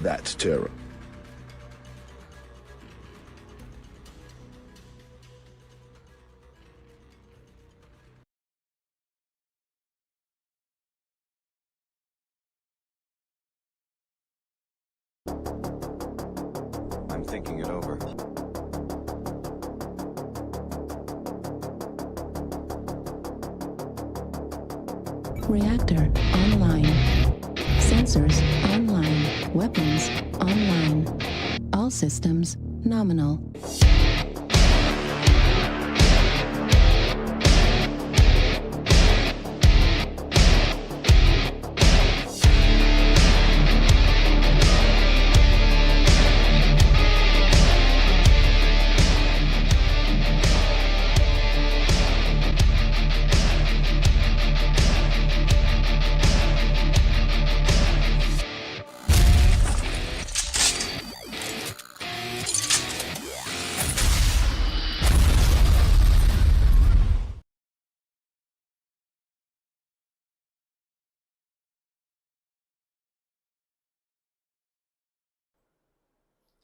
that terror. I'm thinking it over. Reactor online. Sensors online. Weapons online. All systems nominal.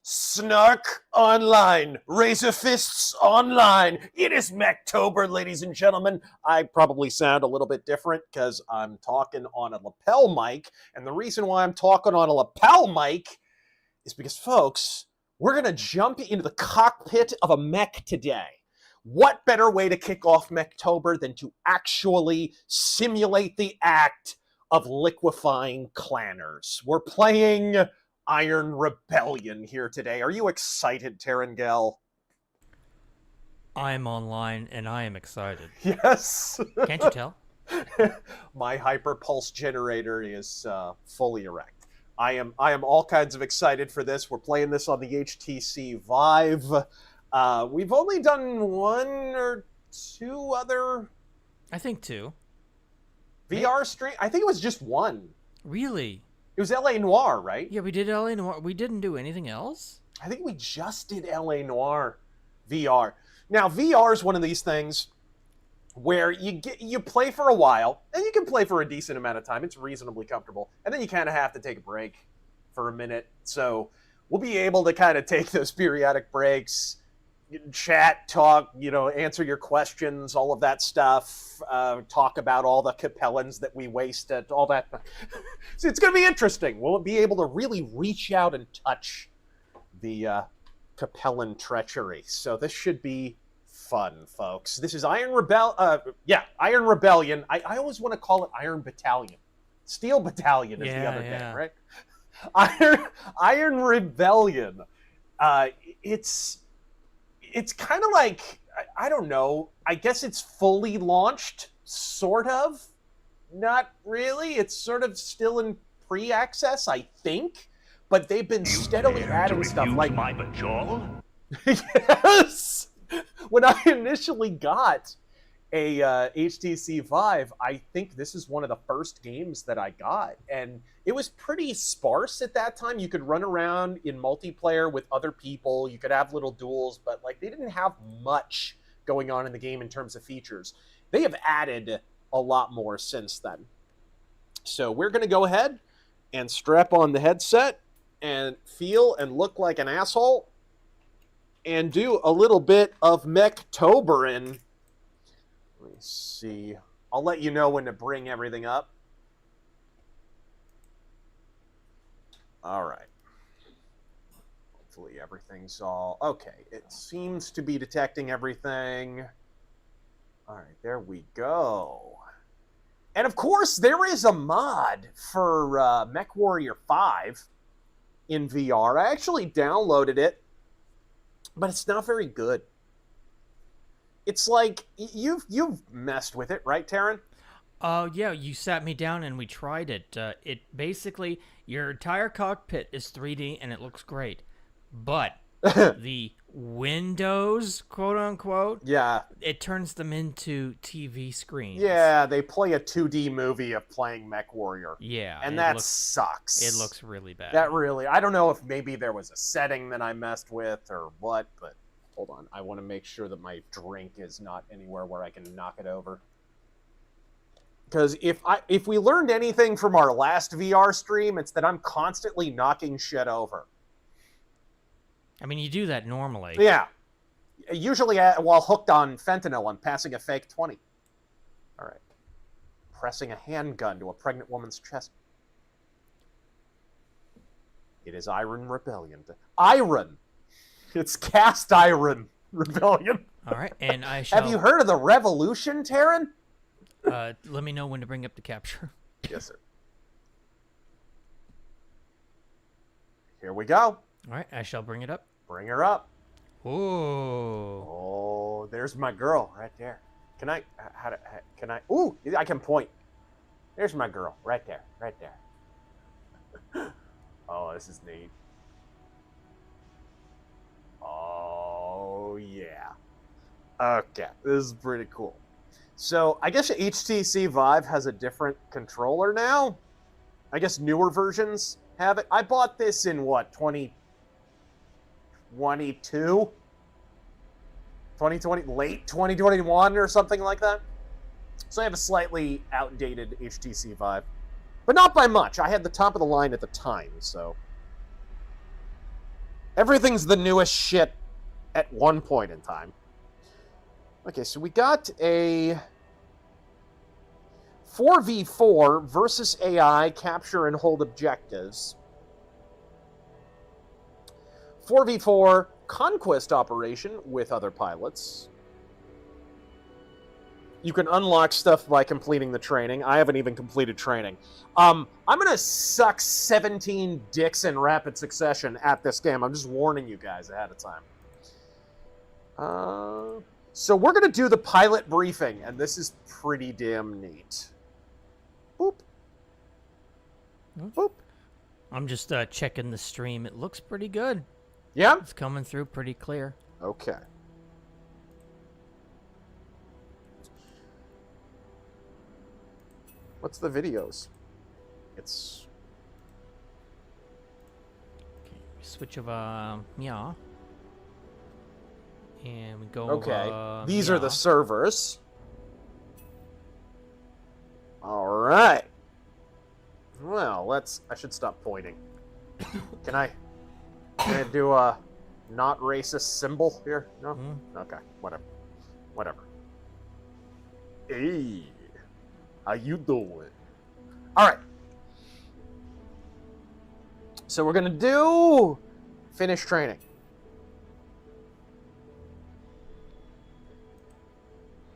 Snark online, RazörFists online. It is Mechtober, ladies and gentlemen. I probably sound a little bit different because I'm talking on a lapel mic. And the reason why I'm talking on a lapel mic is because, folks, we're going to jump into the cockpit of a mech today. What better way to kick off Mechtober than to actually simulate the act of liquefying clanners? We're playing Iron Rebellion here today. Are you excited, Terangel? I am online and I am excited. Yes. Can't you tell? My hyperpulse generator is fully erect. I am all kinds of excited for this. We're playing this on the HTC Vive. We've only done one or two other... I think two. VR stream? I think it was just one. Really? It was LA Noire, right? Yeah, we did LA Noire. We didn't do anything else? I think we just did LA Noire VR. Now, VR is one of these things where you play for a while, and you can play for a decent amount of time. It's reasonably comfortable. And then you kind of have to take a break for a minute. So we'll be able to kind of take those periodic breaks, chat, talk, answer your questions, all of that stuff, talk about all the Capellans that we wasted, all that. So it's going to be interesting. We'll be able to really reach out and touch the Capellan treachery. So this should be fun, folks. This is Iron Rebellion. I always want to call it Iron Battalion. Steel Battalion is the other name, right? Iron Rebellion. It's kind of like, I don't know, I guess it's fully launched, sort of. Not really. It's sort of still in pre-access, I think. But they've been steadily adding stuff like... my bajol? Yes! When I initially got a HTC Vive, I think this is one of the first games that I got. And it was pretty sparse at that time. You could run around in multiplayer with other people. You could have little duels, but they didn't have much going on in the game in terms of features. They have added a lot more since then. So we're going to go ahead and strap on the headset and feel and look like an asshole and do a little bit of Mechtober. Let me see. I'll let you know when to bring everything up. All right. Hopefully everything's all... Okay, it seems to be detecting everything. All right, there we go. And of course, there is a mod for MechWarrior 5 in VR. I actually downloaded it, but it's not very good. It's like, you've messed with it, right, Taryn? Yeah, you sat me down and we tried it. It basically, your entire cockpit is 3D and it looks great. But the windows, quote unquote, yeah, it turns them into TV screens. Yeah, they play a 2D movie of playing MechWarrior. Yeah. And that sucks. It looks really bad. I don't know if maybe there was a setting that I messed with or what, but hold on. I want to make sure that my drink is not anywhere where I can knock it over. Because if we learned anything from our last VR stream, it's that I'm constantly knocking shit over. I mean, you do that normally. Yeah. Usually while hooked on fentanyl, I'm passing a fake 20. All right. Pressing a handgun to a pregnant woman's chest. It is Iron Rebellion. Iron! It's cast iron rebellion. All right, and I shall... Have you heard of the revolution, Taryn? Let me know when to bring up the capture. Yes, sir. Here we go. All right, I shall bring it up. Bring her up. Ooh. Oh, there's my girl right there. Can I? Can I? Ooh, I can point. There's my girl right there, right there. Oh, this is neat. Oh yeah. Okay, this is pretty cool. So I guess HTC Vive has a different controller now. I guess newer versions have it. I bought this in what, 2022? 2020, late 2021 or something like that. So I have a slightly outdated HTC Vive, but not by much. I had the top of the line at the time, so everything's the newest shit at one point in time. Okay, so we got a 4v4 versus AI capture and hold objectives. 4v4 conquest operation with other pilots. You can unlock stuff by completing the training. I haven't even completed training. I'm going to suck 17 dicks in rapid succession at this game. I'm just warning you guys ahead of time. So we're going to do the pilot briefing, and this is pretty damn neat. Boop. Boop. I'm just checking the stream. It looks pretty good. Yeah? It's coming through pretty clear. Okay. What's the videos? It's... Okay, switch of, yeah. And we go okay. These are the servers. Alright. Well, I should stop pointing. Can I do a not racist symbol here? No? Okay, whatever. Whatever. Hey, how you doing? Alright. So we're gonna do finish training.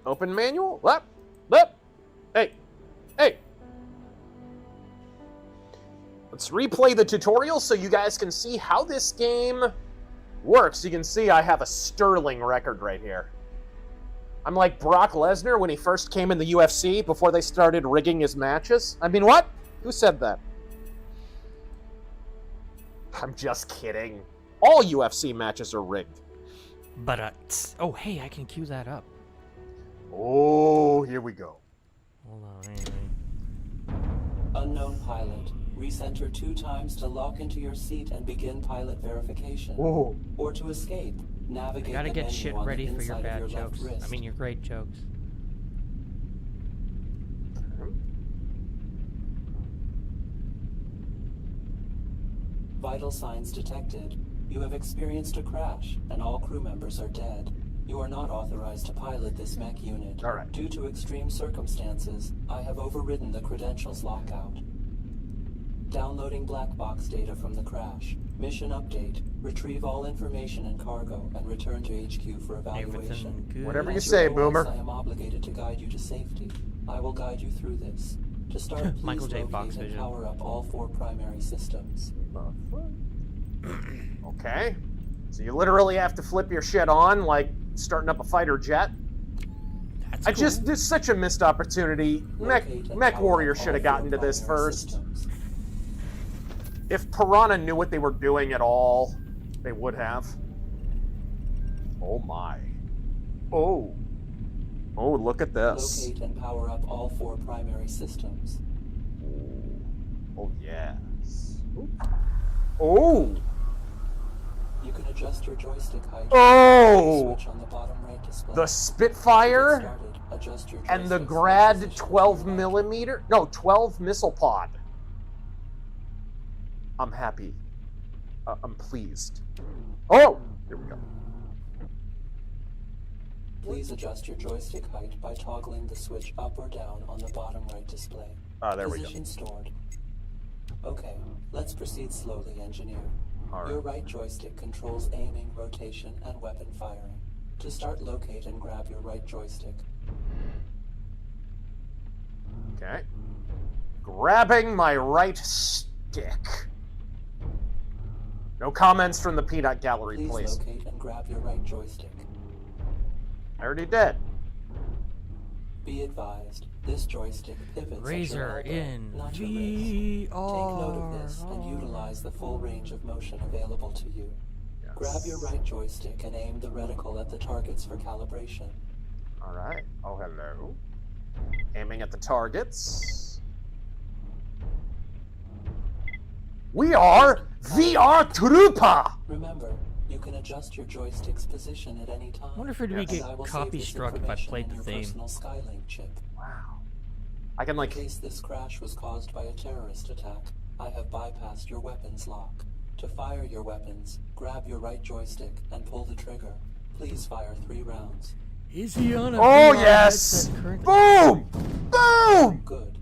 Open manual. Lep. Hey. Let's replay the tutorial so you guys can see how this game works. You can see I have a sterling record right here. I'm like Brock Lesnar when he first came in the UFC before they started rigging his matches. I mean, what? Who said that? I'm just kidding. All UFC matches are rigged. But, oh, hey, I can cue that up. Oh, here we go. Hold on, anyway. Unknown pilot. Recenter 2 times to lock into your seat and begin pilot verification. Whoa. Or to escape, navigate You gotta the get menu shit on the ready for your inside of bad your left jokes. wrist. I mean, your great jokes. Vital signs detected. You have experienced a crash, and all crew members are dead. You are not authorized to pilot this mech unit. All right. Due to extreme circumstances, I have overridden the credentials lockout. Downloading black box data from the crash. Mission update. Retrieve all information and cargo and return to HQ for evaluation. Everything good. Whatever you As say, your voice, Boomer. I am obligated to guide you to safety. I will guide you through this. To start, please Michael J. locate Fox and vision. power up all 4 primary systems. Okay. So you literally have to flip your shit on like starting up a fighter jet. That's cool. This is such a missed opportunity. Locate and Mech power Warrior up should all have gotten 4 to this primary first. systems. If Piranha knew what they were doing at all, they would have. Oh my. Oh. Oh, look at this. Locate and power up all 4 primary systems. Oh, yes. Oh. You can adjust your joystick height. Oh. Switch on the bottom right display. The To Spitfire? get started, Adjust your and the joystick's Grad position 12 and millimeter, no, 12 missile pod. I'm happy. I'm pleased. Oh, here we go. Please adjust your joystick height by toggling the switch up or down on the bottom right display. There we go. Position stored. Okay, let's proceed slowly, engineer. All Your right. right joystick controls aiming, rotation, and weapon firing. To start, locate and grab your right joystick. Okay. Grabbing my right stick. No comments from the peanut gallery, Please please. locate and grab your right joystick. I already did. Be advised, this joystick pivots at your Razor elbow, in not your wrist. VR. Take note of this and utilize the full range of motion available to you. Yes. Grab your right joystick and aim the reticle at the targets for calibration. All right. Oh, hello. Aiming at the targets. We are VR Trooper! Remember, you can adjust your joystick's position at any time. I wonder if we'd Yes. get And I will copy save this struck if I information played in the your theme. personal Skylink chip. Wow. I can, In like... case this crash was caused by a terrorist attack, I have bypassed your weapons lock. To fire your weapons, grab your right joystick and pull the trigger. Please fire 3 rounds. Is he on a Oh, VR yes! headset currently? Boom! Boom! Good.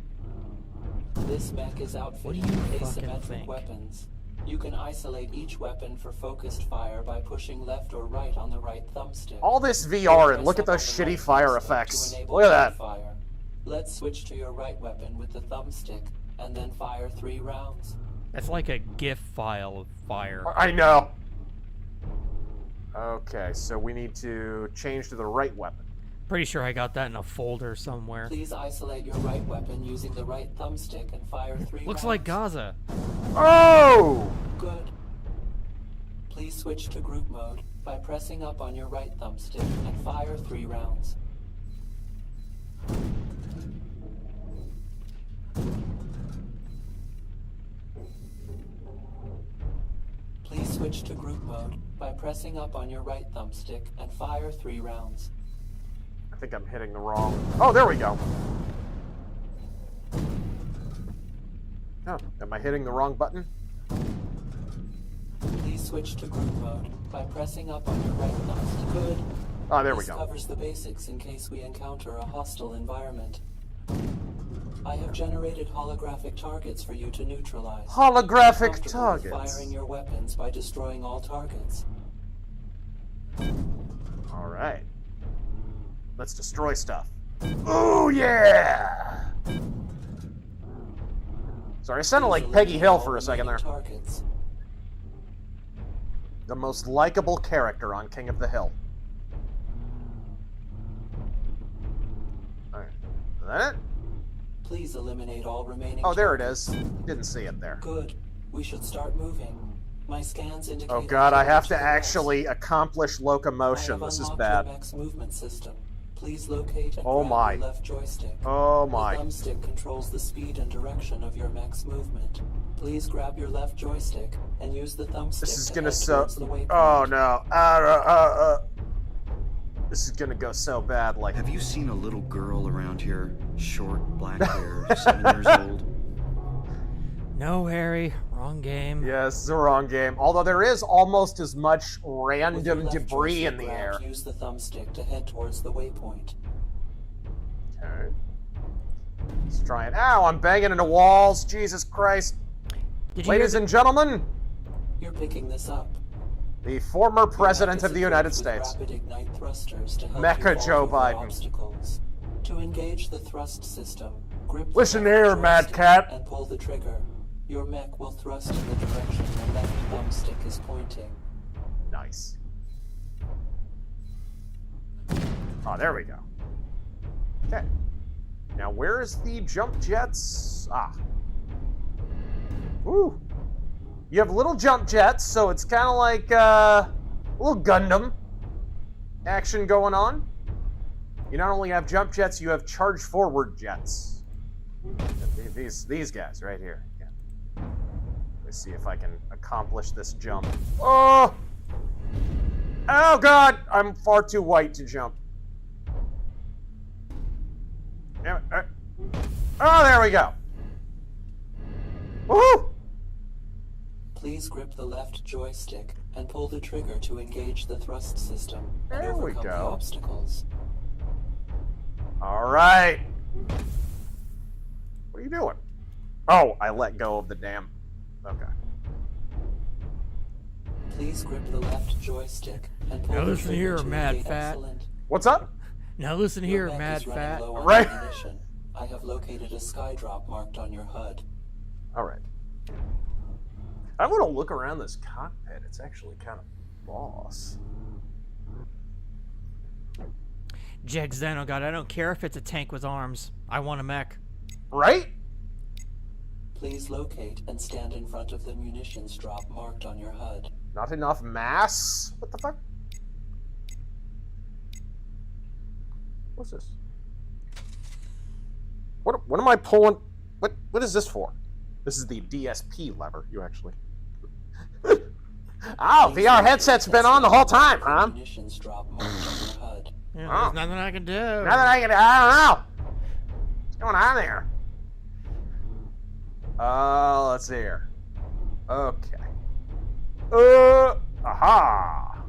This mech is What outfitted do you with fucking asymmetric think? weapons. You can isolate each weapon for focused fire by pushing left or right on the right thumbstick. All this VR, and Press look at up on those the shitty right fire thumbstick effects. to enable Look at that. fire. Let's switch to your right weapon with the thumbstick, and then fire 3 rounds. That's like a GIF file of fire. I know. Okay, so we need to change to the right weapon. Pretty sure I got that in a folder somewhere. Please isolate your right weapon using the right thumbstick and fire 3 rounds. Looks like Gaza. Oh! Good. Please switch to group mode by pressing up on your right thumbstick and fire 3 rounds. Please switch to group mode by pressing up on your right thumbstick and fire 3 rounds. I think I'm hitting the wrong... Oh, there we go. Oh, am I hitting the wrong button? Please switch to group mode by pressing up on your right thumbstick. Good. Oh, there we This go. covers the basics in case we encounter a hostile environment. I have generated holographic targets for you to neutralize. Holographic Comfortable with targets. Firing your weapons by destroying all targets. All right. Let's destroy stuff. Oh, yeah! Sorry, I sounded like Peggy Hill for a second there. Targets. The most likable character on King of the Hill. Alright. Is that it? Please eliminate all remaining Oh, there it targets. is. Didn't see it there. Good. We should start moving. My scans indicate... Oh god, I have to the west. actually accomplish locomotion. This is bad. Your mech's movement system. Please locate and Oh grab my. your left joystick. Oh my. The thumbstick controls the speed and direction of your mech's movement. Please grab your left joystick and use the thumbstick This is to gonna head so... towards the waypoint. Oh no. This is gonna go so bad, like... Have you seen a little girl around here? Short, black hair, 7 years old? No, Harry. Wrong game. Yes, it's the wrong game. Although there is almost as much With your random left debris in joystick the air. grabbed, use the thumbstick to head towards the waypoint. Okay. Let's try it. Ow, I'm banging into walls. Jesus Christ. Did you hear Ladies and gentlemen, You're picking this up. the former President Your of mech the is United equipped with States. Rapid ignite thrusters to help Mecha you fall Joe over Biden. Obstacles. To engage the thrust system, grip the Listen left here, Mad joystick Cat. and pull the trigger. Your mech will thrust in the direction your left thumbstick is pointing. Nice. Oh, there we go. Okay. Now, where is the jump jets? Ah. Ooh. You have little jump jets, so it's kind of like a little Gundam action going on. You not only have jump jets, you have charge forward jets. These guys right here. Yeah. Let's see if I can accomplish this jump. Oh! Oh god! I'm far too white to jump. Oh, there we go. Woohoo! Please grip the left joystick and pull the trigger to engage the thrust system and There we overcome the go. obstacles. All right. What are you doing? Oh, I let go of the damn. Okay. Please grip the left joystick and pull Now the listen trigger here, to Mad engage. Fat. Excellent. What's up? Now listen here, Your mech Mad is running Fat. low on Right. ammunition. I have located a skydrop marked on your HUD. All right. I want to look around this cockpit. It's actually kind of boss. Jegs then, oh god, I don't care if it's a tank with arms. I want a mech. Right? Please locate and stand in front of the munitions drop marked on your HUD. Not enough mass? What the fuck? What's this? What am I pulling? What is this for? This is the DSP lever. You actually. Oh, VR headset's been on the whole time, huh? Munitions drop marked on your HUD. Yeah, Oh. there's nothing I can do. Nothing I can. I don't know. What's going on there? Let's see here. Okay. Aha.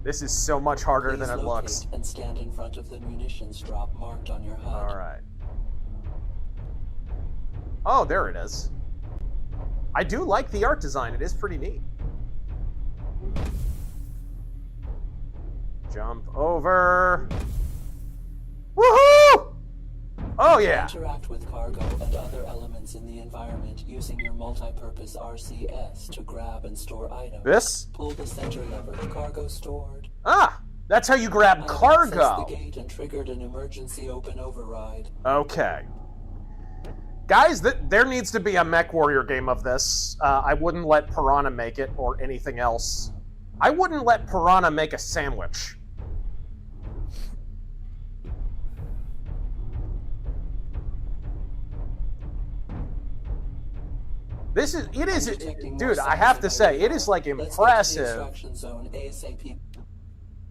This is so much harder than Please it looks. locate and stand in front of the munitions drop marked on your HUD. All right. Oh, there it is. I do like the art design. It is pretty neat. Jump over. Woohoo! Oh, yeah. Interact with cargo and other elements in the environment using your multi-purpose RCS to grab and store items. This? Pull the center lever for cargo stored. Ah, that's how you grab I have accessed cargo. the gate and triggered an emergency open override. Okay. Guys, there needs to be a Mech Warrior game of this. I wouldn't let Piranha make it or anything else. I wouldn't let Piranha make a sandwich. It is, Detecting more dude, I signs have of to say, it is like Let's get to the impressive extraction zone ASAP.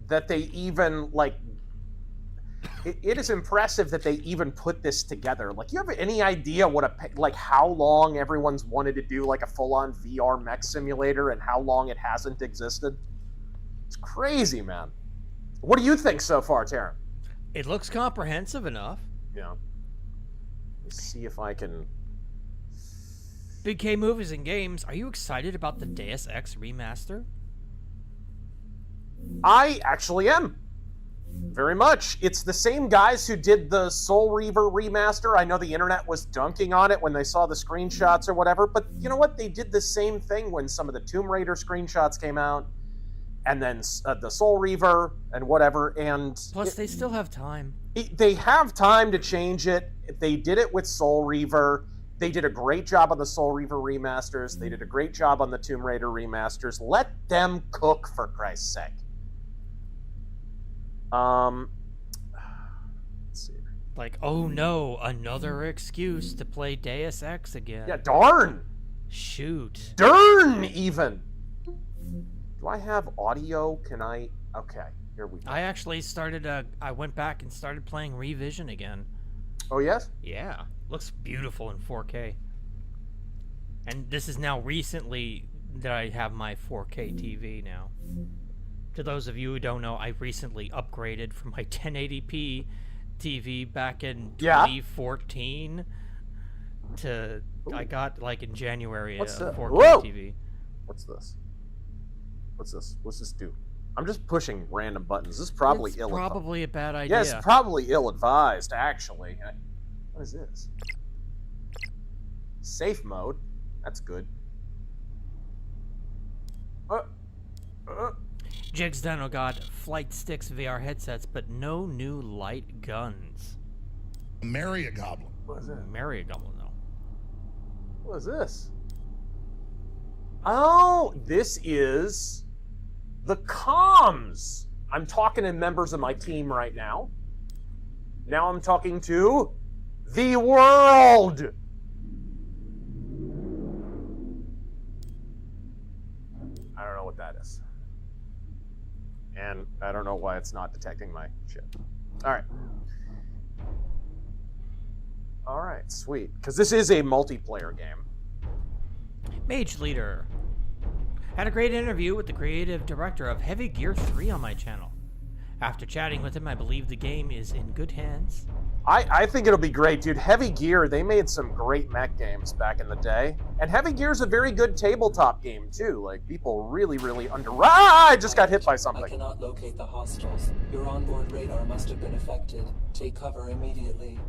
that they even, like, it is impressive that they even put this together. Like, you have any idea what how long everyone's wanted to do, like, a full-on VR mech simulator and how long it hasn't existed? It's crazy, man. What do you think so far, Taryn? It looks comprehensive enough. Yeah. Let's see if I can... Big K Movies and Games, are you excited about the Deus Ex remaster? I actually am. Very much. It's the same guys who did the Soul Reaver remaster. I know the internet was dunking on it when they saw the screenshots or whatever, but you know what? They did the same thing when some of the Tomb Raider screenshots came out, and then the Soul Reaver and whatever, and... Plus, they still have time. They have time to change it. They did it with Soul Reaver. They did a great job on the Soul Reaver remasters. They did a great job on the Tomb Raider remasters. Let them cook, for Christ's sake. Let's see. Like, oh no, another excuse to play Deus Ex again. Yeah, darn. Shoot. Darn, even. Do I have audio? Can I? Okay, here we go. I actually started, I went back and started playing Revision again. Oh, yes? Yeah, looks beautiful in 4K. And this is now recently that I have my 4K TV now. To those of you who don't know, I recently upgraded from my 1080p TV back in 2014 to... Ooh. I got, like, in January, What's a that? 4K Whoa! TV. What's this? What's this? What's this do? I'm just pushing random buttons. This is probably It's ill-advised. probably a bad idea. Yeah, it's probably ill-advised, actually. What is this? Safe mode. That's good. Jigs Dino got flight sticks VR headsets, but no new light guns. Marry a goblin. What is that? Marry a goblin, though. What is this? Oh, this is the comms. I'm talking to members of my team right now. Now I'm talking to the world. I don't know what that is. And I don't know why it's not detecting my shit. All right. All right, sweet. Because this is a multiplayer game. Mage Leader. Had a great interview with the creative director of Heavy Gear 3 on my channel. After chatting with him, I believe the game is in good hands. I think it'll be great, dude. Heavy Gear, they made some great mech games back in the day. And Heavy Gear's a very good tabletop game, too. Like, people really, really I just got hit by something. I cannot locate the hostiles. Your onboard radar must have been affected. Take cover immediately.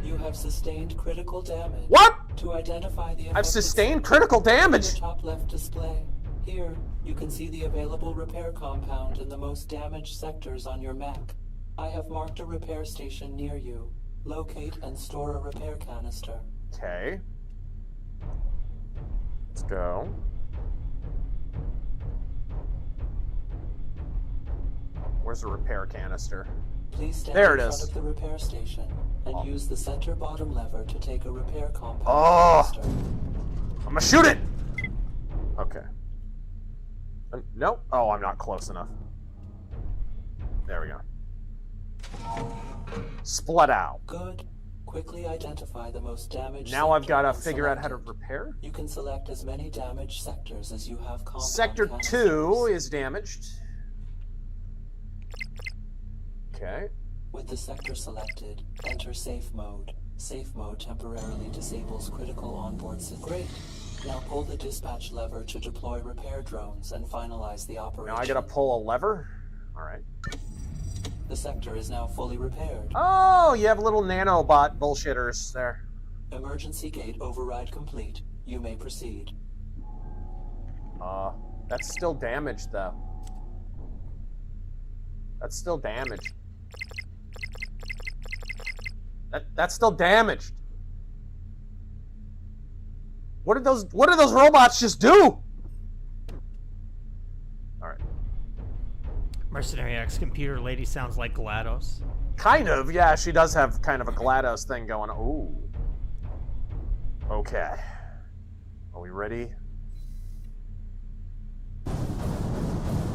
You have sustained critical damage. What? To identify the I've sustained critical damage. Your top left display. Here, you can see the available repair compound in the most damaged sectors on your mech. I have marked a repair station near you. Locate and store a repair canister. Okay. Let's go. Where's the repair canister? Please stand There in it front is. of the repair station and use the center bottom lever to take a repair compound Oh! canister. I'm gonna shoot it! Okay. Nope. Oh, I'm not close enough. There we go. Split out. Good. Quickly identify the most damaged Now I've sector got to when figure out how to selected. repair. You can select as many damaged sectors as you have compound Sector canisters. 2 is damaged. Okay. With the sector selected, enter safe mode. Safe mode temporarily disables critical onboard systems. Great. Now pull the dispatch lever to deploy repair drones and finalize the operation. Now I gotta pull a lever. Alright. The sector is now fully repaired. Oh, you have little nanobot bullshitters there. Emergency gate override complete. You may proceed. That's still damaged, though. That's still damaged. That's still damaged. What did those robots just do? Alright. Mercenary X computer lady sounds like GLaDOS. Kind of, yeah, she does have kind of a GLaDOS thing going on. Ooh. Okay. Are we ready?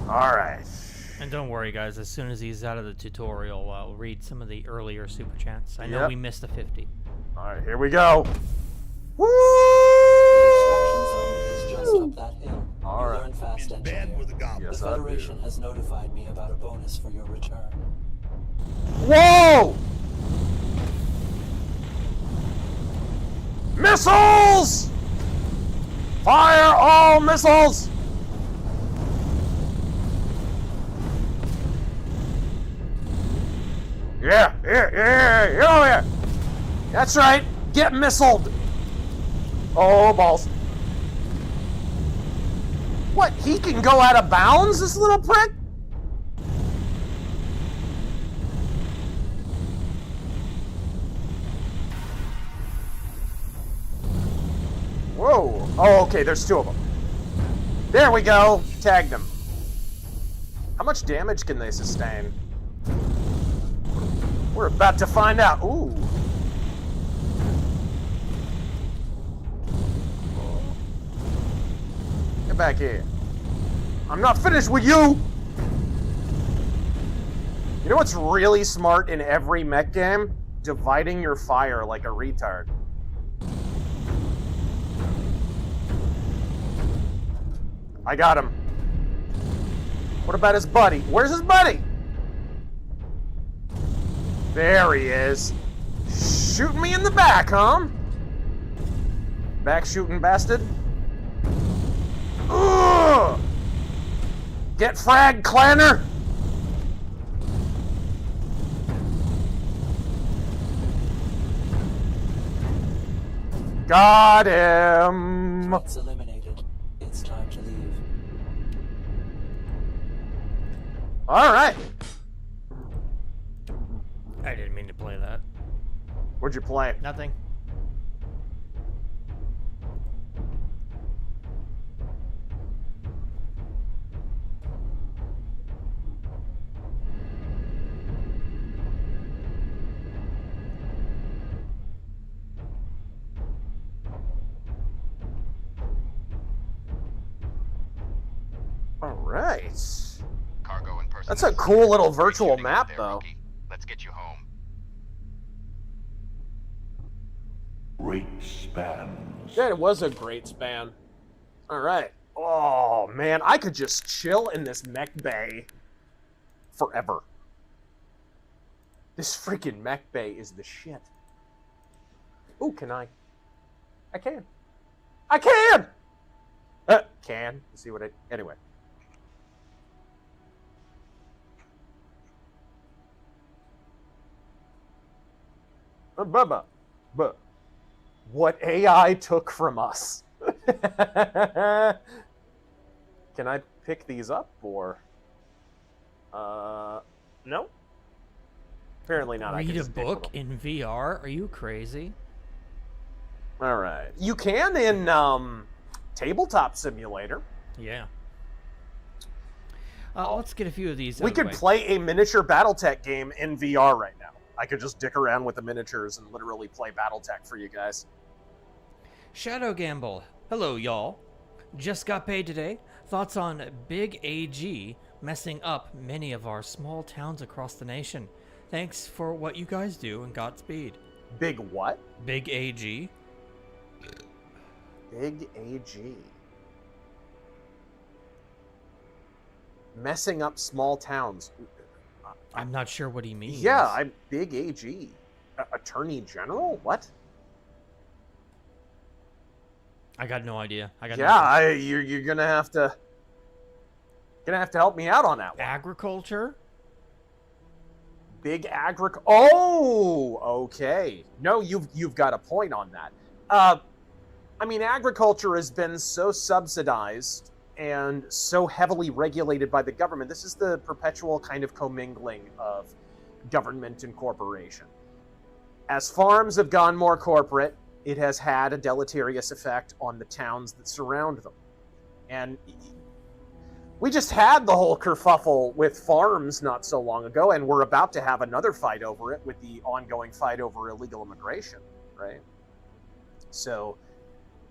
Alright. And don't worry, guys, as soon as he's out of the tutorial, I'll read some of the earlier super chats. I know Yep. we missed a 50. Alright, here we go. Woo! The extraction zone is just up that hill. All You right. learn fast, In engineer. bed with the goblins. Yes, The I do. Federation has notified me about a bonus for your return. Whoa! Missiles! Fire all missiles! Yeah, get over here! That's right, get missiled! Oh, balls. What, he can go out of bounds, this little prick? Whoa. Oh, okay, there's two of them. There we go. Tagged them. How much damage can they sustain? We're about to find out. Ooh. Get back here. I'm not finished with you! You know what's really smart in every mech game? Dividing your fire like a retard. I got him. What about his buddy? Where's his buddy? There he is. Shooting me in the back, huh? Back shooting bastard. Ugh! Get fragged, clanner! Got him! Threats eliminated. It's time to leave. Alright. I didn't mean to play that. Where'd you play? Nothing. Alright. Cargo and personnel. That's a cool little virtual Great shooting map, out there, though. rookie. Let's get you home. Great spans. Yeah, it was a great span. All right. Oh, man, I could just chill in this mech bay forever. This freaking mech bay is the shit. Ooh, can I? I can. I can! Can. See what I... Anyway. Bubba. But what AI took from us. Can I pick these up, or... No? Apparently not. Read a book in VR? Are you crazy? Alright. You can in, Tabletop Simulator. Yeah. Let's get a few of these We could play a miniature Battletech game in VR right now. I could just dick around with the miniatures and literally play Battletech for you guys. Shadow Gamble. Hello, y'all. Just got paid today. Thoughts on Big AG messing up many of our small towns across the nation. Thanks for what you guys do and Godspeed. Big what? Big AG. Big AG. Messing up small towns. I'm not sure what he means. Yeah, I'm Big AG. Attorney General? What? I got no idea. You're gonna have to help me out on that one. Agriculture? Big Oh, okay. No, you've got a point on that. I mean, agriculture has been so subsidized and so heavily regulated by the government. This is the perpetual kind of commingling of government and corporation. As farms have gone more corporate, it has had a deleterious effect on the towns that surround them. And we just had the whole kerfuffle with farms not so long ago, and we're about to have another fight over it with the ongoing fight over illegal immigration, right? So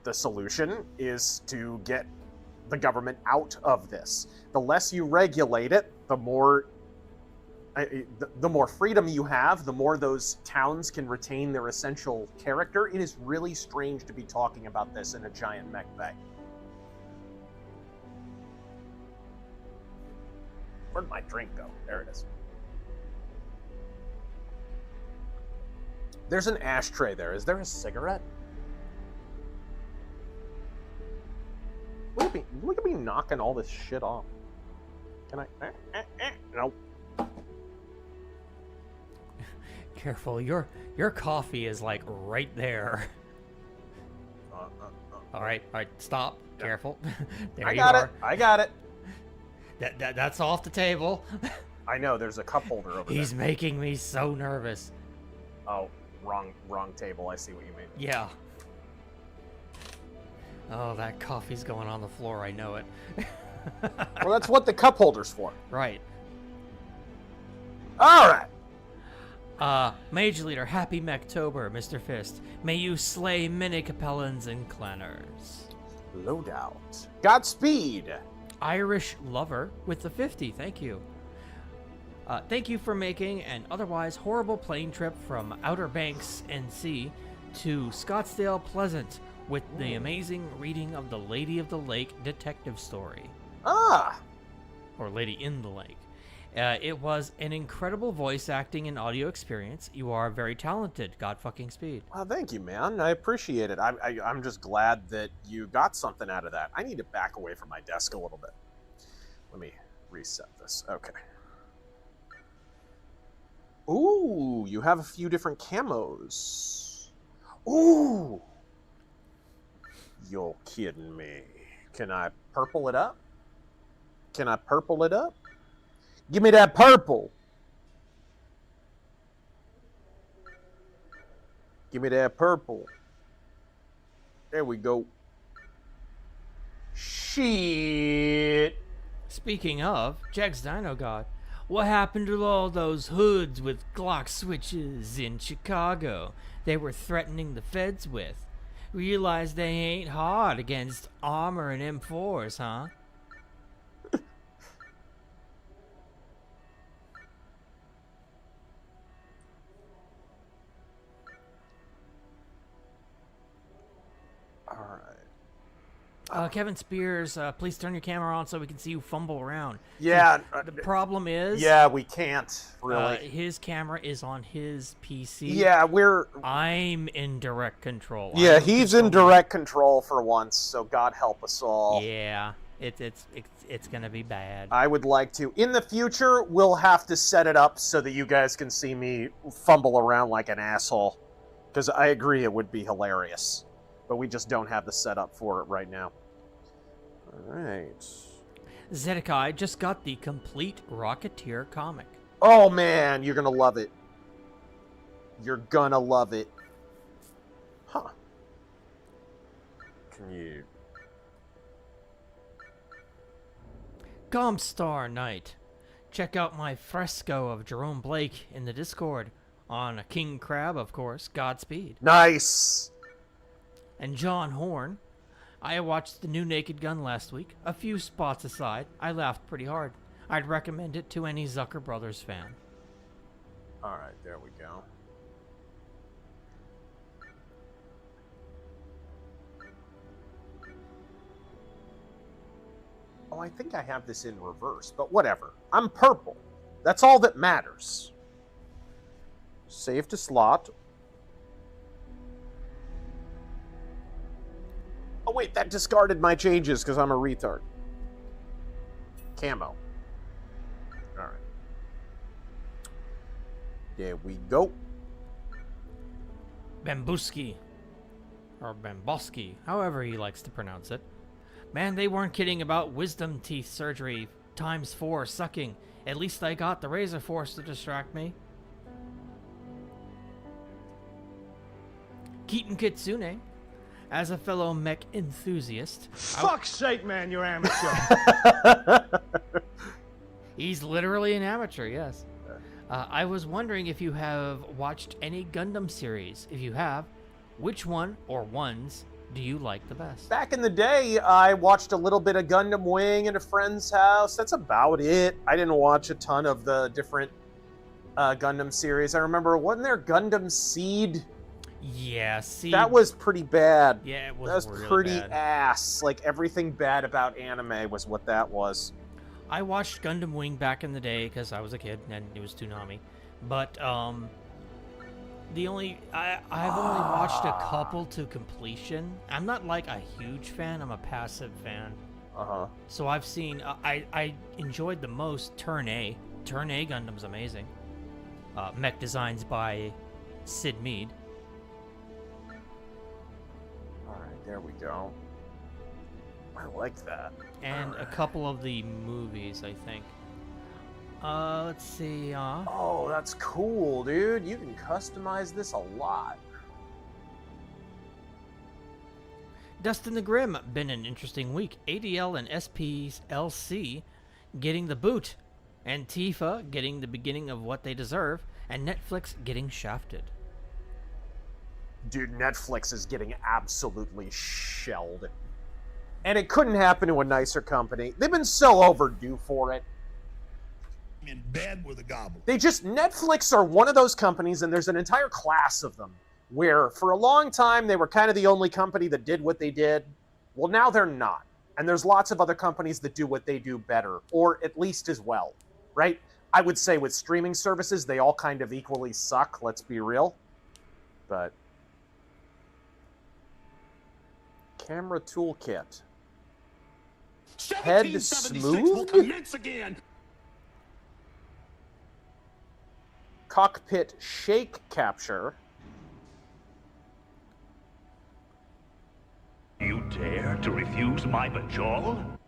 the solution is to get the government out of this. The less you regulate it, the more freedom you have, the more those towns can retain their essential character. It is really strange to be talking about this in a giant mech bay. Where'd my drink go? There it is. There's an ashtray there. Is there a cigarette? Look at me knocking all this shit off. Can I? Nope. Careful, your coffee is like right there. All right, stop. Yeah. Careful. There I got it. That's off the table. I know. There's a cup holder over there. He's making me so nervous. Oh, wrong table. I see what you mean. Yeah. Oh, that coffee's going on the floor. I know it. Well, that's what the cup holder's for. Right. All right. Major Leader, happy Mechtober, Mr. Fist. May you slay many Capellans and clanners. Loadout. Godspeed. Irish Lover with the 50, thank you. Thank you for making an otherwise horrible plane trip from Outer Banks, NC, to Scottsdale Pleasant with the amazing reading of the Lady of the Lake detective story. Ah! Or Lady in the Lake. It was an incredible voice acting and audio experience. You are very talented. God fucking speed. Well, thank you, man. I appreciate it. I'm just glad that you got something out of that. I need to back away from my desk a little bit. Let me reset this. Okay. Ooh, you have a few different camos. Ooh! You're kidding me. Can I purple it up? Can I purple it up? Give me that purple. Give me that purple. There we go. Shit. Speaking of, Jack's Dino God, what happened to all those hoods with Glock switches in Chicago they were threatening the feds with? Realize they ain't hard against armor and M4s, huh? Kevin Spears, please turn your camera on so we can see you fumble around. Yeah. The problem is... Yeah, we can't, really. His camera is on his PC. Yeah, I'm in direct control. Yeah, he's in direct control for once, so God help us all. Yeah, it's gonna be bad. I would like to. In the future, we'll have to set it up so that you guys can see me fumble around like an asshole. Because I agree it would be hilarious. But we just don't have the setup for it right now. Alright. Zedekiah just got the complete Rocketeer comic. Oh man, you're gonna love it. You're gonna love it. Huh. Can you... Comstar Knight. Check out my fresco of Jerome Blake in the Discord. On a King Crab, of course. Godspeed. Nice! And John Horn. I watched the new Naked Gun last week. A few spots aside, I laughed pretty hard. I'd recommend it to any Zucker Brothers fan. Alright, there we go. Oh, I think I have this in reverse, but whatever. I'm purple. That's all that matters. Save to slot. Oh wait, that discarded my changes because I'm a retard. Camo. Alright. There we go. Bambuski. Or Bamboski, however he likes to pronounce it. Man, they weren't kidding about wisdom teeth surgery ×4 sucking. At least I got the RazörForce to distract me. Keaton Kitsune. As a fellow mech enthusiast... Fuck's sake, man, you're amateur. He's literally an amateur, yes. I was wondering if you have watched any Gundam series. If you have, which one or ones do you like the best? Back in the day, I watched a little bit of Gundam Wing at a friend's house. That's about it. I didn't watch a ton of the different Gundam series. I remember, wasn't there Gundam Seed? Yeah, Seed. That was pretty bad. Yeah, it was. That was really pretty bad. ass. Like, everything bad about anime was what that was. I watched Gundam Wing back in the day because I was a kid and it was Toonami. But I've only watched a couple to completion. I'm not like a huge fan. I'm a passive fan. So I've seen. I enjoyed the most Turn A. Turn A Gundam's amazing. Mech designs by Sid Mead. All right, there we go. I like that. And a couple of the movies, I think. Let's see. Oh, that's cool, dude. You can customize this a lot. Dustin the Grim, been an interesting week. ADL and SPLC getting the boot, and Tifa getting the beginning of what they deserve, and Netflix getting shafted. Dude, Netflix is getting absolutely shelled. And it couldn't happen to a nicer company. They've been so overdue for it. In bed with a gobble. Netflix are one of those companies, and there's an entire class of them, where for a long time they were kind of the only company that did what they did. Well, now they're not. And there's lots of other companies that do what they do better, or at least as well, right? I would say with streaming services, they all kind of equally suck, let's be real. But... Camera toolkit. Head smooth? Will commence again. Cockpit shake capture. You dare to refuse my bajol?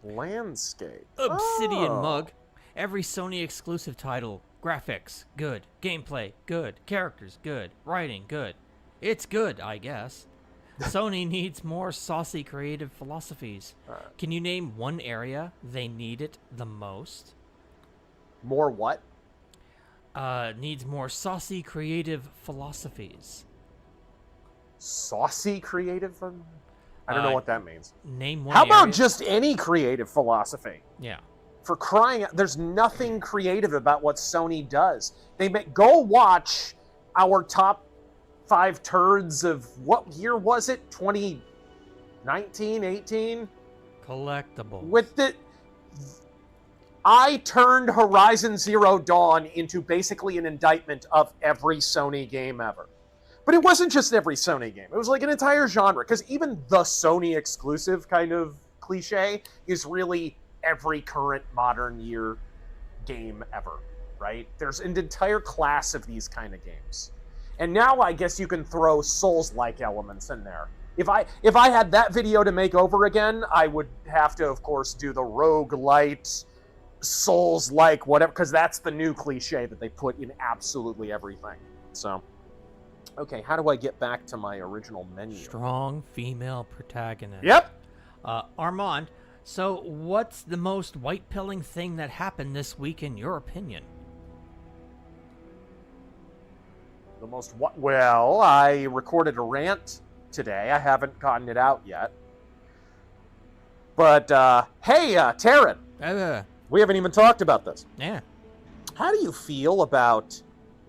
Landscape. Obsidian Oh. Mug. Every Sony exclusive title. Graphics, good. Gameplay, good. Characters, good. Writing, good. It's good, I guess. Sony needs more saucy creative philosophies. Can you name one area they need it the most? More what? Needs more saucy creative philosophies. Saucy creative? I don't know what that means. Name one How about area- just any creative philosophy? Yeah. For crying out, there's nothing creative about what Sony does. Go watch our top 5 turds of, what year was it? 2019, 19, 18. Collectibles. With the... I turned Horizon Zero Dawn into basically an indictment of every Sony game ever. But it wasn't just every Sony game. It was like an entire genre, because even the Sony exclusive kind of cliche is really every current modern year game ever, right? There's an entire class of these kind of games. And now I guess you can throw Souls-like elements in there. If I had that video to make over again, I would have to, of course, do the roguelite, Souls-like, whatever, because that's the new cliche that they put in absolutely everything. So, okay, how do I get back to my original menu? Strong female protagonist. Yep. Armand, so what's the most white-pilling thing that happened this week in your opinion? The most what? Well, I recorded a rant today. I haven't gotten it out yet. But, hey, Taryn, we haven't even talked about this. Yeah. How do you feel about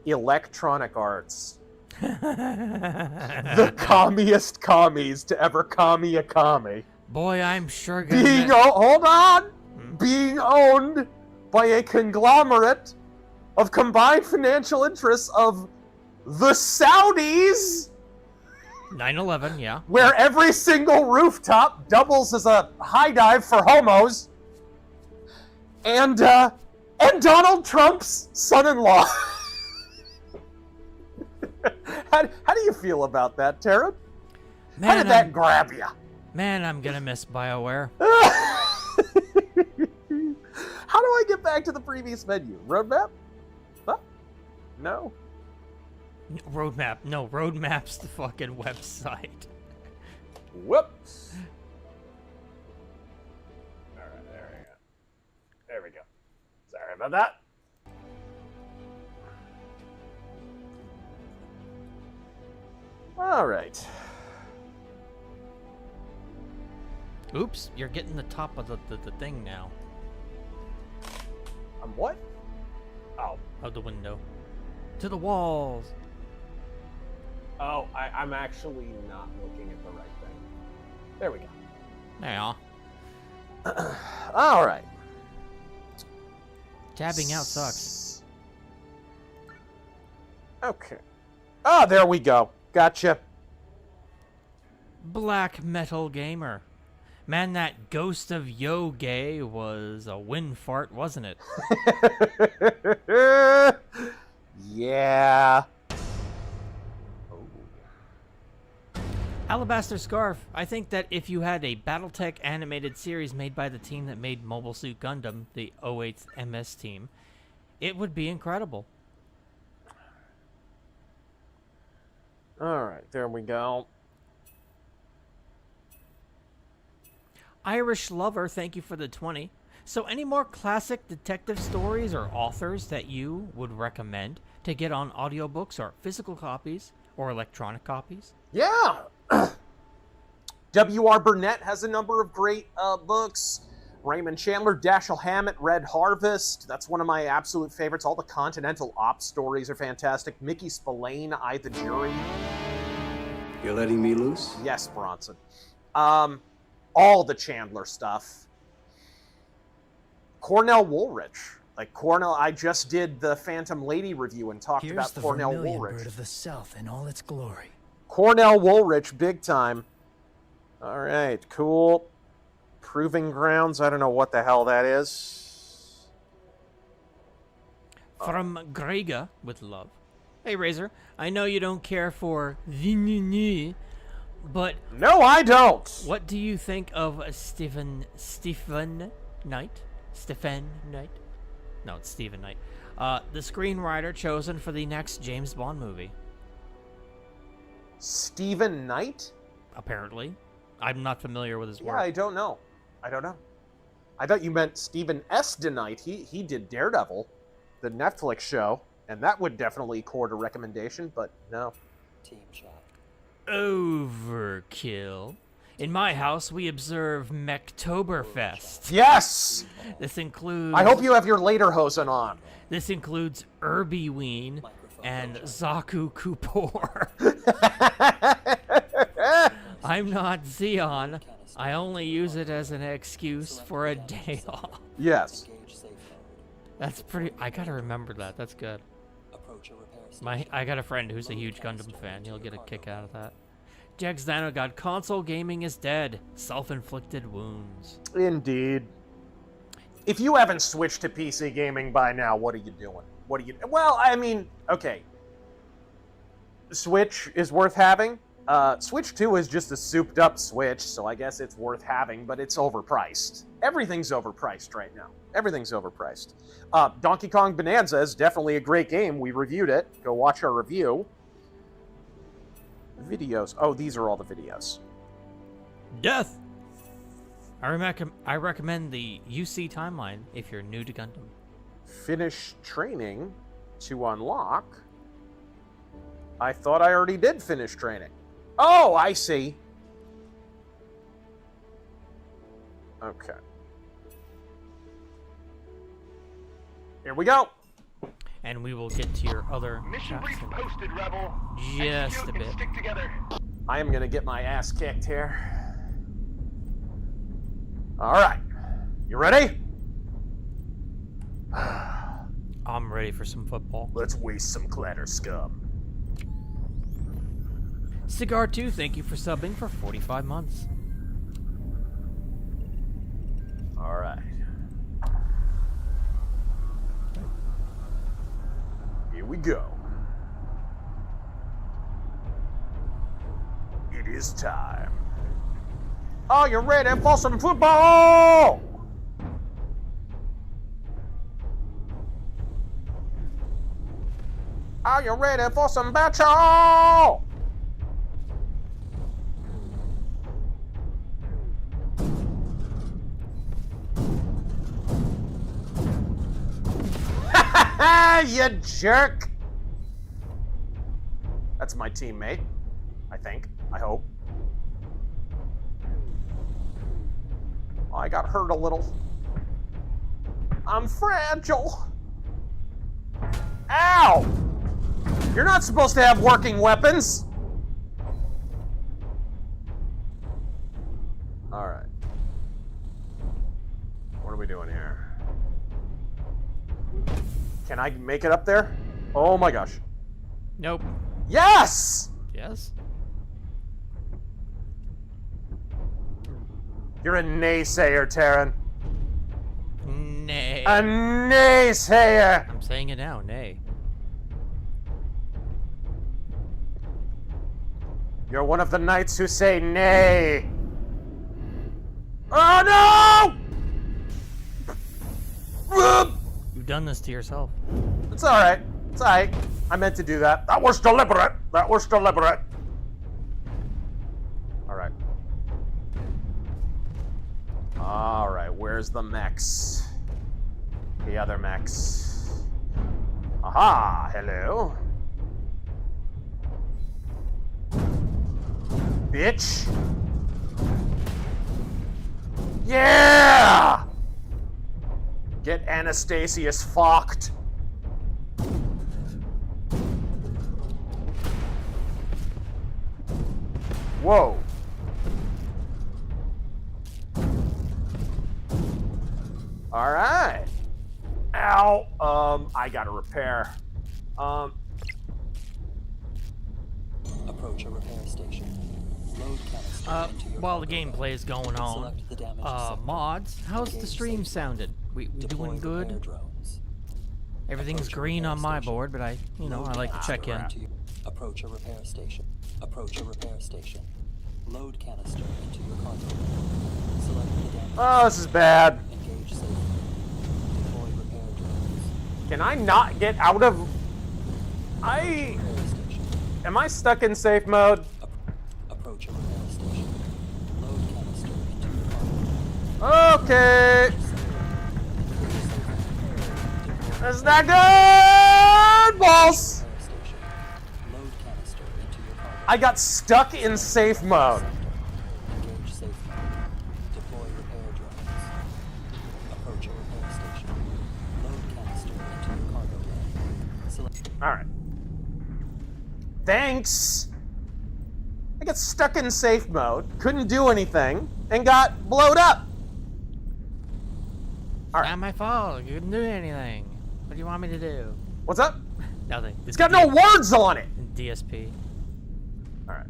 Electronic Arts? The commiest commies to ever commie a commie. Boy, I'm sure Hold on! Being owned by a conglomerate of combined financial interests of the Saudis, 9/11, yeah. where every single rooftop doubles as a high dive for homos, and Donald Trump's son-in-law. How do you feel about that, Tara? How did that grab you? Man, I'm gonna miss BioWare. How do I get back to the previous menu? Roadmap? Huh? No. Roadmap. No, Roadmap's the fucking website. Whoops. All right, there we go. There we go. Sorry about that. All right. Oops, you're getting the top of the thing now. I'm what? Oh. Of the window. To the walls. Oh, I'm actually not looking at the right thing. There we go. Yeah. All right. Tabbing out sucks. Okay. Oh, there we go. Gotcha. Black Metal Gamer. Man, that ghost of Yo Gay was a wind fart, wasn't it? Yeah. Alabaster Scarf. I think that if you had a Battletech animated series made by the team that made Mobile Suit Gundam, the 08th MS team, it would be incredible. All right, there we go. Irish Lover, thank you for the 20. So any more classic detective stories or authors that you would recommend to get on audiobooks or physical copies or electronic copies? Yeah. W.R. Burnett has a number of great books. Raymond Chandler, Dashiell Hammett, Red Harvest. That's one of my absolute favorites. All the Continental Ops stories are fantastic. Mickey Spillane, I the Jury. You're letting me loose? Yes, Bronson. All the Chandler stuff. Cornell Woolrich. Like Cornell, I just did the Phantom Lady review and talked about Cornell Woolrich. Bird of the South in all its glory. Cornell Woolrich, big time. All right, cool. Proving Grounds, I don't know what the hell that is. From Grega, with love. Hey, Razor, I know you don't care for the but... No, I don't! What do you think of Stephen Knight? Stephen Knight? No, it's Stephen Knight. The screenwriter chosen for the next James Bond movie. Stephen Knight? Apparently. I'm not familiar with his work. Yeah, I don't know. I thought you meant Stephen S. DeKnight. He did Daredevil, the Netflix show, and that would definitely court a recommendation, but no. Team shot. Overkill. In my house, we observe Mechtoberfest. Yes! This includes... I hope you have your lederhosen on. This includes Irby-ween and Zaku Kupor. I'm not Xeon. I only use it as an excuse for a day off. Yes. Engage safe mode. That's pretty. I gotta remember that. That's good. Approach a repair station. I got a friend who's a huge Gundam fan. He'll get a kick out of that. Jax Dino God, console gaming is dead. Self-inflicted wounds. Indeed. If you haven't switched to PC gaming by now, what are you doing? What are you... Well, I mean, okay. Switch is worth having. Switch 2 is just a souped-up Switch, so I guess it's worth having, but it's overpriced. Everything's overpriced right now. Everything's overpriced. Donkey Kong Bonanza is definitely a great game. We reviewed it. Go watch our review. Videos. Oh, these are all the videos. Death! I recommend the UC timeline if you're new to Gundam. Finish training to unlock. I thought I already did finish training. Oh, I see. Okay. Here we go. And we will get to your other Mission brief chapter posted, Rebel. just Execute a and bit. Stick together. I am going to get my ass kicked here. All right. You ready? I'm ready for some football. Let's waste some clatter scum. Cigar 2, thank you for subbing for 45 months. All right. Here we go. It is time. Are you ready for some football? Are you ready for some battle? You jerk! That's my teammate. I think. I hope. Oh, I got hurt a little. I'm fragile. Ow! You're not supposed to have working weapons! Alright. What are we doing here? Can I make it up there? Oh my gosh. Nope. Yes! Yes? You're a naysayer, Terran. Nay. A naysayer! I'm saying it now, nay. You're one of the knights who say nay. Oh no! You've done this to yourself. It's alright. It's alright. I meant to do that. That was deliberate. That was deliberate. Alright. Alright, where's the mechs? The other mechs. Aha! Hello. Bitch. Yeah! Get Anastasius fucked. Whoa. All right. Ow. I gotta repair. Approach a repair station. Load canister into your While the cargo gameplay is going on, Select the damaged sector. mods, how's the Engage stream safe sounded? We Deploy doing repair good? drones. Everything's Approach green repair on my station. board, but I like to check in. Approach a repair station. Approach a repair station. Load canister into your cargo. Select the damaged Oh, this is bad. Engage safely. Deploy repair drones. Can I not get out of... Repair station. Am I stuck in safe mode? Approach a repair station. Load canister into your cargo. Okay. Deploy That's not good, boss. repair station. Load canister into your cargo. I got stuck in safe mode. Engage safe mode. Deploy repair drones. Approach a repair station. Load canister into your cargo bay. Select. All right. Thanks. I got stuck in safe mode, couldn't do anything, and got blowed up. All right. Not my fault. You couldn't do anything. What do you want me to do? What's up? Nothing. It's got no words on it. DSP. All right.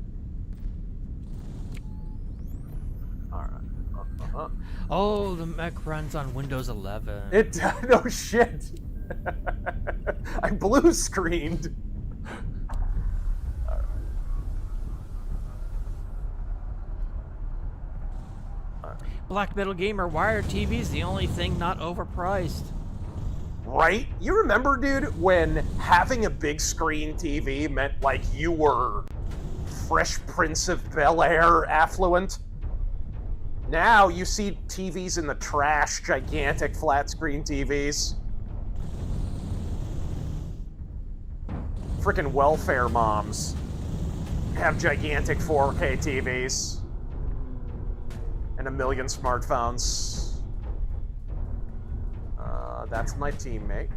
All right. Oh, the mech runs on Windows 11. It no shit. I blue screened. All right. All right. Black Metal Gamer Wired TV's the only thing not overpriced. Right? You remember, dude, when having a big screen TV meant like you were Fresh Prince of Bel-Air affluent? Now you see TVs in the trash, gigantic flat screen TVs. Frickin' welfare moms have gigantic 4K TVs and a million smartphones. That's my teammate.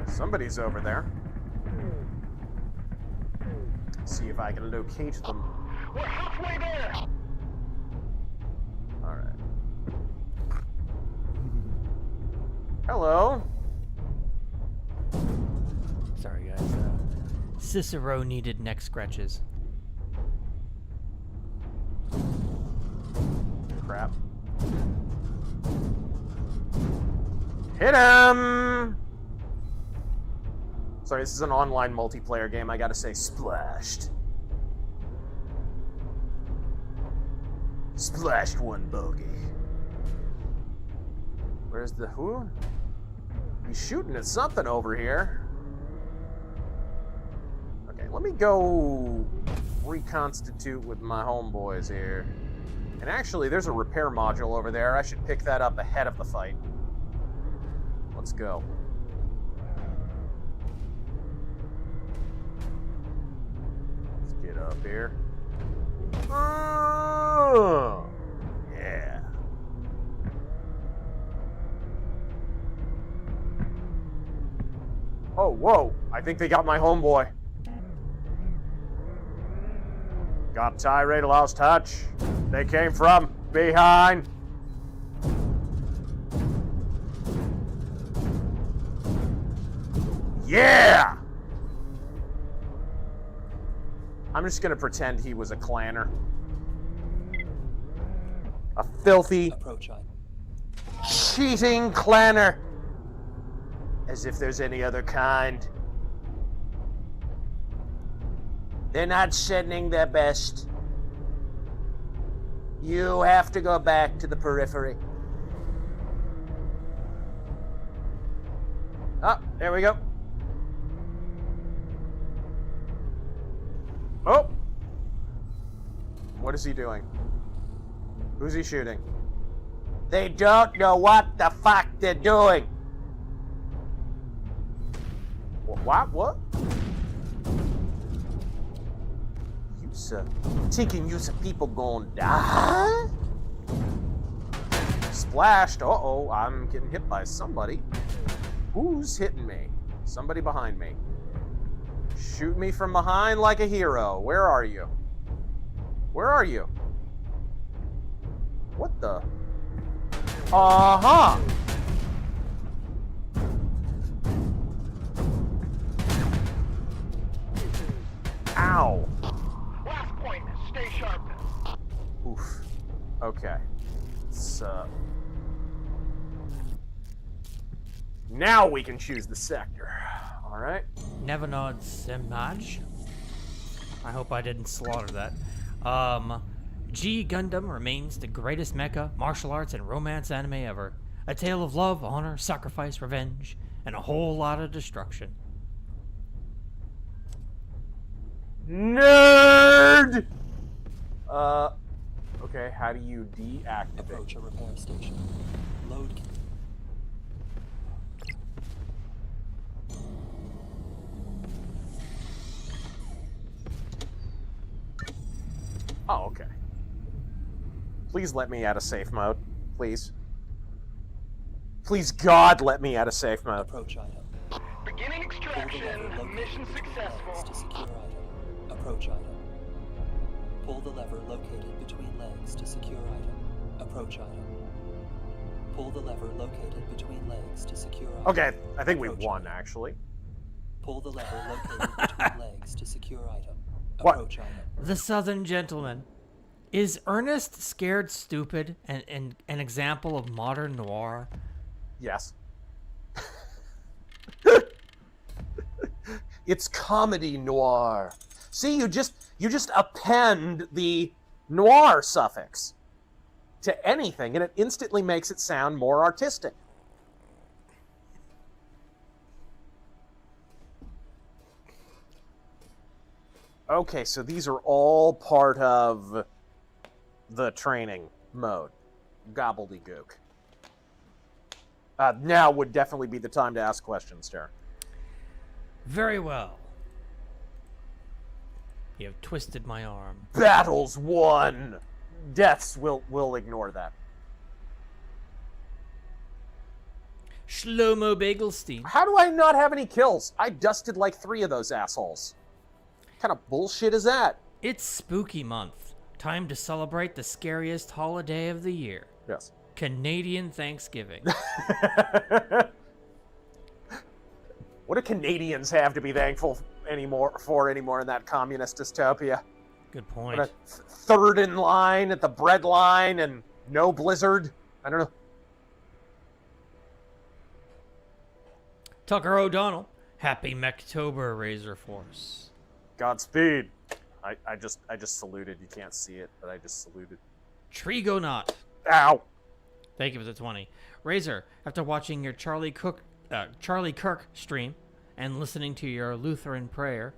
Somebody's over there. See if I can locate them. We're halfway there! Alright. Hello. Sorry, guys. Cicero needed neck scratches. Crap. Hit him! Sorry, this is an online multiplayer game. I gotta say, splashed. Splashed one bogey. Where's the who? He's shooting at something over here. Okay, let me go reconstitute with my homeboys here. And actually, there's a repair module over there. I should pick that up ahead of the fight. Let's go. Let's get up here. Oh, yeah. Oh, whoa. I think they got my homeboy. Got tirade, lost touch. They came from behind. Yeah! I'm just gonna pretend he was a clanner. A filthy, cheating clanner. As if there's any other kind. They're not sending their best. You have to go back to the periphery. Oh, there we go. Oh! What is he doing? Who's he shooting? They don't know what the fuck they're doing. What? Thinking you some people gonna die? Splashed. Uh-oh, I'm getting hit by somebody. Who's hitting me? Somebody behind me. Shoot me from behind like a hero. Where are you? Where are you? What the? Uh-huh. Ow. Last point, stay sharp. Oof. Okay. Now we can choose the sector. Alright. Never know it's image. I hope I didn't slaughter that. G Gundam remains the greatest mecha, martial arts, and romance anime ever. A tale of love, honor, sacrifice, revenge, and a whole lot of destruction. Nerd! Okay, how do you deactivate? Approach a repair station. Load. Oh, okay. Please let me out of safe mode. Please. Please, God, let me out of safe mode. Approach item. Beginning Pull the lever extraction. located Mission between legs successful. to secure item. Approach item. Pull the lever located between legs to secure item. Approach item. Pull the lever located between legs to secure item. Okay, I think we Approach won, item. actually. Pull the lever located between legs to secure item. What? Approach item. The Southern Gentleman. Is Ernest Scared Stupid an example of modern noir? Yes. It's comedy noir. See, you just append the noir suffix to anything, and it instantly makes it sound more artistic. Okay, so these are all part of the training mode. Gobbledygook. Now would definitely be the time to ask questions, Darren. Very well. You have twisted my arm. Battles won. Deaths, we'll ignore that. Shlomo Bagelstein. How do I not have any kills? I dusted like 3 of those assholes. What kind of bullshit is that? It's spooky month. Time to celebrate the scariest holiday of the year. Yes. Canadian Thanksgiving. What do Canadians have to be thankful for anymore in that communist dystopia? Good point. What, third in line at the bread line and no blizzard? I don't know. Tucker O'Donnell. Happy Mechtober, RazörForce. Godspeed. I just saluted. You can't see it, but I just saluted. Trigonaut. Ow. Thank you for the 20. Razor, after watching your Charlie Kirk stream and listening to your Lutheran prayer,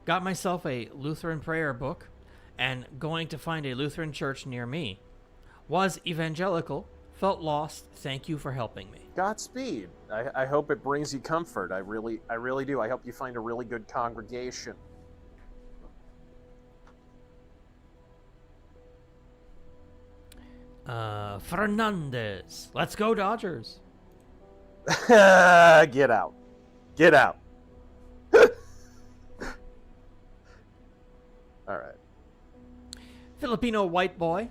got myself a Lutheran prayer book and going to find a Lutheran church near me. Was evangelical, felt lost. Thank you for helping me. Godspeed. I hope it brings you comfort. I really do. I hope you find a really good congregation. Fernandez. Let's go, Dodgers. Get out. Get out. All right. Filipino white boy.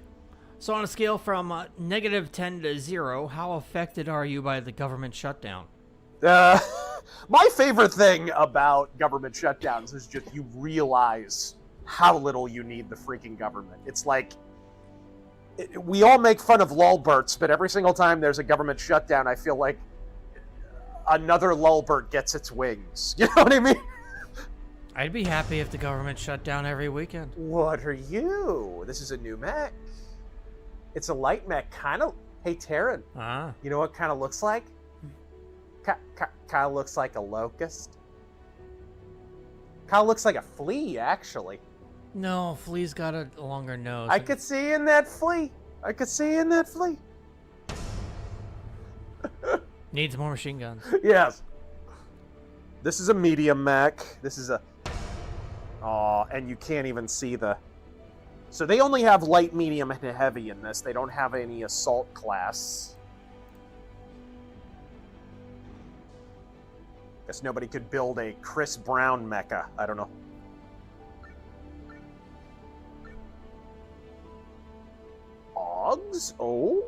So on a scale from -10 to 0, how affected are you by the government shutdown? My favorite thing about government shutdowns is just you realize how little you need the freaking government. It's like, we all make fun of lulberts, but every single time there's a government shutdown, I feel like another lulbert gets its wings. You know what I mean? I'd be happy if the government shut down every weekend. What are you? This is a new mech. It's a light mech, kind of. Hey, Taryn. You know what kind of looks like? Kind of looks like a locust. Kind of looks like a flea, actually. No, Flea's got a longer nose. I could see in that flea. I could see in that flea. Needs more machine guns. Yes. This is a medium mech. This is a... Aw, and you can't even see the... So they only have light, medium, and heavy in this. They don't have any assault class. Guess nobody could build a Chris Brown mecha. I don't know. Ogs? Oh.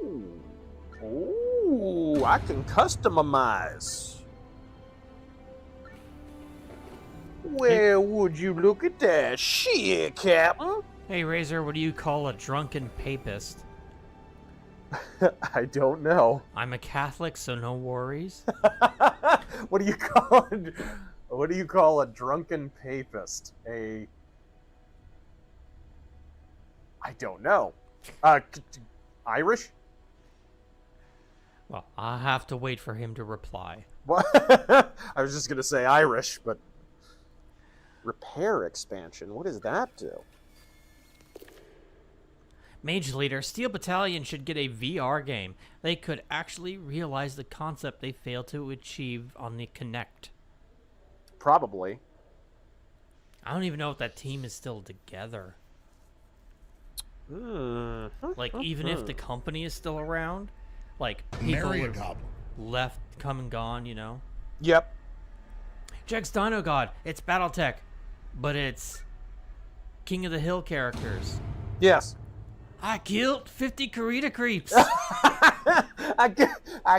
Oh, I can customize. Well, would you look at that shit, Captain? Hey, Razor, what do you call a drunken papist? I don't know. I'm a Catholic, so no worries. What do you call it? What do you call a drunken papist? I don't know. Irish? Well, I'll have to wait for him to reply. What? I was just gonna say Irish, but repair expansion. What does that do? Mage Leader, Steel Battalion should get a VR game. They could actually realize the concept they failed to achieve on the Kinect. Probably. I don't even know if that team is still together. Like, even if the company is still around, like, people Marry a have goblin. left, come and gone, you know? Yep. Jack's Dino God. It's BattleTech, but it's King of the Hill characters. Yes. I killed 50 Karita creeps. I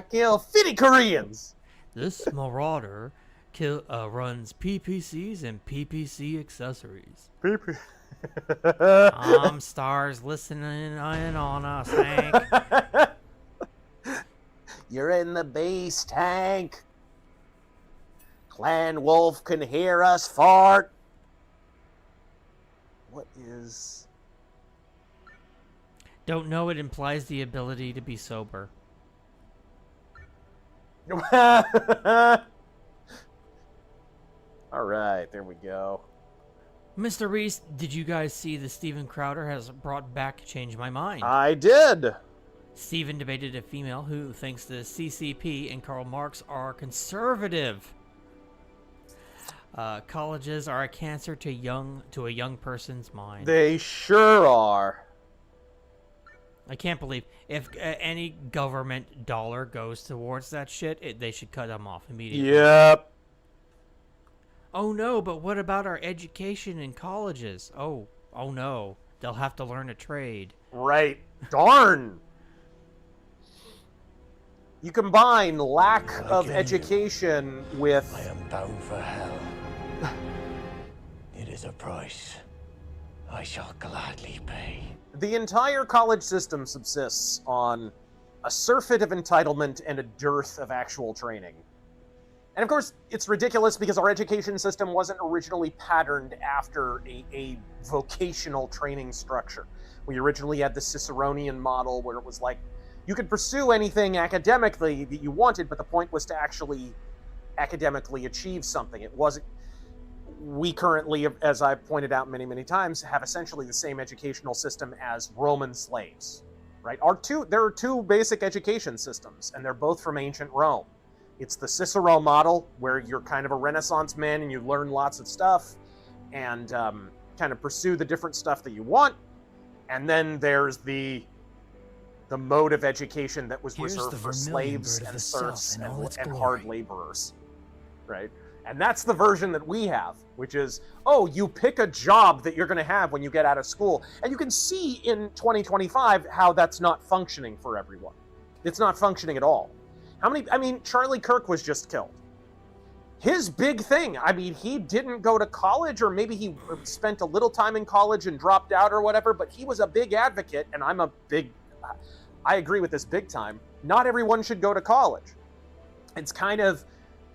kill 50 Koreans. This marauder runs PPCs and PPC accessories. Stars listening in on us, Hank. You're in the base tank. Clan Wolf can hear us fart. What is... Don't know it implies the ability to be sober. Alright, there we go. Mr. Reese, did you guys see the Steven Crowder has brought back Change My Mind? I did. Steven debated a female who thinks the CCP and Karl Marx are conservative. Colleges are a cancer to a young person's mind. They sure are. I can't believe if any government dollar goes towards that shit, they should cut them off immediately. Yep. Oh no, but what about our education in colleges? Oh no, they'll have to learn a trade. Right. Darn. You combine lack of education with... I am bound for hell. It is a price I shall gladly pay. The entire college system subsists on a surfeit of entitlement and a dearth of actual training. And of course, it's ridiculous because our education system wasn't originally patterned after a vocational training structure. We originally had the Ciceronian model where it was like, you could pursue anything academically that you wanted, but the point was to actually academically achieve something. It wasn't... We currently, as I've pointed out many, many times, have essentially the same educational system as Roman slaves, right? There are two basic education systems, and they're both from ancient Rome. It's the Cicero model, where you're kind of a Renaissance man and you learn lots of stuff and kind of pursue the different stuff that you want. And then there's the mode of education that was reserved for slaves and serfs and hard laborers, right? And that's the version that we have, which is, oh, you pick a job that you're going to have when you get out of school. And you can see in 2025 how that's not functioning for everyone. It's not functioning at all. Charlie Kirk was just killed. His big thing, he didn't go to college, or maybe he spent a little time in college and dropped out or whatever, but he was a big advocate, and I agree with this big time. Not everyone should go to college. It's kind of...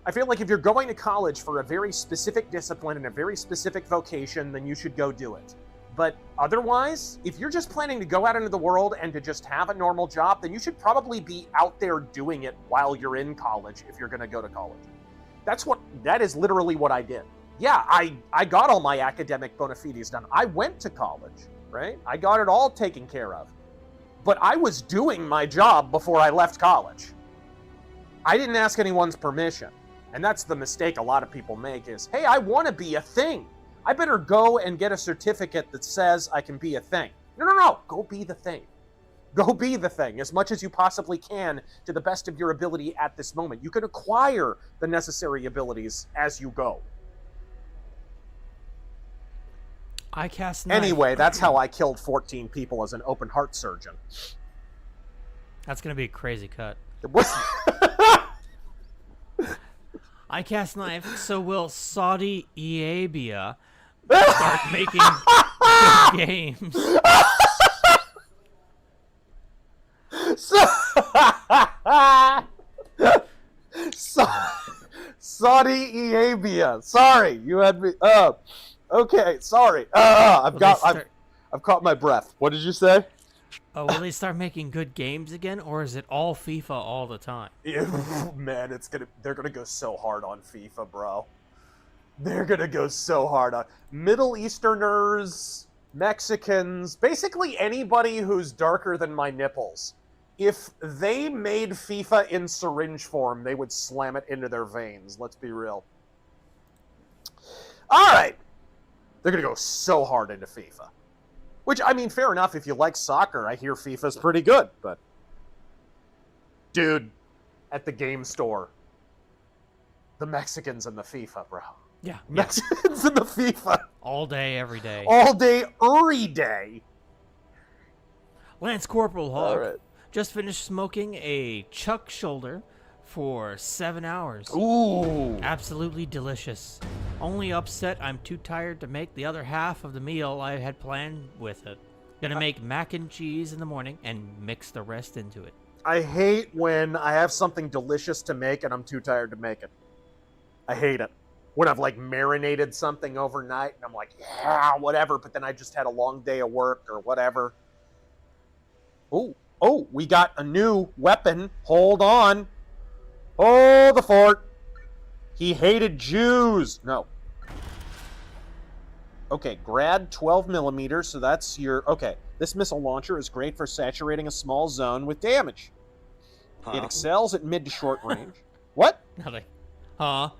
I feel like if you're going to college for a very specific discipline and a very specific vocation, then you should go do it. But otherwise, if you're just planning to go out into the world and to just have a normal job, then you should probably be out there doing it while you're in college if you're going to go to college. That is literally what I did. Yeah, I got all my academic bona fides done. I went to college, right? I got it all taken care of. But I was doing my job before I left college. I didn't ask anyone's permission. And that's the mistake a lot of people make is, hey, I want to be a thing. I better go and get a certificate that says I can be a thing. No. Go be the thing. Go be the thing as much as you possibly can to the best of your ability at this moment. You can acquire the necessary abilities as you go. I cast knife. Anyway, that's how I killed 14 people as an open heart surgeon. That's going to be a crazy cut. What? I cast knife, so will Saudi Arabia start making good games. Saudi Arabia. Sorry, you had me. Okay, sorry. I've caught my breath. What did you say? Oh, will they start making good games again, or is it all FIFA all the time? Man, they're gonna go so hard on FIFA, bro. They're gonna go so hard on Middle Easterners, Mexicans, basically anybody who's darker than my nipples. If they made FIFA in syringe form, they would slam it into their veins. Let's be real. All right, they're gonna go so hard into FIFA. Which, fair enough, if you like soccer, I hear FIFA's pretty good, but... Dude, at the game store, The Mexicans and the FIFA, bro. Yeah. Mexicans and the FIFA. All day, every day. All day, every day. Lance Corporal Hog All right. just finished smoking a chuck shoulder for 7 hours. Ooh. Absolutely delicious. Only upset I'm too tired to make the other half of the meal I had planned with it. Gonna make mac and cheese in the morning and mix the rest into it. I hate when I have something delicious to make and I'm too tired to make it. I hate it. When I've like marinated something overnight and I'm like, yeah, whatever, but then I just had a long day of work or whatever. Oh, we got a new weapon. Hold on. Oh, the fort. He hated Jews. No. Okay, grad 12 millimeters, so that's your... Okay, this missile launcher is great for saturating a small zone with damage. It excels at mid to short range. What? Nothing. Huh?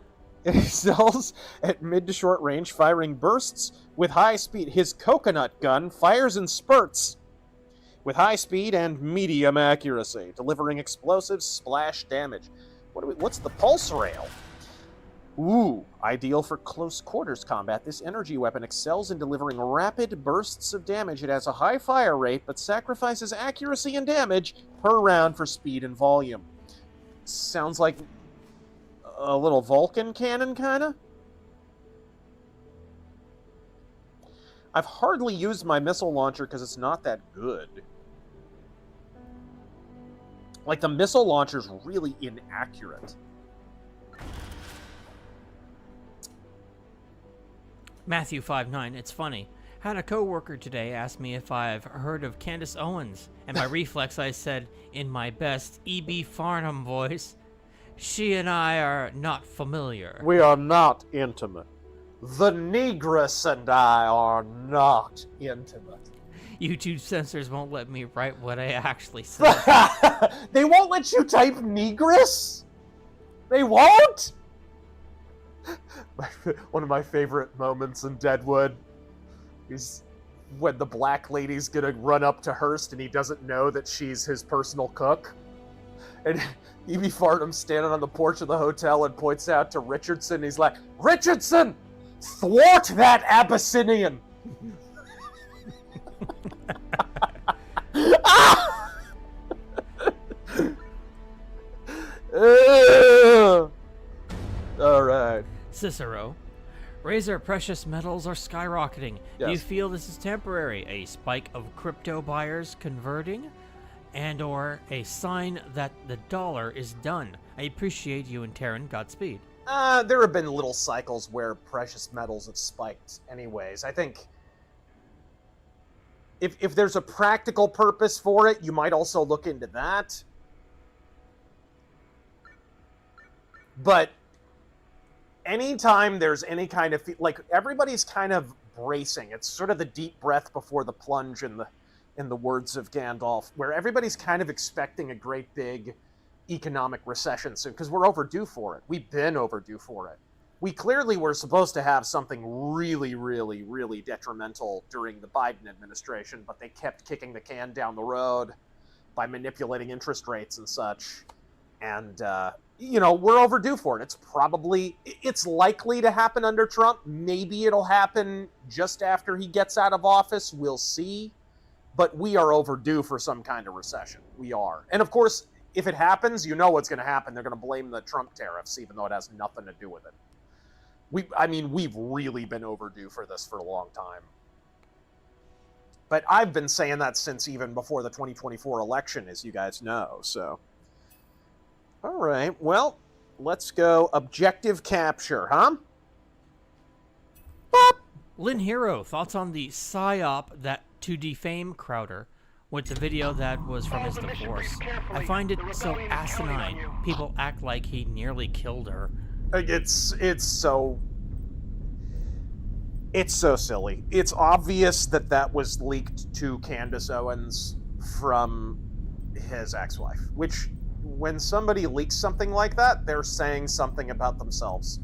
It excels at mid to short range, firing bursts with high speed. His coconut gun fires in spurts with high speed and medium accuracy, delivering explosive splash damage. What's the pulse rail? Ooh, ideal for close quarters combat. This energy weapon excels in delivering rapid bursts of damage. It has a high fire rate, but sacrifices accuracy and damage per round for speed and volume. Sounds like a little Vulcan cannon, kinda? I've hardly used my missile launcher because it's not that good. Like, the missile launcher's really inaccurate. Matthew 5'9", it's funny. Had a coworker today ask me if I've heard of Candace Owens, and by reflex I said, in my best E.B. Farnham voice, she and I are not familiar. We are not intimate. The Negress and I are not intimate. YouTube censors won't let me write what I actually said. They won't let you type Negress? They won't? One of my favorite moments in Deadwood is when the black lady's gonna run up to Hearst and he doesn't know that she's his personal cook. And E.B. Farnham's standing on the porch of the hotel and points out to Richardson. He's like, Richardson! Thwart that Abyssinian! All right. Cicero, Razör precious metals are skyrocketing. Yes. Do you feel this is temporary? A spike of crypto buyers converting? And or a sign that the dollar is done? I appreciate you and Taryn. Godspeed. There have been little cycles where precious metals have spiked anyways. I think if there's a practical purpose for it, you might also look into that. But anytime there's any kind of... Like, everybody's kind of bracing. It's sort of the deep breath before the plunge in the words of Gandalf, where everybody's kind of expecting a great big economic recession soon, because we're overdue for it. We've been overdue for it. We clearly were supposed to have something really, really, really detrimental during the Biden administration, but they kept kicking the can down the road by manipulating interest rates and such. And, you know, we're overdue for it. It's likely to happen under Trump. Maybe it'll happen just after he gets out of office. We'll see. But we are overdue for some kind of recession. We are. And of course, if it happens, you know what's going to happen. They're going to blame the Trump tariffs, even though it has nothing to do with it. We've really been overdue for this for a long time. But I've been saying that since even before the 2024 election, as you guys know, so. All right, well, let's go objective capture, huh? Bop! Lynn Hero, thoughts on the psyop that to defame Crowder with the video that was from his divorce? I find it so asinine. People act like he nearly killed her. It's so silly. It's obvious that was leaked to Candace Owens from his ex-wife, which, when somebody leaks something like that, they're saying something about themselves.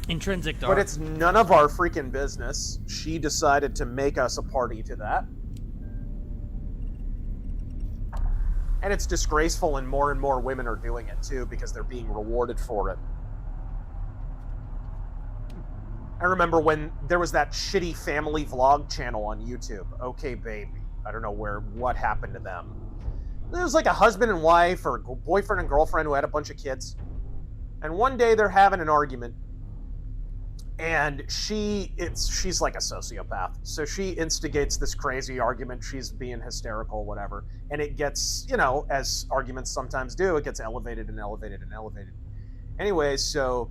Intrinsic Dark. But it's none of our freaking business. She decided to make us a party to that. And it's disgraceful, and more women are doing it, too, because they're being rewarded for it. I remember when there was that shitty family vlog channel on YouTube, Okay Baby. I don't know what happened to them. It was like a husband and wife, or boyfriend and girlfriend who had a bunch of kids. And one day they're having an argument. And she's like a sociopath. So she instigates this crazy argument. She's being hysterical, whatever. And it gets, you know, as arguments sometimes do, it gets elevated and elevated and elevated. Anyway, so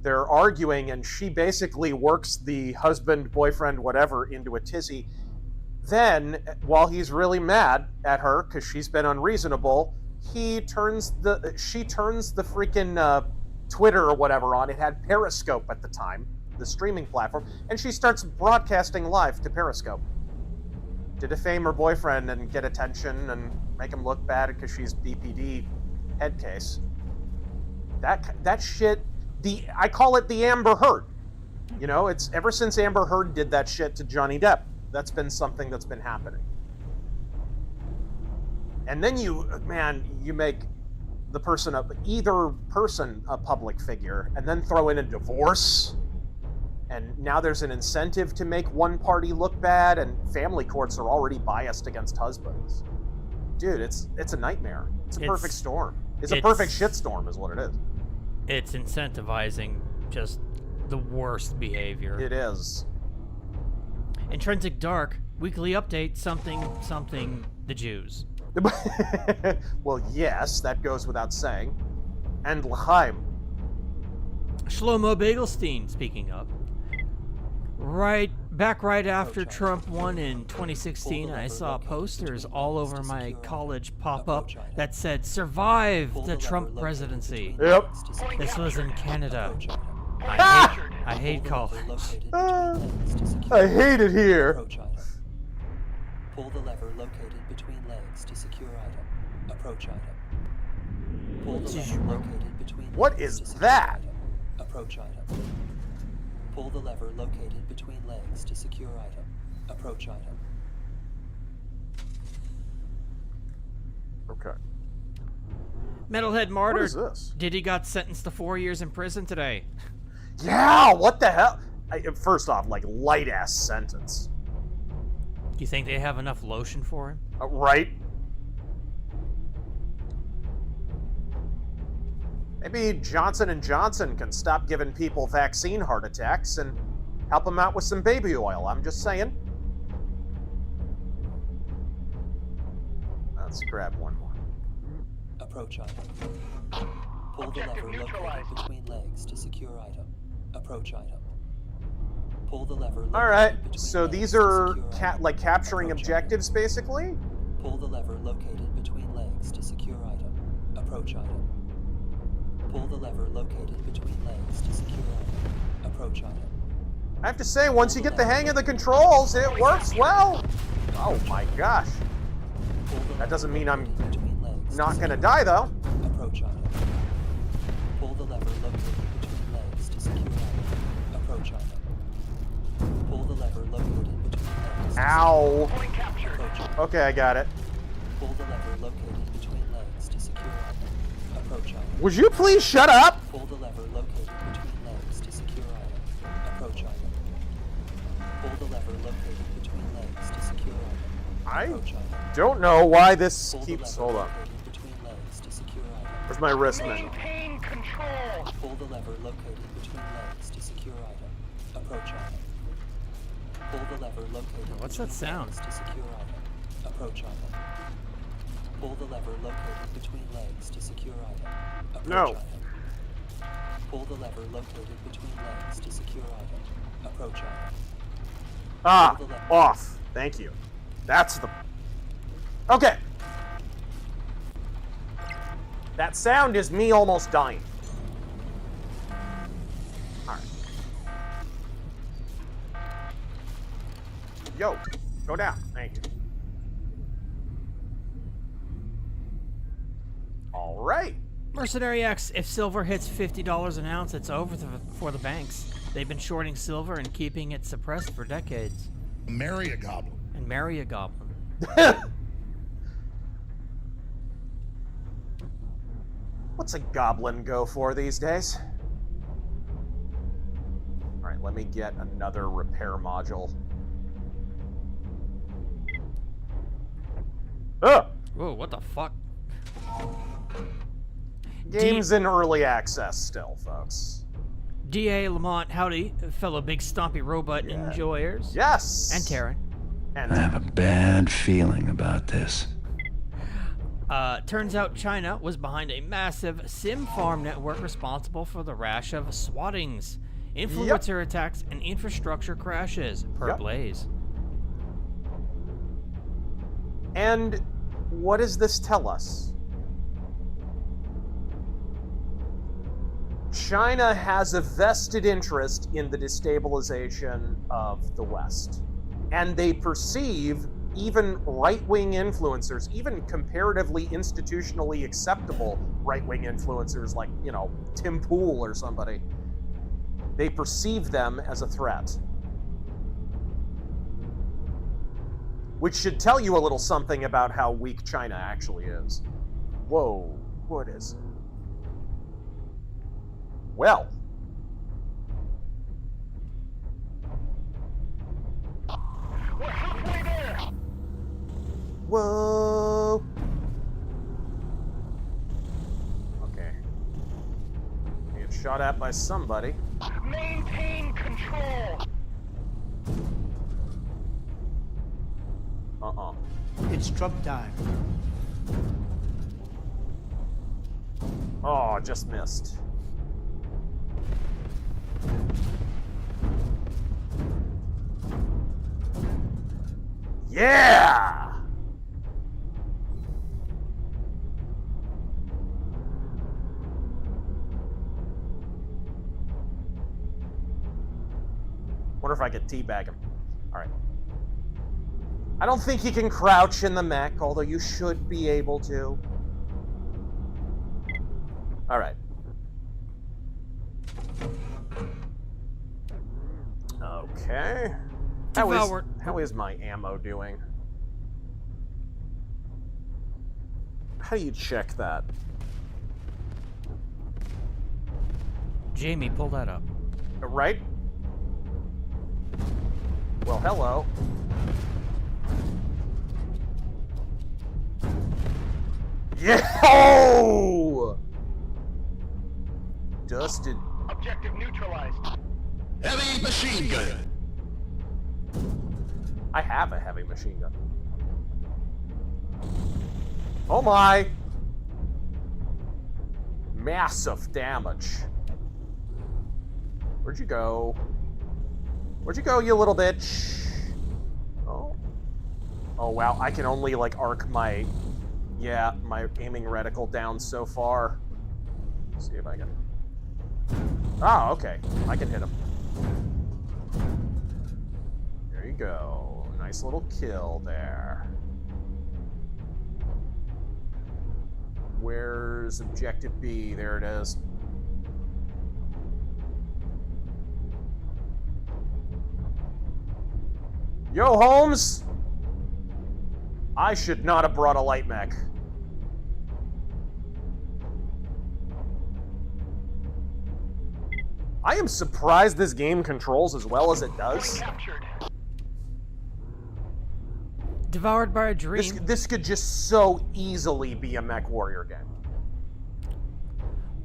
they're arguing, and she basically works the husband, boyfriend, whatever, into a tizzy. Then, while he's really mad at her because she's been unreasonable, she turns the freaking Twitter or whatever on. It had Periscope at the time, the streaming platform, and she starts broadcasting live to Periscope to defame her boyfriend and get attention and make him look bad because she's BPD head case. That shit, I call it the Amber Heard. You know, it's ever since Amber Heard did that shit to Johnny Depp, that's been something that's been happening. And then you make either person a public figure, and then throw in a divorce, and now there's an incentive to make one party look bad, and family courts are already biased against husbands. Dude, it's a nightmare. It's a perfect storm. It's a perfect shitstorm is what it is. It's incentivizing just the worst behavior. It is. Intrinsic Dark, weekly update, something, the Jews. Well, yes, that goes without saying. And L'chaim. Shlomo Begelstein, speaking of. Right after Trump won in 2016, I saw posters all over my college pop up that said, "Survive the Trump presidency." Yep. This was in Canada. I hate college. I hate it here. Pull the lever located between legs to secure item. Approach item. Pull the lever located between legs. What is that? Approach item. Pull the lever located between legs to secure item. Approach item. Okay. Metalhead Martyr. What is this? Diddy got sentenced to 4 years in prison today. Yeah, what the hell? First off, like, light-ass sentence. Do you think they have enough lotion for him? Right? Maybe Johnson & Johnson can stop giving people vaccine heart attacks and help them out with some baby oil. I'm just saying. Let's grab one more. Approach item. Pull the lever located between legs to secure item. Approach item. Pull the lever located Alright, so these are like capturing objectives, basically? Pull the lever located between legs to secure item. Approach item. Pull the lever located between legs to secure item. Approach item. I have to say, once you get the hang of the controls, it works well. Oh my gosh. That doesn't mean I'm not gonna die, though. Approach item. Pull the lever located between legs to secure item. Approach item. Pull the lever located between legs. Ow. Point captured. Okay, I got it. Pull the lever located between legs to secure item. Approach item. Would you please shut up? Pull the lever located between legs to secure item. Approach item. Pull the lever located between legs to secure item. I Approach item. don't know why this Pull the keeps... lever Hold on. located between legs to secure item. Where's my wrist measure? Maintain control. Pull the lever located between legs to secure item. Approach item. Pull the lever located What's between that sound? legs to secure item. Approach item. Pull the lever located between legs to secure item. Approach No. item. Pull the lever located between legs to secure item. Approach item. Ah, off. Thank you. That's the... Okay. That sound is me almost dying. Alright. Yo, go down. Thank you. Alright. Mercenary X, if silver hits $50 an ounce, it's over for the banks. They've been shorting silver and keeping it suppressed for decades. Marry a goblin. And marry a goblin. What's a goblin go for these days? Alright, let me get another repair module. Ugh! Whoa, what the fuck? Game's in early access still, folks. D.A. Lamont, howdy, fellow big stompy robot enjoyers. Yes! And Taryn. And I have a bad feeling about this. Turns out China was behind a massive sim farm network responsible for the rash of swattings, influencer attacks, and infrastructure crashes, per Blaze. And what does this tell us? China has a vested interest in the destabilization of the West. And they perceive even right-wing influencers, even comparatively institutionally acceptable right-wing influencers like, you know, Tim Pool or somebody, they perceive them as a threat. Which should tell you a little something about how weak China actually is. Whoa, what is it? Well. We're halfway there. Whoa. Okay. Being shot at by somebody. Maintain control. Uh-uh. It's Trump time. Oh, just missed. Yeah! Wonder if I could teabag him. Alright. I don't think you can crouch in the mech, although you should be able to. Alright. Okay. How is my ammo doing? How do you check that? Jamie, pull that up. Right? Well, hello. Yo! Dusted. Objective neutralized. Heavy machine gun. I have a heavy machine gun. Oh my! Massive damage. Where'd you go? Where'd you go, you little bitch? Oh. Oh wow, I can only like arc my aiming reticle down so far. Let's see if I can. Oh, okay. I can hit him. There you go. Nice little kill there. Where's objective B? There it is. Yo, Holmes! I should not have brought a light mech. I am surprised this game controls as well as it does. Captured. Devoured by a Dream. This could just so easily be a Mech Warrior game.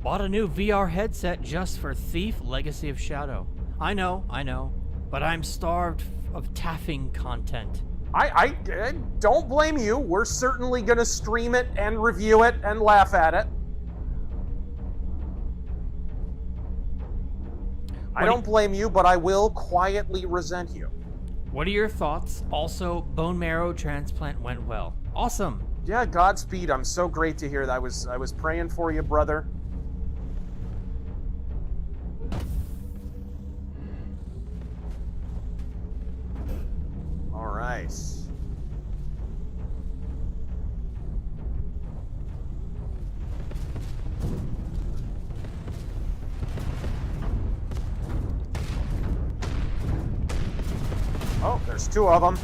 Bought a new VR headset just for Thief Legacy of Shadow. I know, but I'm starved of taffing content. I don't blame you. We're certainly gonna stream it and review it and laugh at it. I don't blame you, but I will quietly resent you. What are your thoughts? Also, bone marrow transplant went well. Awesome. Yeah, Godspeed. I'm so great to hear that. I was praying for you, brother. All right. Oh, there's two of them.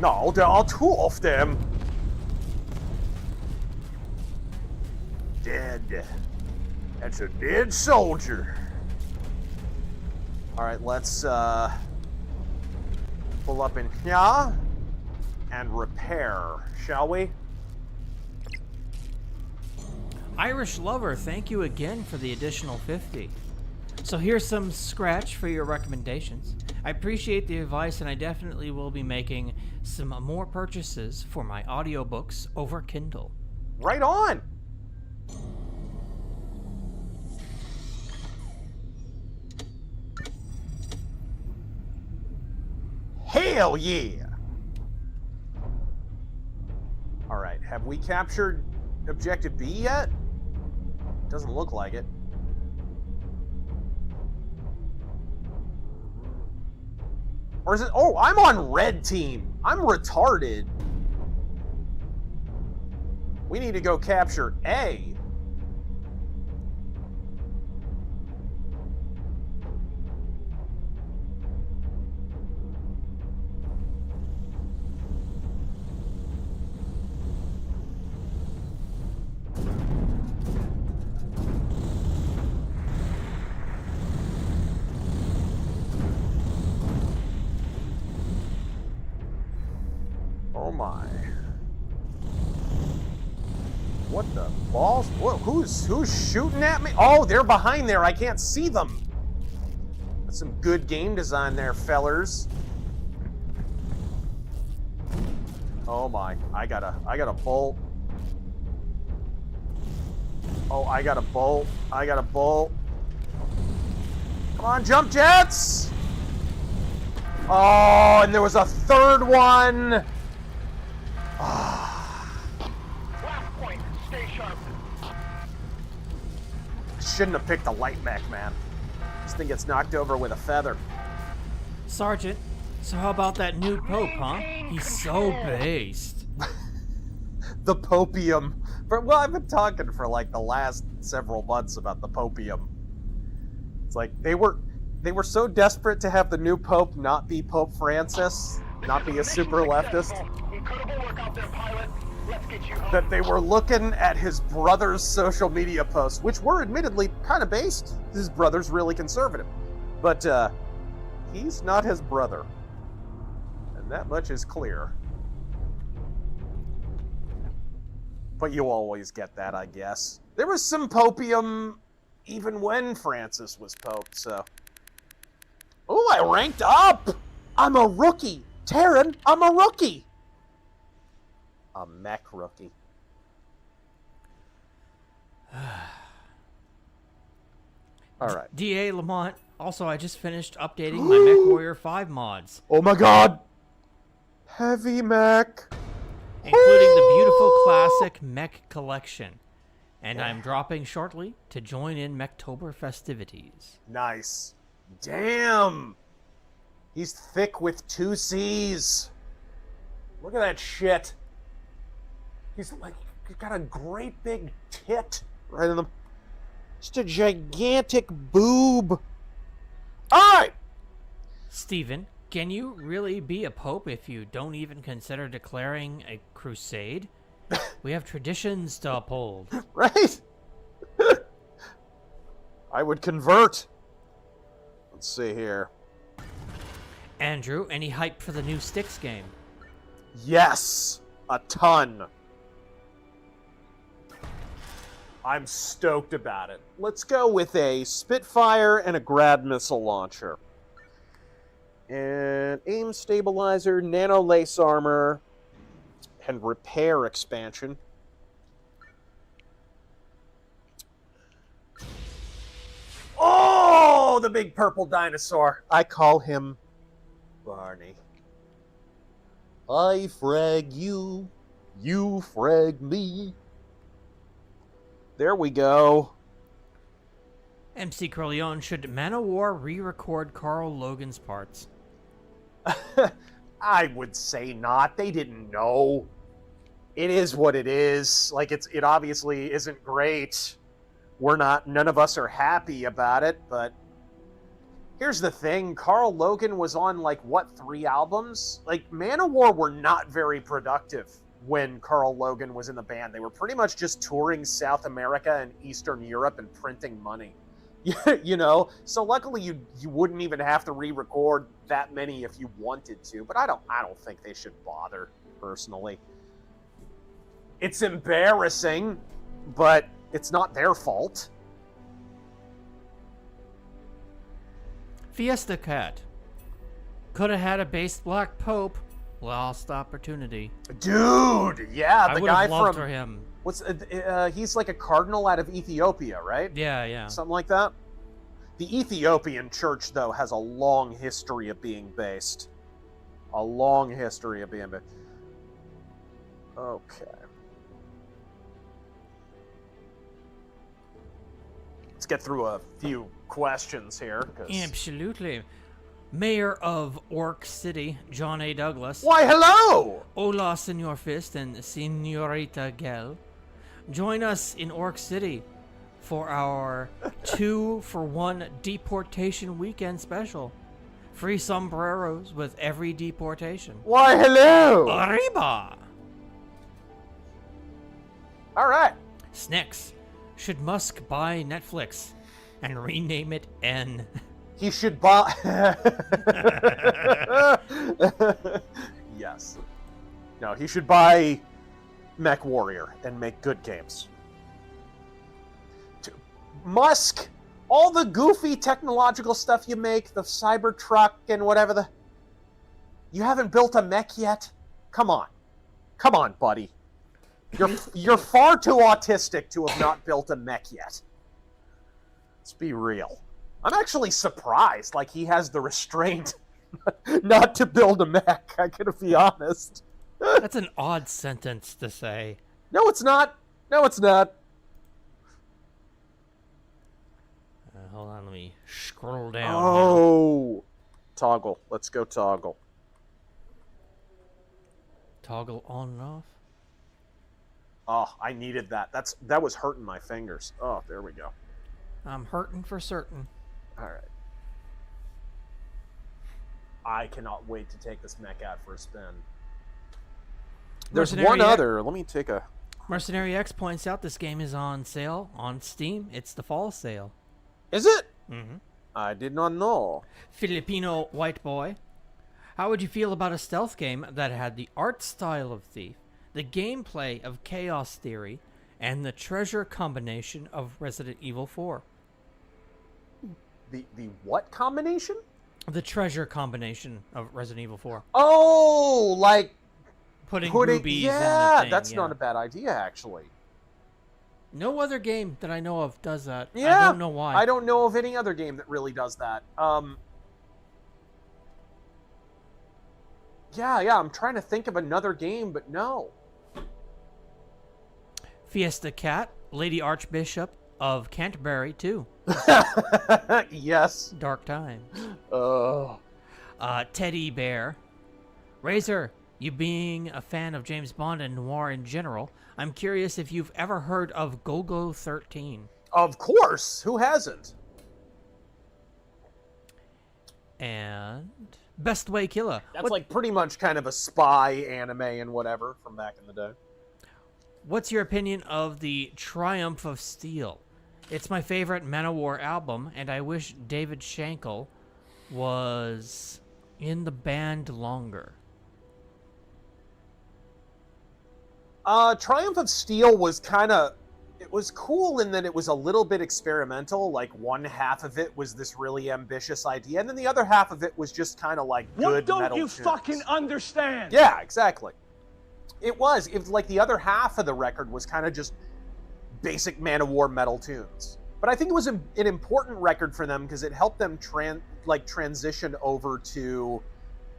No, there are two of them. Dead. That's a dead soldier. All right, let's pull up in here and repair, shall we? Irish Lover, thank you again for the additional 50. So here's some scratch for your recommendations. I appreciate the advice, and I definitely will be making some more purchases for my audiobooks over Kindle. Right on! Hell yeah! Alright, have we captured Objective B yet? Doesn't look like it. Or is it? Oh, I'm on red team. I'm retarded. We need to go capture A. Oh my. What the balls? What, who's shooting at me? Oh, they're behind there. I can't see them. That's some good game design there, fellers. Oh my. I got a bolt. Oh, I got a bolt. I got a bolt. Come on, jump jets! Oh, and there was a third one. Last point. Stay sharp. Shouldn't have picked the light mech, man. This thing gets knocked over with a feather. Sergeant, so how about that new Pope, huh? He's so based. The Popium. Well, I've been talking for like the last several months about the Popium. It's like they were so desperate to have the new Pope not be Pope Francis, not be a super leftist, Incredible work out there, pilot. Let's get you home. that they were looking at his brother's social media posts, which were admittedly kind of based. His brother's really conservative. But he's not his brother. And that much is clear. But you always get that, I guess. There was some Popium even when Francis was Pope, so... Oh, I ranked up! I'm a rookie! Taryn, I'm a rookie! A mech rookie. Alright. D.A. Lamont, also I just finished updating my Mech Warrior 5 mods, Oh my god! Heavy mech! including the beautiful classic Mech collection. And I'm dropping shortly to join in Mechtober festivities. Nice. Damn! He's thick with 2 C's. Look at that shit. He's got a great big tit right in the... Just a gigantic boob. Alright! Steven, can you really be a pope if you don't even consider declaring a crusade? We have traditions to uphold. Right? I would convert. Let's see here. Andrew, any hype for the new Styx game? Yes! A ton. I'm stoked about it. Let's go with a Spitfire and a Grad missile launcher. And aim stabilizer, nano lace armor, and repair expansion. Oh, the big purple dinosaur. I call him Barney. I frag you, you frag me. There we go. MC Corleone, should Manowar re-record Carl Logan's parts? I would say not. They didn't know. It is what it is. Like, it obviously isn't great. None of us are happy about it, but here's the thing. Carl Logan was on, like, what, 3 albums? Like, Manowar were not very productive when Carl Logan was in the band. They were pretty much just touring South America and Eastern Europe and printing money. You know, so luckily you wouldn't even have to re-record that many if you wanted to, but I don't think they should bother, personally. It's embarrassing, but it's not their fault. Fiesta Cat. Could have had a based black pope. Lost opportunity. Dude, yeah, the guy loved from him. What's he's like a cardinal out of Ethiopia, right? Yeah. Something like that. The Ethiopian church, though, has a long history of being based. A long history of being based. Okay. Let's get through a few questions here. Absolutely. Mayor of Orc City, John A. Douglas. Why, hello! Hola, Senor Fist and Senorita Gel. Join us in Orc City for our 2-for-1 deportation weekend special. Free sombreros with every deportation. Why, hello! Arriba! All right. Snacks. Should Musk buy Netflix and rename it N? He should buy... Yes. No, he should buy Mech Warrior and make good games. Musk, all the goofy technological stuff you make, the Cybertruck and whatever the... You haven't built a mech yet? Come on. Come on, buddy. You're far too autistic to have not built a mech yet. Let's be real. I'm actually surprised, like, he has the restraint not to build a mech, I gotta be honest. That's an odd sentence to say. No, it's not. No, it's not. Hold on, let me scroll down. Oh. Toggle. Let's go toggle. Toggle on and off? Oh, I needed that. That was hurting my fingers. Oh, there we go. I'm hurting for certain. All right. I cannot wait to take this mech out for a spin. There's one other. Let me take a... Mercenary X points out this game is on sale on Steam. It's the fall sale. Is it? Mm-hmm. I did not know. Filipino White Boy. How would you feel about a stealth game that had the art style of Thief, the gameplay of Chaos Theory, and the treasure combination of Resident Evil 4? The what combination? The treasure combination of Resident Evil 4. Oh, like putting rubies in yeah, the thing, that's not a bad idea, actually. No other game that I know of does that. Yeah, I don't know why. I don't know of any other game that really does that. Yeah, I'm trying to think of another game, but no. Fiesta Cat, Lady Archbishop of Canterbury, too. Yes. Dark Times. Oh. Teddy Bear. Razor, you being a fan of James Bond and noir in general, I'm curious if you've ever heard of Golgo 13. Of course. Who hasn't? And Best Way Killer. That's like pretty much kind of a spy anime and whatever from back in the day. What's your opinion of the Triumph of Steel? It's my favorite Manowar album, and I wish David Shankle was in the band longer. Triumph of Steel was kind of... It was cool in that it was a little bit experimental. Like, one half of it was this really ambitious idea, and then the other half of it was just kind of like good metal What don't you tunes. fucking understand? Yeah, exactly. It was like the other half of the record was kind of just basic Manowar metal tunes. But I think it was an important record for them because it helped them transition over to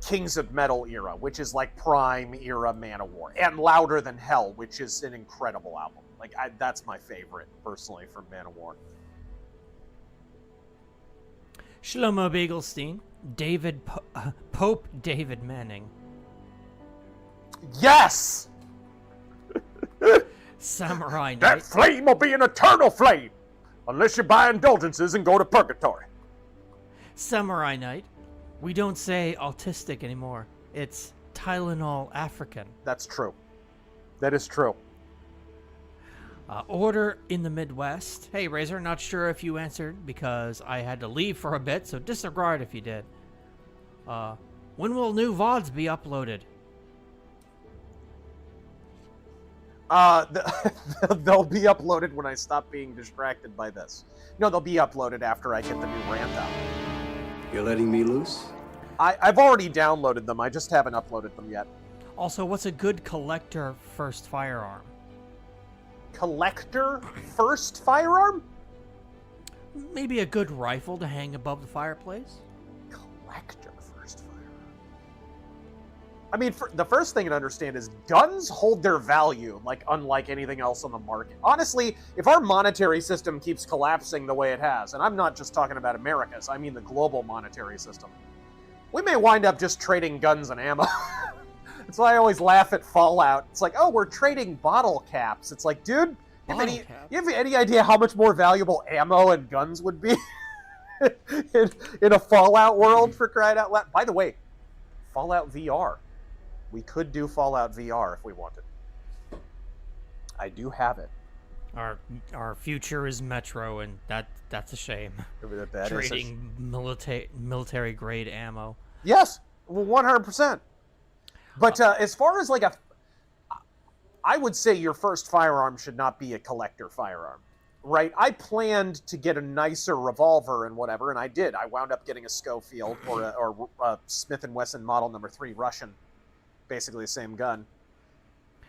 Kings of Metal era, which is like prime era Manowar, and Louder Than Hell, which is an incredible album. Like, that's my favorite, personally, from Manowar. Shlomo Beaglestein, Pope David Manning. Yes! Samurai Knight. That flame will be an eternal flame, unless you buy indulgences and go to purgatory. Samurai Knight. We don't say autistic anymore. It's Tylenol African. That's true. That is true. Order in the Midwest. Hey, Razor, not sure if you answered because I had to leave for a bit, so disregard if you did. When will new VODs be uploaded? They'll be uploaded when I stop being distracted by this. No, they'll be uploaded after I get the new rant out. You're letting me loose? I've already downloaded them. I just haven't uploaded them yet. Also, what's a good collector first firearm? Collector first firearm? Maybe a good rifle to hang above the fireplace? Collector first firearm. I mean, the first thing to understand is guns hold their value, like unlike anything else on the market. Honestly, if our monetary system keeps collapsing the way it has, and I'm not just talking about America's, I mean the global monetary system, we may wind up just trading guns and ammo. That's why I always laugh at Fallout. It's like, oh, we're trading bottle caps. It's like, dude, you have any idea how much more valuable ammo and guns would be in a Fallout world, for crying out loud? By the way, Fallout VR. We could do Fallout VR if we wanted. I do have it. Our future is Metro, and that's a shame. That Trading military grade ammo. Yes, 100%. But as far as like I would say your first firearm should not be a collector firearm, right? I planned to get a nicer revolver and whatever, and I did. I wound up getting a Schofield or a Smith & Wesson Model No. 3 Russian, basically the same gun.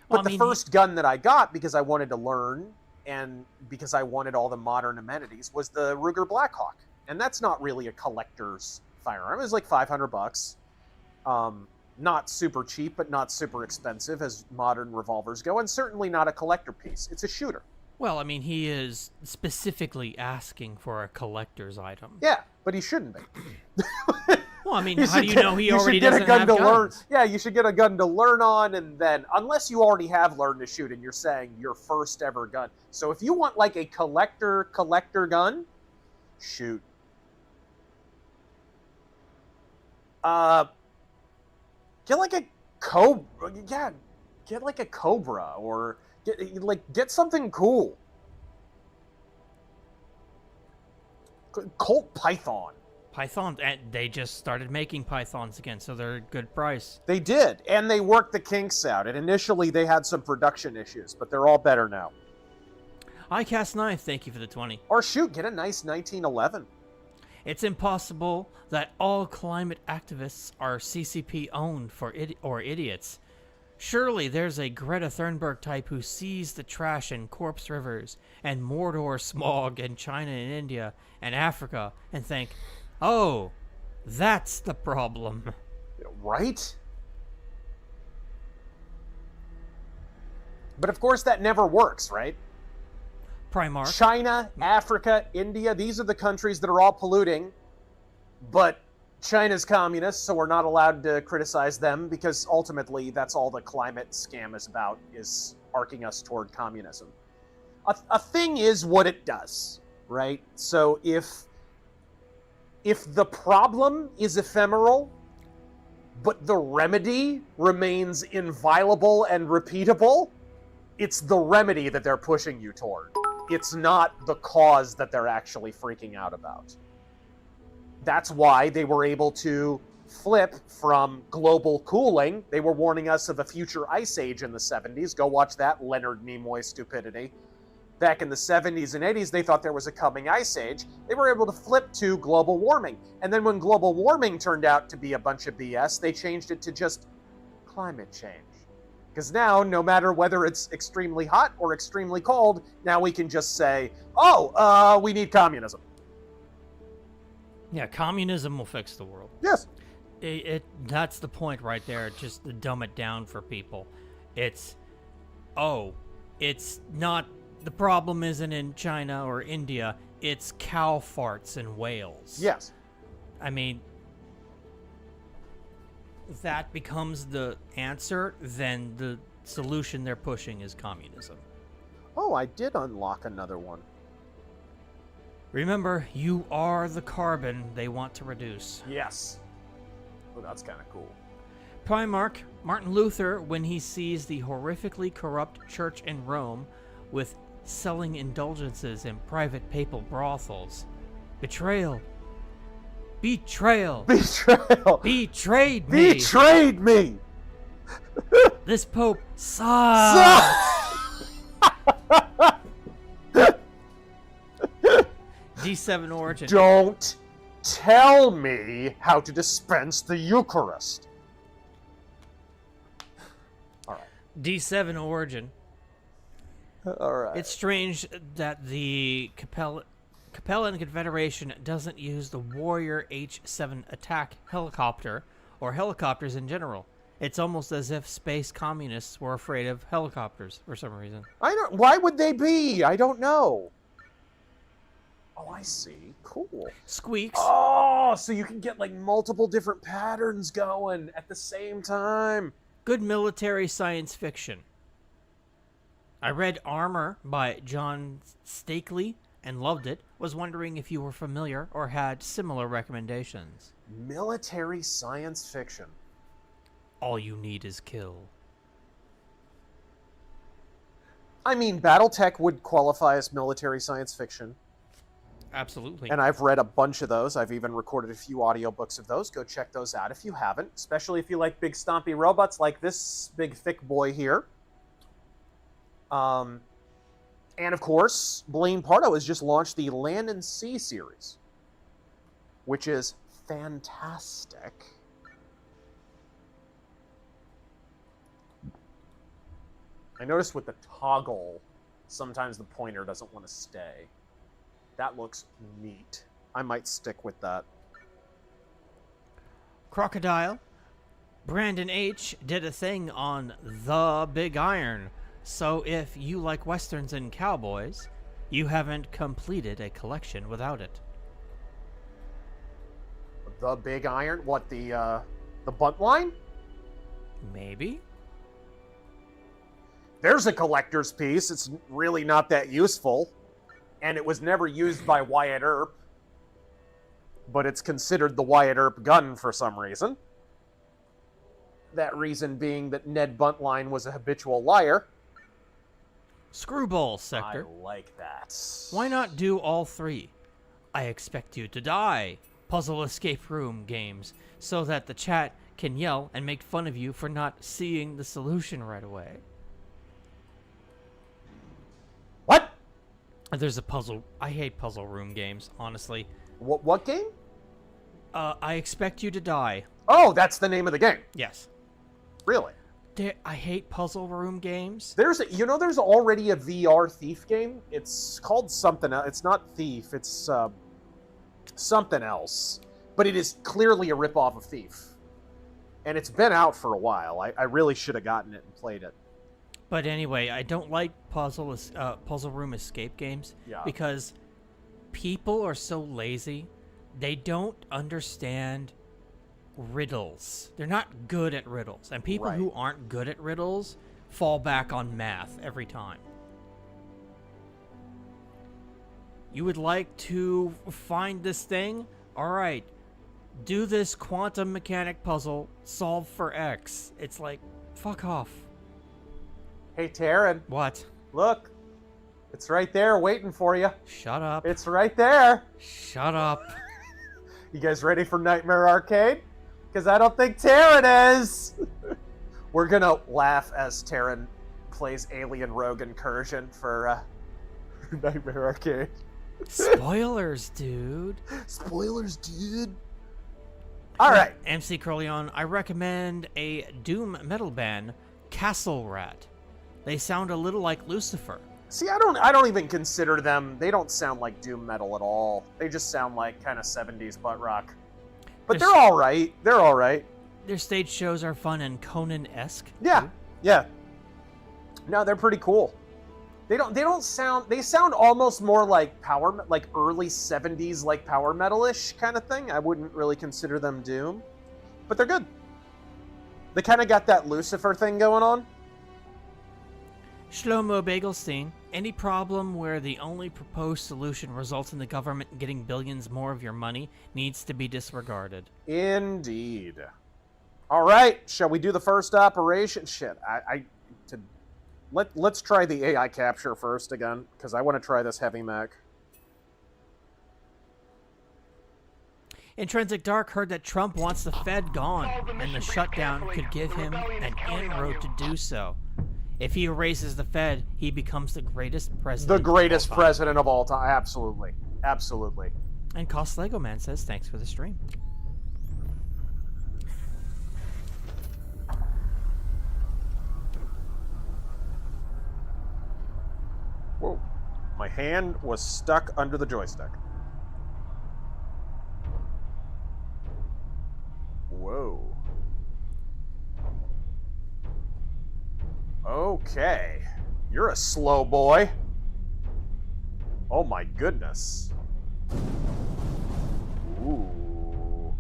But the first gun that I got, because I wanted to learn and because I wanted all the modern amenities, was the Ruger Blackhawk. And that's not really a collector's firearm. It was like $500. Not super cheap, but not super expensive as modern revolvers go, and certainly not a collector piece. It's a shooter. Well, I mean, he is specifically asking for a collector's item. Yeah, but he shouldn't be. Well, I mean, how do you know he already doesn't have guns? Learn. Yeah, you should get a gun to learn on, and then, unless you already have learned to shoot, and you're saying your first ever gun. So if you want, like, a collector gun, shoot. Get like a Cobra. Yeah, get like a Cobra, or get something cool. Colt Python. Python, and they just started making Pythons again, so they're a good price. They did, and they worked the kinks out. And initially, they had some production issues, but they're all better now. iCast9, thank you for the 20. Or shoot, get a nice 1911. It's impossible that all climate activists are CCP owned or idiots. Surely there's a Greta Thunberg type who sees the trash in corpse rivers and Mordor smog in China and India and Africa and think, oh, that's the problem. Right? But of course that never works, right? Primarch. China, Africa, India, these are the countries that are all polluting, but China's communist, so we're not allowed to criticize them, because ultimately that's all the climate scam is about, is arcing us toward communism. A thing is what it does, right? So if the problem is ephemeral, but the remedy remains inviolable and repeatable, it's the remedy that they're pushing you toward. It's not the cause that they're actually freaking out about. That's why they were able to flip from global cooling. They were warning us of a future ice age in the 70s. Go watch that Leonard Nimoy stupidity. Back in the 70s and 80s, they thought there was a coming ice age. They were able to flip to global warming. And then when global warming turned out to be a bunch of BS, they changed it to just climate change. Because now, no matter whether it's extremely hot or extremely cold, now we can just say, oh, we need communism. Yeah, communism will fix the world. Yes. That's the point right there, just to dumb it down for people. It's not, the problem isn't in China or India, it's cow farts in Wales. Yes. I mean, if that becomes the answer, then the solution they're pushing is communism. Oh, I did unlock another one. Remember, you are the carbon they want to reduce. Yes. Oh, that's kind of cool. Primarch, Martin Luther, when he sees the horrifically corrupt church in Rome with selling indulgences in private papal brothels. Betrayal. Betrayal. Betrayal. Betrayed me. Betrayed me. This Pope sucks. D7 origin. Don't tell me how to dispense the Eucharist. All right. D7 origin. All right. It's strange that the Capellan Confederation doesn't use the Warrior H-7 attack helicopter, or helicopters in general. It's almost as if space communists were afraid of helicopters for some reason. Why would they be? I don't know. Oh, I see. Cool. Squeaks. Oh, so you can get like multiple different patterns going at the same time. Good military science fiction. I read Armor by John Stakely and loved it. Was wondering if you were familiar or had similar recommendations. Military science fiction. All you need is kill. I mean, Battletech would qualify as military science fiction. Absolutely. And I've read a bunch of those. I've even recorded a few audiobooks of those. Go check those out if you haven't, especially if you like big stompy robots like this big thick boy here. And of course, Blaine Pardo has just launched the Land and Sea series, which is fantastic. I noticed with the toggle, sometimes the pointer doesn't want to stay. That looks neat. I might stick with that. Crocodile. Brandon H. did a thing on The Big Iron. So if you like westerns and cowboys, you haven't completed a collection without it. The Big Iron? What, the bunt line? Maybe? There's a collector's piece. It's really not that useful. And it was never used by Wyatt Earp. But it's considered the Wyatt Earp gun for some reason. That reason being that Ned Buntline was a habitual liar. Screwball sector. I like that. Why not do all three? I Expect You to Die. Puzzle escape room games. So that the chat can yell and make fun of you for not seeing the solution right away. What? There's a puzzle. I hate puzzle room games, honestly. What game? I Expect You to Die. Oh, that's the name of the game. Yes. Really? I hate puzzle room games. There's already a VR Thief game. It's called something else. It's not Thief. It's something else. But it is clearly a ripoff of Thief. And it's been out for a while. I really should have gotten it and played it. But anyway, I don't like puzzle room escape games because people are so lazy. They don't understand riddles. They're not good at riddles. And people who aren't good at riddles fall back on math every time. You would like to find this thing? All right. Do this quantum mechanic puzzle, solve for X. It's like, fuck off. Hey, Taryn. What? Look. It's right there waiting for you. Shut up. It's right there. Shut up. You guys ready for Nightmare Arcade? Because I don't think Taryn is. We're going to laugh as Taryn plays Alien Rogue Incursion for Nightmare Arcade. Spoilers, dude. Spoilers, dude. All right. MC Corleone, I recommend a Doom metal band, Castle Rat. They sound a little like Lucifer. See, I don't even consider them. They don't sound like doom metal at all. They just sound like kind of 70s butt rock. But they're all right. They're all right. Their stage shows are fun and Conan-esque. Yeah. Too. Yeah. No, they're pretty cool. They sound almost more like like early 70s like power metal-ish kind of thing. I wouldn't really consider them doom. But they're good. They kind of got that Lucifer thing going on. Shlomo Bagelstein, any problem where the only proposed solution results in the government getting billions more of your money needs to be disregarded. Indeed. All right, shall we do the first operation? Shit, let's try the AI capture first again, because I want to try this heavy mech. Intrinsic Dark heard that Trump wants the Fed gone, and the shutdown could give him an inroad to do so. If he erases the Fed, he becomes the greatest president. The greatest president of all time. Absolutely. Absolutely. And Cost Lego Man says, thanks for the stream. Whoa. My hand was stuck under the joystick. Whoa. Okay. You're a slow boy. Oh my goodness. Ooh.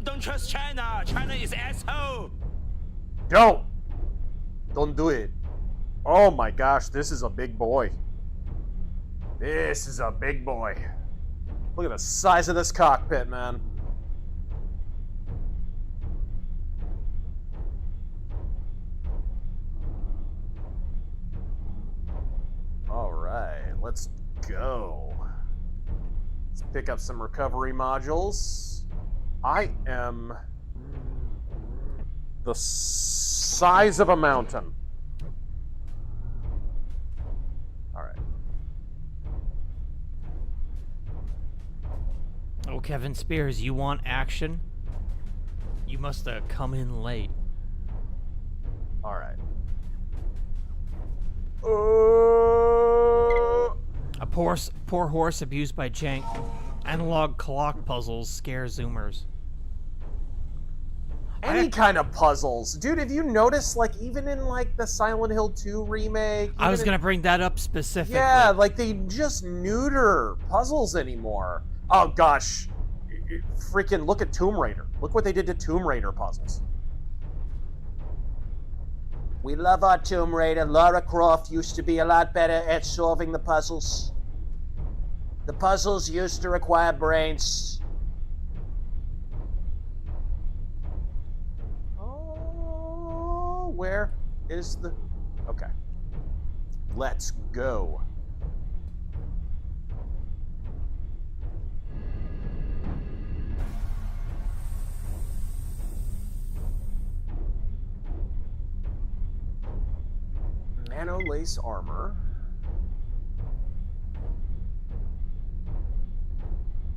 Don't trust China. China is asshole. Don't do it. Oh my gosh, this is a big boy. This is a big boy. Look at the size of this cockpit, man. All right, let's go. Let's pick up some recovery modules. I am the size of a mountain. All right. Oh, Kevin Spears, you want action? You must have come in late. All right. A poor horse abused by jank. Analog clock puzzles scare Zoomers. Any kind of puzzles. Dude, have you noticed, like, even in, like, the Silent Hill 2 remake... I was gonna bring that up specifically. Yeah, like, they just neuter puzzles anymore. Oh, gosh. Freaking look at Tomb Raider. Look what they did to Tomb Raider puzzles. We love our Tomb Raider. Lara Croft used to be a lot better at solving the puzzles. The puzzles used to require brains. Oh, where is the... Okay. Let's go. Nano lace armor.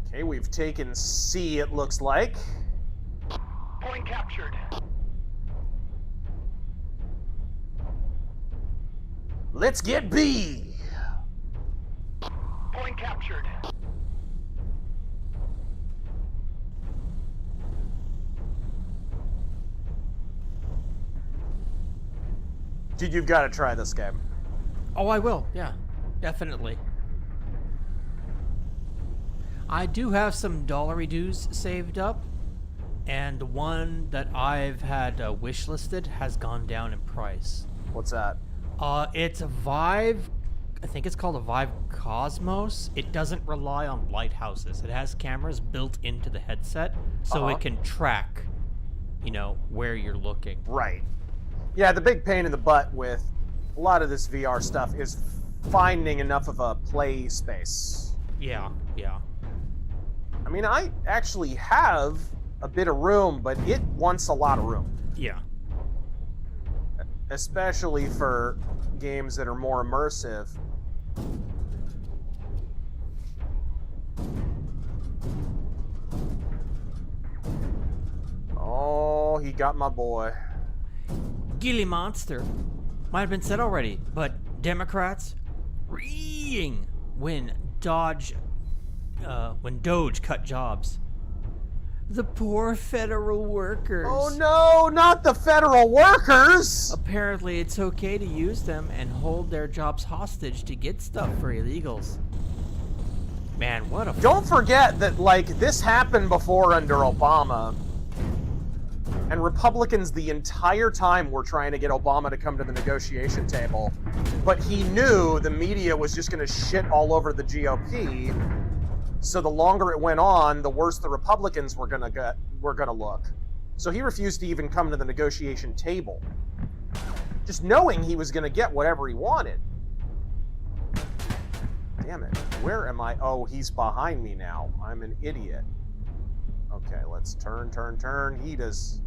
Okay, we've taken C, it looks like. Point captured. Let's get B. Point captured. Dude, you've got to try this game. Oh, I will. Yeah, definitely. I do have some dollary dues saved up, and one that I've had wish listed has gone down in price. What's that? It's a Vive. I think it's called a Vive Cosmos. It doesn't rely on lighthouses. It has cameras built into the headset, so it can track, you know, where you're looking. Right. Yeah, the big pain in the butt with a lot of this VR stuff is finding enough of a play space. Yeah, yeah. I mean, I actually have a bit of room, but it wants a lot of room. Yeah. Especially for games that are more immersive. Oh, he got my boy. Gilly Monster. Might have been said already, but Democrats reeing when Doge cut jobs. The poor federal workers. Oh no, not the federal workers! Apparently it's okay to use them and hold their jobs hostage to get stuff for illegals. Man, what a... Don't forget that, like, this happened before under Obama. And Republicans the entire time were trying to get Obama to come to the negotiation table. But he knew the media was just going to shit all over the GOP. So the longer it went on, the worse the Republicans were gonna look. So he refused to even come to the negotiation table, just knowing he was gonna get whatever he wanted. Damn it! Where am I? Oh, he's behind me now. I'm an idiot. Okay, let's turn. He does.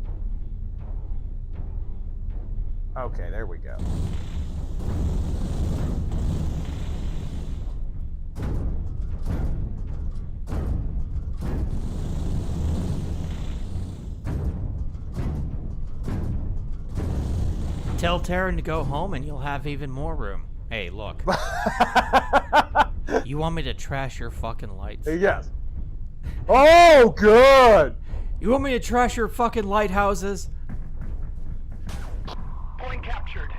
Okay, there we go. Tell Taryn to go home and you'll have even more room. Hey, look. You want me to trash your fucking lights? Yes. Oh, good! You want me to trash your fucking lighthouses? Point captured.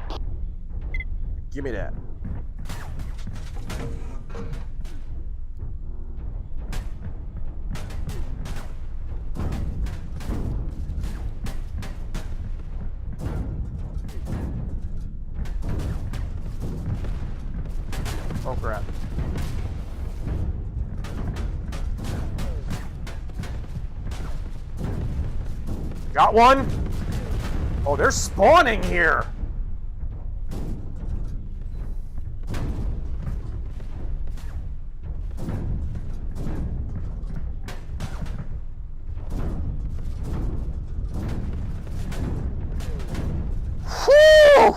Give me that. Oh, crap. Got one? Oh, they're spawning here. Whew!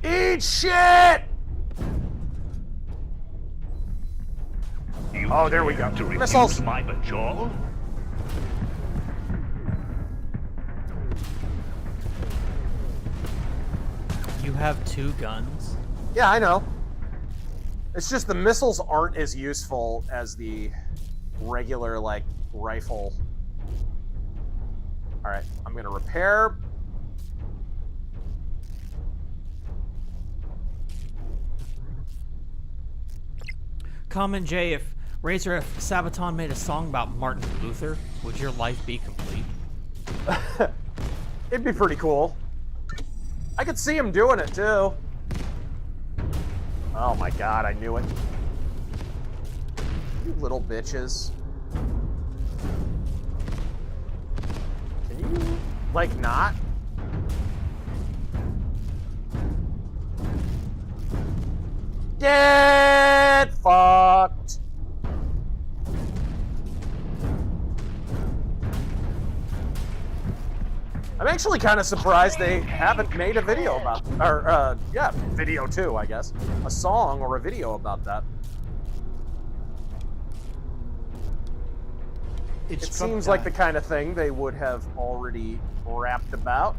Eat shit! Oh, there we go. To Missiles. refuse my bajol? You have 2 guns? Yeah, I know. It's just the missiles aren't as useful as the regular, like, rifle. Alright, I'm gonna repair. Comment J, if Razor F. Sabaton made a song about Martin Luther, would your life be complete? It'd be pretty cool. I could see him doing it, too. Oh my god, I knew it. You little bitches. Can you, like, not? Get fucked! I'm actually kind of surprised they haven't made a video about, or, yeah, video too, I guess. A song or a video about that. It seems like the kind of thing they would have already rapped about.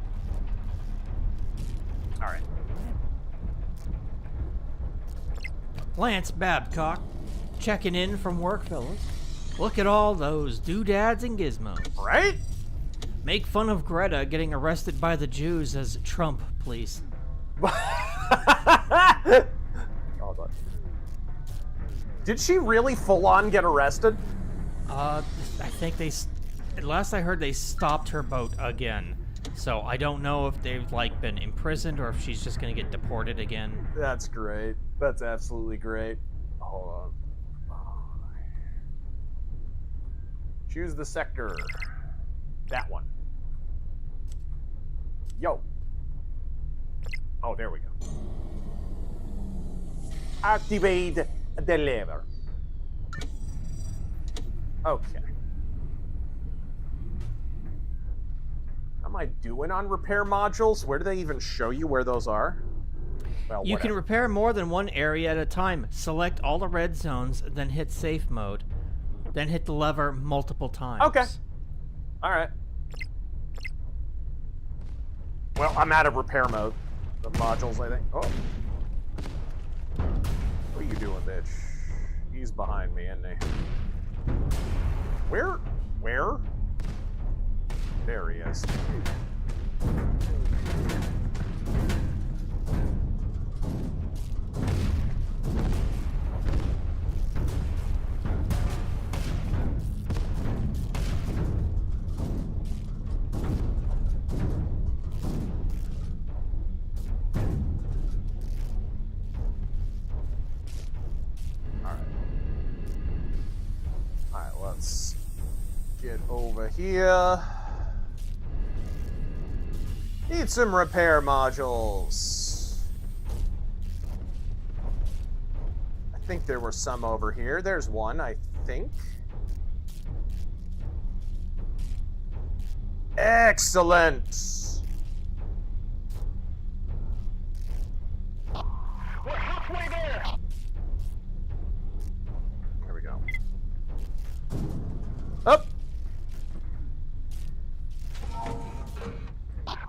Alright. Lance Babcock, checking in from work, fellas. Look at all those doodads and gizmos. Right? Make fun of Greta getting arrested by the Jews as Trump, please. Did she really full-on get arrested? I think last I heard they stopped her boat again. So I don't know if they've, like, been imprisoned or if she's just gonna get deported again. That's great. That's absolutely great. Hold on. Choose the sector. That one. Yo. Oh, there we go. Activate the lever. Okay. How am I doing on repair modules? Where do they even show you where those are? Well, You whatever. can repair more than one area at a time. Select all the red zones, then hit safe mode. Then hit the lever multiple times. Okay. Alright. Well, I'm out of repair mode. The modules, I think. Oh. What are you doing, bitch? He's behind me, isn't he? Where? Where? There he is. Over here. Need some repair modules. I think there were some over here. There's one, I think. Excellent. We're halfway there. Here we go. Up.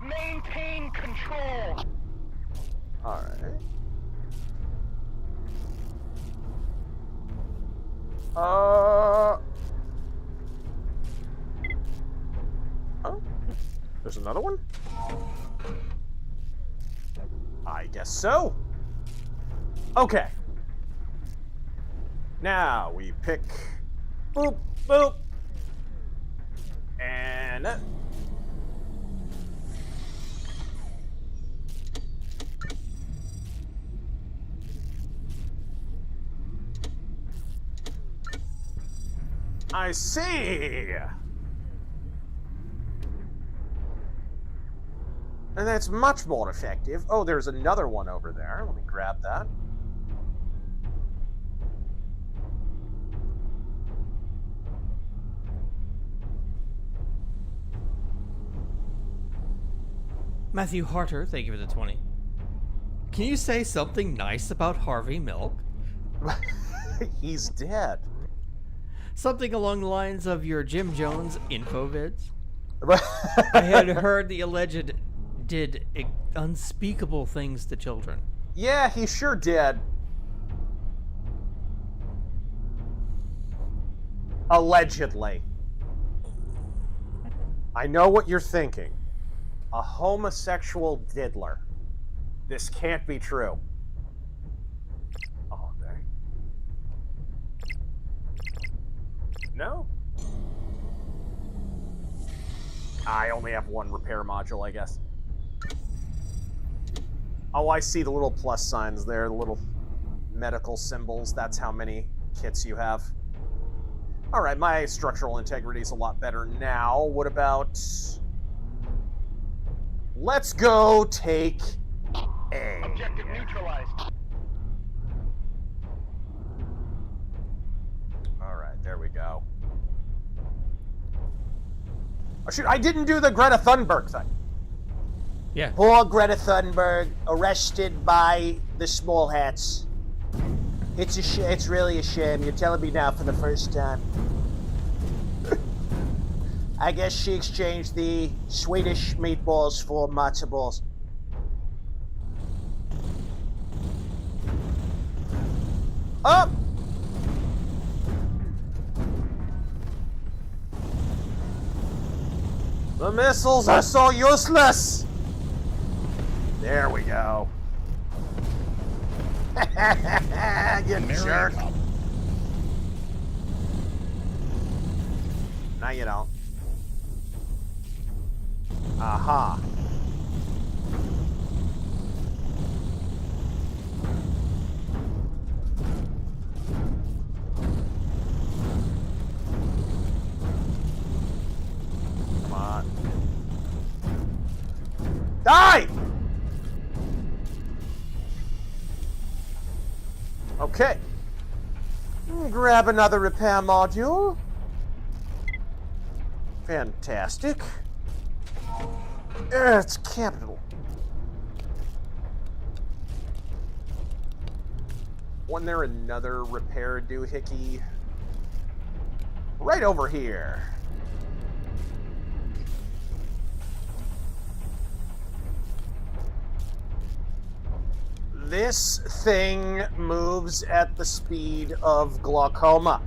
Maintain control. All right. Oh, there's another one? I guess so. Okay. Now we pick boop, boop. And I see. And that's much more effective. Oh, there's another one over there. Let me grab that. Matthew Harter, thank you for the 20. Can you say something nice about Harvey Milk? He's dead. Something along the lines of your Jim Jones infovids? I had heard the alleged did unspeakable things to children. Yeah, he sure did. Allegedly. I know what you're thinking. A homosexual diddler. This can't be true. Oh, there. No? I only have one repair module, I guess. Oh, I see the little plus signs there, the little medical symbols. That's how many kits you have. All right, my structural integrity is a lot better now. What about... Let's go take A. Objective neutralized. All right, there we go. Oh, shoot, I didn't do the Greta Thunberg thing. Yeah. Poor Greta Thunberg, arrested by the small hats. It's really a shame. You're telling me now for the first time. I guess she exchanged the Swedish meatballs for matzo balls. Up! The missiles are so useless! There we go. You jerk. Now you don't. Aha. Come on. Die! Okay. Grab another repair module. Fantastic. It's capital. Wasn't there another repair doohickey? Right over here. This thing moves at the speed of glaucoma.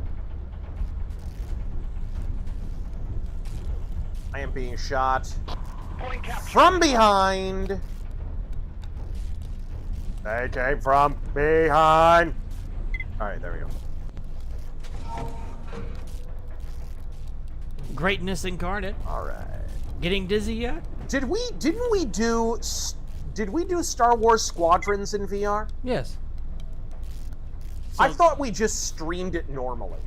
I am being shot from behind. They came from behind. All right, there we go. Greatness incarnate. All right. Getting dizzy yet? Didn't we do Star Wars Squadrons in VR? Yes. I thought we just streamed it normally.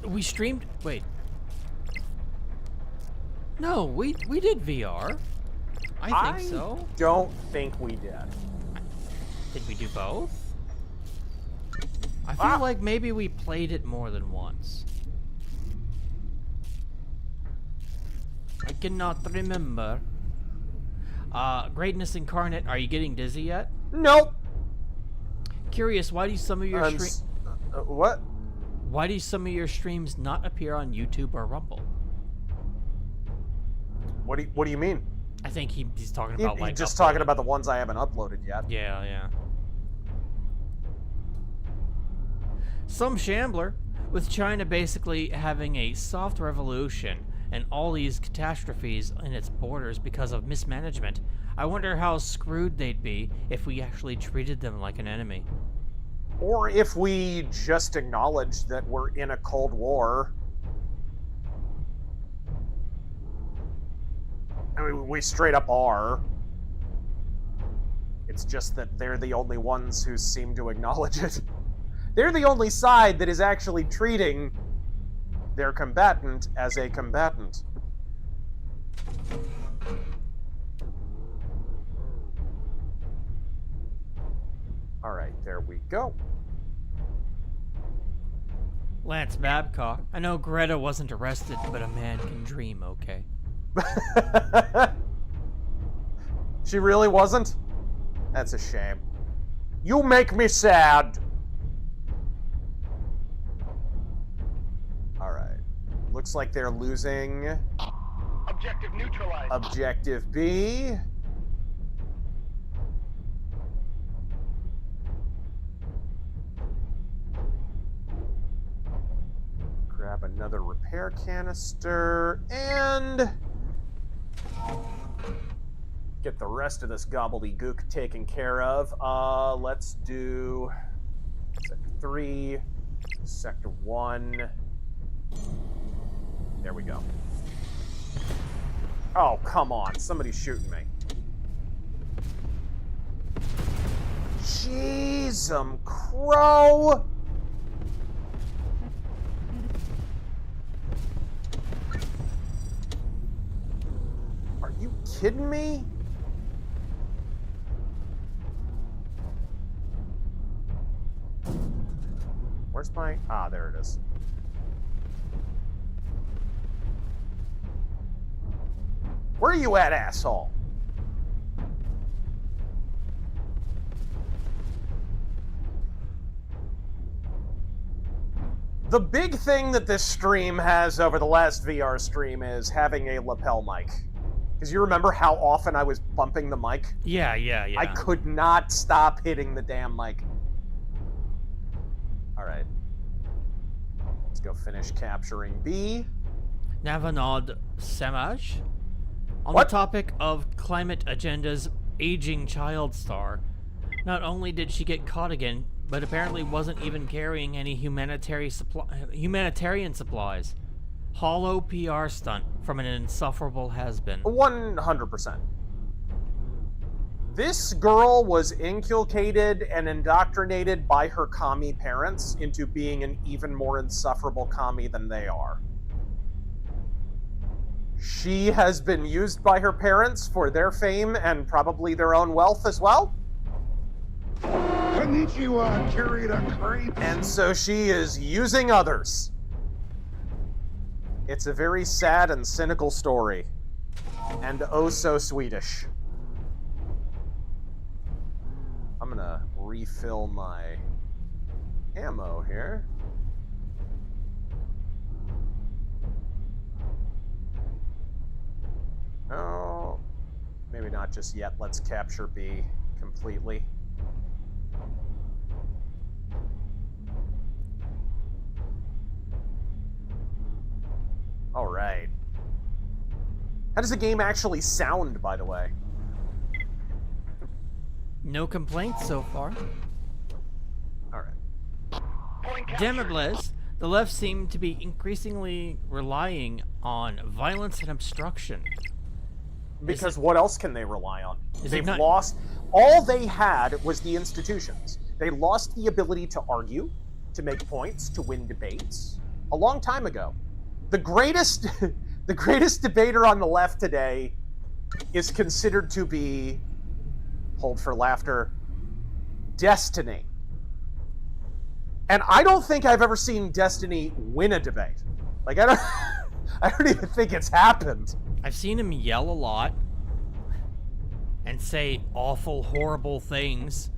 We streamed. Wait. No, we did VR. I think so. Don't think we did. Did we do both? I feel like maybe we played it more than once. I cannot remember. Greatness Incarnate, are you getting dizzy yet? Nope. Curious, why do some of your what? Why do some of your streams not appear on YouTube or Rumble? What do you mean? I think he's talking about like he's just talking about the ones I haven't uploaded yet. Yeah, yeah. Some shambler, with China basically having a soft revolution and all these catastrophes in its borders because of mismanagement, I wonder how screwed they'd be if we actually treated them like an enemy. Or if we just acknowledge that we're in a Cold War. I mean, we straight up are. It's just that they're the only ones who seem to acknowledge it. They're the only side that is actually treating their combatant as a combatant. Alright, there we go. Lance Babcock, I know Greta wasn't arrested, but a man can dream, okay? She really wasn't? That's a shame. You make me sad! Alright. Looks like they're losing... Objective neutralized. Objective B. Grab another repair canister, and... get the rest of this gobbledygook taken care of. Let's do... Sector 3, Sector 1... There we go. Oh, come on. Somebody's shooting me. Jeez, crow! Are you kidding me? Where's my... Ah, there it is. Where are you at, asshole? The big thing that this stream has over the last VR stream is having a lapel mic. Because you remember how often I was bumping the mic? Yeah. I could not stop hitting the damn mic. Alright. Let's go finish capturing B. Navanod Samaj. On What? the topic of climate agenda's aging child star, not only did she get caught again, but apparently wasn't even carrying any humanitarian supplies. Hollow PR stunt from an insufferable has-been. 100%. This girl was inculcated and indoctrinated by her commie parents into being an even more insufferable commie than they are. She has been used by her parents for their fame and probably their own wealth as well. Konnichiwa, Kirita Creep. And so she is using others. It's a very sad and cynical story. And oh so Swedish. I'm gonna refill my ammo here. Oh, maybe not just yet. Let's capture B completely. All right. How does the game actually sound, by the way? No complaints so far. All right. Demoblis, the left seem to be increasingly relying on violence and obstruction. Because what else can they rely on? They've not... lost... All they had was the institutions. They lost the ability to argue, to make points, to win debates. A long time ago. The greatest The greatest debater on the left today is considered to be, hold for laughter, Destiny. And I don't think I've ever seen Destiny win a debate. Like, I don't even think it's happened. I've seen him yell a lot and say awful, horrible things.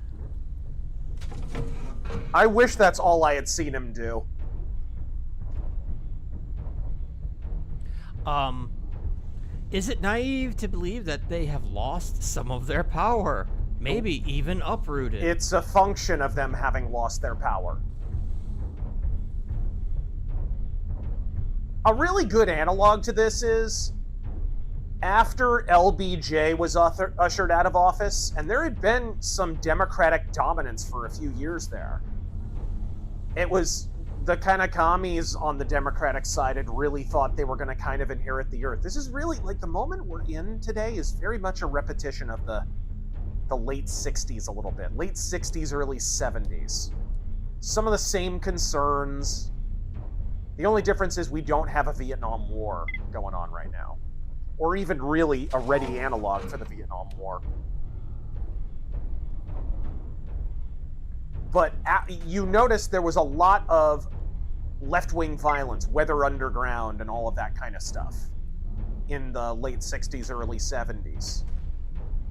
I wish that's all I had seen him do. Is it naive to believe that they have lost some of their power? Maybe even uprooted. It's a function of them having lost their power. A really good analog to this is after LBJ was ushered out of office, and there had been some Democratic dominance for a few years there. It was the kind of commies on the Democratic side had really thought they were going to kind of inherit the earth. This is really, like, the moment we're in today is very much a repetition of the late 60s a little bit. Late 60s, early 70s. Some of the same concerns. The only difference is we don't have a Vietnam War going on right now. Or even really a ready analog for the Vietnam War. But you notice there was a lot of left-wing violence, Weather Underground, and all of that kind of stuff in the late 60s, early 70s.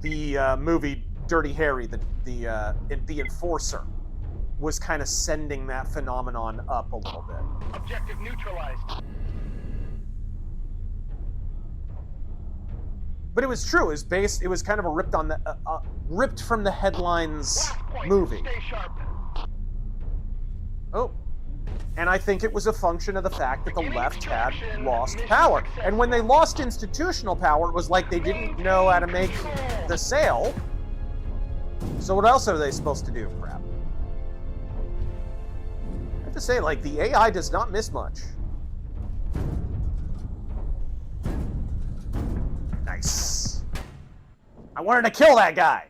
The movie Dirty Harry, the Enforcer, was kind of sending that phenomenon up a little bit. Objective neutralized. But it was true. It was kind of a ripped from the headlines movie. Stay sharp. Oh. And I think it was a function of the fact that the left had lost power. And when they lost institutional power, it was like they didn't know how to make the sale. So what else are they supposed to do, crap? I have to say, like, the AI does not miss much. Nice. I wanted to kill that guy.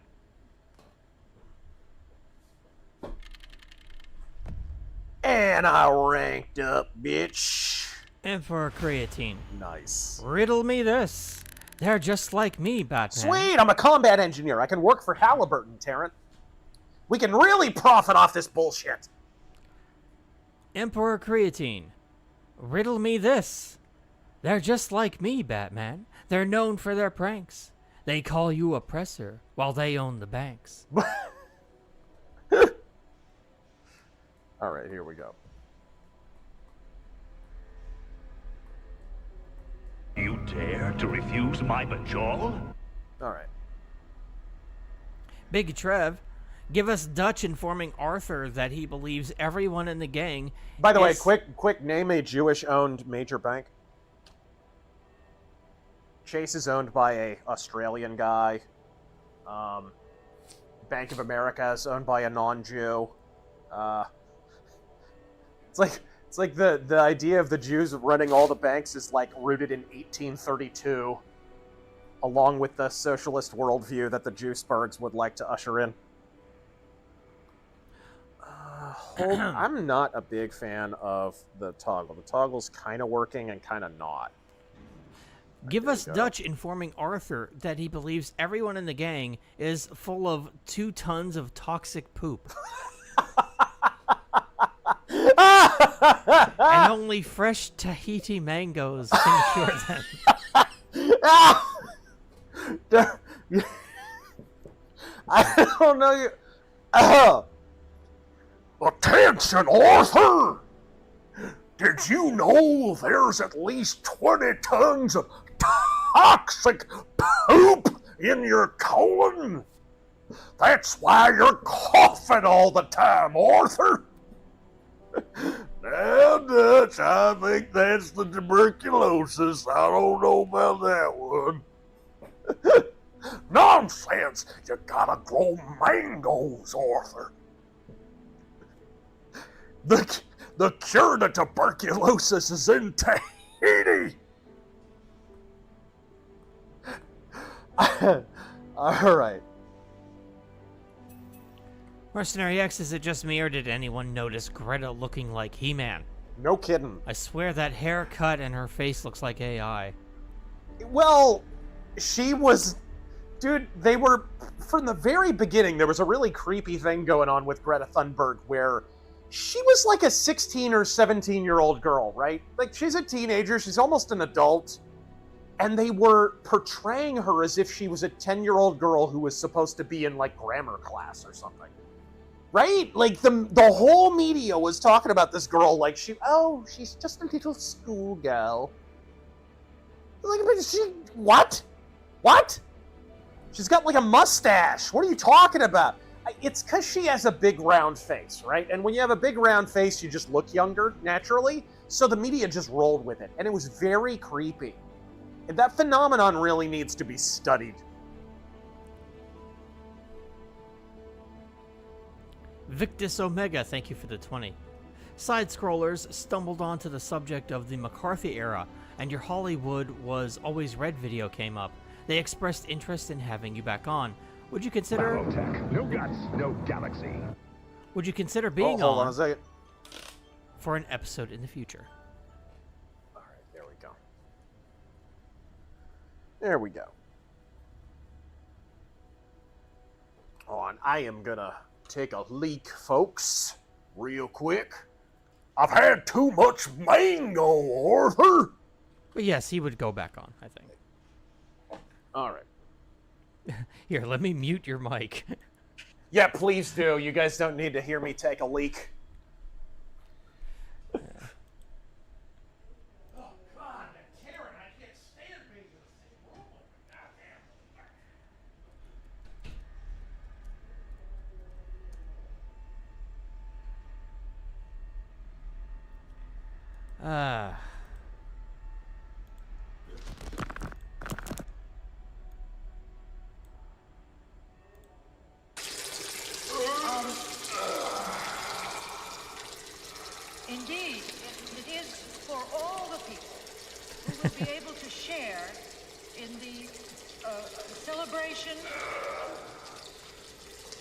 And I ranked up, bitch. Emperor Creatine. Nice. Riddle me this. They're just like me, Batman. Sweet, I'm a combat engineer. I can work for Halliburton, Tarrant. We can really profit off this bullshit. Emperor Creatine. Riddle me this. They're just like me, Batman. They're known for their pranks. They call you oppressor while they own the banks. All right, here we go. You dare to refuse my bajol? All right. Big Trev, give us Dutch informing Arthur that he believes everyone in the gang. By the way, quick, name a Jewish-owned major bank. Chase is owned by a Australian guy. Bank of America is owned by a non-Jew. It's like the idea of the Jews running all the banks is like rooted in 1832, along with the socialist worldview that the Jewsburgs would like to usher in. I'm not a big fan of the toggle. The toggle's kind of working and kind of not. Give us Dutch informing Arthur that he believes everyone in the gang is full of 2 tons of toxic poop. And only fresh Tahiti mangoes can cure them. I don't know you. Attention, Arthur! Did you know there's at least 20 tons of toxic poop in your colon? That's why you're coughing all the time, Arthur. Now, Dutch, I think that's the tuberculosis. I don't know about that one. Nonsense! You gotta grow mangoes, Arthur. The cure to tuberculosis is in Tahiti. All right. Mercenary X, is it just me or did anyone notice Greta looking like He-Man? No kidding. I swear that haircut and her face looks like AI. Well, she was... Dude, they were... From the very beginning, there was a really creepy thing going on with Greta Thunberg where she was like a 16 or 17-year-old girl, right? Like, she's a teenager, she's almost an adult, and they were portraying her as if she was a 10-year-old girl who was supposed to be in, like, grammar class or something. Right? Like, the whole media was talking about this girl like she's just a little schoolgirl. Like, what? What? She's got, like, a mustache. What are you talking about? It's because she has a big round face, right? And when you have a big round face, you just look younger, naturally. So the media just rolled with it. And it was very creepy. And that phenomenon really needs to be studied. Victus Omega, thank you for the 20. Side-scrollers stumbled onto the subject of the McCarthy era, and your Hollywood Was Always Red video came up. They expressed interest in having you back on. Would you consider... Biotech. No guts, no galaxy. Would you consider being hold on a second. For an episode in the future? All right, there we go. There we go. On, I am gonna take a leak, folks, real quick. I've had too much mango, Arthur. But yes, he would go back on, I think. All right. Here, let me mute your mic. Yeah, please do. You guys don't need to hear me take a leak. Oh, God, that Karen, I can't stand being in the same room with her. Goddamn. Indeed, it is for all the people who will be able to share in the celebration.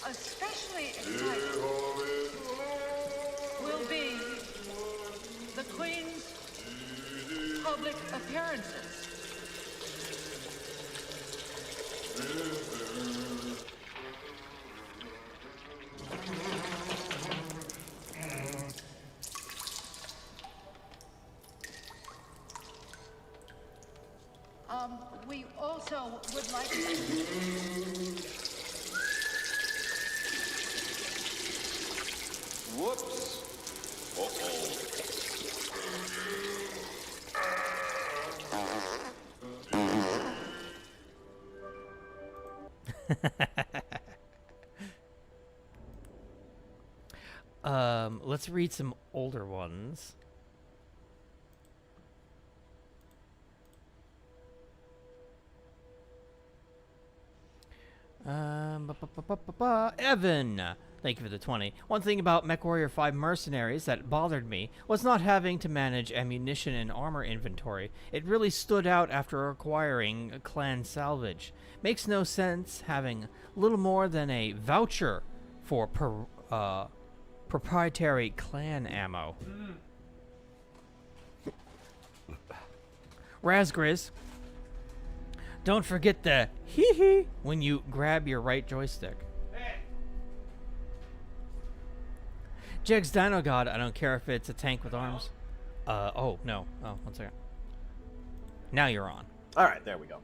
Especially exciting will be the Queen's public appearances. We also would like to... Whoops. Let's read some older ones. Evan, thank you for the 20. One thing about MechWarrior 5 Mercenaries that bothered me was not having to manage ammunition and armor inventory. It really stood out after acquiring clan salvage. Makes no sense having little more than a voucher for proprietary clan ammo. Razgriz, don't forget the hee-hee when you grab your right joystick. Jegs Dino God, I don't care if it's a tank with arms. Oh, no. Oh, 1 second. Now you're on. All right, there we go.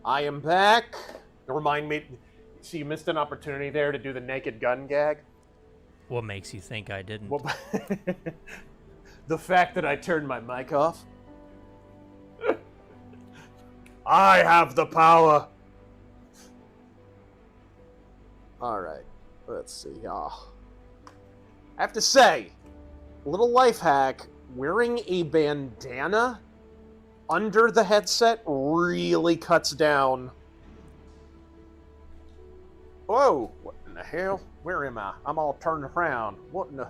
I am back. Remind me, so you missed an opportunity there to do the naked gun gag? What makes you think I didn't? Well, the fact that I turned my mic off. I have the power. All right, let's see. I have to say, little life hack, wearing a bandana under the headset really cuts down. Whoa, what in the hell? Where am I? I'm all turned around. What in the...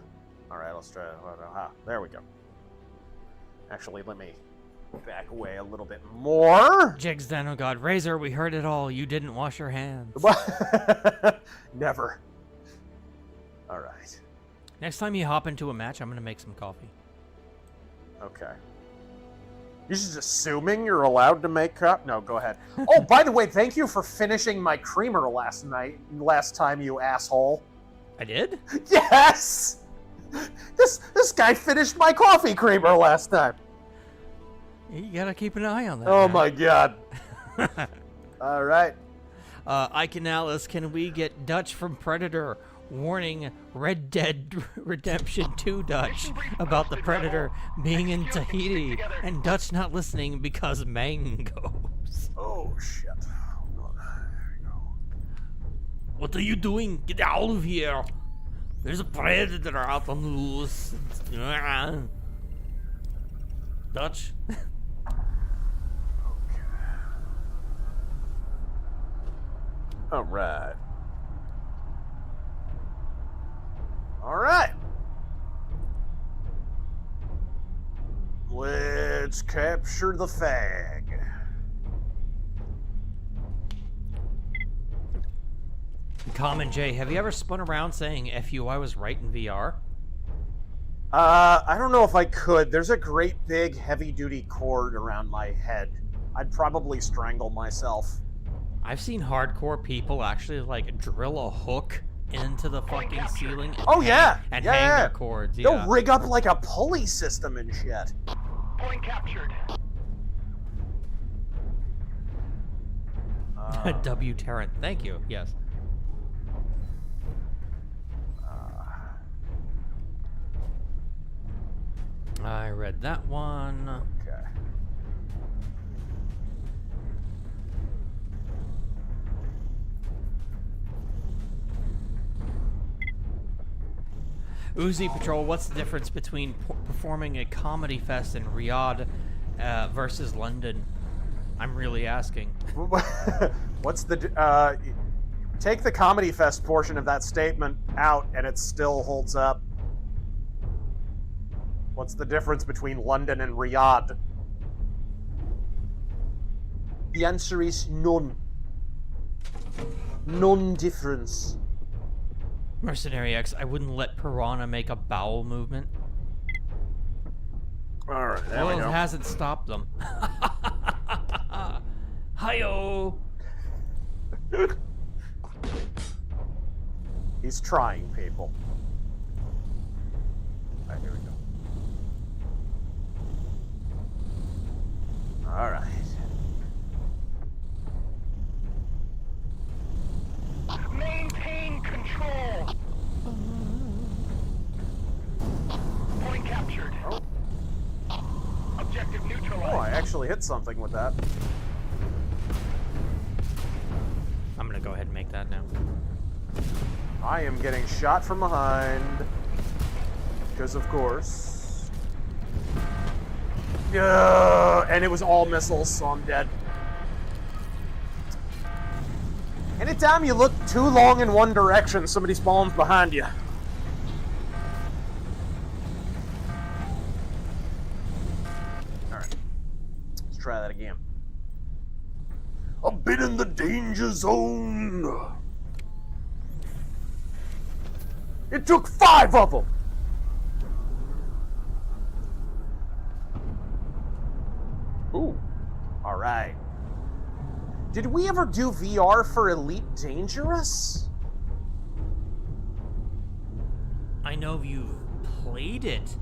All right, let's try... There we go. Actually, let me back away a little bit more. Jegs Dino God, Razor, we heard it all. You didn't wash your hands. Never. All right. Next time you hop into a match, I'm going to make some coffee. Okay. You're just assuming you're allowed to make cup? No, go ahead. Oh, by the way, thank you for finishing my creamer last time, you asshole. I did? Yes! This guy finished my coffee creamer last time. You gotta keep an eye on that. Oh man. my god. All right. Ike Alice, can we get Dutch from Predator? Warning, Red Dead Redemption 2 Dutch about the Predator being in Tahiti and Dutch not listening because mangoes. Oh shit. Hold on. There we go. What are you doing? Get out of here. There's a predator out on the loose. Dutch? All right. All right. Let's capture the fag. Common J, have you ever spun around saying "F you, I was right" in VR? I don't know if I could. There's a great big heavy-duty cord around my head. I'd probably strangle myself. I've seen hardcore people actually like drill a hook into the fucking ceiling. And Oh yeah, and yeah, hang yeah. their cords. They'll Yeah. rig up like a pulley system and shit. Point captured. W Tarrant, thank you. Yes. I read that one. Okay. Uzi Patrol, what's the difference between performing a comedy fest in Riyadh versus London? I'm really asking. What's the... take the comedy fest portion of that statement out and it still holds up. What's the difference between London and Riyadh? The answer is none. None difference. Mercenary X, I wouldn't let Piranha make a bowel movement. Alright, there Well, we it go. hasn't stopped them. Hi-yo! He's trying, people. Alright, here we go. Alright. Maintain control. Point captured. Oh. Objective neutralized. Oh, I actually hit something with that. I'm gonna go ahead and make that now. I am getting shot from behind. Because, of course. And it was all missiles, so I'm dead. Anytime you look too long in one direction, somebody spawns behind you. Alright. Let's try that again. I've been in the danger zone. It took 5 of them! Ooh. Alright. Did we ever do VR for Elite Dangerous? I know you've played it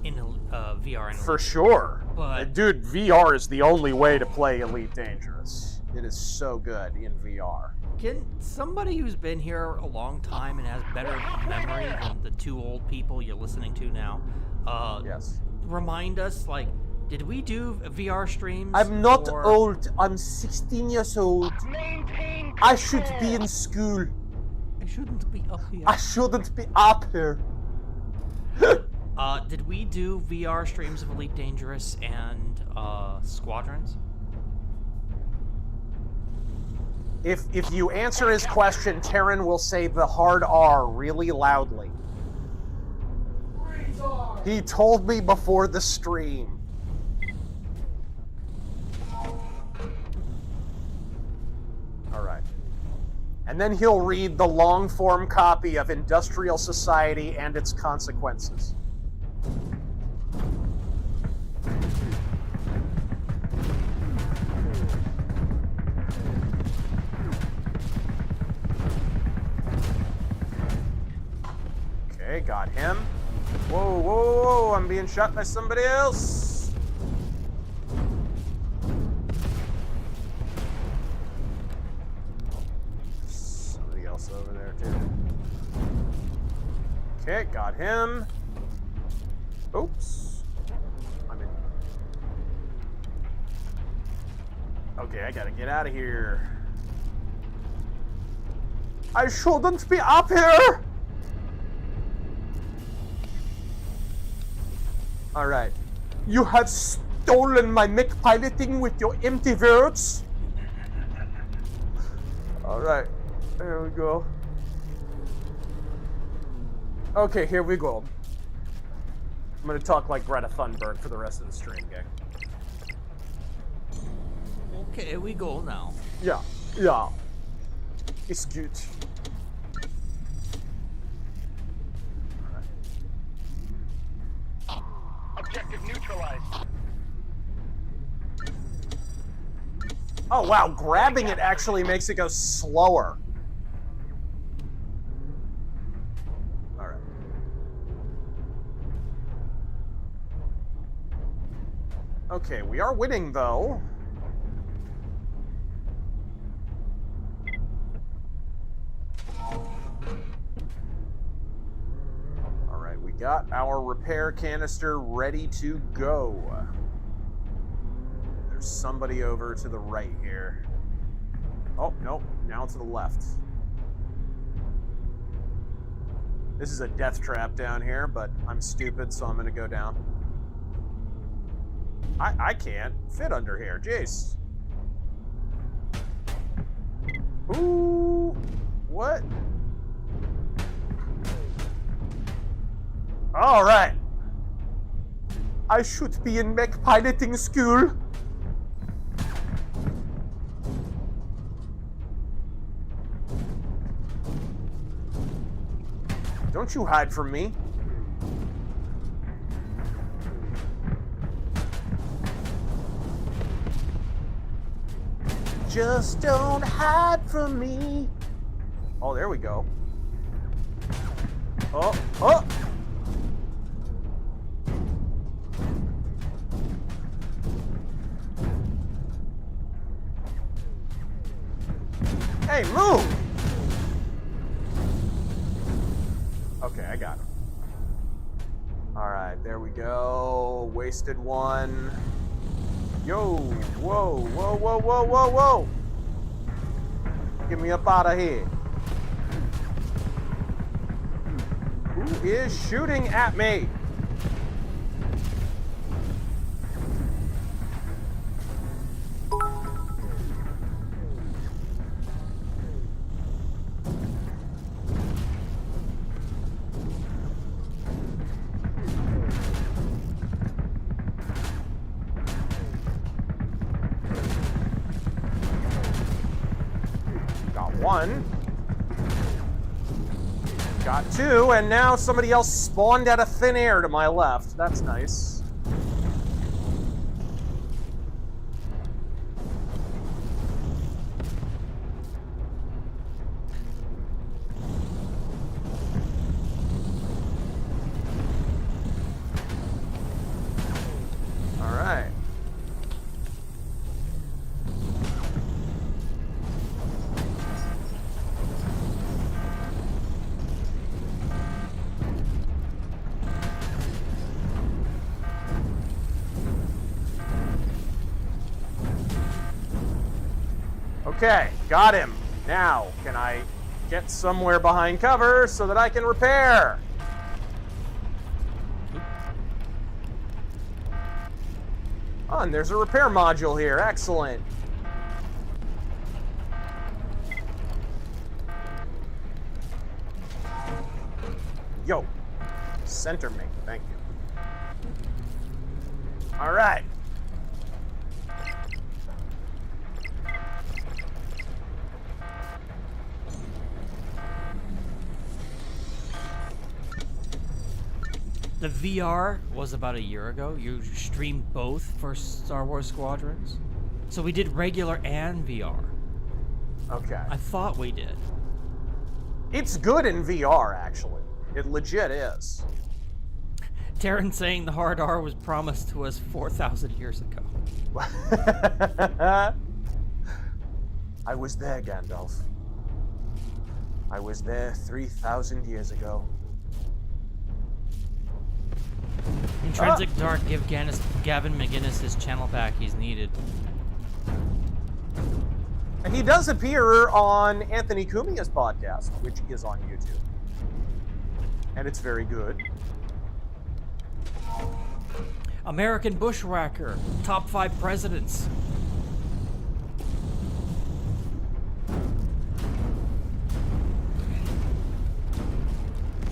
in VR. And For sure. But... Dude, VR is the only way to play Elite Dangerous. It is so good in VR. Can somebody who's been here a long time and has better memory than the two old people you're listening to now, yes, remind us, like, did we do VR streams? I'm not or... old. I'm 16 years old. I should be in school. I shouldn't be up here. I shouldn't be up here. Did we do VR streams of Elite Dangerous and Squadrons? If you answer his question, Terran will say the hard R really loudly. He told me before the stream. Alright. And then he'll read the long-form copy of Industrial Society and Its Consequences. Okay, got him. Whoa, whoa, whoa, I'm being shot by somebody else. Somebody else over there, too. Okay, got him. Oops. I'm in. Okay, I gotta get out of here. I shouldn't be up here! Alright. You have stolen my mech piloting with your empty words? Alright. There we go. Okay, here we go. I'm gonna talk like Greta Thunberg for the rest of the stream, gang. Okay, we go now. Yeah, yeah. It's good. Objective neutralized. Oh wow, grabbing it actually makes it go slower. Alright. Okay, we are winning though. Alright, we got our repair canister ready to go. There's somebody over to the right here. Oh, nope. Now to the left. This is a death trap down here, but I'm stupid, so I'm gonna go down. I can't fit under here. Jeez. Ooh. What? Alright. I should be in mech piloting school. Don't you hide from me. Just don't hide from me. Oh, there we go. Oh, oh! Hey, move! Okay, I got him. Alright, there we go. Wasted one. Yo! Whoa, whoa, whoa, whoa, whoa, whoa! Get me up out of here. Who is shooting at me? One. Got two, and now somebody else spawned out of thin air to my left. That's nice. All right. Okay, got him. Now, can I get somewhere behind cover so that I can repair? Oh, and there's a repair module here. Excellent. Yo, center me. Thank you. All right. The VR was about a year ago. You streamed both for Star Wars Squadrons. So we did regular and VR. Okay. I thought we did. It's good in VR, actually. It legit is. Darren saying the hard R was promised to us 4,000 years ago. I was there, Gandalf. I was there 3,000 years ago. Intrinsic Dark, give Gavin McGinnis his channel back. He's needed. And he does appear on Anthony Cumia's podcast, which is on YouTube. And it's very good. American Bushwhacker, top 5 presidents.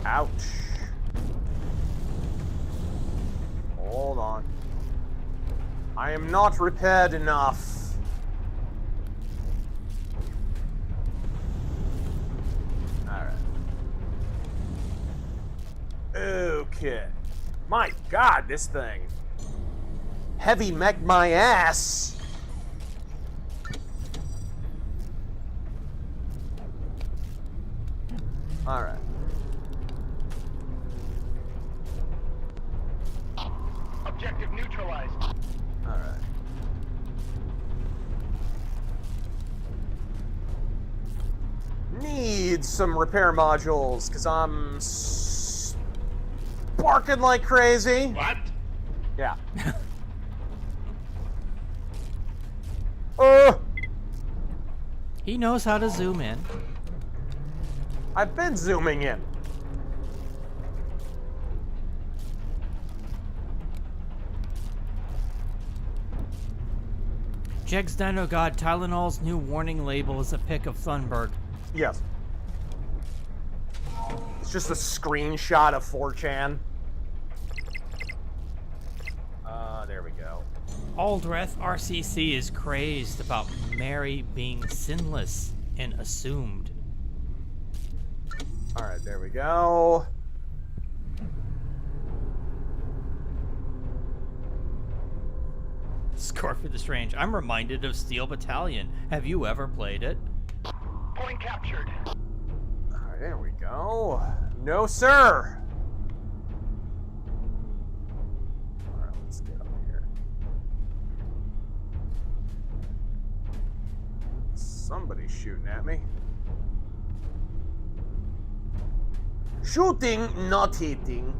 Ouch. Hold on. I am not repaired enough. Alright. Okay. My god, this thing. Heavy mech my ass. Alright. Objective neutralized. Alright. Need some repair modules, because I'm barking like crazy. What? Yeah. He knows how to zoom in. I've been zooming in. Jegs Dino God, Tylenol's new warning label is a pic of Thunberg. Yes. It's just a screenshot of 4chan. There we go. Aldreth RCC is crazed about Mary being sinless and assumed. Alright, there we go. Scorpio the Strange. I'm reminded of Steel Battalion. Have you ever played it? Point captured. Alright, there we go. No, sir. Alright, let's get up here. Somebody's shooting at me. Shooting, not hitting.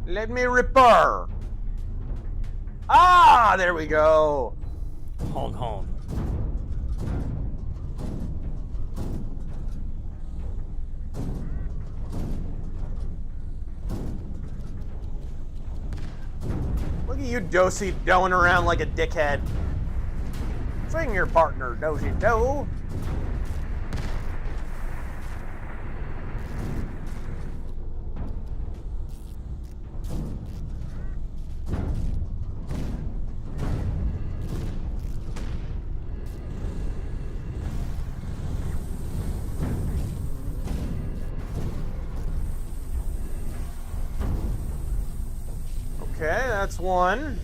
Let me repair. Ah, there we go. Hold on. Look at you, Dosey, doing around like a dickhead. Swing your partner, Dosey Do. Okay, that's one.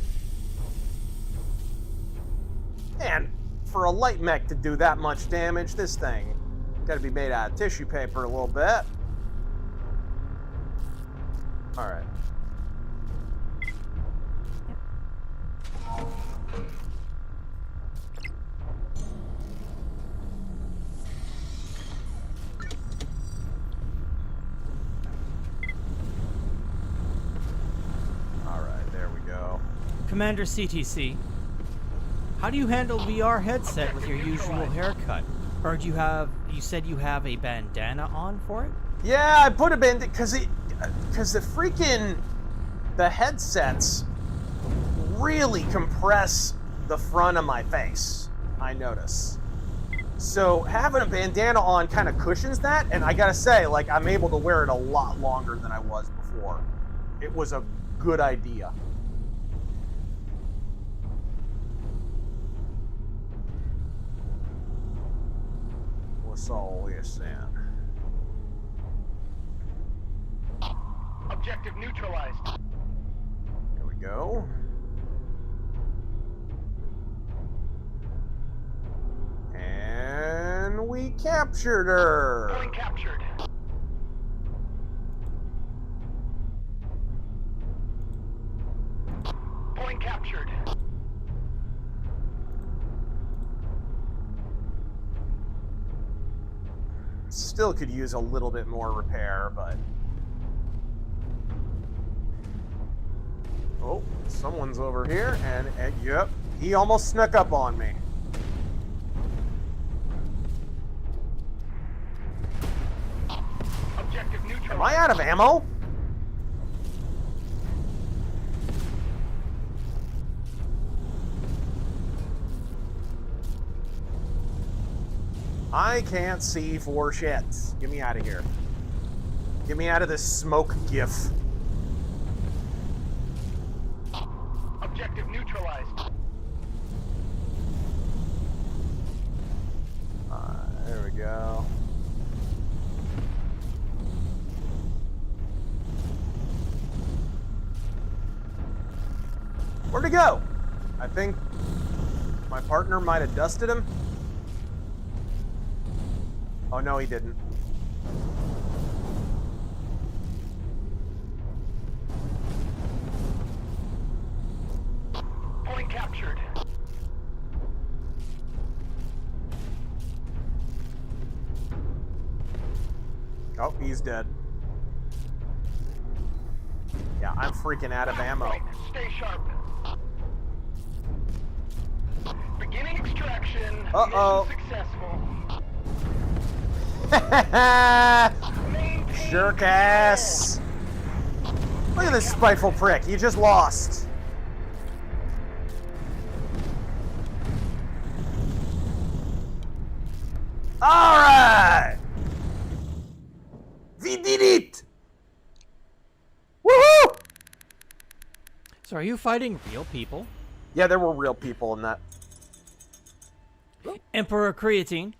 And for a light mech to do that much damage, this thing gotta be made out of tissue paper a little bit. Alright. Commander CTC, how do you handle VR headset with your usual haircut? Or do you said you have a bandana on for it? Yeah, I put a bandana because the headsets really compress the front of my face, I notice. So having a bandana on kind of cushions that, and I gotta say, like, I'm able to wear it a lot longer than I was before. It was a good idea. What's all this then? Objective neutralized. There we go. And captured her. Point captured. Point captured. Still could use a little bit more repair, but... Oh, someone's over here, and yep, he almost snuck up on me. Objective neutral. Am I out of ammo? I can't see for shit. Get me out of here. Get me out of this smoke gif. Objective neutralized. There we go. Where'd he go? I think my partner might have dusted him. Oh, no, he didn't. Point captured. Oh, he's dead. Yeah, I'm freaking out of ammo. Point. Stay sharp. Beginning extraction. Uh-oh. Mission successful. Jerk ass. Look at this spiteful prick. You just lost. Alright! We did it! Woohoo! So are you fighting real people? Yeah, there were real people in that. Emperor Creatine,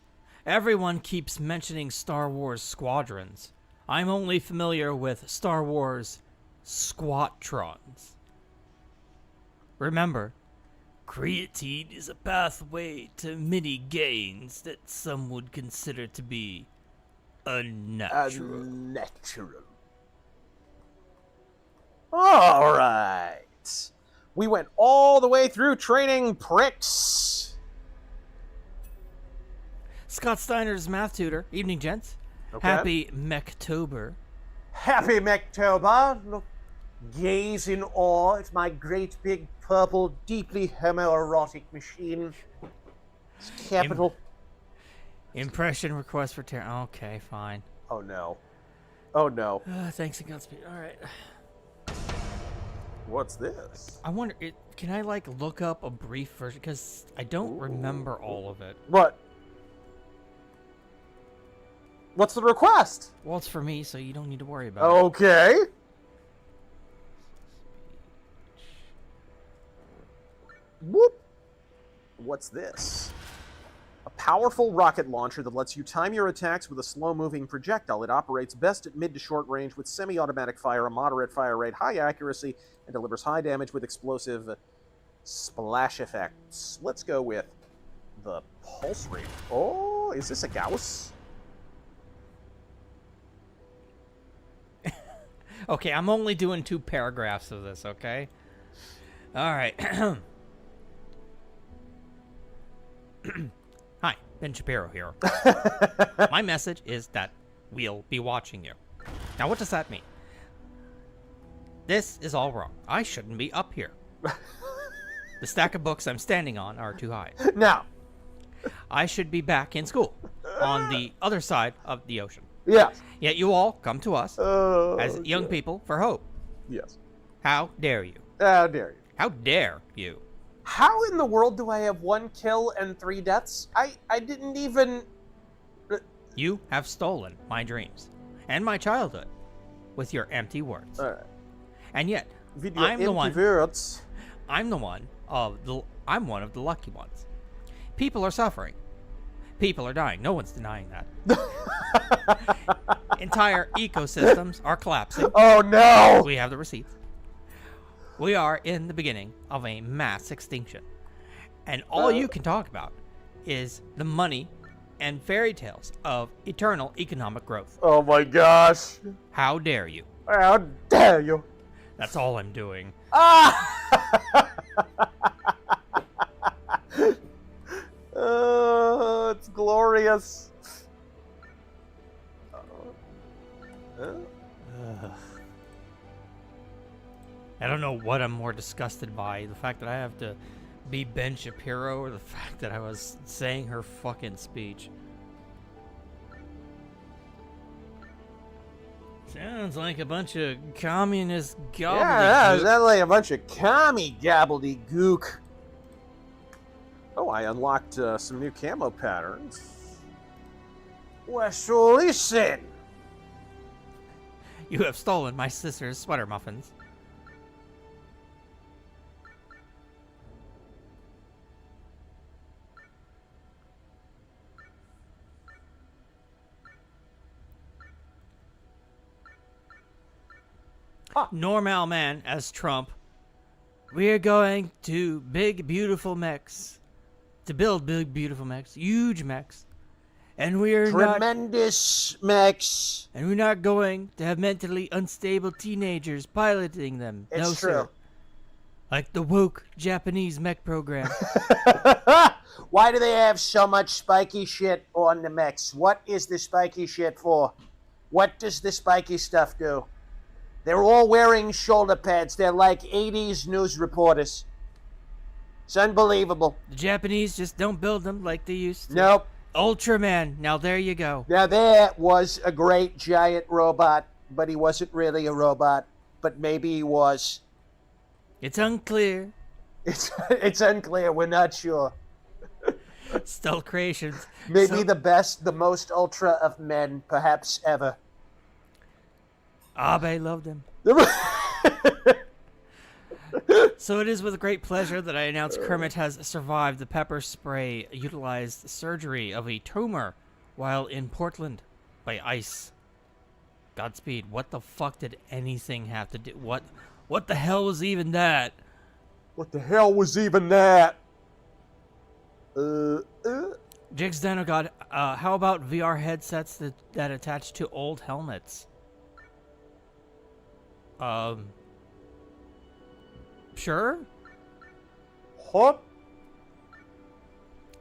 everyone keeps mentioning Star Wars squadrons. I'm only familiar with Star Wars squatrons. Remember, creatine is a pathway to many gains that some would consider to be unnatural. Unnatural. Alright. We went all the way through training, pricks. Scott Steiner's math tutor. Evening, gents. Okay. Happy Mechtober. Happy Mechtober. Look, gaze in awe at my great big purple, deeply homoerotic machine. It's capital. Impression request for okay, fine. Oh no. Oh no. Thanks and Godspeed. Alright. What's this? I wonder, can I like look up a brief version? Because I don't remember all of it. What? What's the request? Well, it's for me, so you don't need to worry about it. Okay. Whoop. What's this? A powerful rocket launcher that lets you time your attacks with a slow-moving projectile. It operates best at mid to short range with semi-automatic fire, a moderate fire rate, high accuracy, and delivers high damage with explosive splash effects. Let's go with the pulse rate. Oh, is this a Gauss? Okay, I'm only doing 2 paragraphs of this, okay? Alright. Hi, Ben Shapiro here. My message is that we'll be watching you. Now, what does that mean? This is all wrong. I shouldn't be up here. The stack of books I'm standing on are too high. Now. I should be back in school on the other side of the ocean. Yes. Yet you all come to us as young people for hope. Yes. How dare you? How dare you? How dare you? How in the world do I have 1 kill and 3 deaths? I didn't even... You have stolen my dreams and my childhood with your empty words. All right. And yet, With your I'm one of the lucky ones. People are suffering. People are dying. No one's denying that. Entire ecosystems are collapsing. Oh no! We have the receipts. We are in the beginning of a mass extinction. And all you can talk about is the money and fairy tales of eternal economic growth. Oh my gosh. How dare you? How dare you? That's all I'm doing. Ah! It's glorious. I don't know what I'm more disgusted by. The fact that I have to be Ben Shapiro or the fact that I was saying her fucking speech. Sounds like a bunch of communist gobbledygook. Yeah, sounds like a bunch of commie gobbledygook. Oh, I unlocked some new camo patterns. Well, so listen. You have stolen my sister's sweater muffins. Normal man as Trump. We're going to big, beautiful mechs. To build big, beautiful mechs. Huge mechs. And we're tremendous mechs. And we're not going to have mentally unstable teenagers piloting them. It's no, true. sir. Like the woke Japanese mech program. Why do they have so much spiky shit on the mechs? What is the spiky shit for? What does the spiky stuff do? They're all wearing shoulder pads. They're like 80s news reporters. It's unbelievable. The Japanese just don't build them like they used to. Nope. Ultraman. Now there you go. Now there was a great giant robot, but he wasn't really a robot. But maybe he was. It's unclear. It's unclear. We're not sure. Stealth Creations. Maybe the best, the most ultra of men, perhaps ever. Abe loved him. So it is with great pleasure that I announce Kermit has survived the pepper spray utilized surgery of a tumor while in Portland by ICE. Godspeed. What the fuck did anything have to do? What the hell was even that? What the hell was even that? Jigs Dino God, how about VR headsets that attach to old helmets? Sure. What?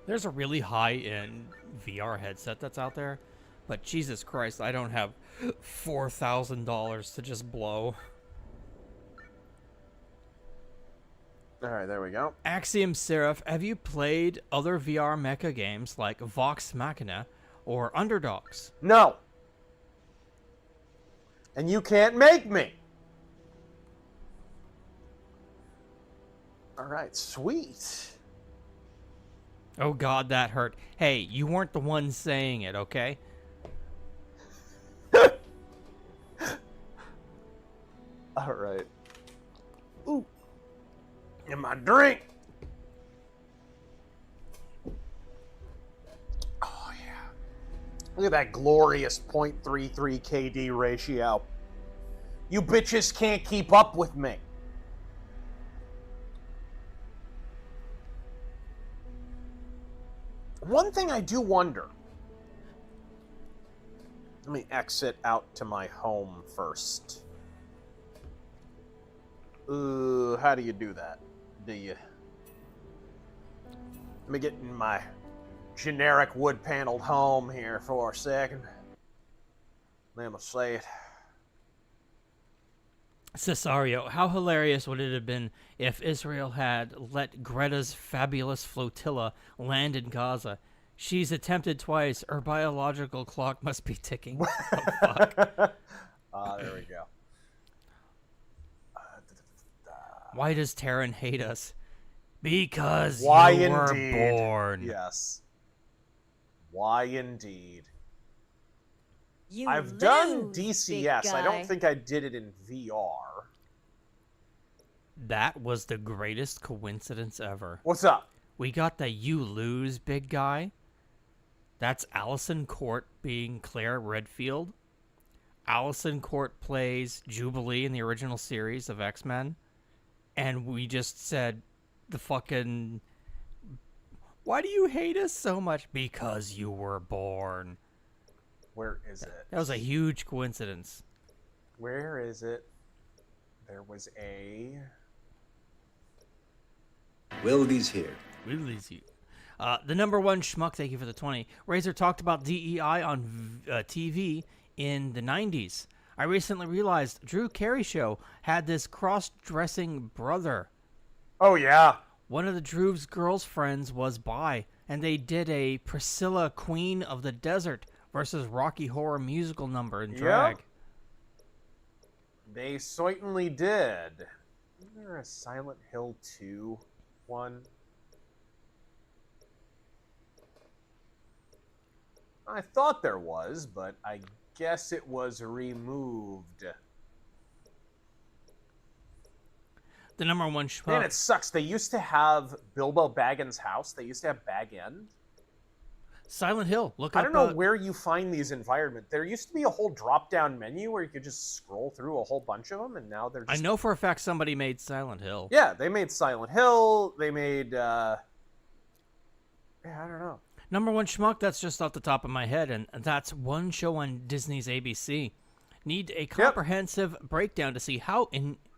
There's a really high-end VR headset that's out there, but Jesus Christ, I don't have $4,000 to just blow. All right, there we go. Axiom Seraph, have you played other VR mecha games like Vox Machina or Underdogs? No. And you can't make me. All right, sweet. Oh God, that hurt. Hey, you weren't the one saying it, okay? All right. Ooh. In my drink. Oh, yeah. Look at that glorious 0.33 KD ratio. You bitches can't keep up with me. One thing I do wonder. Let me exit out to my home first. How do you do that? Do you... Let me get in my generic wood-paneled home here for a second. Let me say it. Cesario, how hilarious would it have been if Israel had let Greta's fabulous flotilla land in Gaza? She's attempted twice. Her biological clock must be ticking. Oh, fuck. There we go. Why does Terran hate us? Because Why you were indeed? born. Yes. Why indeed? You I've done lose, DCS. big I guy. don't think I did it in VR. That was the greatest coincidence ever. What's up? We got the you lose big guy. That's Allison Court being Claire Redfield. Allison Court plays Jubilee in the original series of X-Men. And we just said the fucking Why do you hate us so much? Because you were born. Where is it? That was a huge coincidence. Where is it? There was a... Wildy's here. Willie's here. The number one schmuck, thank you for the 20. Razor talked about DEI on TV in the 90s. I recently realized Drew Carey show had this cross-dressing brother. Oh, yeah. One of the Drew's girlfriends was bi, and they did a Priscilla Queen of the Desert versus Rocky Horror musical number in drag. Yep. They certainly did. Isn't there a Silent Hill 2 one? I thought there was, but I guess it was removed. The number one schmuck. Man, it sucks. They used to have Bilbo Baggins' house. They used to have Bag End. Silent Hill. Look I up. don't know where you find these environments. There used to be a whole drop-down menu where you could just scroll through a whole bunch of them, and now they're just... I know for a fact somebody made Silent Hill. Yeah, they made Silent Hill. They made, yeah, I don't know. Number one schmuck, that's just off the top of my head, and that's one show on Disney's ABC. Need a comprehensive breakdown to see how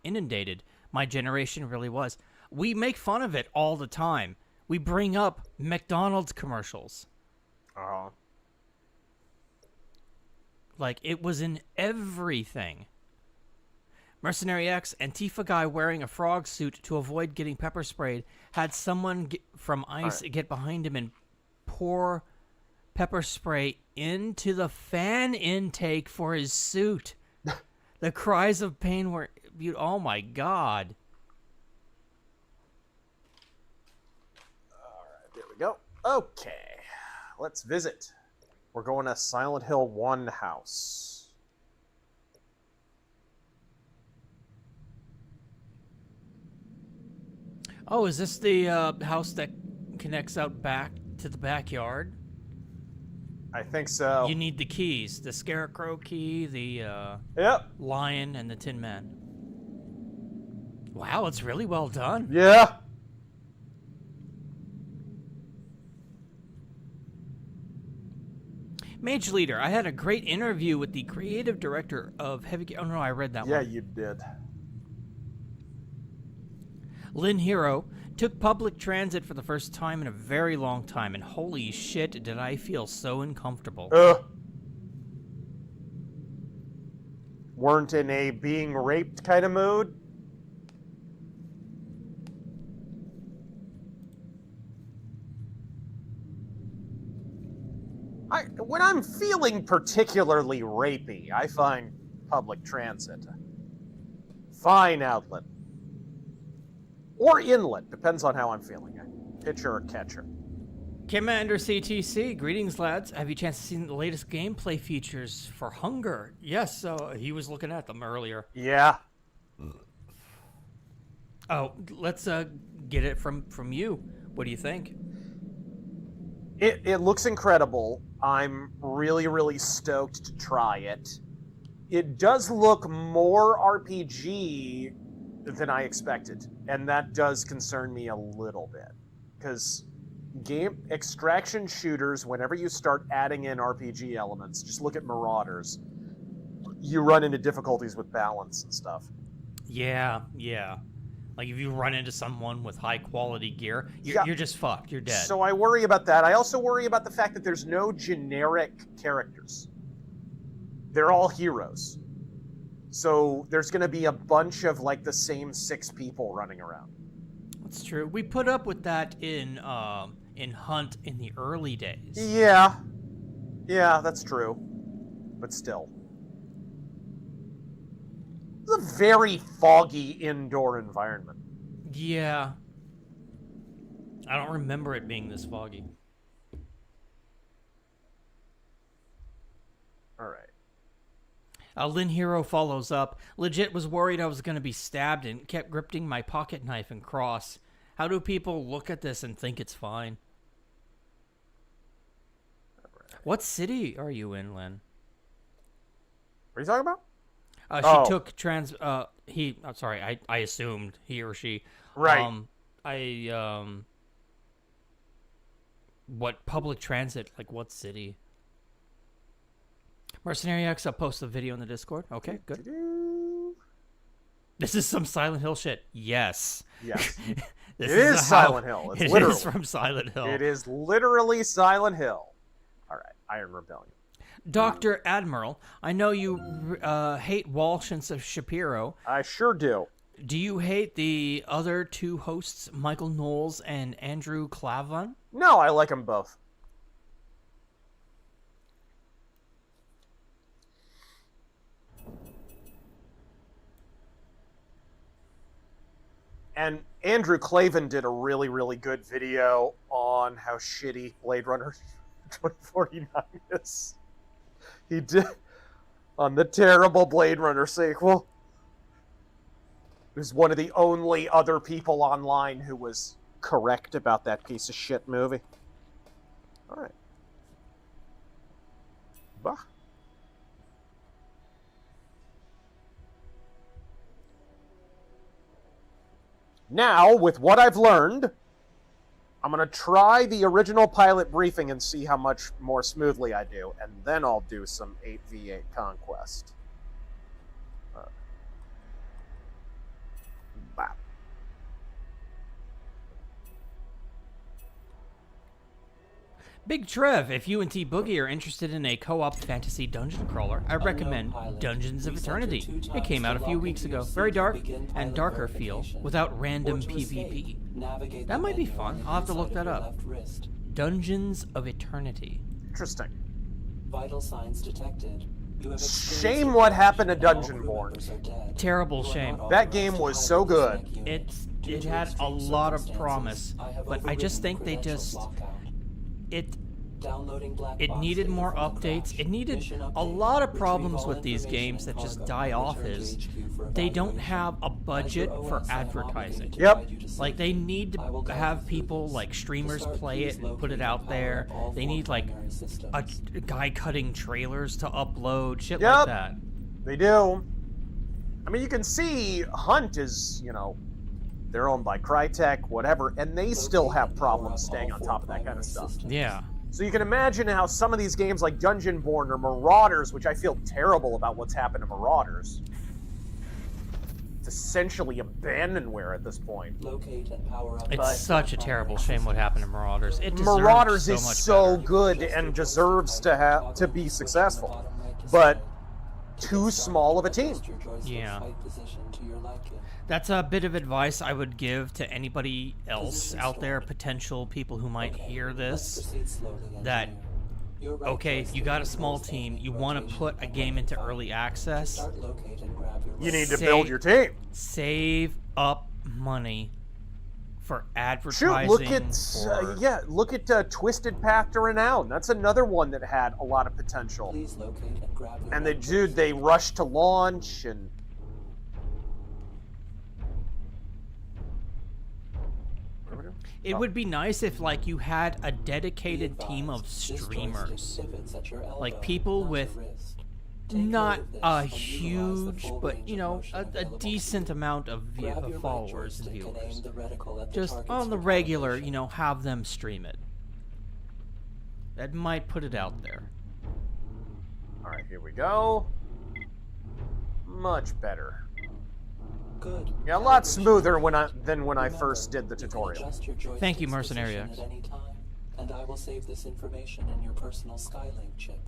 inundated my generation really was. We make fun of it all the time. We bring up McDonald's commercials. Uh-huh. Like, it was in everything. Mercenary X, Antifa guy wearing a frog suit to avoid getting pepper sprayed, had someone from ICE get behind him and pour pepper spray into the fan intake for his suit. The cries of pain were... Oh, my God. All right, there we go. Okay, let's visit. We're going to Silent Hill 1 house. Oh, is this the house that connects out back to the backyard? I think so. You need the keys. The Scarecrow key, the Lion, and the Tin Man. Wow, it's really well done. Yeah. Mage Leader, I had a great interview with the creative director of Heavy... Oh, no, I read that one. Yeah, you did. Lynn Hero took public transit for the first time in a very long time, and holy shit, did I feel so uncomfortable. Weren't in a being raped kind of mood? When I'm feeling particularly rapey, I find public transit a fine outlet. Or inlet, depends on how I'm feeling. Pitcher or catcher. Commander CTC, greetings, lads. Have you chance to see the latest gameplay features for Hunger? Yes, he was looking at them earlier. Yeah. Oh, let's get it from you. What do you think? It looks incredible. I'm really, really stoked to try it. It does look more RPG than I expected, and that does concern me a little bit. Because game extraction shooters, whenever you start adding in RPG elements, just look at Marauders, you run into difficulties with balance and stuff. Yeah. Like, if you run into someone with high-quality gear, you're just fucked. You're dead. So I worry about that. I also worry about the fact that there's no generic characters. They're all heroes. So there's going to be a bunch of, like, the same 6 people running around. That's true. We put up with that in Hunt in the early days. Yeah, that's true. But still. It's a very foggy indoor environment. Yeah. I don't remember it being this foggy. All right. Lynn Hero follows up. Legit was worried I was going to be stabbed and kept gripping my pocket knife and cross. How do people look at this and think it's fine? Right. What city are you in, Lynn? What are you talking about? She took I'm sorry, I assumed he or she. Right. What public transit? Like what city? Mercenary X, I'll post the video in the Discord. Okay, good. This is some Silent Hill shit. Yes. Yes. This It is Silent Hill. It's literally. It is from Silent Hill. It is literally Silent Hill. All right, Iron Rebellion. Dr. Admiral, I know you hate Walsh and Shapiro. I sure do. Do you hate the other two hosts, Michael Knowles and Andrew Klavan? No, I like them both. And Andrew Klavan did a really, really good video on how shitty Blade Runner 2049 is. He did on the terrible Blade Runner sequel. He was one of the only other people online who was correct about that piece of shit movie. All right. Bah. Now, with what I've learned, I'm going to try the original pilot briefing and see how much more smoothly I do, and then I'll do some 8v8 Conquest. Bop. Big Trev, if you and T Boogie are interested in a co-op fantasy dungeon crawler, I recommend Dungeons of Eternity. It came out a few weeks ago. Very dark and darker feel, without random PvP. That might be fun. I'll have to look that up. Dungeons of Eternity. Interesting. Vital signs detected. Shame what happened to Dungeonborn. Terrible shame. That game was so good. It had a lot of promise, but I just think they just... It needed more updates. It needed a lot of problems with these games that just die off is they don't have a budget for advertising. Yep. Like they need to have people like streamers play it and put it out there. They need like a guy cutting trailers to upload, shit like that. They do. I mean, you can see Hunt is, you know, they're owned by Crytek, whatever, and they still have problems staying on top of that kind of stuff. Yeah. So you can imagine how some of these games like Dungeonborn or Marauders, which I feel terrible about what's happened to Marauders. It's essentially abandonware at this point. Locate and power up. It's such a terrible shame what happened to Marauders. It deserves Marauders so is much so better. good and deserves to be successful, but too small of a team. Yeah. That's a bit of advice I would give to anybody else out there, potential people who might hear this, that, okay, you got a small team, you want to put a game into early access, you need to build your team. Save up money for advertising. Shoot, look at Twisted Path to Renown. That's another one that had a lot of potential. And they rushed to launch and... It would be nice if, like, you had a dedicated team of streamers. Like, people with not a huge, but, you know, a decent amount of followers and viewers. Just on the regular, you know, have them stream it. That might put it out there. Alright, here we go. Much better. Good. Yeah, a lot smoother than when I first did the tutorial. Thank you, Mercenary X. And I will save this information in your personal Skylink chip.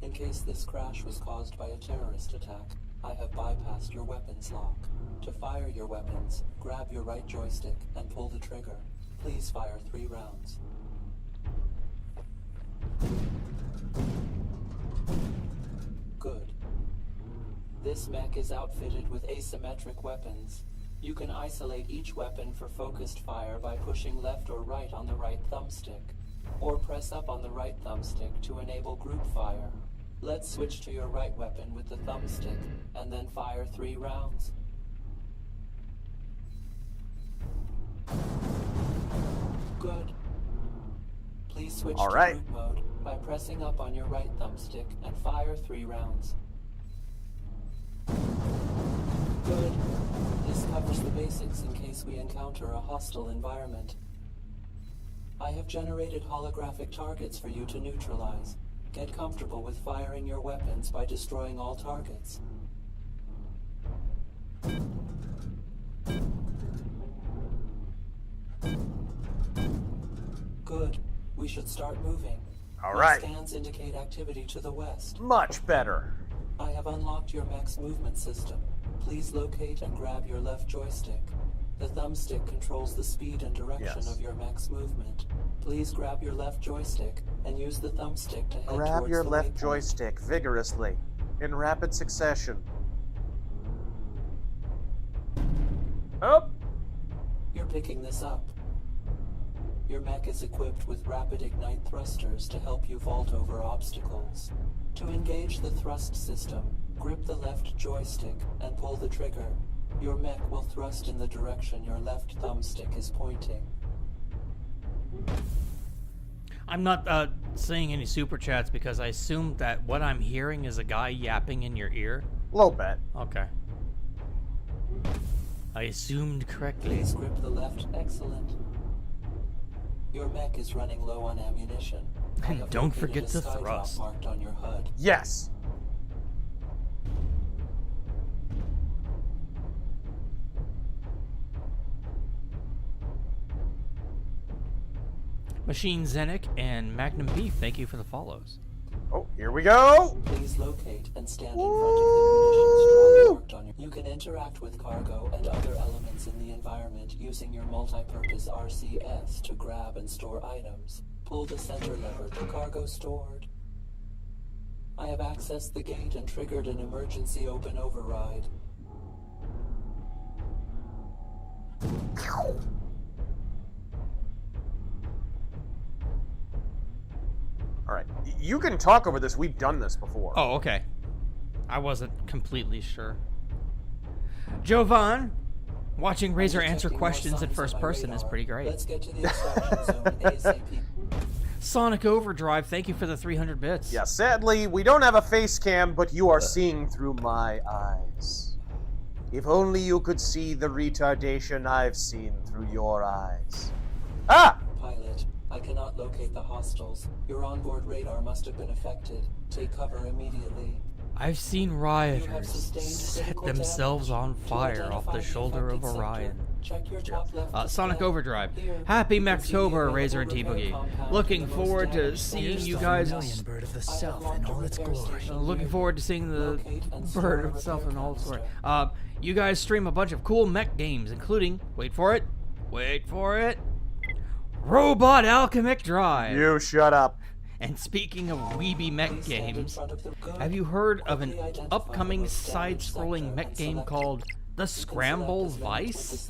In case this crash was caused by a terrorist attack, I have bypassed your weapons lock. To fire your weapons, grab your right joystick and pull the trigger. Please fire 3 rounds. Good. This mech is outfitted with asymmetric weapons. You can isolate each weapon for focused fire by pushing left or right on the right thumbstick, or press up on the right thumbstick to enable group fire. Let's switch to your right weapon with the thumbstick, and then fire 3 rounds. Good. Please switch to group mode by pressing up on your right thumbstick and fire 3 rounds. Good. This covers the basics in case we encounter a hostile environment. I have generated holographic targets for you to neutralize. Get comfortable with firing your weapons by destroying all targets. Good. We should start moving. All My right. scans indicate activity to the west. Much better. I have unlocked your mech's movement system. Please locate and grab your left joystick. The thumbstick controls the speed and direction of your mech's movement. Please grab your left joystick and use the thumbstick to head Grab towards your the left waypoint. joystick vigorously, in rapid succession. Oh! You're picking this up. Your mech is equipped with rapid ignite thrusters to help you vault over obstacles. To engage the thrust system, grip the left joystick and pull the trigger. Your mech will thrust in the direction your left thumbstick is pointing. I'm not saying any super chats because I assumed that what I'm hearing is a guy yapping in your ear. A little bit. Okay. I assumed correctly. Please grip the left. Excellent. Your mech is running low on ammunition. I have Don't located forget a to skydrop thrust. marked on your HUD. Yes! Machine Zenik and Magnum Beef, thank you for the follows. Oh, here we go! Please locate and stand in front of the munitions drop marked on your... You can interact with cargo and other elements in the environment using your multi-purpose RCS to grab and store items. Pull the center lever to cargo stored. I have accessed the gate and triggered an emergency open override. Alright, you can talk over this. We've done this before. Oh, okay. I wasn't completely sure. Jovan, watching Razor answer questions in first person is pretty great. Let's get to the extraction zone ASAP. Sonic Overdrive, thank you for the 300 bits. Yeah, sadly, we don't have a face cam, but you are seeing through my eyes. If only you could see the retardation I've seen through your eyes. Ah! Pilot, I cannot locate the hostiles. Your onboard radar must have been affected. Take cover immediately. I've seen rioters set themselves on fire off the shoulder of Orion. Check your top left Sonic Overdrive. Happy Mechtober, Razor and T-Boogie. Looking forward to seeing you guys... Bird of the South in all its glory. Looking forward to seeing the bird of itself in all its glory. You guys stream a bunch of cool mech games, including, wait for it, Robot Alchemic Drive. You shut up. And speaking of weeby mech games, have you heard of an upcoming side-scrolling mech game called The Scramble Vice?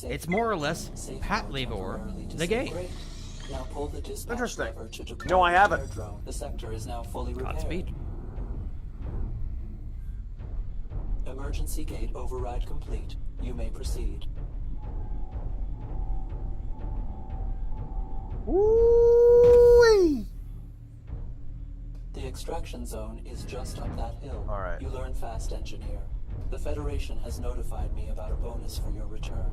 It's more or less Pat Labor, the game. Now pull the dispatch Interesting. lever to deploy No, I the haven't. air drone. The sector is now fully repaired. Godspeed. Emergency gate override complete. You may proceed. Woo-wee! The extraction zone is just up that hill. All right. You learn fast, engineer. The Federation has notified me about a bonus for your return.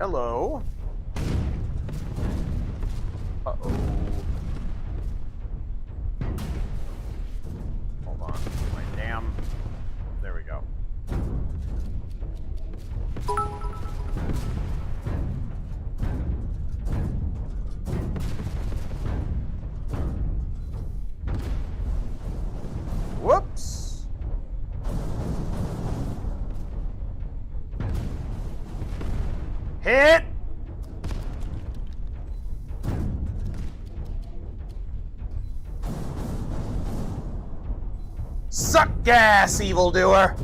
Hello. Uh-oh. Hold on. My damn... There we go. Whoops. Hit. Suck gas, evildoer.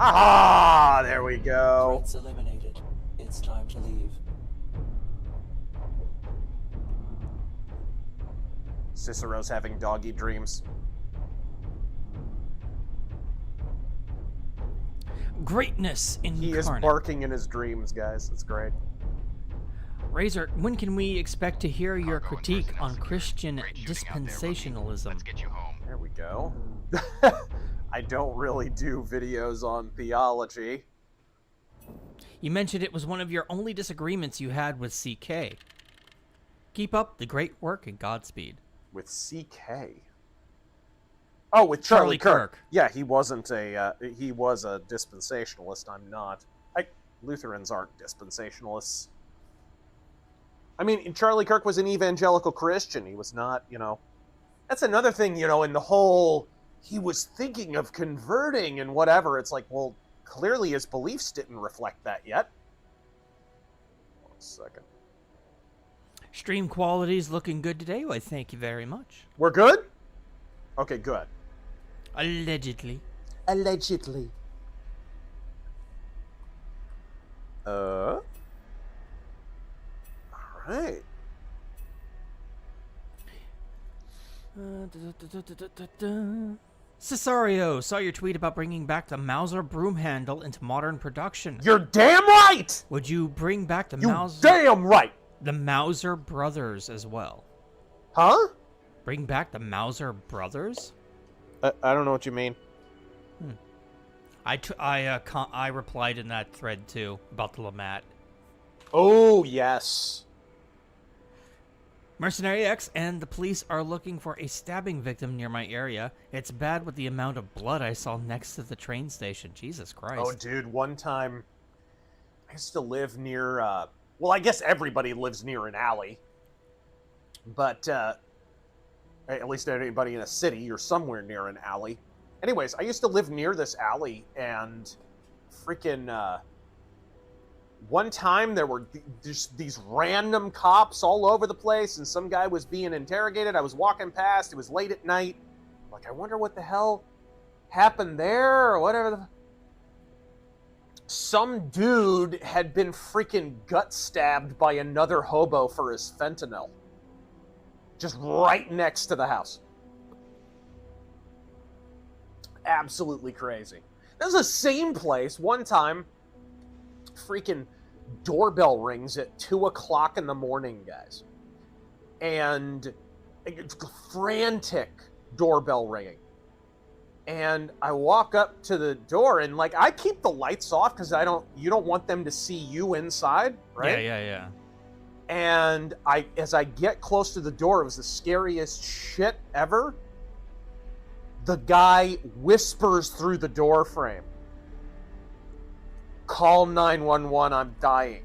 Aha! There we go. Threats eliminated. It's time to leave. Cicero's having doggy dreams. Greatness incarnate. He is barking in his dreams, guys. It's great. Razor, when can we expect to hear your critique on Christian dispensationalism? There we go. I don't really do videos on theology. You mentioned it was one of your only disagreements you had with CK. Keep up the great work and Godspeed. With CK? Oh, with Charlie Kirk. Yeah, he wasn't he was a dispensationalist. I'm not. Lutherans aren't dispensationalists. I mean, Charlie Kirk was an evangelical Christian. He was not, That's another thing, in the whole, he was thinking of converting and whatever. It's like, well, clearly his beliefs didn't reflect that yet. 1 second. Stream quality's looking good today. Why, thank you very much. We're good? Okay, good. Allegedly. Allegedly. All right. Cesario, saw your tweet about bringing back the Mauser broom handle into modern production. You're damn right! Would you bring back the Mauser... damn right! The Mauser brothers as well. Huh? Bring back the Mauser brothers? I don't know what you mean. I replied in that thread too about the Lamat. Oh yes. Mercenary X and the police are looking for a stabbing victim near my area. It's bad with the amount of blood I saw next to the train station. Jesus Christ. Oh, dude, one time I used to live near, well, I guess everybody lives near an alley. But, at least anybody in a city, you're somewhere near an alley. Anyways, I used to live near this alley, and freaking, one time there were just these random cops all over the place, and some guy was being interrogated. I was walking past. It was late at night. I'm like, I wonder what the hell happened there, or whatever. Some dude had been freaking gut stabbed by another hobo for his fentanyl. Just right next to the house. Absolutely crazy. That was the same place. One time, freaking doorbell rings at 2 o'clock in the morning, guys. And frantic doorbell ringing. And I walk up to the door, and like, I keep the lights off because you don't want them to see you inside, right? Yeah. And as I get close to the door, it was the scariest shit ever. The guy whispers through the door frame, "Call 911, I'm dying."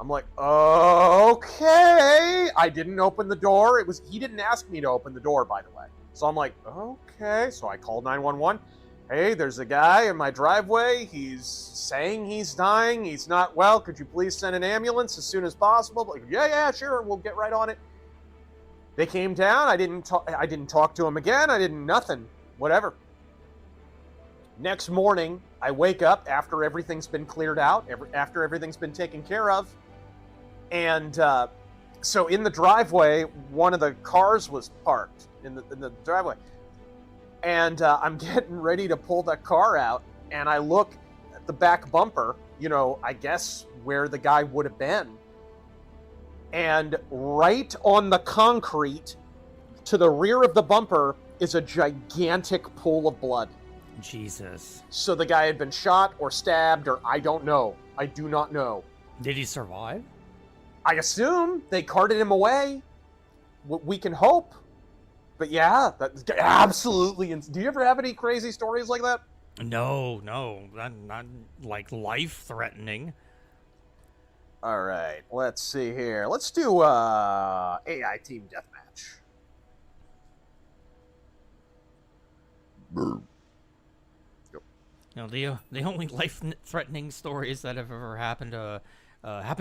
I'm like, okay. I didn't open the door. He didn't ask me to open the door, by the way. So I'm like, okay. So I called 911. Hey, there's a guy in my driveway. He's saying he's dying. He's not well. Could you please send an ambulance as soon as possible? Like, yeah, sure. We'll get right on it. They came down. I didn't talk to him again. I didn't nothing. Whatever. Next morning, I wake up after everything's been cleared out, after everything's been taken care of. And so in the driveway, one of the cars was parked in the driveway. And I'm getting ready to pull the car out, and I look at the back bumper, I guess where the guy would have been. And right on the concrete to the rear of the bumper is a gigantic pool of blood. Jesus. So the guy had been shot or stabbed, or I don't know. I do not know. Did he survive? I assume they carted him away. We can hope. But yeah, that's absolutely. Do you ever have any crazy stories like that? No, not like life-threatening. All right, let's see here. Let's do AI team deathmatch. The only life-threatening stories that have ever happened to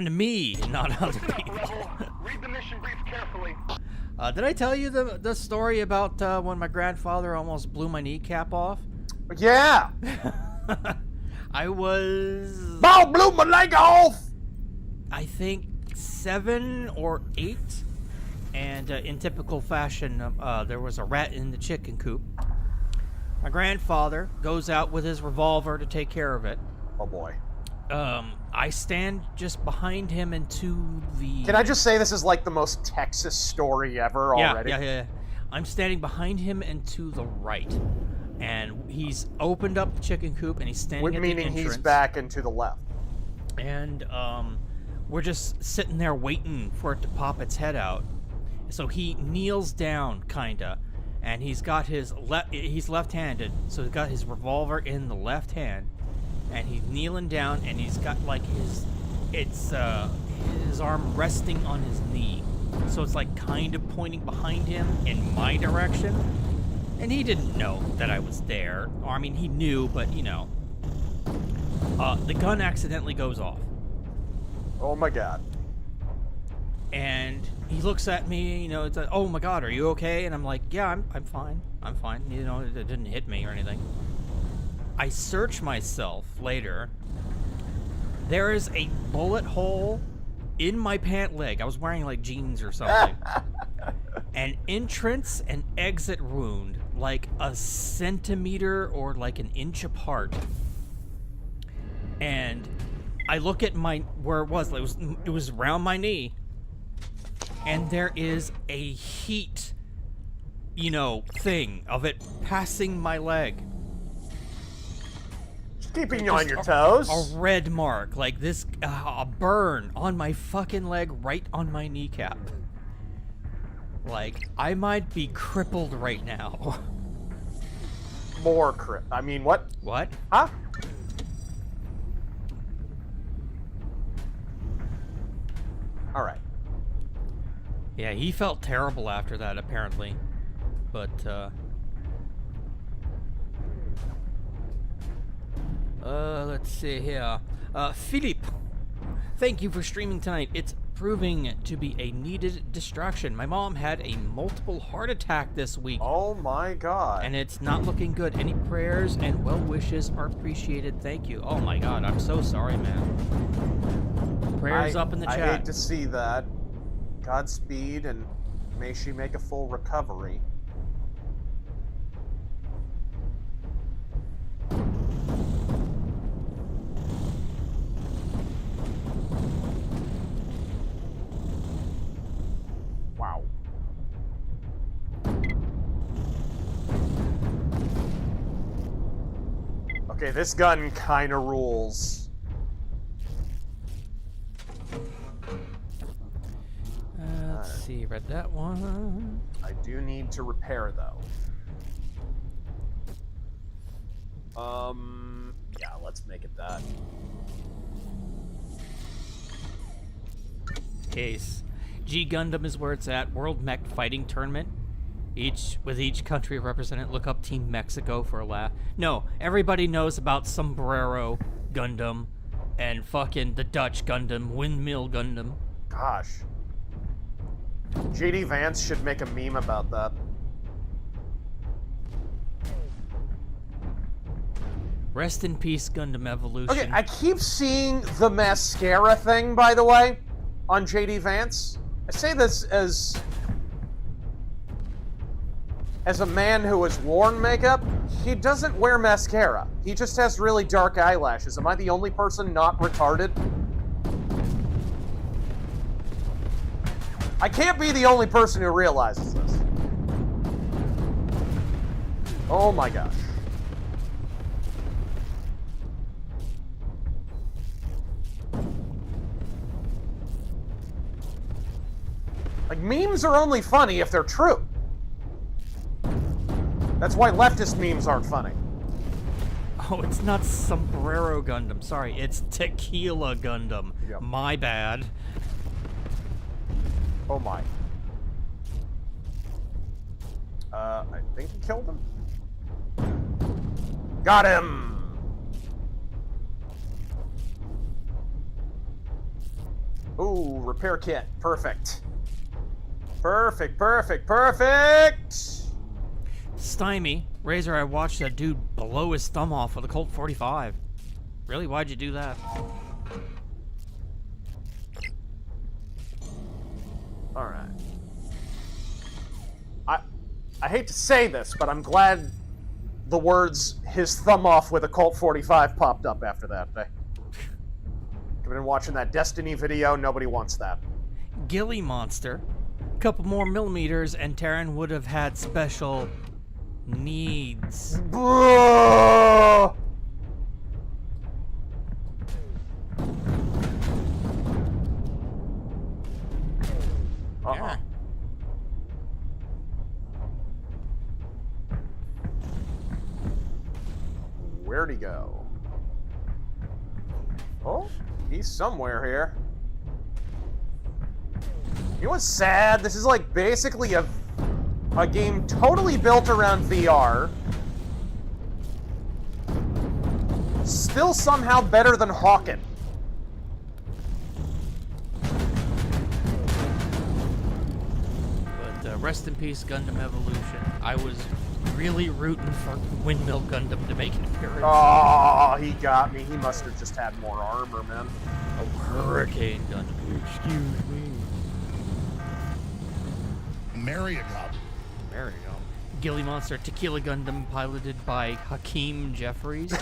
me, not other people. Read the mission brief carefully. Did I tell you the story about when my grandfather almost blew my kneecap off? Yeah. I was... Ball blew my leg off! I think 7 or 8. And in typical fashion, there was a rat in the chicken coop. My grandfather goes out with his revolver to take care of it. Oh boy. I stand just behind him into the... Can I just say this is like the most Texas story ever already? Yeah. I'm standing behind him and to the right. And he's opened up the chicken coop and he's standing at the entrance. Meaning he's back and to the left. And we're just sitting there waiting for it to pop its head out. So he kneels down, kinda, and he's got his he's left-handed, so he's got his revolver in the left hand, and he's kneeling down, and he's got like his arm resting on his knee, so it's like kind of pointing behind him in my direction. And he didn't know that I was there, or I mean, he knew, but you know, the gun accidentally goes off. Oh my god. And he looks at me, you know, it's like, oh my god, are you okay? And I'm like, yeah, I'm fine. I'm fine. You know, it didn't hit me or anything. I search myself later. There is a bullet hole in my pant leg. I was wearing like jeans or something. An entrance and exit wound, like a centimeter or like an inch apart. And I look at where it was around my knee. And there is a heat, you know, thing of it passing my leg. Just keeping you on your toes. A red mark, like this, a burn on my fucking leg right on my kneecap. Like, I might be crippled right now. More I mean, what? What? Huh? Alright. Yeah, he felt terrible after that, apparently. But, let's see here. Philippe, thank you for streaming tonight. It's proving to be a needed distraction. My mom had a multiple heart attack this week. Oh my god. And it's not looking good. Any prayers and well wishes are appreciated. Thank you. Oh my god, I'm so sorry, man. Prayers up in the chat. I hate to see that. Godspeed, and may she make a full recovery. Wow. Okay, this gun kinda rules. Let's see, read that one. I do need to repair, though. Yeah, let's make it that. Case. G Gundam is where it's at. World Mech Fighting Tournament. With each country represented. Look up Team Mexico for a laugh. No, everybody knows about Sombrero Gundam and fucking the Dutch Gundam, Windmill Gundam. Gosh. JD Vance should make a meme about that. Rest in peace, Gundam Evolution. Okay, I keep seeing the mascara thing, by the way, on JD Vance. I say this as a man who has worn makeup. He doesn't wear mascara. He just has really dark eyelashes. Am I the only person not retarded? I can't be the only person who realizes this. Oh my gosh. Like, memes are only funny if they're true. That's why leftist memes aren't funny. Oh, it's not Sombrero Gundam. Sorry, it's Tequila Gundam. Yep. My bad. Oh my. I think he killed him. Got him! Ooh, repair kit. Perfect. Perfect, perfect, perfect! Stymie. Razor, I watched that dude blow his thumb off with a Colt 45. Really? Why'd you do that? Alright. I hate to say this, but I'm glad the words "his thumb off with a Colt 45" popped up after that. I've been watching that Destiny video, nobody wants that. Gilly Monster. A couple more millimeters and Terran would have had special needs. Yeah. Where'd he go? Oh, he's somewhere here. You know what's sad? This is like basically a game totally built around VR. Still somehow better than Hawken. But rest in peace, Gundam Evolution. I was really rooting for Windmill Gundam to make an appearance. Oh, he got me. He must have just had more armor, man. Oh, Hurricane Gundam. Excuse me. Mariagum. Gilly Monster Tequila Gundam piloted by Hakeem Jeffries.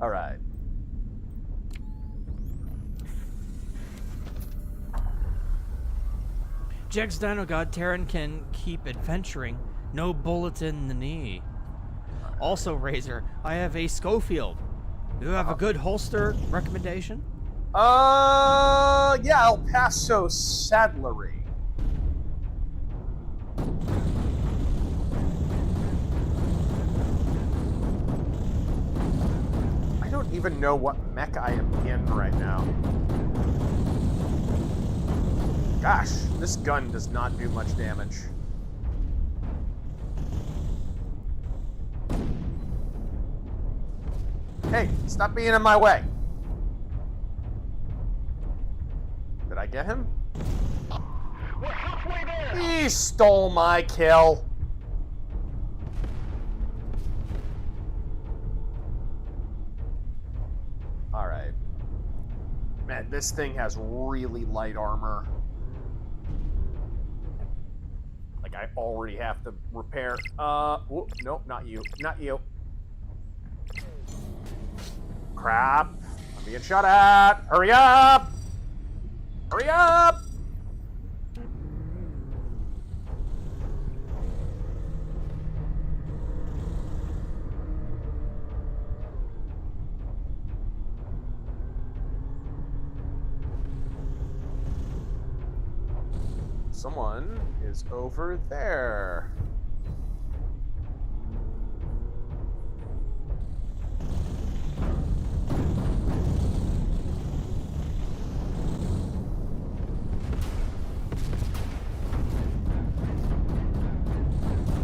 All right. Jex Dino God Terran can keep adventuring. No bullet in the knee. Also, Razor, I have a Schofield. Do you have a good holster recommendation? Yeah, El Paso Saddlery. I don't even know what mech I am in right now. Gosh, this gun does not do much damage. Hey, stop being in my way. Did I get him? We're halfway there. He stole my kill. All right. Man, this thing has really light armor. Like, I already have to repair. Whoop, nope, not you. Not you. Crap. I'm being shot at. Hurry up! Hurry up! Someone is over there.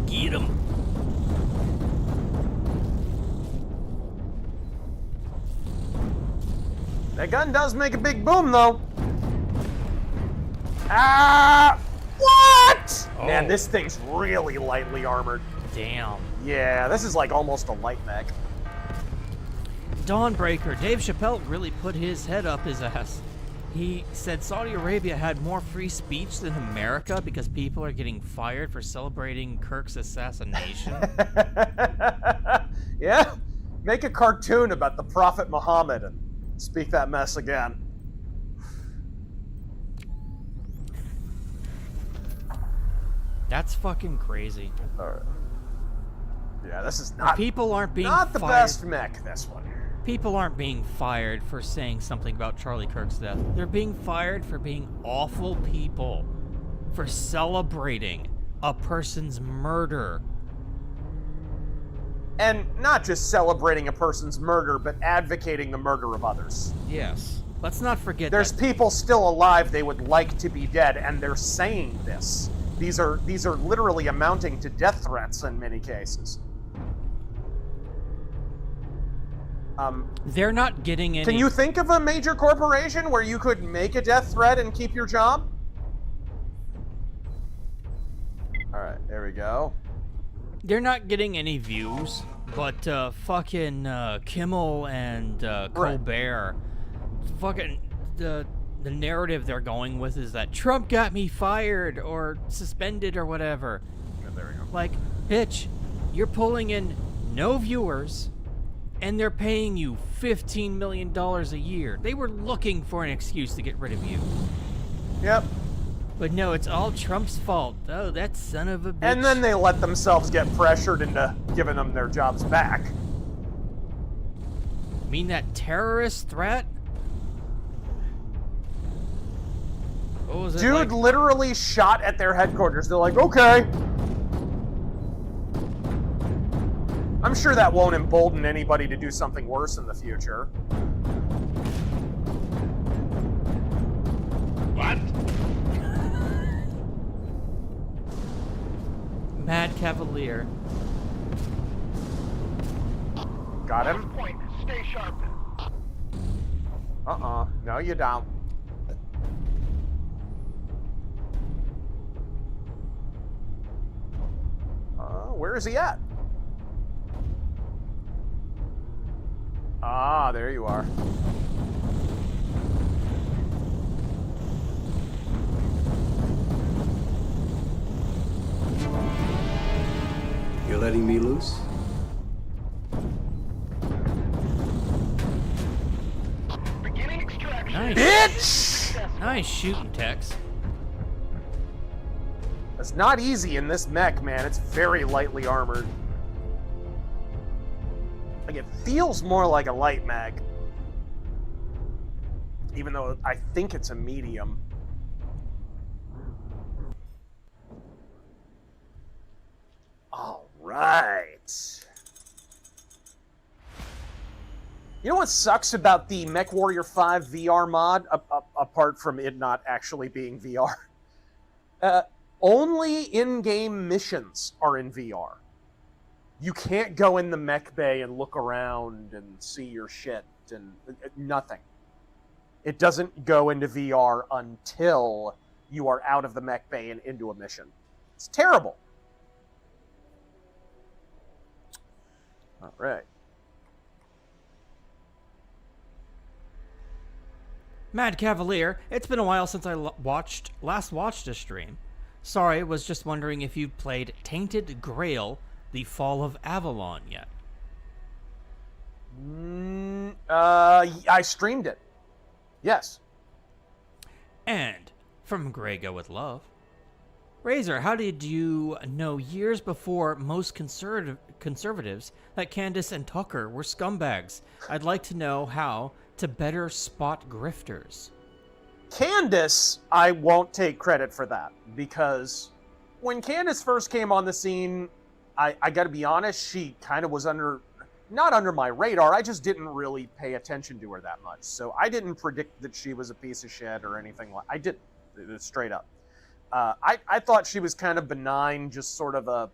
Get him. That gun does make a big boom, though. Ah! What? Oh. Man, this thing's really lightly armored. Damn. Yeah, this is like almost a light mech. Dawnbreaker. Dave Chappelle really put his head up his ass. He said Saudi Arabia had more free speech than America because people are getting fired for celebrating Kirk's assassination. Yeah? Make a cartoon about the Prophet Muhammad and speak that mess again. That's fucking crazy. Alright. Yeah, this is not... People aren't being not the fired. best mech, this one. People aren't being fired for saying something about Charlie Kirk's death. They're being fired for being awful people. For celebrating a person's murder. And not just celebrating a person's murder, but advocating the murder of others. Yes. Let's not forget There's that. people still alive they would like to be dead, and they're saying this. These are literally amounting to death threats in many cases. They're not getting any... Can you think of a major corporation where you could make a death threat and keep your job? Alright, there we go. They're not getting any views, but fucking Kimmel and Colbert, fucking the narrative they're going with is that Trump got me fired or suspended or whatever. Yeah, there we go. Like, bitch, you're pulling in no viewers, and they're paying you $15 million a year. They were looking for an excuse to get rid of you. Yep. But no, it's all Trump's fault. Oh, that son of a bitch. And then they let themselves get pressured into giving them their jobs back. Mean that terrorist threat? What was it Dude like? literally shot at their headquarters. They're like, okay. I'm sure that won't embolden anybody to do something worse in the future. What? Mad Cavalier. Got him? Point, stay sharp. No, you don't. Where is he at? Ah, there you are. You're letting me loose? Beginning extraction. Nice. Bitch! Nice shooting, Tex. It's not easy in this mech, man. It's very lightly armored. Like, it feels more like a light mag. Even though I think it's a medium. All right. You know what sucks about the MechWarrior 5 VR mod, apart from it not actually being VR? Only in-game missions are in VR. You can't go in the mech bay and look around and see your shit and nothing. It doesn't go into VR until you are out of the mech bay and into a mission. It's terrible. All right. Mad Cavalier, it's been a while since I last watched a stream. Sorry, was just wondering if you've played Tainted Grail, The Fall of Avalon yet. I streamed it. Yes. And from Grego with Love. Razor, how did you know years before most conservatives that Candace and Tucker were scumbags? I'd like to know how to better spot grifters. Candace, I won't take credit for that, because when Candace first came on the scene, I gotta be honest, she kind of was not under my radar. I just didn't really pay attention to her that much. So I didn't predict that she was a piece of shit or anything like. I didn't, straight up. I thought she was kind of benign, just sort of a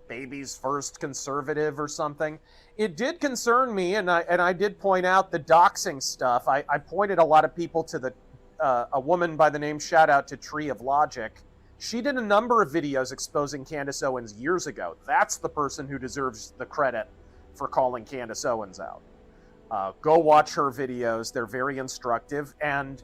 baby's first conservative or something. It did concern me, and I did point out the doxing stuff. I pointed a lot of people to a woman by the name, shout out to Tree of Logic. She did a number of videos exposing Candace Owens years ago. That's the person who deserves the credit for calling Candace Owens out. Go watch her videos. They're very instructive, and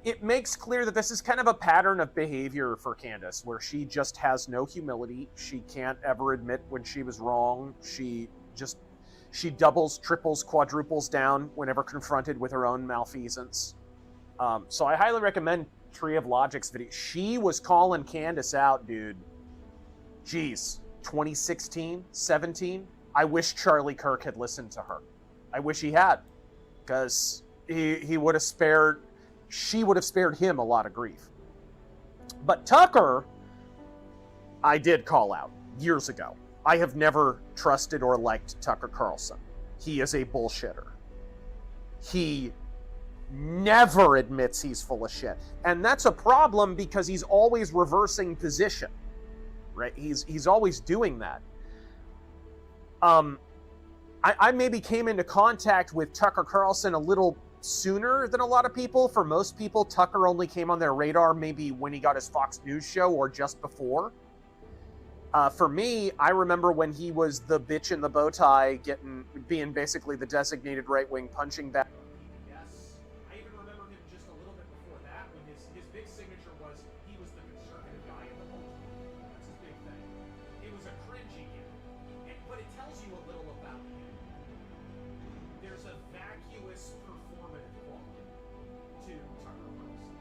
it makes clear that this is kind of a pattern of behavior for Candace, where she just has no humility. She can't ever admit when she was wrong. She doubles, triples, quadruples down whenever confronted with her own malfeasance. So I highly recommend Tree of Logic's video. She was calling Candace out, dude. Jeez, 2016, 17? I wish Charlie Kirk had listened to her. I wish he had, because she would have spared him a lot of grief. But Tucker, I did call out years ago. I have never trusted or liked Tucker Carlson. He is a bullshitter. He never admits he's full of shit. And that's a problem, because he's always reversing position. Right? He's always doing that. I maybe came into contact with Tucker Carlson a little sooner than a lot of people. For most people, Tucker only came on their radar maybe when he got his Fox News show or just before. For me, I remember when he was the bitch in the bow tie, being basically the designated right-wing punching bag. Yes, I even remember him just a little bit before that, when his big signature was he was the conservative guy in the whole team. That's his big thing. It was a cringy gimmick, but it tells you a little about him. There's a vacuous performative quality to Tucker Carlson,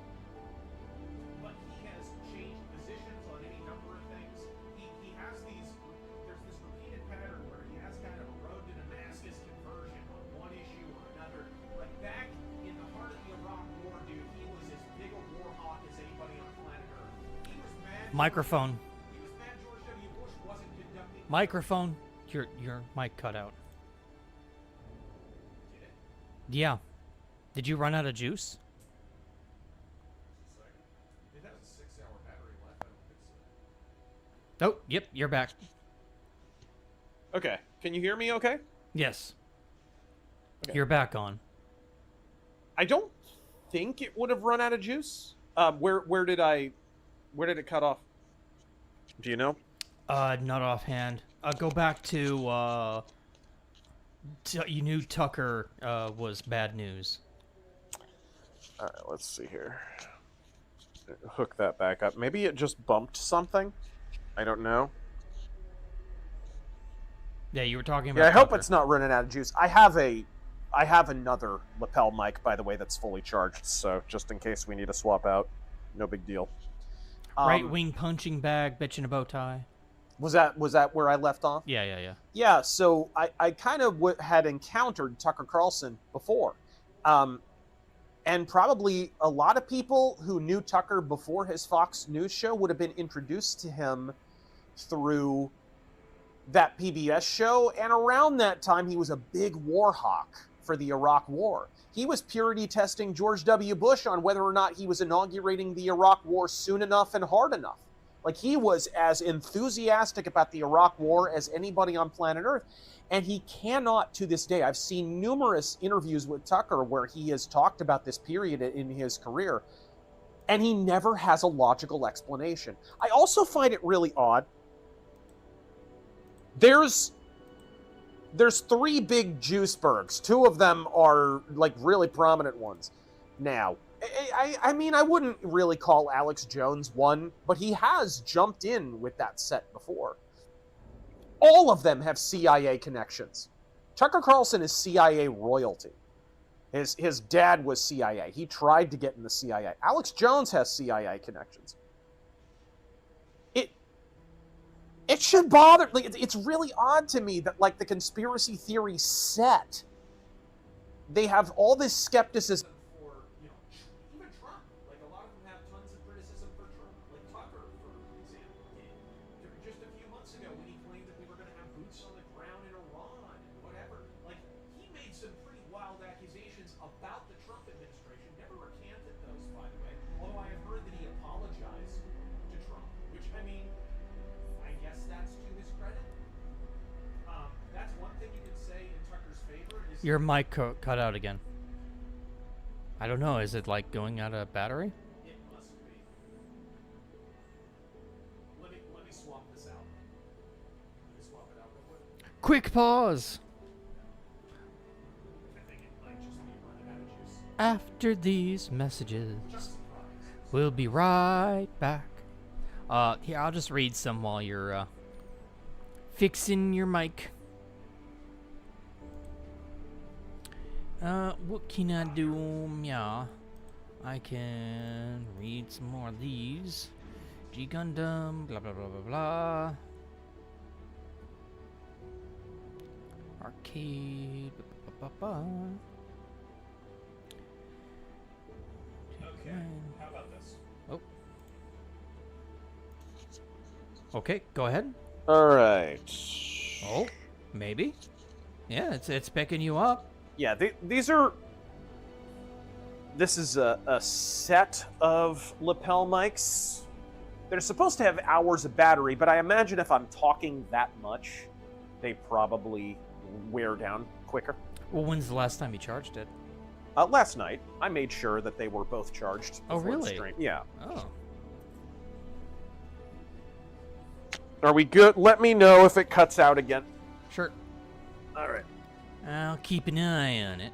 but he has changed positions on any number of things. He has there's this repeated pattern where he has kind of a road to Damascus conversion on one issue or another. Microphone. Microphone. Your mic cut out. Yeah. Did you run out of juice? It has a 6-hour battery life. I don't think so. Oh, yep, you're back. Okay. Can you hear me okay? Yes. Okay. You're back on. I don't think it would have run out of juice. Where did it cut off? Do you know? Not offhand. Go back to, you knew Tucker, was bad news. Alright, let's see here. Hook that back up. Maybe it just bumped something? I don't know. Yeah, you were talking about Yeah, I hope Tucker. it's not running out of juice. I have another lapel mic, by the way, that's fully charged, so just in case we need to swap out, no big deal. Right-wing punching bag, bitch in a bow tie. Was that where I left off? Yeah. Yeah, so I kind of had encountered Tucker Carlson before. And probably a lot of people who knew Tucker before his Fox News show would have been introduced to him through that PBS show. And around that time, he was a big war hawk for the Iraq War. He was purity testing George W. Bush on whether or not he was inaugurating the Iraq War soon enough and hard enough. Like, he was as enthusiastic about the Iraq War as anybody on planet Earth. And he cannot, to this day, I've seen numerous interviews with Tucker where he has talked about this period in his career, and he never has a logical explanation. I also find it really odd. There's 3 big Juicebergs. 2 of them are, like, really prominent ones. Now, I mean, I wouldn't really call Alex Jones one, but he has jumped in with that set before. All of them have CIA connections. Tucker Carlson is CIA royalty. His dad was CIA. He tried to get in the CIA. Alex Jones has CIA connections. It should bother... Like, it's really odd to me that, like, the conspiracy theory set, they have all this skepticism for, you know, even Trump. Like, a lot of them have tons of criticism for Trump. Like Tucker, for example, did just a few months ago when he claimed that we were going to have boots on the ground in Iran and whatever. Like, he made some pretty wild accusations about the Trump administration. Never recanted those, by the way. Although I have heard that he apologized to Trump, which, I mean, I guess that's to his credit. That's one thing you can say in Tucker's favor. Your mic cut out again. I don't know. Is it like going out of battery? It must be. Let me swap this out. Let me swap it out real quick. Quick pause. I think it might just be running out of juice. After these messages, we'll be right back. Here, I'll just read some while you're fixing your mic. What can I do? Yeah, I can read some more of these. G Gundam, blah blah blah blah blah. Arcade, blah, blah, blah, blah. Okay, how about this? Oh. Okay, go ahead. All right. Oh, maybe. Yeah, it's picking you up. Yeah, these are... This is a set of lapel mics. They're supposed to have hours of battery, but I imagine if I'm talking that much, they probably wear down quicker. Well, when's the last time you charged it? Last night. I made sure that they were both charged. Oh, before the really? stream. Yeah. Oh. Are we good? Let me know if it cuts out again. Sure. All right. I'll keep an eye on it.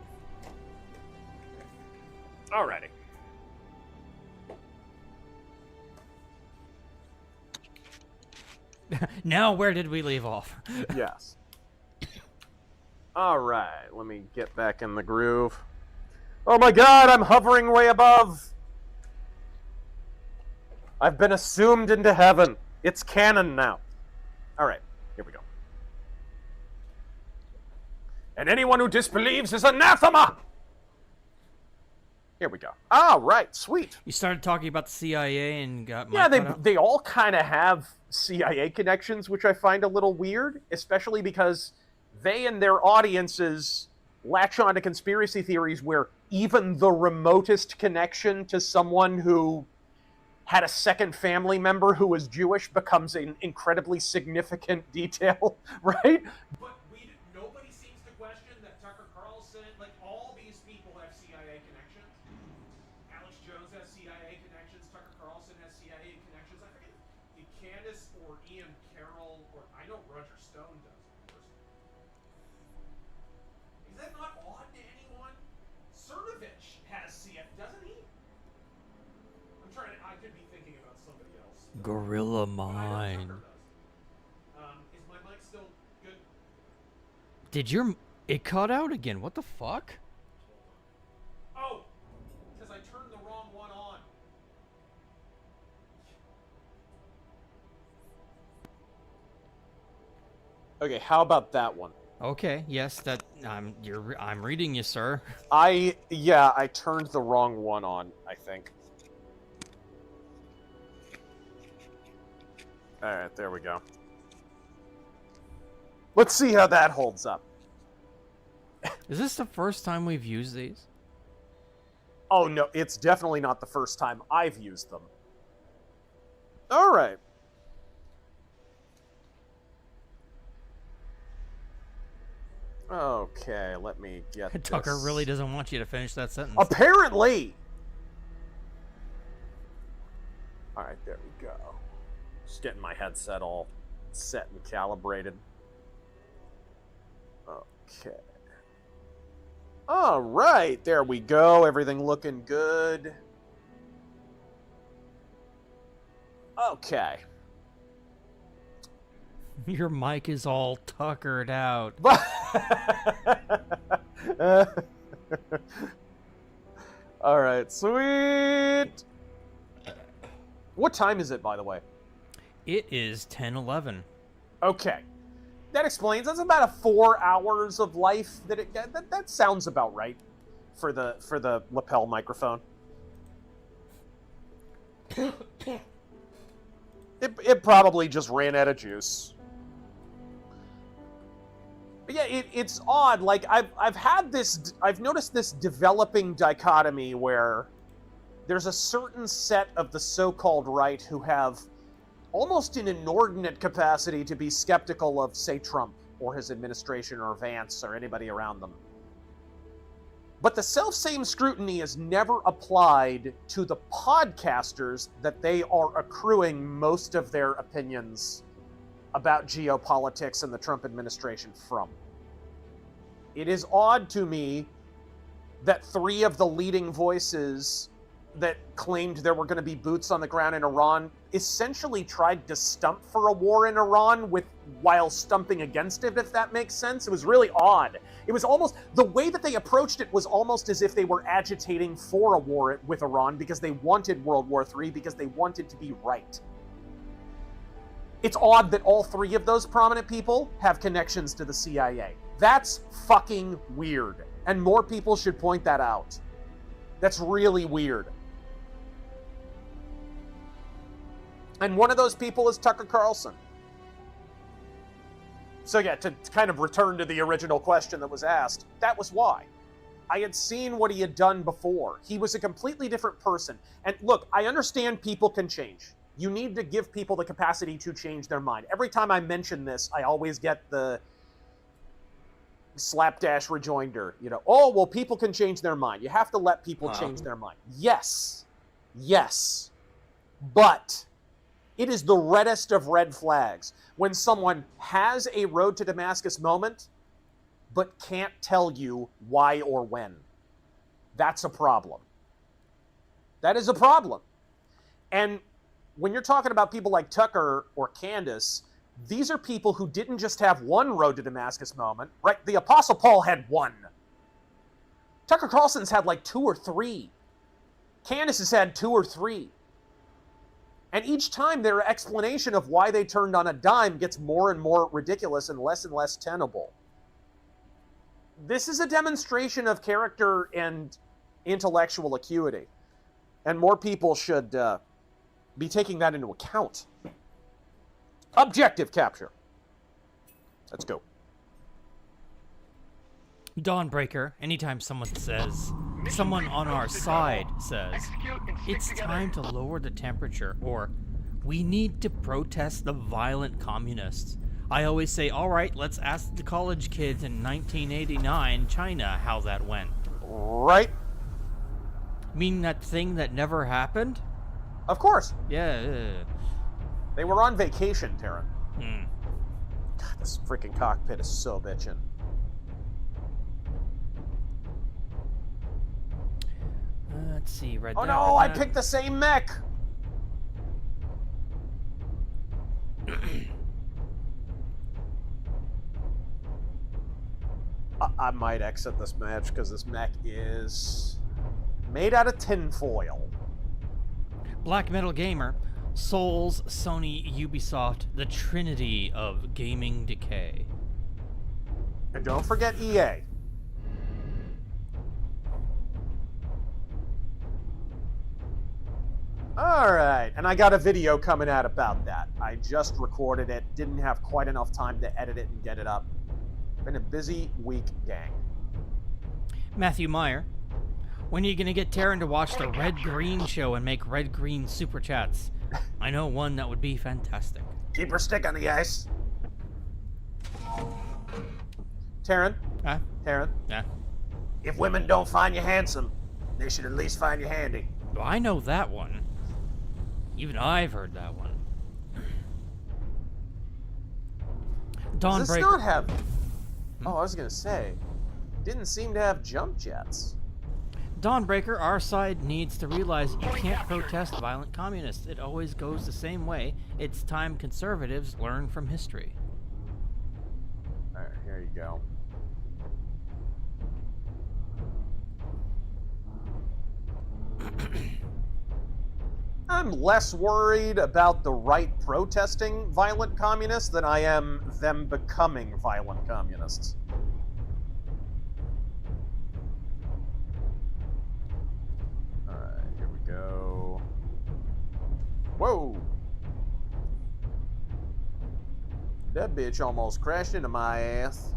Alrighty. Now, where did we leave off? Yes. Alright, let me get back in the groove. Oh my god, I'm hovering way above! I've been assumed into heaven. It's canon now. Alright, here we go. And anyone who disbelieves is anathema! Here we go. Ah, right, sweet. You started talking about the CIA and got Yeah, Mike cut out? they all kind of have CIA connections, which I find a little weird, especially because they and their audiences latch on to conspiracy theories where even the remotest connection to someone who had a second family member who was Jewish becomes an incredibly significant detail, right? But nobody seems to question that Tucker Carlson, like all these people have CIA connections. Alex Jones has CIA connections. Tucker Carlson has CIA connections. I forget if Candace or Ian Carroll, or I know Roger Stone does, of course. Is that not odd to anyone? Cernovich has CIA, doesn't he? I could be thinking about somebody else. Gorilla Mind. Is my mic still good? Did it cut out again? What the fuck? Oh, because I turned the wrong one on. Okay, how about that one? Okay, yes, I'm reading you, sir. I turned the wrong one on, I think. Alright, there we go. Let's see how that holds up. Is this the first time we've used these? Oh, no, it's definitely not the first time I've used them. Alright. Okay, let me get Tucker this. really doesn't want you to finish that sentence. Apparently! Alright, there we go. Just getting my headset all set and calibrated. Okay. Alright, there we go. Everything looking good. Okay. Your mic is all tuckered out. Alright, sweet! What time is it, by the way? It is 10:11. Okay. That explains. That's about a 4 hours of life that sounds about right for the lapel microphone. It probably just ran out of juice. But yeah, it's odd. Like I've noticed this developing dichotomy where there's a certain set of the so-called right who have almost an inordinate capacity to be skeptical of, say, Trump or his administration or Vance or anybody around them. But the self-same scrutiny is never applied to the podcasters that they are accruing most of their opinions about geopolitics and the Trump administration from. It is odd to me that 3 of the leading voices that claimed there were going to be boots on the ground in Iran essentially tried to stump for a war in Iran while stumping against it, if that makes sense. It was really odd. It was almost, the way that they approached it was almost as if they were agitating for a war with Iran because they wanted World War III, because they wanted to be right. It's odd that all 3 of those prominent people have connections to the CIA. That's fucking weird. And more people should point that out. That's really weird. And one of those people is Tucker Carlson. So yeah, to kind of return to the original question that was asked, that was why. I had seen what he had done before. He was a completely different person. And look, I understand people can change. You need to give people the capacity to change their mind. Every time I mention this, I always get the slapdash rejoinder. Oh, well, people can change their mind. You have to let people change their mind. Yes. Yes. But it is the reddest of red flags when someone has a road to Damascus moment, but can't tell you why or when. That's a problem. That is a problem. And when you're talking about people like Tucker or Candace, these are people who didn't just have one road to Damascus moment, right? The Apostle Paul had one. Tucker Carlson's had like 2 or 3. Candace has had 2 or 3. And each time their explanation of why they turned on a dime gets more and more ridiculous and less tenable. This is a demonstration of character and intellectual acuity. And more people should be taking that into account. Objective capture. Let's go. Dawnbreaker, anytime someone on our side says, it's time to lower the temperature, or we need to protest the violent communists, I always say, all right, let's ask the college kids in 1989 China how that went. Right. Meaning that thing that never happened? Of course. Yeah. They were on vacation, Taryn. Hmm. God, this freaking cockpit is so bitchin'. Let's see, right Oh there. no, I picked the same mech! I might exit this match because this mech is made out of tinfoil. Black Metal Gamer, Souls, Sony, Ubisoft, the trinity of gaming decay. And don't forget EA. Alright, and I got a video coming out about that. I just recorded it, didn't have quite enough time to edit it and get it up. Been a busy week, gang. Matthew Meyer, when are you going to get Taryn to watch the Red-Green show and make Red-Green super chats? I know one that would be fantastic. Keep her stick on the ice. Taryn? Huh? Taryn? Yeah? If women don't find you handsome, they should at least find you handy. Well, I know that one. Even I've heard that one. Does this Dawnbreaker. not have... Oh, I was going to say, didn't seem to have jump jets. Dawnbreaker, our side needs to realize you can't protest violent communists. It always goes the same way. It's time conservatives learn from history. Alright, here you go. I'm less worried about the right protesting violent communists than I am them becoming violent communists. Alright, here we go. Whoa! That bitch almost crashed into my ass.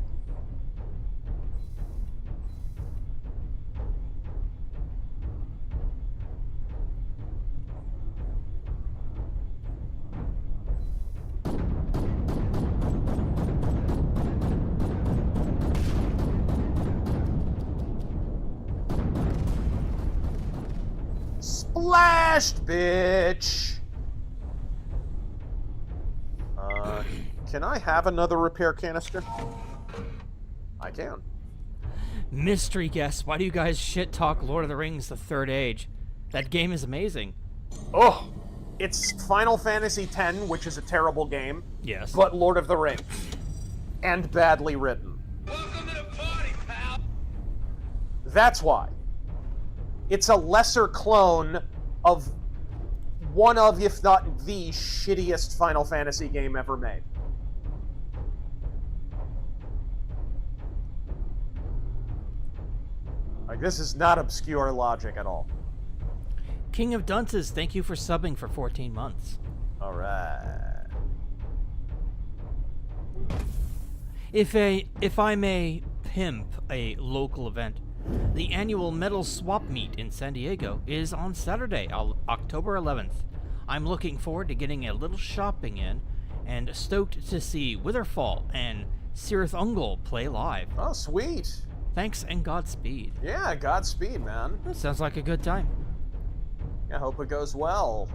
Splashed, bitch! Can I have another repair canister? I can. Mystery guest, why do you guys shit talk Lord of the Rings The Third Age? That game is amazing. Oh! It's Final Fantasy X, which is a terrible game. Yes. But Lord of the Rings. And badly written. Welcome to the party, pal! That's why. It's a lesser clone of one of, if not the shittiest Final Fantasy game ever made. Like, this is not obscure logic at all. King of Dunces, thank you for subbing for 14 months. Alright. If I may pimp a local event, the annual Metal Swap Meet in San Diego is on Saturday, October 11th. I'm looking forward to getting a little shopping in, and stoked to see Witherfall and Cirith Ungol play live. Oh, sweet. Thanks and Godspeed. Yeah, Godspeed, man. That sounds like a good time. I hope it goes well.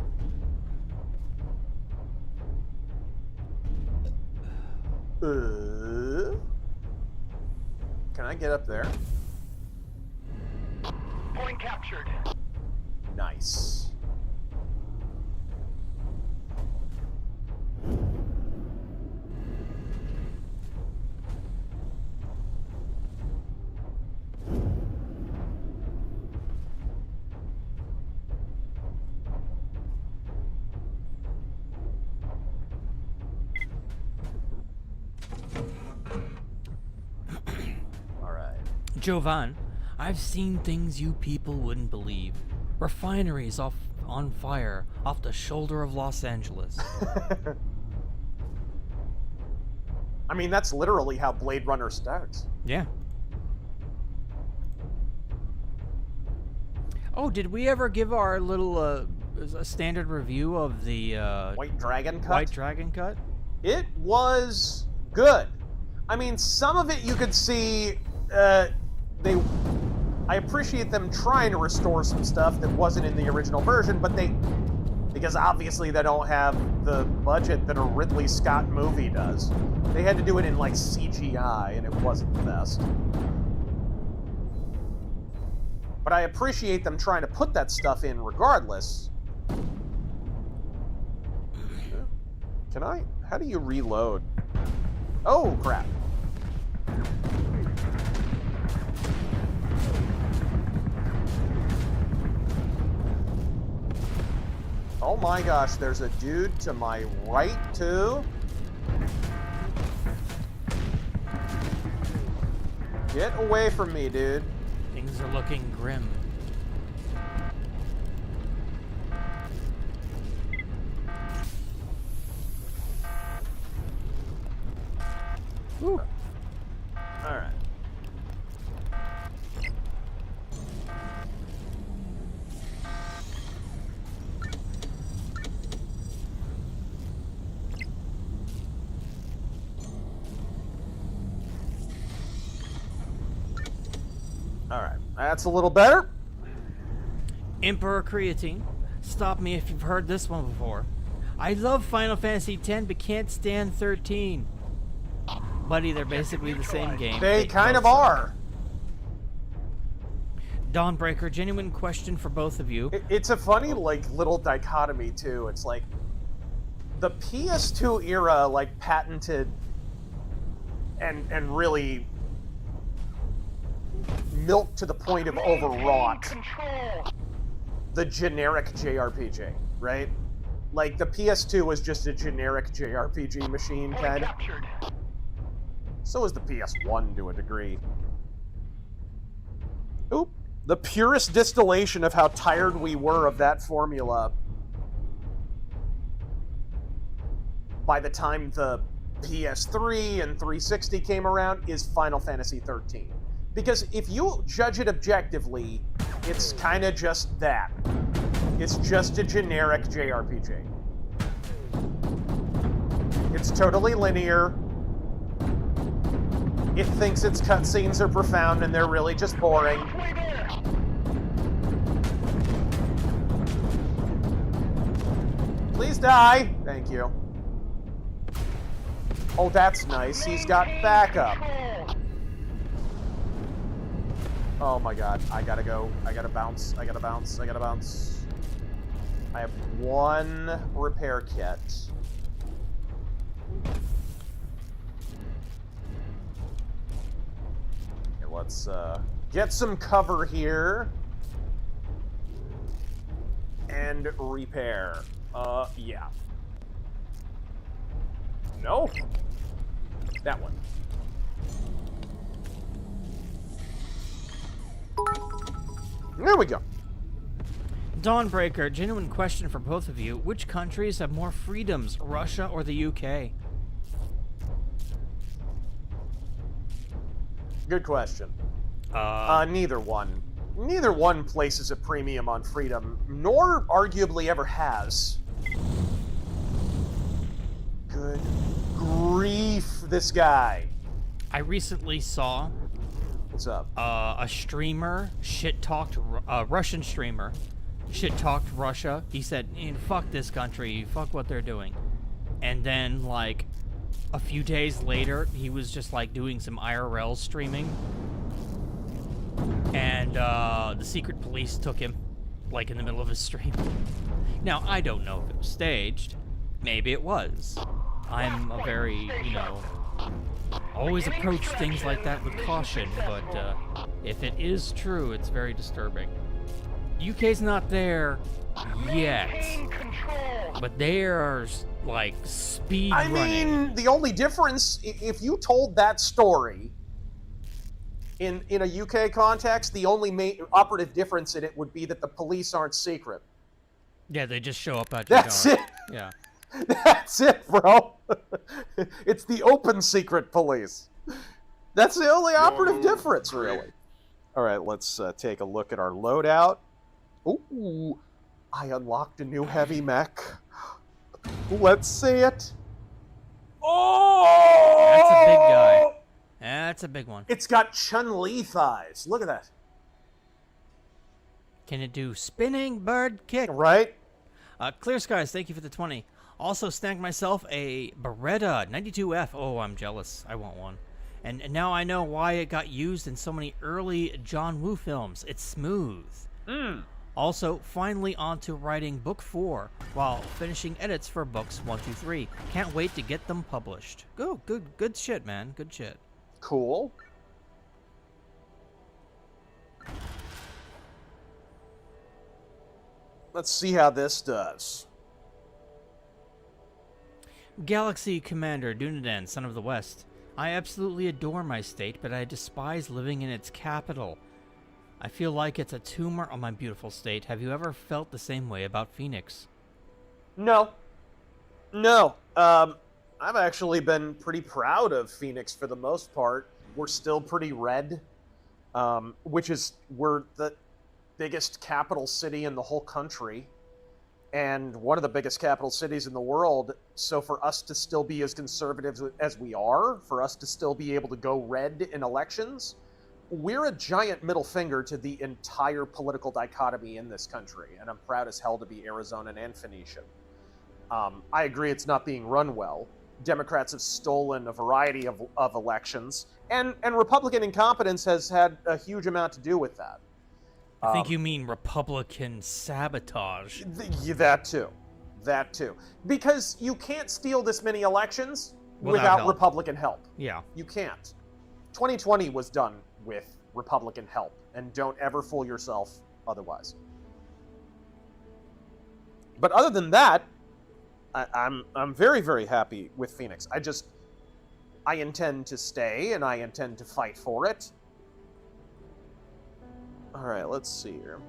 Can I get up there? Point captured. Nice. Jovan, I've seen things you people wouldn't believe. Refineries on fire off the shoulder of Los Angeles. I mean, that's literally how Blade Runner starts. Yeah. Oh, did we ever give our little a standard review of the White Dragon cut? White Dragon cut? It was good. I mean, some of it you could see. I appreciate them trying to restore some stuff that wasn't in the original version, but because obviously they don't have the budget that a Ridley Scott movie does. They had to do it in like CGI, and it wasn't the best. But I appreciate them trying to put that stuff in regardless. Can I? How do you reload? Oh, crap. Oh my gosh, there's a dude to my right, too. Get away from me, dude. Things are looking grim. Woo. All right. All right. That's a little better. Emperor Creatine. Stop me if you've heard this one before. I love Final Fantasy X, but can't stand 13. Buddy, they're basically the same game. They kind of are. Dawnbreaker, genuine question for both of you. It's a funny, like, little dichotomy, too. It's like, the PS2 era, like, patented and really milked to the point of overwrought the generic JRPG, right? Like, the PS2 was just a generic JRPG machine, kind of. So is the PS1 to a degree. Oop. The purest distillation of how tired we were of that formula by the time the PS3 and 360 came around is Final Fantasy 13. Because if you judge it objectively, it's kind of just that. It's just a generic JRPG. It's totally linear. It thinks its cutscenes are profound and they're really just boring. Please die! Thank you. Oh, that's nice. He's got backup. Oh my god. I gotta go. I gotta bounce. I gotta bounce. I gotta bounce. I have one repair kit. Okay, let's get some cover here. And repair. Yeah. No. That one. There we go. Dawnbreaker, genuine question for both of you. Which countries have more freedoms, Russia or the UK? Good question. Neither one. Neither one places a premium on freedom, nor arguably ever has. Good grief, this guy. I recently saw... What's up? A streamer shit-talked, Russian streamer, shit-talked Russia. He said, fuck this country, fuck what they're doing. And then, like, a few days later, he was just, like, doing some IRL streaming. And, the secret police took him, like, in the middle of his stream. Now, I don't know if it was staged. Maybe it was. I'm a very, you know, always approach things like that with caution, but if it is true, it's very disturbing. UK's not there yet, but they're, like, speed running. I mean, the only difference, if you told that story In a UK context, the only operative difference in it would be that the police aren't secret. Yeah, they just show up at your That's door. it. Yeah. That's it, bro. It's the open secret police. That's the only operative difference, really. All right, let's take a look at our loadout. Ooh, I unlocked a new heavy mech. Let's see it. Oh! That's a big guy. That's a big one. It's got Chun-Li thighs. Look at that. Can it do spinning bird kick? Right? Clear Skies, thank you for the 20. Also snagged myself a Beretta 92F. Oh, I'm jealous. I want one. And now I know why it got used in so many early John Woo films. It's smooth. Also, finally on to writing book 4 while finishing edits for books 1, 2, 3. Can't wait to get them published. Good shit, man. Good shit. Cool. Let's see how this does. Galaxy Commander Dunadan, Son of the West. I absolutely adore my state, but I despise living in its capital. I feel like it's a tumor on my beautiful state. Have you ever felt the same way about Phoenix? No. No. I've actually been pretty proud of Phoenix for the most part. We're still pretty red, we're the biggest capital city in the whole country, and one of the biggest capital cities in the world. So for us to still be as conservative as we are, for us to still be able to go red in elections, we're a giant middle finger to the entire political dichotomy in this country, and I'm proud as hell to be Arizonan and Phoenician. I agree it's not being run well. Democrats have stolen a variety of elections, and Republican incompetence has had a huge amount to do with that. I think you mean Republican sabotage. That too. That too. Because you can't steal this many elections without help. Republican help. Yeah. You can't. 2020 was done with Republican help, and don't ever fool yourself otherwise. But other than that, I'm very, very happy with Phoenix. I intend to stay, and I intend to fight for it. All right, let's see here.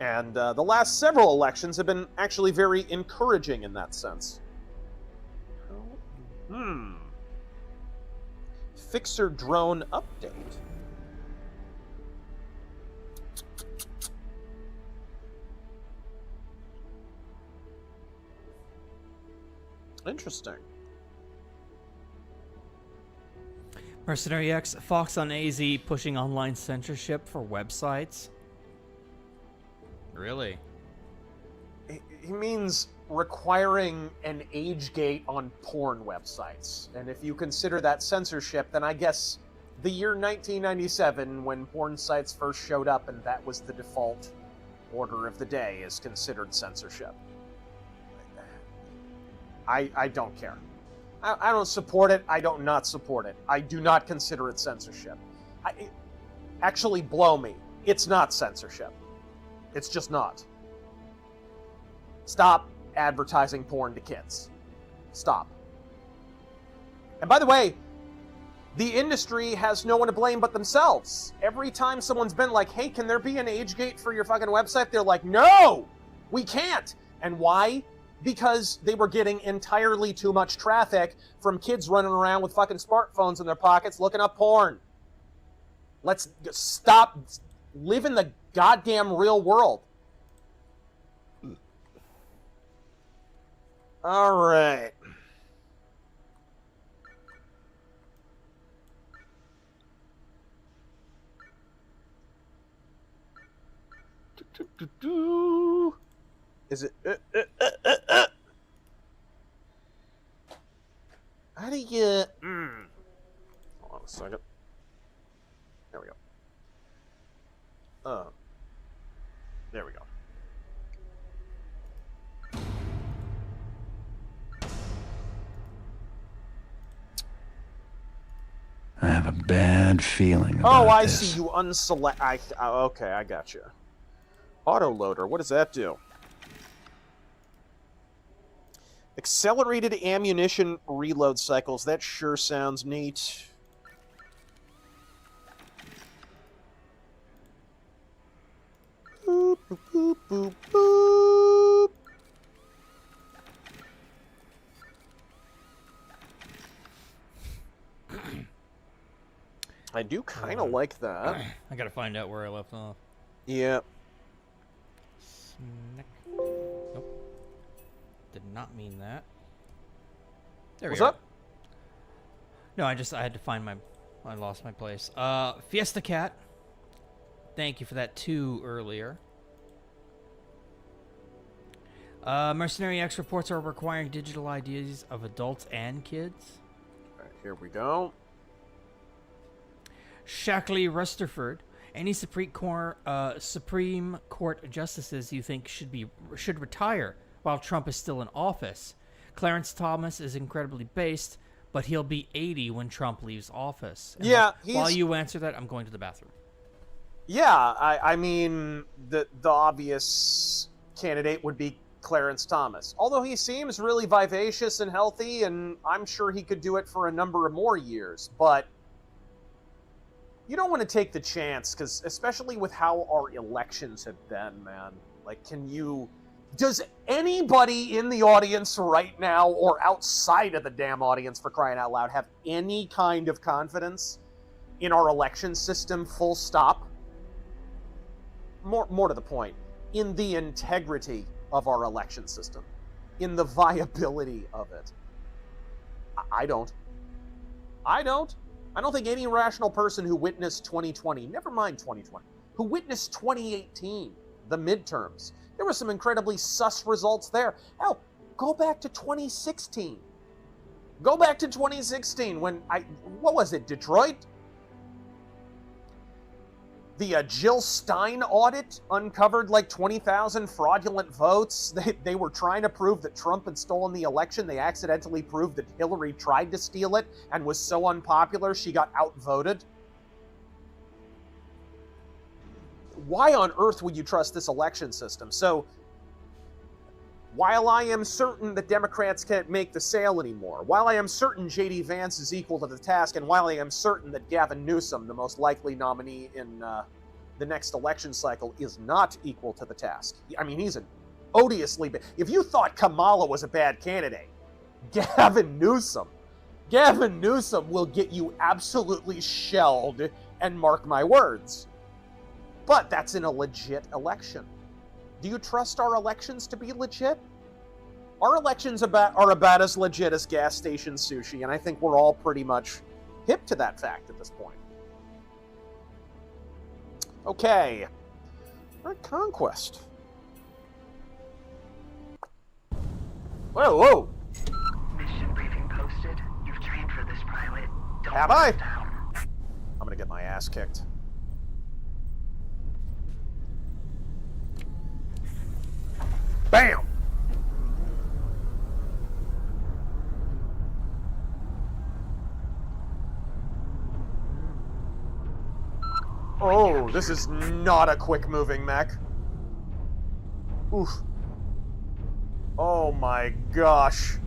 And the last several elections have been actually very encouraging in that sense. Fixer drone update. Interesting. Mercenary X, Fox on AZ pushing online censorship for websites. Really? He means requiring an age gate on porn websites. And if you consider that censorship, then I guess the year 1997, when porn sites first showed up and that was the default order of the day, is considered censorship. I don't care. I don't support it. I don't not support it. I do not consider it censorship. Actually, blow me. It's not censorship. It's just not. Stop advertising porn to kids. Stop. And by the way, the industry has no one to blame but themselves. Every time someone's been like, hey, can there be an age gate for your fucking website? They're like, no, we can't. And why? Because they were getting entirely too much traffic from kids running around with fucking smartphones in their pockets looking up porn. Let's stop. Live in the goddamn real world. All right. Is it? How do you? Hold on a second. There we go. There we go. I have a bad feeling about I this. see you unselect. Okay, I got you. Autoloader, what does that do? Accelerated ammunition reload cycles. That sure sounds neat. Boop, boop, boop, boop. I do kind of like that. I gotta find out where I left off. Yeah. Nope. Did not mean that. There What's we go. up? No, I had to find I lost my place. Fiesta Cat. Thank you for that too earlier. Mercenary X reports are requiring digital IDs of adults and kids. All right, here we go. Shackley Rusterford. Any Supreme Court justices you think should retire while Trump is still in office? Clarence Thomas is incredibly based, but he'll be 80 when Trump leaves office. And Yeah, while you answer that, I'm going to the bathroom. Yeah, I mean, the obvious candidate would be Clarence Thomas. Although he seems really vivacious and healthy, and I'm sure he could do it for a number of more years, but you don't want to take the chance, because especially with how our elections have been, man. Like, does anybody in the audience right now, or outside of the damn audience for crying out loud, have any kind of confidence in our election system, full stop? More to the point, in the integrity of our election system, in the viability of it. I don't think any rational person who witnessed 2020, never mind 2020, who witnessed 2018, the midterms, there were some incredibly sus results there. Hell, go back to 2016. Go back to 2016 when what was it, Detroit? The Jill Stein audit uncovered like 20,000 fraudulent votes. They were trying to prove that Trump had stolen the election. They accidentally proved that Hillary tried to steal it and was so unpopular she got outvoted. Why on earth would you trust this election system? So, while I am certain that Democrats can't make the sale anymore, while I am certain J.D. Vance is equal to the task, and while I am certain that Gavin Newsom, the most likely nominee in the next election cycle, is not equal to the task. I mean, he's an odiously bad... If you thought Kamala was a bad candidate, Gavin Newsom will get you absolutely shelled, and mark my words. But that's in a legit election. Do you trust our elections to be legit? Our elections are about as legit as gas station sushi, and I think we're all pretty much hip to that fact at this point. Okay. All right, Conquest. Whoa. Mission briefing posted. You've trained for this, pilot. Have I? I'm gonna get my ass kicked. Bam! Oh, this is not a quick-moving mech. Oof. Oh my gosh.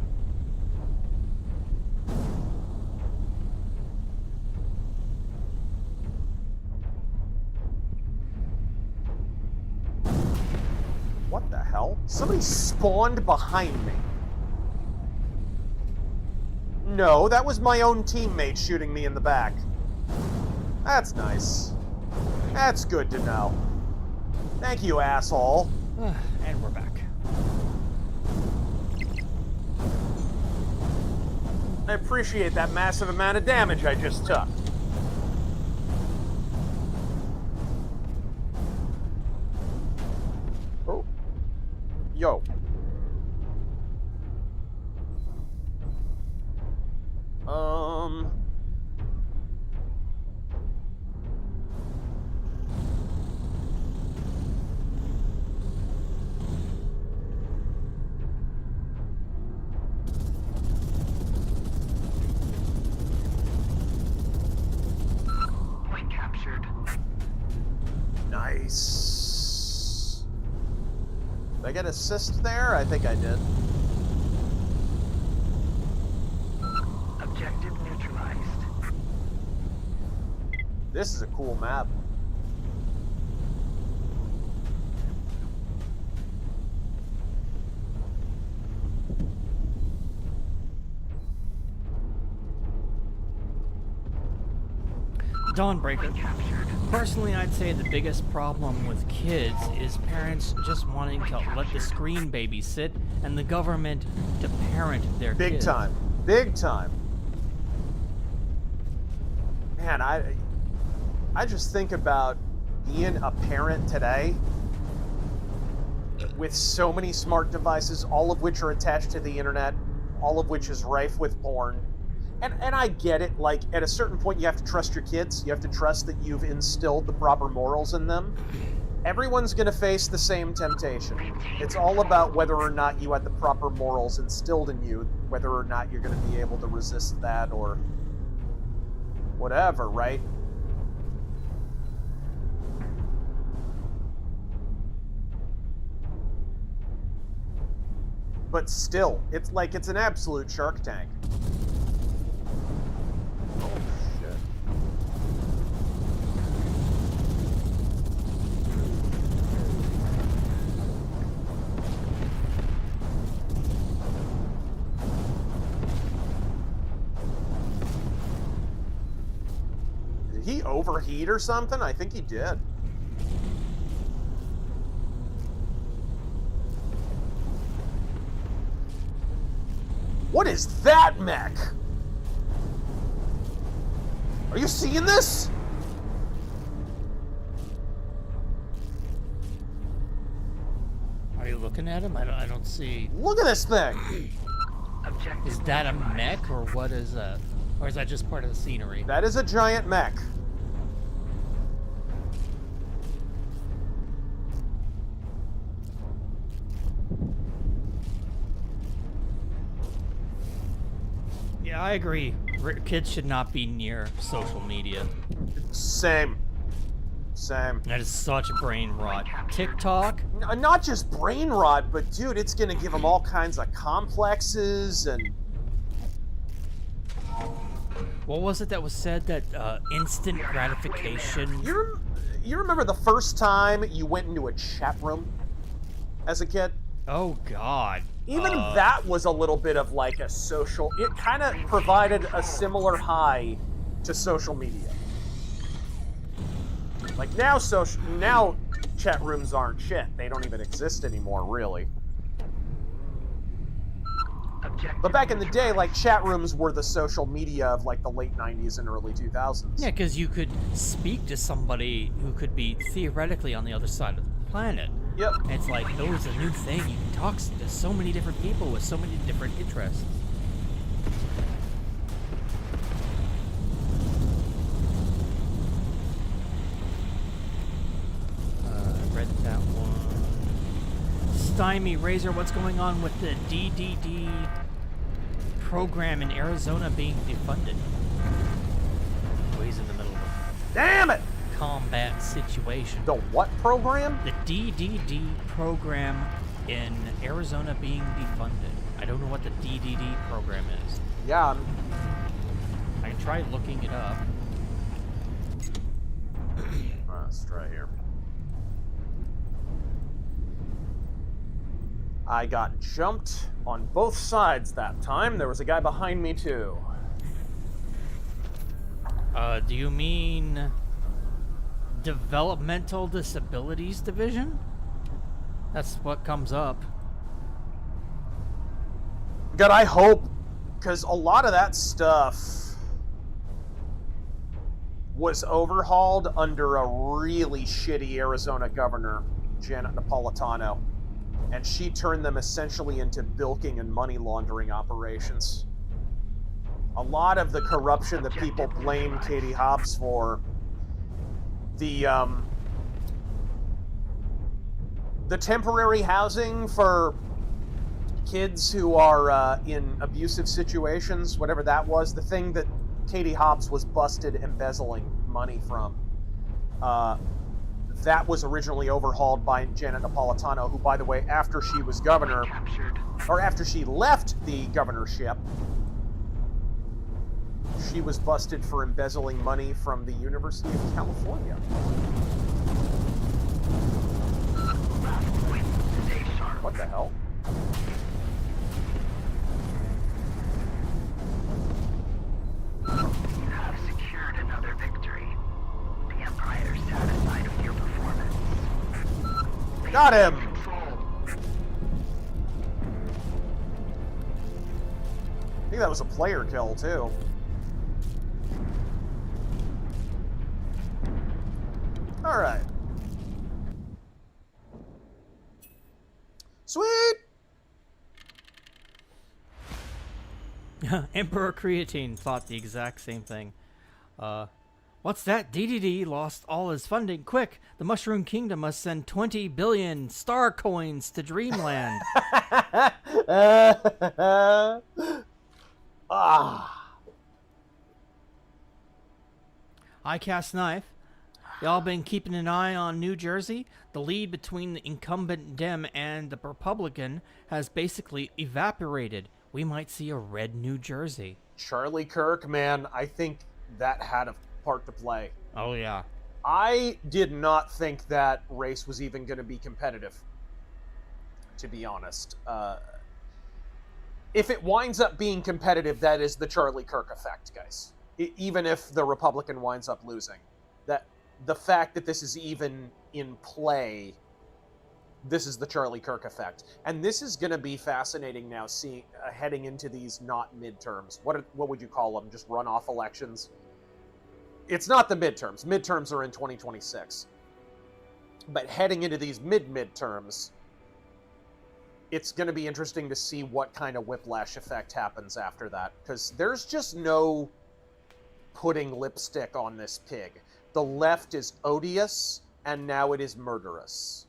What the hell? Somebody spawned behind me. No, that was my own teammate shooting me in the back. That's nice. That's good to know. Thank you, asshole. And we're back. I appreciate that massive amount of damage I just took. Oh. Yo. Point captured. Nice. Did I get assist there? I think I did. Objective neutralized. This is a cool map. Dawnbreaker. Personally, I'd say the biggest problem with kids is parents just wanting to let the screen babysit and the government to parent their kids. Big time. Big time. Man, I just think about being a parent today with so many smart devices, all of which are attached to the internet, all of which is rife with porn. And I get it, like, at a certain point you have to trust your kids. You have to trust that you've instilled the proper morals in them. Everyone's going to face the same temptation. It's all about whether or not you had the proper morals instilled in you, whether or not you're going to be able to resist that or whatever, right? But still, it's like it's an absolute Shark Tank. Oh, shit. Did he overheat or something? I think he did. What is that mech? Are you seeing this? Are you looking at him? I don't see. Look at this thing. Is that a mech or what is that? Or is that just part of the scenery? That is a giant mech. Yeah, I agree. Kids should not be near social media. Same. Same. That is such brain rot. TikTok? Not just brain rot, but dude, it's gonna give them all kinds of complexes and... What was it that was said that instant gratification? You remember the first time you went into a chat room as a kid? Oh, God. Even that was a little bit of like a social... It kind of provided a similar high to social media. Like now chat rooms aren't shit. They don't even exist anymore, really. But back in the day, like, chat rooms were the social media of, like, the late 90s and early 2000s. Yeah, because you could speak to somebody who could be theoretically on the other side of the planet. Yep. And it's like, oh, it's a new thing. You can talk to so many different people with so many different interests. Read that one. Stymie Razor, what's going on with the DDD program in Arizona being defunded? Oh, he's in the middle of a damn it! Combat situation. The what program? The DDD program in Arizona being defunded. I don't know what the DDD program is. Yeah. I can try looking it up. Let's try here. I got jumped on both sides that time. There was a guy behind me, too. Do you mean Developmental Disabilities Division? That's what comes up. God, I hope, because a lot of that stuff was overhauled under a really shitty Arizona governor, Janet Napolitano. And she turned them essentially into bilking and money laundering operations. A lot of the corruption that people blame Katie Hobbs for, the temporary housing for kids who are in abusive situations, whatever that was, the thing that Katie Hobbs was busted embezzling money from, that was originally overhauled by Janet Napolitano, who, by the way, after she was governor, or after she left the governorship, she was busted for embezzling money from the University of California. What the hell? You have secured another victory. Got him! I think that was a player kill, too. Alright. Sweet! Emperor Creatine thought the exact same thing. What's that? DDD lost all his funding. Quick, the Mushroom Kingdom must send 20 billion star coins to Dreamland. I cast knife. Y'all been keeping an eye on New Jersey? The lead between the incumbent Dem and the Republican has basically evaporated. We might see a red New Jersey. Charlie Kirk, man, I think that had a part to play. Oh, yeah. I did not think that race was even going to be competitive, to be honest. If it winds up being competitive, that is the Charlie Kirk effect, guys. Even if the Republican winds up losing. That the fact that this is even in play, this is the Charlie Kirk effect. And this is going to be fascinating now, seeing heading into these not midterms. What would you call them? Just runoff elections? It's not the midterms. Midterms are in 2026. But heading into these midterms, it's going to be interesting to see what kind of whiplash effect happens after that. Because there's just no putting lipstick on this pig. The left is odious, and now it is murderous.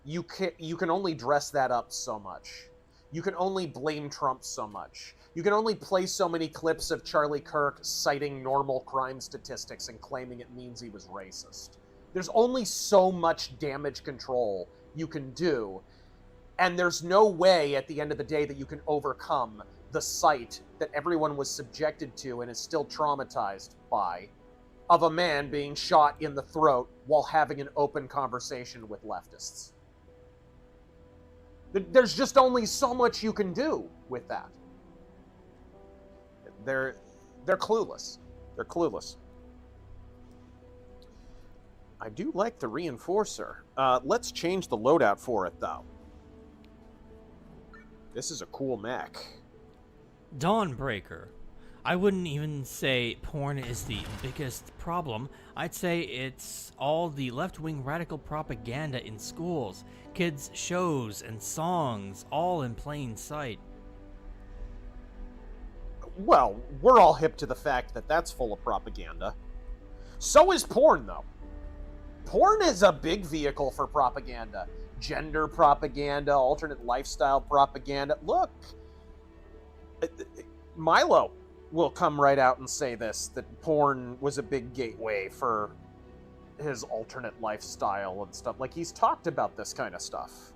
You can only dress that up so much. You can only blame Trump so much. You can only play so many clips of Charlie Kirk citing normal crime statistics and claiming it means he was racist. There's only so much damage control you can do, and there's no way at the end of the day that you can overcome the sight that everyone was subjected to and is still traumatized by, of a man being shot in the throat while having an open conversation with leftists. There's just only so much you can do with that. They're clueless. They're clueless. I do like the Reinforcer. Let's change the loadout for it, though. This is a cool mech. Dawnbreaker. I wouldn't even say porn is the biggest problem. I'd say it's all the left-wing radical propaganda in schools, kids' shows and songs, all in plain sight. Well, we're all hip to the fact that that's full of propaganda. So is porn, though. Porn is a big vehicle for propaganda. Gender propaganda, alternate lifestyle propaganda. Look, Milo will come right out and say this, that porn was a big gateway for his alternate lifestyle and stuff. Like, he's talked about this kind of stuff.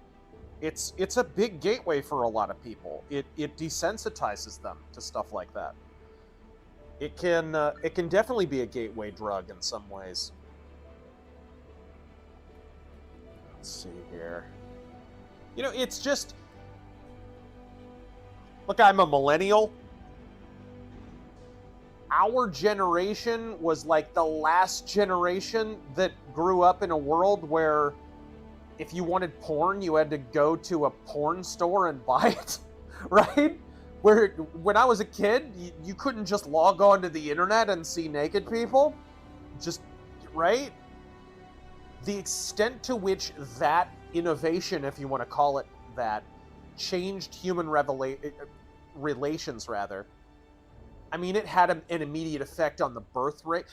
It's a big gateway for a lot of people. It desensitizes them to stuff like that. It can definitely be a gateway drug in some ways. Let's see here. You know, it's just... Look, I'm a millennial. Our generation was like the last generation that grew up in a world where if you wanted porn, you had to go to a porn store and buy it, right? Where when I was a kid, you couldn't just log on to the internet and see naked people. Just, right? The extent to which that innovation, if you want to call it that, changed human relations, rather. I mean, it had an immediate effect on the birth rate.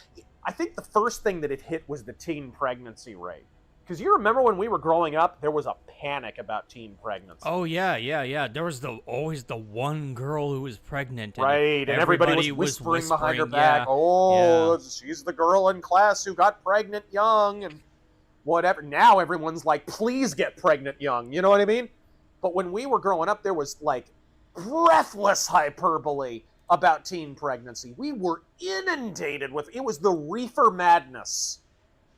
I think the first thing that it hit was the teen pregnancy rate. Because you remember when we were growing up, there was a panic about teen pregnancy. Oh, yeah. There was always the one girl who was pregnant. And everybody was whispering behind her back, she's the girl in class who got pregnant young and whatever. Now everyone's like, please get pregnant young. You know what I mean? But when we were growing up, there was like breathless hyperbole about teen pregnancy. We were inundated with it. Was the reefer madness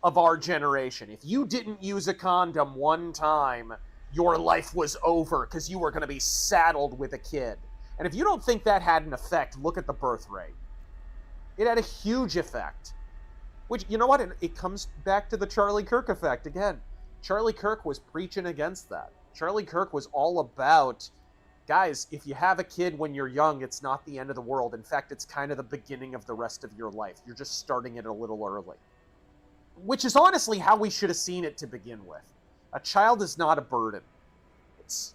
of our generation. If you didn't use a condom one time, your life was over because you were going to be saddled with a kid. And if you don't think that had an effect, look at the birth rate. It had a huge effect. Which, you know what? It comes back to the Charlie Kirk effect again. Charlie Kirk was preaching against that. Charlie Kirk was all about, guys, if you have a kid when you're young, it's not the end of the world. In fact, it's kind of the beginning of the rest of your life. You're just starting it a little early. Which is honestly how we should have seen it to begin with. A child is not a burden. It's,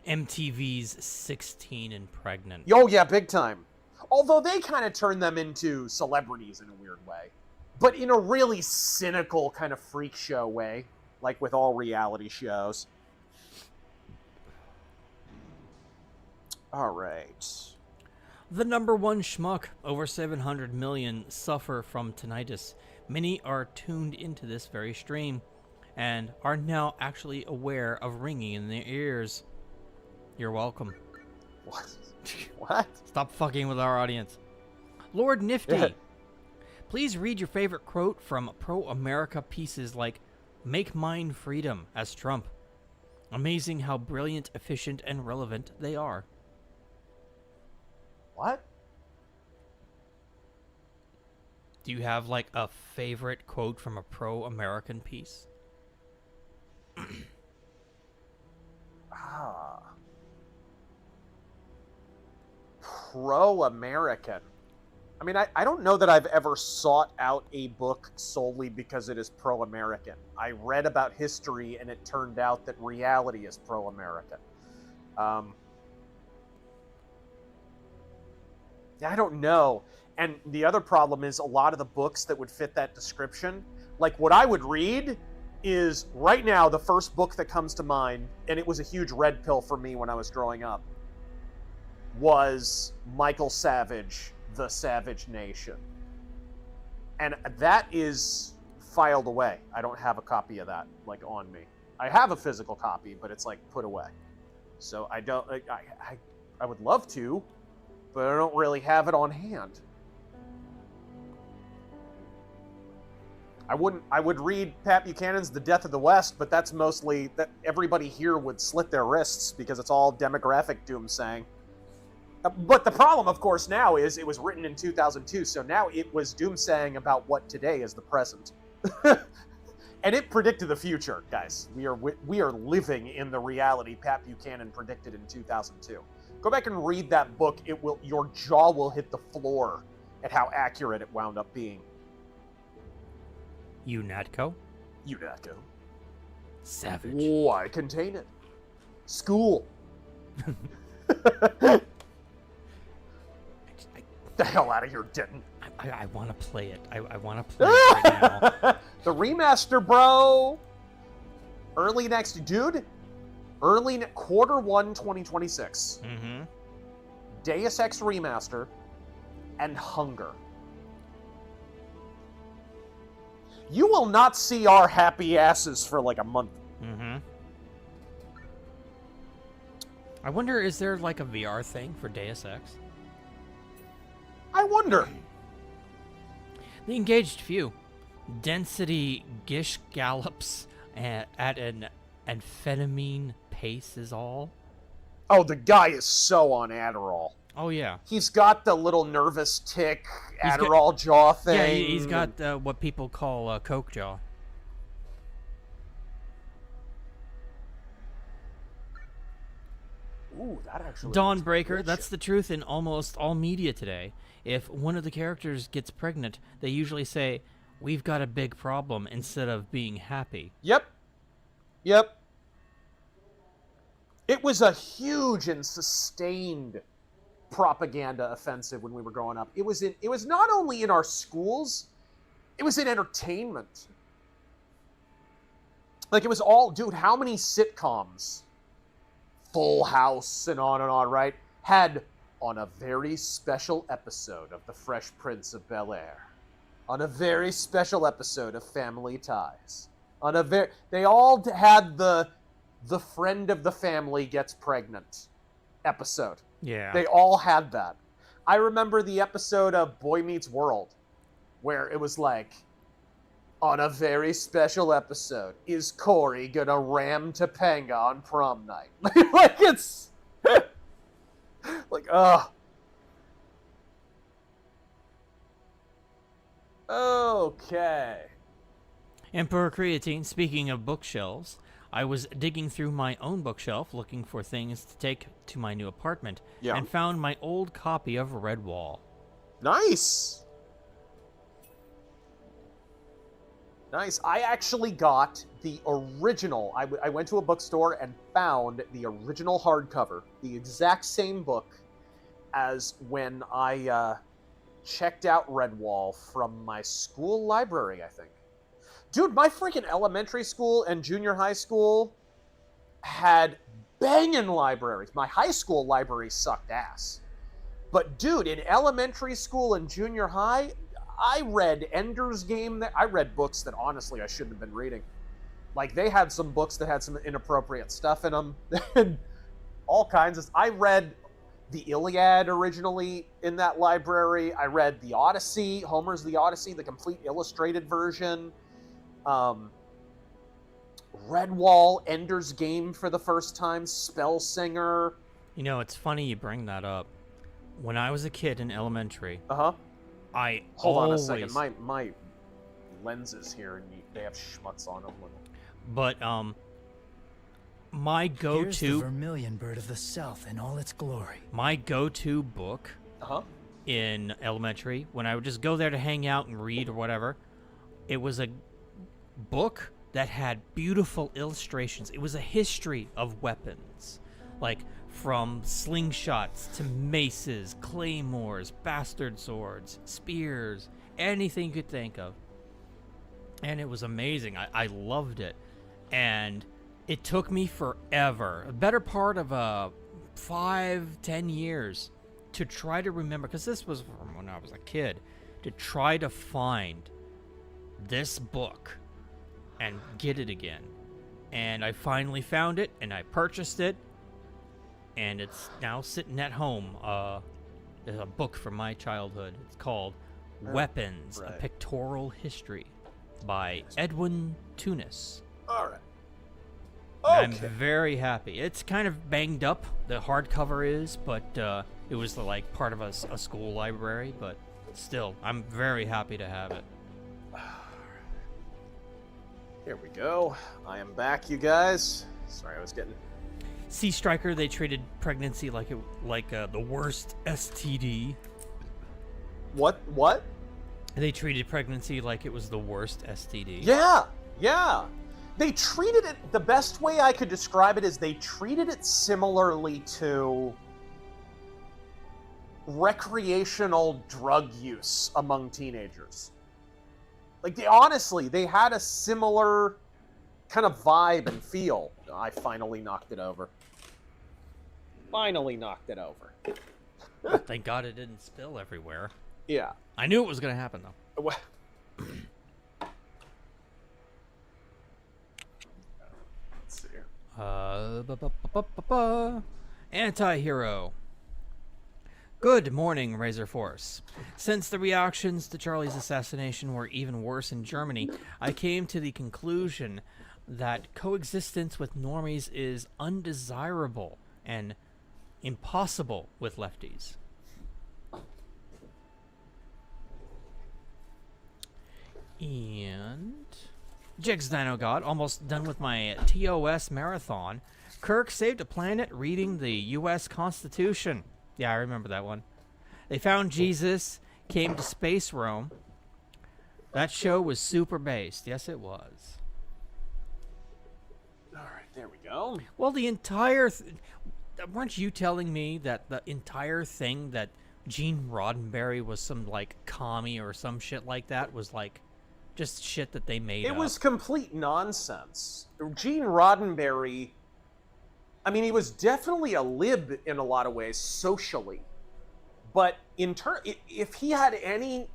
MTV's 16 and Pregnant. Oh, yeah, big time. Although they kind of turn them into celebrities in a weird way. But in a really cynical kind of freak show way. Like with all reality shows. All right. The number one schmuck, over 700 million, suffer from tinnitus. Many are tuned into this very stream and are now actually aware of ringing in their ears. You're welcome. What? What? Stop fucking with our audience. Lord Nifty, please read your favorite quote from pro-America pieces like "Make mine freedom" as Trump. Amazing how brilliant, efficient, and relevant they are. What? Do you have, like, a favorite quote from a pro-American piece? Pro-American. I mean, I don't know that I've ever sought out a book solely because it is pro-American. I read about history, and it turned out that reality is pro-American. I don't know. And the other problem is a lot of the books that would fit that description, like what I would read is, right now, the first book that comes to mind, and it was a huge red pill for me when I was growing up, was Michael Savage, The Savage Nation. And that is filed away. I don't have a copy of that, like, on me. I have a physical copy, but it's, like, put away. So I don't... I would love to, but I don't really have it on hand. I would read Pat Buchanan's The Death of the West, but that's mostly that everybody here would slit their wrists because it's all demographic doomsaying. But the problem, of course, now is it was written in 2002, so now it was doomsaying about what today is the present. And it predicted the future, guys. We are living in the reality Pat Buchanan predicted in 2002. Go back and read that book. Your jaw will hit the floor at how accurate it wound up being. UNATCO? UNATCO. Savage. Why contain it? School. The hell out of here, Denton. I want to play it. I want to play it right now. The remaster, bro. Early quarter 1, 2026. Mm-hmm. Deus Ex Remaster and Hunger. You will not see our happy asses for like a month. Mm-hmm. I wonder, is there like a VR thing for Deus Ex? I wonder. The engaged few. Density gish gallops at an amphetamine pace is all. Oh, the guy is so on Adderall. Oh, yeah. He's got the little nervous tick Adderall jaw thing. Yeah, he's got what people call Coke jaw. Ooh, that actually... Dawnbreaker, that's the truth in almost all media today. If one of the characters gets pregnant, they usually say, "We've got a big problem," instead of being happy. Yep. Yep. It was a huge and sustained propaganda offensive when we were growing up. It was not only in our schools, it was in entertainment. Like, it was all... Dude, how many sitcoms, Full House and on, right, had on a very special episode of The Fresh Prince of Bel-Air, on a very special episode of Family Ties, they all had the friend of the family gets pregnant episode. Yeah. They all had that. I remember the episode of Boy Meets World where it was like, on a very special episode, is Corey gonna ram Topanga on prom night? Like, it's... like, ugh. Okay. Emperor Creatine, speaking of bookshelves, I was digging through my own bookshelf looking for things to take to my new apartment and found my old copy of Redwall. Nice! Nice. I actually got the original. I went to a bookstore and found the original hardcover, the exact same book as when I checked out Redwall from my school library, I think. Dude, my freaking elementary school and junior high school had banging libraries. My high school library sucked ass. But dude, in elementary school and junior high, I read Ender's Game. I read books that honestly I shouldn't have been reading. Like, they had some books that had some inappropriate stuff in them. And all kinds of... I read the Iliad originally in that library. I read the Odyssey, Homer's The Odyssey, the complete illustrated version. Redwall, Ender's Game for the first time, Spellsinger. You know, it's funny you bring that up. When I was a kid in elementary, I Hold on a always... second. My lenses here, and they have schmutz on them. But, my go-to... Here's the vermilion bird of the south in all its glory. My go-to book in elementary, when I would just go there to hang out and read or whatever, it was a book that had beautiful illustrations. It was a history of weapons. Like, from slingshots to maces, claymores, bastard swords, spears, anything you could think of. And it was amazing. I loved it. And it took me forever, a better part of 5-10 years, to try to remember, because this was from when I was a kid, to try to find this book and get it again. And I finally found it, and I purchased it, and it's now sitting at home. There's a book from my childhood. It's called Weapons, A Pictorial History by Edwin Tunis. All right. I'm very happy. It's kind of banged up, the hardcover is, but it was like part of a school library, but still, I'm very happy to have it. Here we go. I am back, you guys. Sorry, I was getting... Sea Striker, they treated pregnancy like the worst STD. What? They treated pregnancy like it was the worst STD. Yeah. They treated it, the best way I could describe it is they treated it similarly to recreational drug use among teenagers. Like, they had a similar kind of vibe and feel. I finally knocked it over. Thank God it didn't spill everywhere. Yeah. I knew it was going to happen, though. Let's see here. Anti-hero. Good morning, RazörForce. Since the reactions to Charlie's assassination were even worse in Germany, I came to the conclusion that coexistence with normies is undesirable and impossible with lefties. And Jigs Dino God, almost done with my TOS marathon. Kirk saved a planet reading the U.S. Constitution. Yeah, I remember that one. They found Jesus, came to Space Rome. That show was super based. Yes, it was. All right, there we go. Well, the entire... weren't you telling me that the entire thing that Gene Roddenberry was some, like, commie or some shit like that was, like, just shit that they made up? It was complete nonsense. Gene Roddenberry... I mean, he was definitely a lib in a lot of ways, socially. But if he had any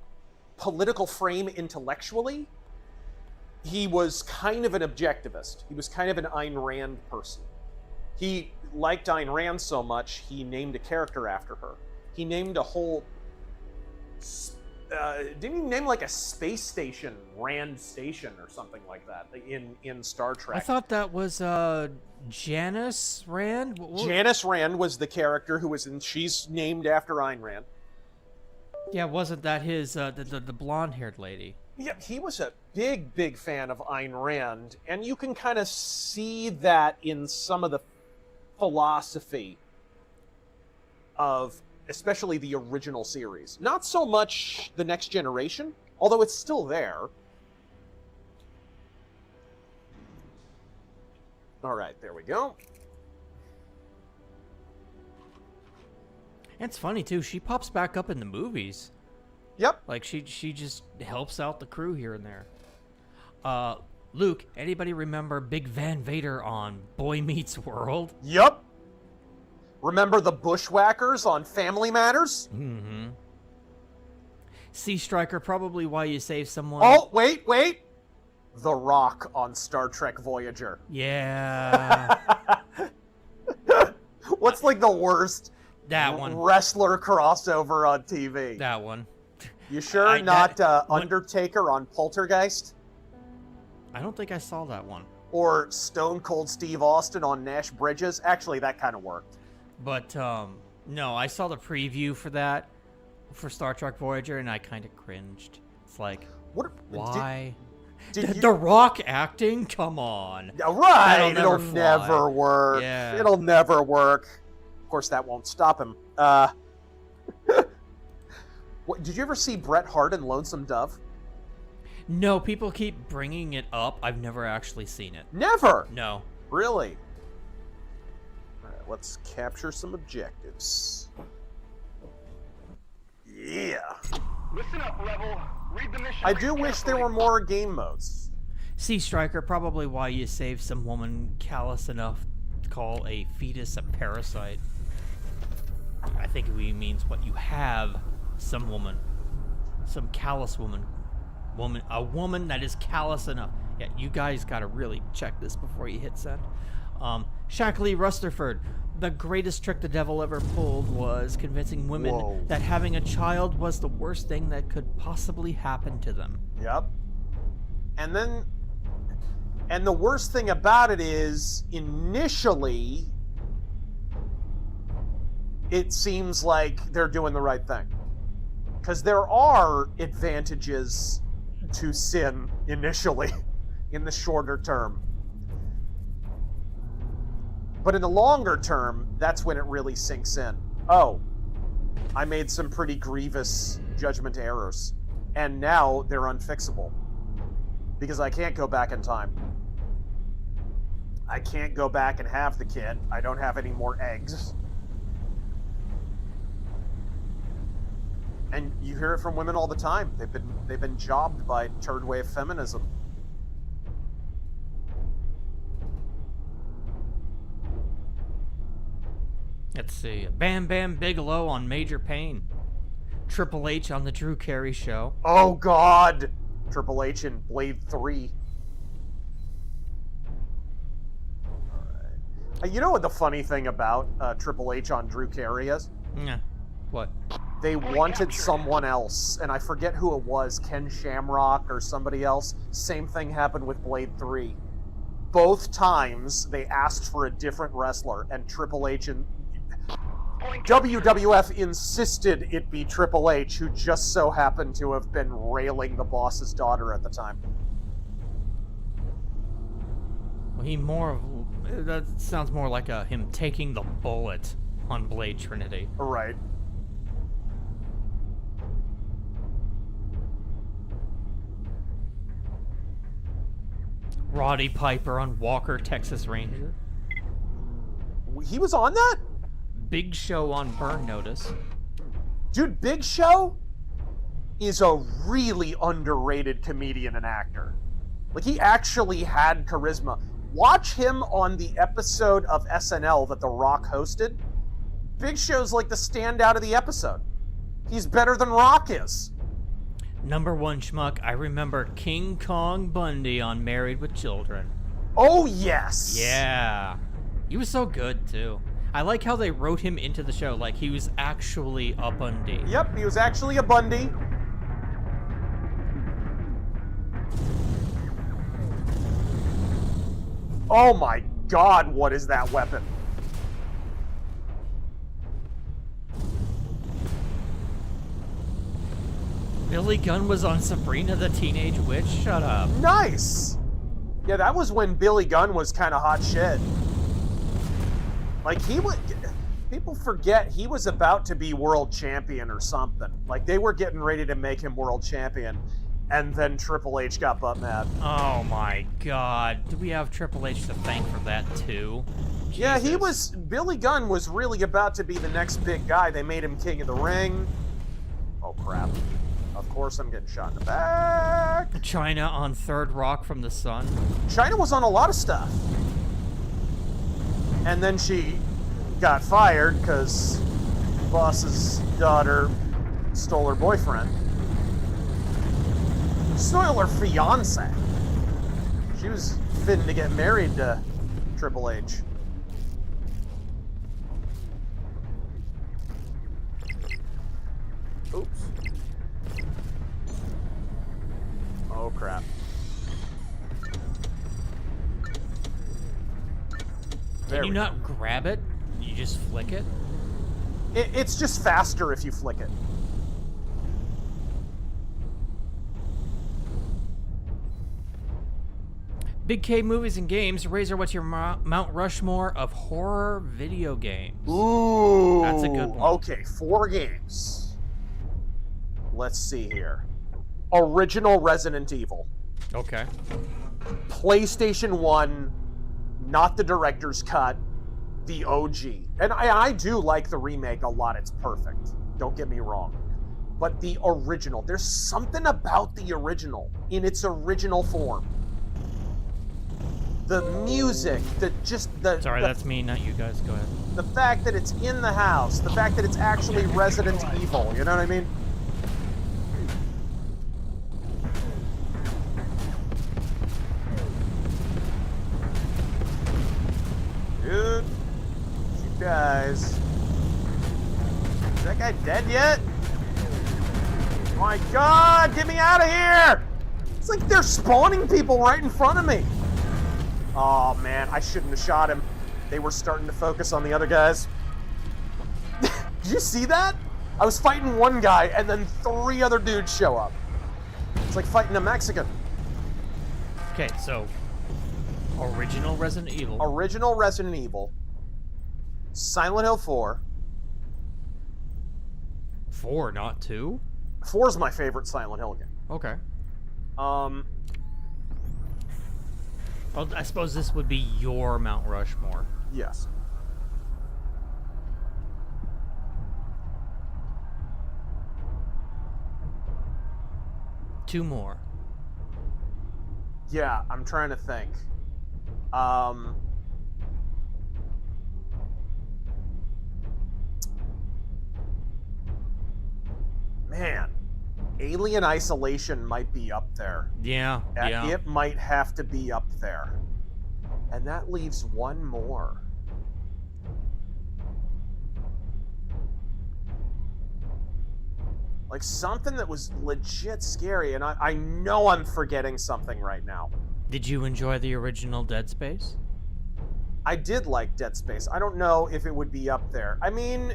political frame intellectually, he was kind of an objectivist. He was kind of an Ayn Rand person. He liked Ayn Rand so much, he named a character after her. He named a whole... didn't he name like a space station, Rand Station or something like that in Star Trek? I thought that was Janice Rand? Janice Rand was the character who was in... She's named after Ayn Rand. Yeah, wasn't that his, the blonde-haired lady? Yeah, he was a big fan of Ayn Rand, and you can kind of see that in some of the philosophy of especially the original series. Not so much the Next Generation, although it's still there. All right, there we go. And it's funny, too. She pops back up in the movies. Yep. Like, she just helps out the crew here and there. Luke, anybody remember Big Van Vader on Boy Meets World? Yep. Remember the Bushwhackers on Family Matters? Mm-hmm. Sea Striker, probably why you save someone. Oh, wait. The Rock on Star Trek Voyager. Yeah. What's like the worst that one wrestler crossover on TV? That one. You sure not Undertaker on Poltergeist? I don't think I saw that one. Or Stone Cold Steve Austin on Nash Bridges? Actually, that kind of worked. But, no, I saw the preview for that, for Star Trek Voyager, and I kind of cringed. It's like, why? The Rock acting? Come on. Right, it'll never work. Yeah. It'll never work. Of course, that won't stop him. Did you ever see Bret Hart in Lonesome Dove? No, people keep bringing it up. I've never actually seen it. Never? No. Really? All right, let's capture some objectives. Yeah. Listen up, Rebel. Read the mission. I do wish there were more game modes. Sea Striker, probably why you save some woman callous enough to call a fetus a parasite. I think he means what you have. Some woman. Some callous woman. A woman that is callous enough. Yeah, you guys gotta really check this before you hit send. Shackley Rusterford. The greatest trick the devil ever pulled was convincing women that having a child was the worst thing that could possibly happen to them. Yep. And the worst thing about it is, initially, it seems like they're doing the right thing. Because there are advantages to sin initially in the shorter term. But in the longer term, that's when it really sinks in. Oh, I made some pretty grievous judgment errors. And now they're unfixable. Because I can't go back in time. I can't go back and have the kid. I don't have any more eggs. And you hear it from women all the time. They've been jobbed by third wave feminism. Let's see. Bam Bam Bigelow on Major Pain. Triple H on the Drew Carey Show. Oh God! Triple H in Blade 3. Alright. You know what the funny thing about Triple H on Drew Carey is? Yeah. What? They wanted someone else, and I forget who it was, Ken Shamrock or somebody else. Same thing happened with Blade 3. Both times, they asked for a different wrestler, and Triple H and WWF insisted it be Triple H, who just so happened to have been railing the boss's daughter at the time. Well, that sounds more like him taking the bullet on Blade Trinity. Right. Roddy Piper on Walker, Texas Ranger. He was on that? Big Show on Burn Notice. Dude, Big Show is a really underrated comedian and actor. Like, he actually had charisma. Watch him on the episode of SNL that The Rock hosted. Big Show's like the standout of the episode. He's better than Rock is. Number one schmuck, I remember King Kong Bundy on Married with Children. Oh, yes! Yeah. He was so good, too. I like how they wrote him into the show, like he was actually a Bundy. Yep, he was actually a Bundy. Oh my God, what is that weapon? Billy Gunn was on Sabrina the Teenage Witch? Shut up. Nice! Yeah, that was when Billy Gunn was kind of hot shit. Like, he would... People forget he was about to be world champion or something. Like, they were getting ready to make him world champion, and then Triple H got butt mad. Oh my god. Do we have Triple H to thank for that, too? Jesus. Yeah, he was... Billy Gunn was really about to be the next big guy. They made him King of the Ring. Oh, crap. Of course I'm getting shot in the back. China on Third Rock from the Sun. China was on a lot of stuff. And then she got fired because boss's daughter stole her boyfriend. Stole her fiance. She was fitting to get married to Triple H. Oops. Oh, crap. Can you not grab it? You just flick it? It's just faster if you flick it. Big K Movies and Games. Razor, what's your Mount Rushmore of horror video games? Ooh. That's a good one. Okay, 4 games. Let's see here. Original Resident Evil. Okay. PlayStation 1, not the director's cut, the OG. And I do like the remake a lot. It's perfect. Don't get me wrong. But the original, there's something about the original in its original form. The music, Sorry, that's me, not you guys. Go ahead. The fact that it's in the house, the fact that it's actually Resident Evil, you know what I mean? Dude, she dies. Is that guy dead yet? Oh my god, get me out of here! It's like they're spawning people right in front of me. Oh man, I shouldn't have shot him. They were starting to focus on the other guys. Did you see that? I was fighting one guy and then 3 other dudes show up. It's like fighting a Mexican. Okay, so original Resident Evil. Original Resident Evil. Silent Hill 4. 4, not 2? 4 is my favorite Silent Hill game. Okay. Well, I suppose this would be your Mount Rushmore. Yes. Two more. Yeah, I'm trying to think. Man, Alien Isolation might be up there. Yeah, yeah. It might have to be up there. And that leaves one more. Like something that was legit scary, and I know I'm forgetting something right now. Did you enjoy the original Dead Space? I did like Dead Space. I don't know if it would be up there. I mean,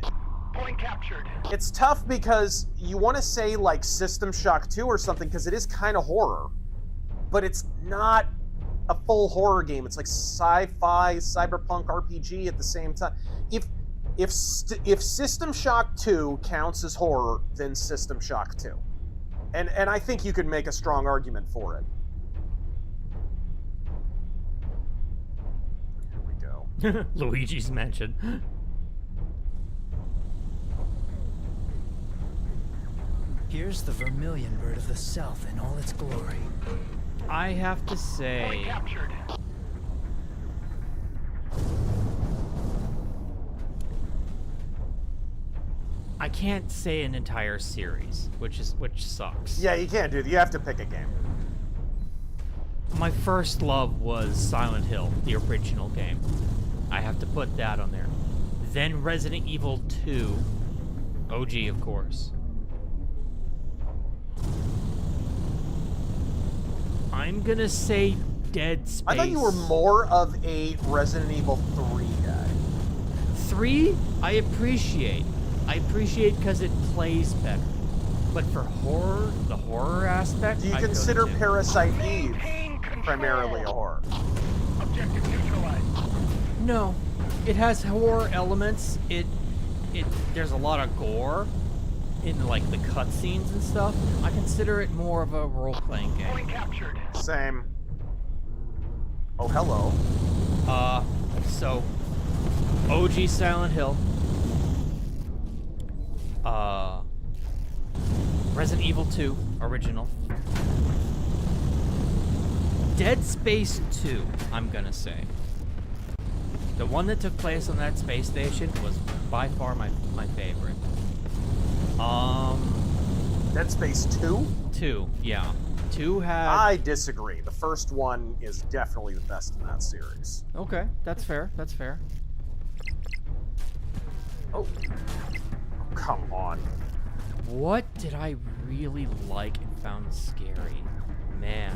point captured. It's tough because you want to say like System Shock 2 or something because it is kind of horror, but it's not a full horror game. It's like sci-fi, cyberpunk RPG at the same time. If System Shock 2 counts as horror, then System Shock 2. And I think you could make a strong argument for it. Here we go. Luigi's Mansion. Here's the vermilion bird of the south in all its glory. I have to say... captured. I can't say an entire series, which sucks. Yeah, you can't do that. You have to pick a game. My first love was Silent Hill, the original game. I have to put that on there. Then Resident Evil 2, OG, of course. I'm gonna say Dead Space. I thought you were more of a Resident Evil 3 guy. 3, I appreciate because it plays better. But for horror, the horror aspect, Do you I'd go consider to 2. Parasite Eve primarily a horror? Objective neutralized. No, it has horror elements. There's a lot of gore in like the cutscenes and stuff. I consider it more of a role-playing game. Point captured. Same. Oh, hello. So OG Silent Hill. Resident Evil 2 original. Dead Space 2, I'm gonna say. The one that took place on that space station was by far my favorite. Dead Space 2? 2, yeah. 2 had... I disagree. The first one is definitely the best in that series. Okay, that's fair, that's fair. Oh, come on. What did I really like and found scary? Man.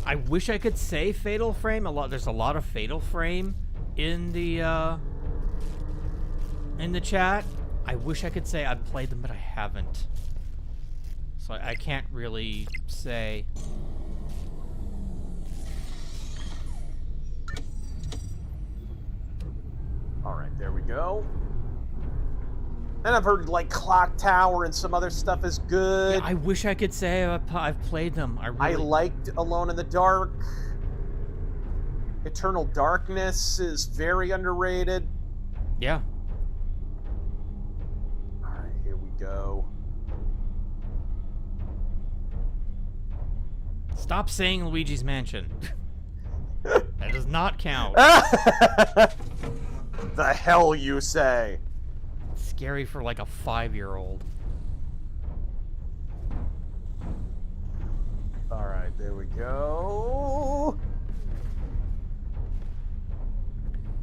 I wish I could say Fatal Frame. There's a lot of Fatal Frame in the chat. I wish I could say I've played them, but I haven't. So I can't really say. All right, there we go. And I've heard like Clock Tower and some other stuff is good. Yeah, I wish I could say I've played them. I liked Alone in the Dark. Eternal Darkness is very underrated. Yeah. All right, here we go. Stop saying Luigi's Mansion. That does not count. The hell you say? Scary for like a 5-year-old. All right, there we go.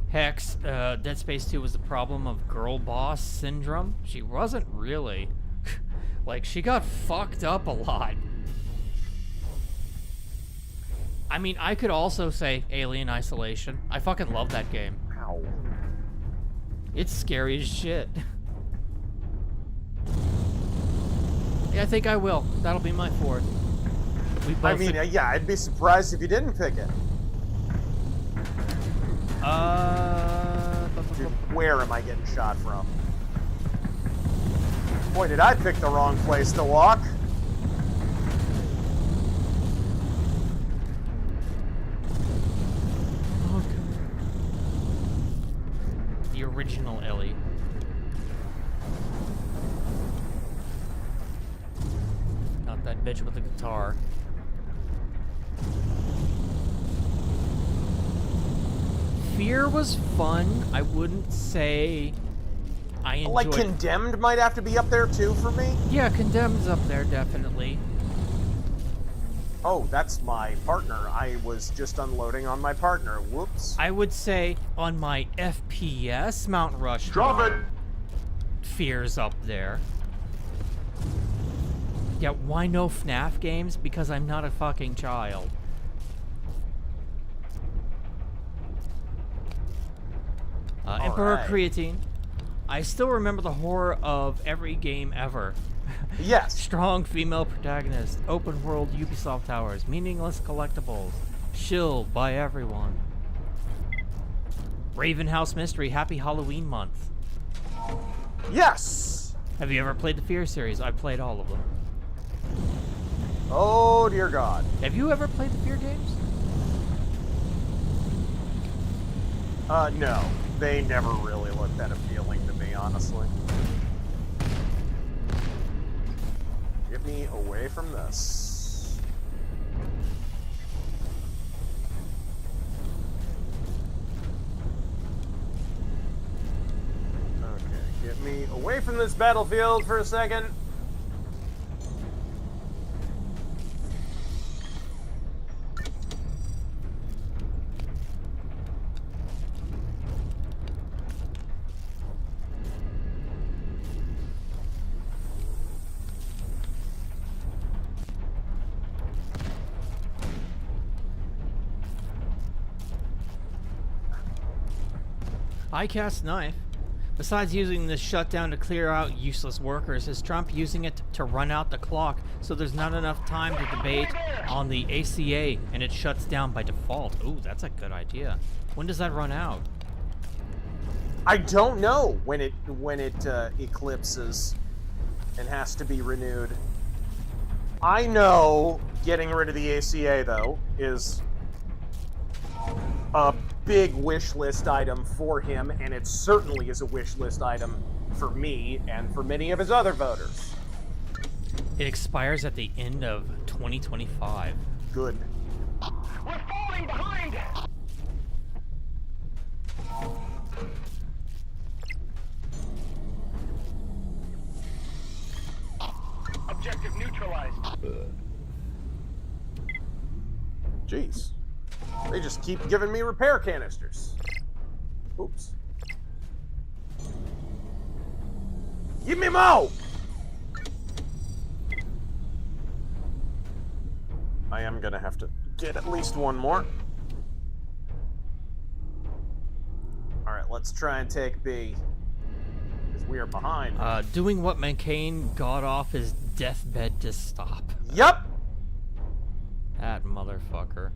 Hex, Dead Space 2 was the problem of girl boss syndrome. She wasn't really. Like, she got fucked up a lot. I mean, I could also say Alien Isolation. I fucking love that game. Ow. It's scary as shit. Yeah, I think I will. That'll be my 4th. I mean, yeah, I'd be surprised if you didn't pick it. Dude, where am I getting shot from? Boy, did I pick the wrong place to walk. The original Ellie. Not that bitch with the guitar. Fear was fun. I wouldn't say I enjoyed... Like, Condemned might have to be up there, too, for me? Yeah, Condemned's up there, definitely. Oh, that's my partner. I was just unloading on my partner. Whoops. I would say on my FPS, Mount Rushmore. Drop it! Fear's up there. Yeah, why no FNAF games? Because I'm not a fucking child. Emperor Creatine. I still remember the horror of every game ever. Yes. Strong female protagonist, open world Ubisoft towers, meaningless collectibles, shilled by everyone. Raven House Mystery, happy Halloween month. Yes! Have you ever played the Fear series? I played all of them. Oh, dear God. Have you ever played the Fear games? No. They never really looked that appealing to me, honestly. Get me away from this. Okay, get me away from this battlefield for a second. High-cast knife. Besides using this shutdown to clear out useless workers, is Trump using it to run out the clock so there's not enough time to debate on the ACA and it shuts down by default? Ooh, that's a good idea. When does that run out? I don't know when it eclipses and has to be renewed. I know getting rid of the ACA, though, is a big wish list item for him, and it certainly is a wish list item for me and for many of his other voters. It expires at the end of 2025. Good. We're falling behind! Objective neutralized. Jeez. They just keep giving me repair canisters. Oops. Give me more! I am gonna have to get at least one more. Alright, let's try and take B. Because we are behind. Doing what McCain got off his deathbed to stop. Yep! That motherfucker.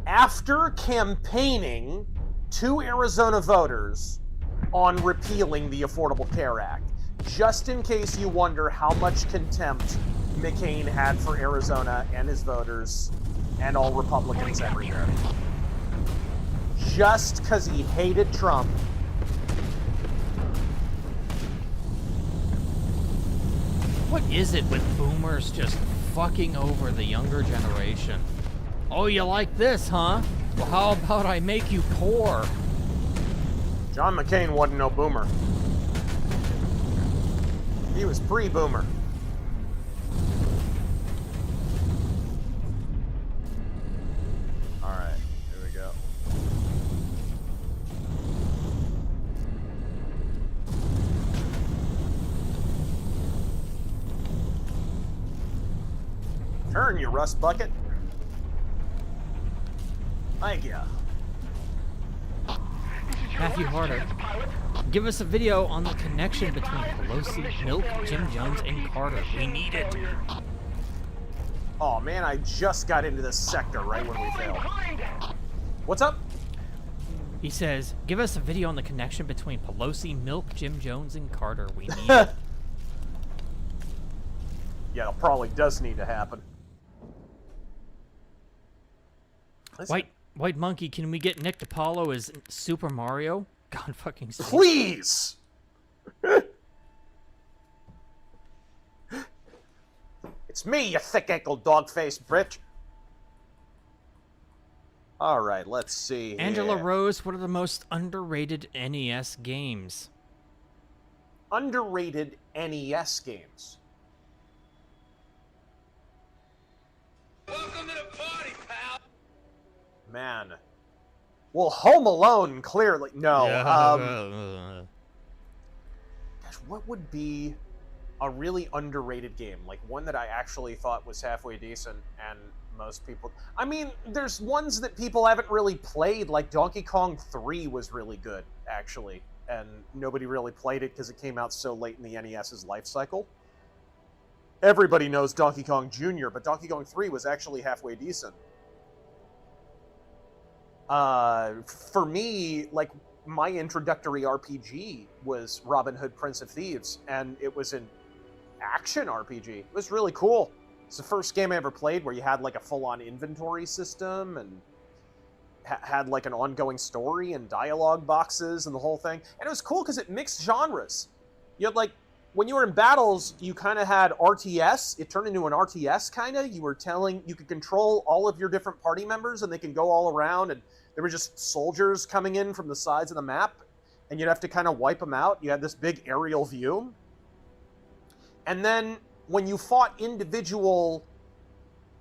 After campaigning to Arizona voters on repealing the Affordable Care Act, just in case you wonder how much contempt McCain had for Arizona and his voters and all Republicans everywhere. Just because he hated Trump. What is it with boomers just fucking over the younger generation? Oh, you like this, huh? Well, how about I make you poor? John McCain wasn't no boomer. He was pre-boomer. Alright, here we go. Turn, you rust bucket. Thank you. Matthew Harder, give us a video on the connection between Pelosi, Milk, Jim Jones, and Carter. We need it. Oh man, I just got into this sector right when we failed. What's up? He says, give us a video on the connection between Pelosi, Milk, Jim Jones, and Carter. We need it. Yeah, it probably does need to happen. White Monkey, can we get Nick DiPaolo as Super Mario? God fucking sake. Please! It's me, you thick-ankle dog-faced bitch. Alright, let's see here. Angela Rose, what are the most underrated NES games? Underrated NES games. Welcome to the party, pal! Man. Well, Home Alone, clearly. No. Gosh, what would be a really underrated game? Like, one that I actually thought was halfway decent, and most people... I mean, there's ones that people haven't really played, like Donkey Kong 3 was really good, actually. And nobody really played it because it came out so late in the NES's life cycle. Everybody knows Donkey Kong Jr., but Donkey Kong 3 was actually halfway decent. For me, like, my introductory RPG was Robin Hood, Prince of Thieves, and it was an action RPG. It was really cool. It's the first game I ever played where you had, like, a full-on inventory system, and had, like, an ongoing story and dialogue boxes and the whole thing. And it was cool because it mixed genres. You had, like, when you were in battles, you kind of had RTS. It turned into an RTS, kind of. You could control all of your different party members, and they can go all around, and there were just soldiers coming in from the sides of the map, and you'd have to kind of wipe them out. You had this big aerial view. And then when you fought individual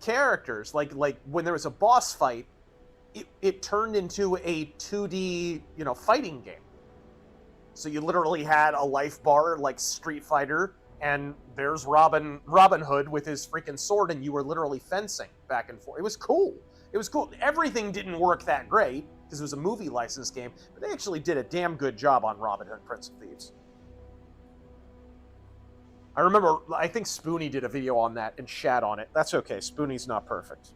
characters, like when there was a boss fight, it turned into a 2D, fighting game. So you literally had a life bar like Street Fighter, and there's Robin Hood with his freaking sword, and you were literally fencing back and forth. It was cool. It was cool. Everything didn't work that great. because it was a movie license game, but they actually did a damn good job on Robin Hood Prince of Thieves. I remember, I think Spoonie did a video on that and shat on it. That's okay, Spoonie's not perfect.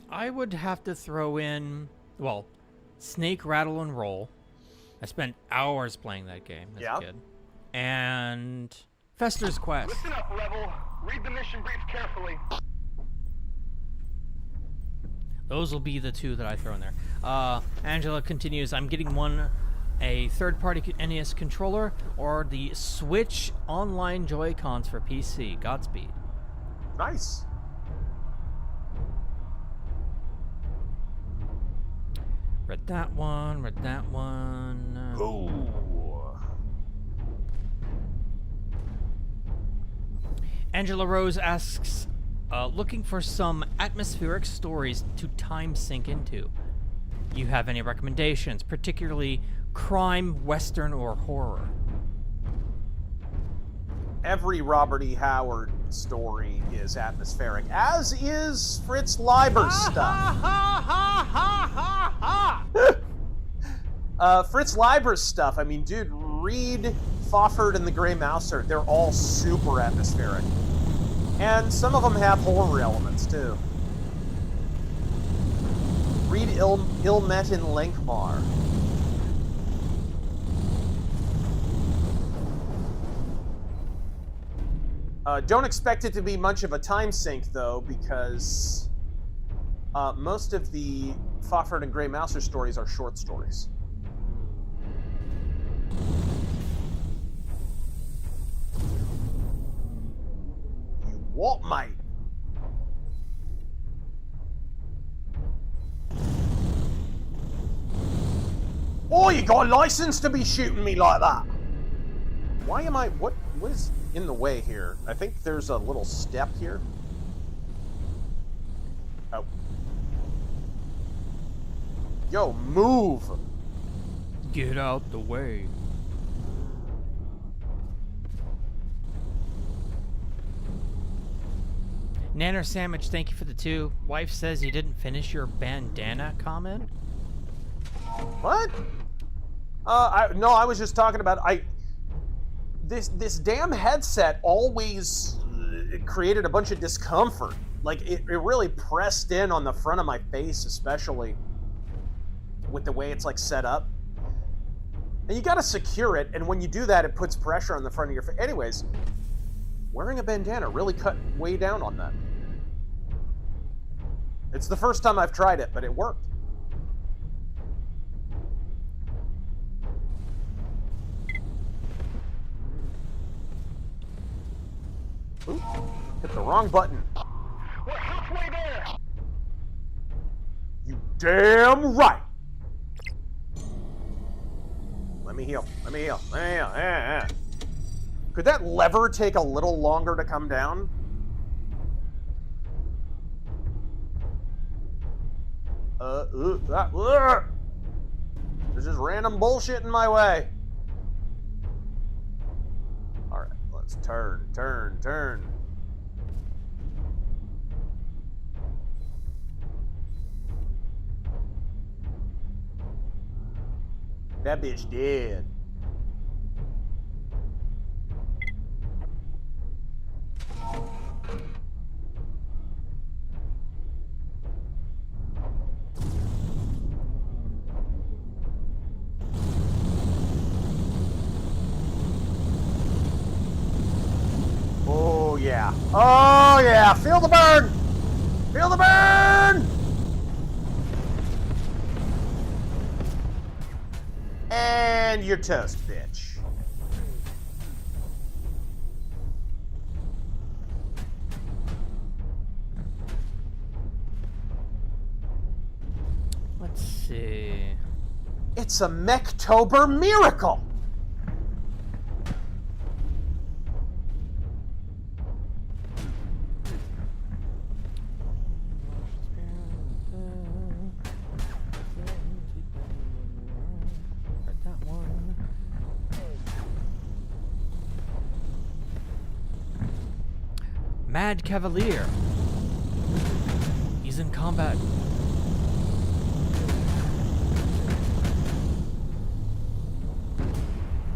I would have to throw in, well, Snake, Rattle, and Roll. I spent hours playing that game as a kid. And Fester's Quest. Listen up, Rebel. Read the mission brief carefully. Those will be the two that I throw in there. Angela continues, I'm getting a third-party NES controller or the Switch online Joy-Cons for PC. Godspeed. Nice. Read that one, read that one. Ooh. Angela Rose asks, looking for some atmospheric stories to time sink into. You have any recommendations, particularly crime, western, or horror? Every Robert E. Howard story is atmospheric, as is Fritz Leiber's stuff. Fritz Leiber's stuff, I mean, dude, read Fawford and the Grey Mouser. They're all super atmospheric. And some of them have horror elements, too. Read Ilmet in Lenkmar. Don't expect it to be much of a time sink, though, because most of the Fawford and Grey Mouser stories are short stories. You what, mate? Oh, you got a license to be shooting me like that? Why am I... What is in the way here? I think there's a little step here. Oh. Yo, move! Get out the way. Nanner Sandwich, thank you for the 2. Wife says you didn't finish your bandana comment? What? No, I was just talking about... This damn headset always created a bunch of discomfort. Like, it really pressed in on the front of my face, especially with the way it's, like, set up. And you gotta secure it, and when you do that, it puts pressure on the front of your face. Anyways, wearing a bandana really cut way down on that. It's the first time I've tried it, but it worked. Ooh, hit the wrong button. We're halfway there. You damn right. Let me heal. Let me heal. Let me heal. Yeah. Could that lever take a little longer to come down? There's just random bullshit in my way. Alright, let's turn. That bitch dead. Oh yeah. Oh yeah. Feel the burn. Feel the burn. And you're toast, bitch. Let's see. It's a Mechtober miracle. Mad Cavalier. He's is in combat.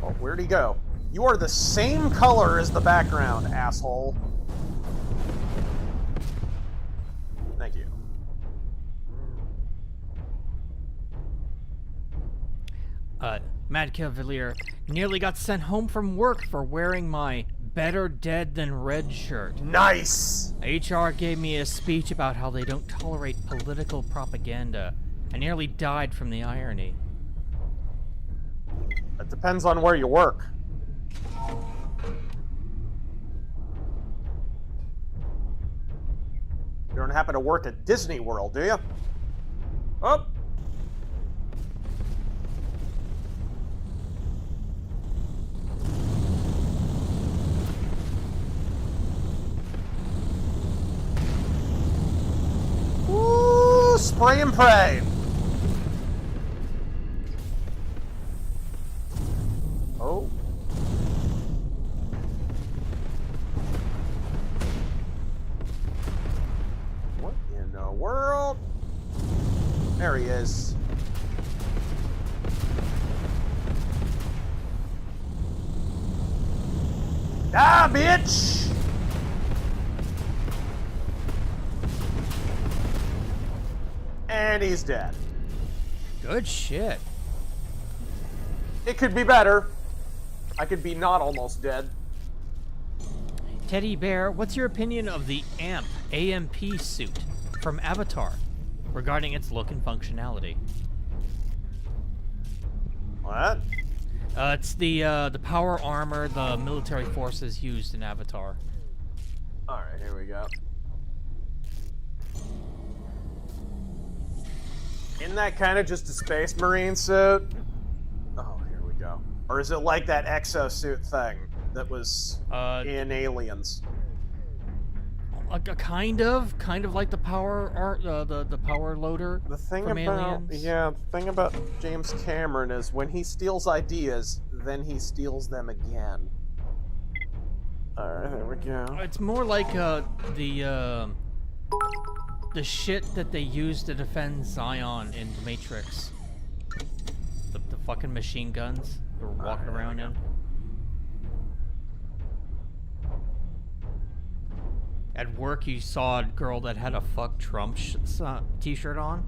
Oh, where'd he go? You are the same color as the background, asshole. Thank you. Mad Cavalier nearly got sent home from work for wearing my better dead than red shirt. Nice! HR gave me a speech about how they don't tolerate political propaganda. I nearly died from the irony. It depends on where you work. You don't happen to work at Disney World, do you? Oh! Ooh, spray and pray. Oh. What in the world? There he is. Ah, bitch! And he's dead. Good shit. It could be better. I could be not almost dead. Teddy Bear, what's your opinion of the AMP suit from Avatar regarding its look and functionality? What? It's the power armor the military forces used in Avatar. Alright, here we go. Isn't that kind of just a Space Marine suit? Oh, here we go. Or is it like that exosuit thing that was in Aliens? Kind of like the power the power loader. The thing from about Aliens. the thing about James Cameron is when he steals ideas, then he steals them again. All right, there we go. It's more like the shit that they used to defend Zion in The Matrix. The fucking machine guns they were walking around in. At work, you saw a girl that had a "fuck Trump" t-shirt on.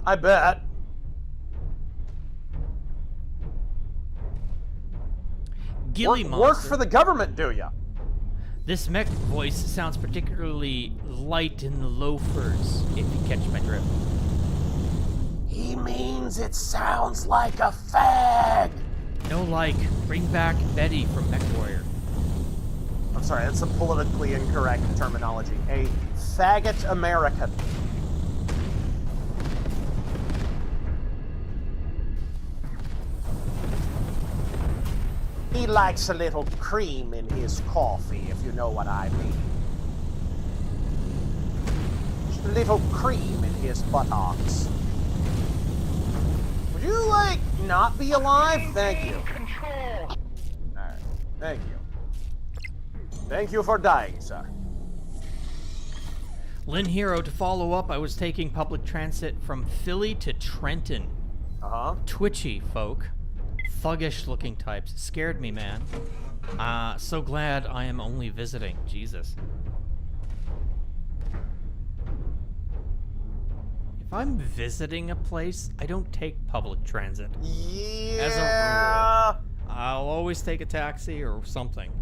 I bet. Gilly work Monster. for the government, do ya? This Mech voice sounds particularly light in the loafers, if you catch my drift. He means it sounds like a fag. No, like, bring back Betty from Mech Warrior. I'm sorry, that's a politically incorrect terminology. A faggot American. He likes a little cream in his coffee, if you know what I mean. Just a little cream in his buttocks. Would you, like, not be alive? Thank you. Alright, thank you. Thank you for dying, sir. Lynn Hero, to follow up, I was taking public transit from Philly to Trenton. Uh-huh. Twitchy folk. Thuggish looking types. Scared me, man. So glad I am only visiting. Jesus. If I'm visiting a place, I don't take public transit. Yeah. As a rule. I'll always take a taxi or something.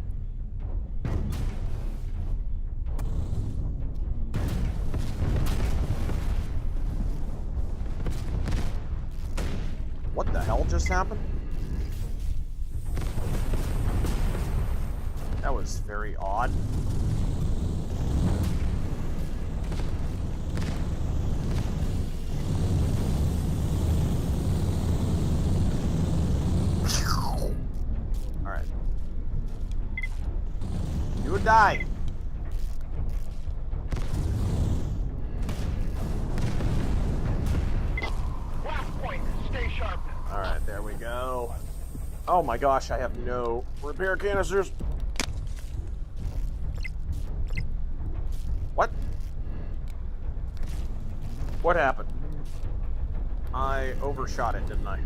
What the hell just happened? That was very odd. Alright. You would die. Last point, stay sharp. Alright, there we go. Oh my gosh, I have no repair canisters. What happened? I overshot it, didn't I?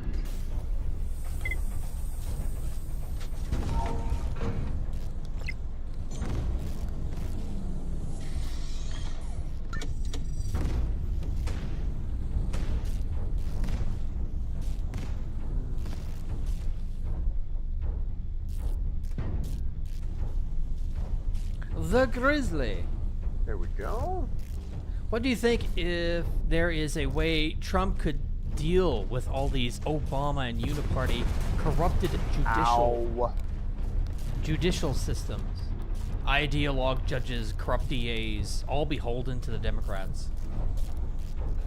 The Grizzly. There we go. What do you think if there is a way Trump could deal with all these Obama and Uniparty corrupted judicial systems? Ideologue judges, corrupt DAs, all beholden to the Democrats.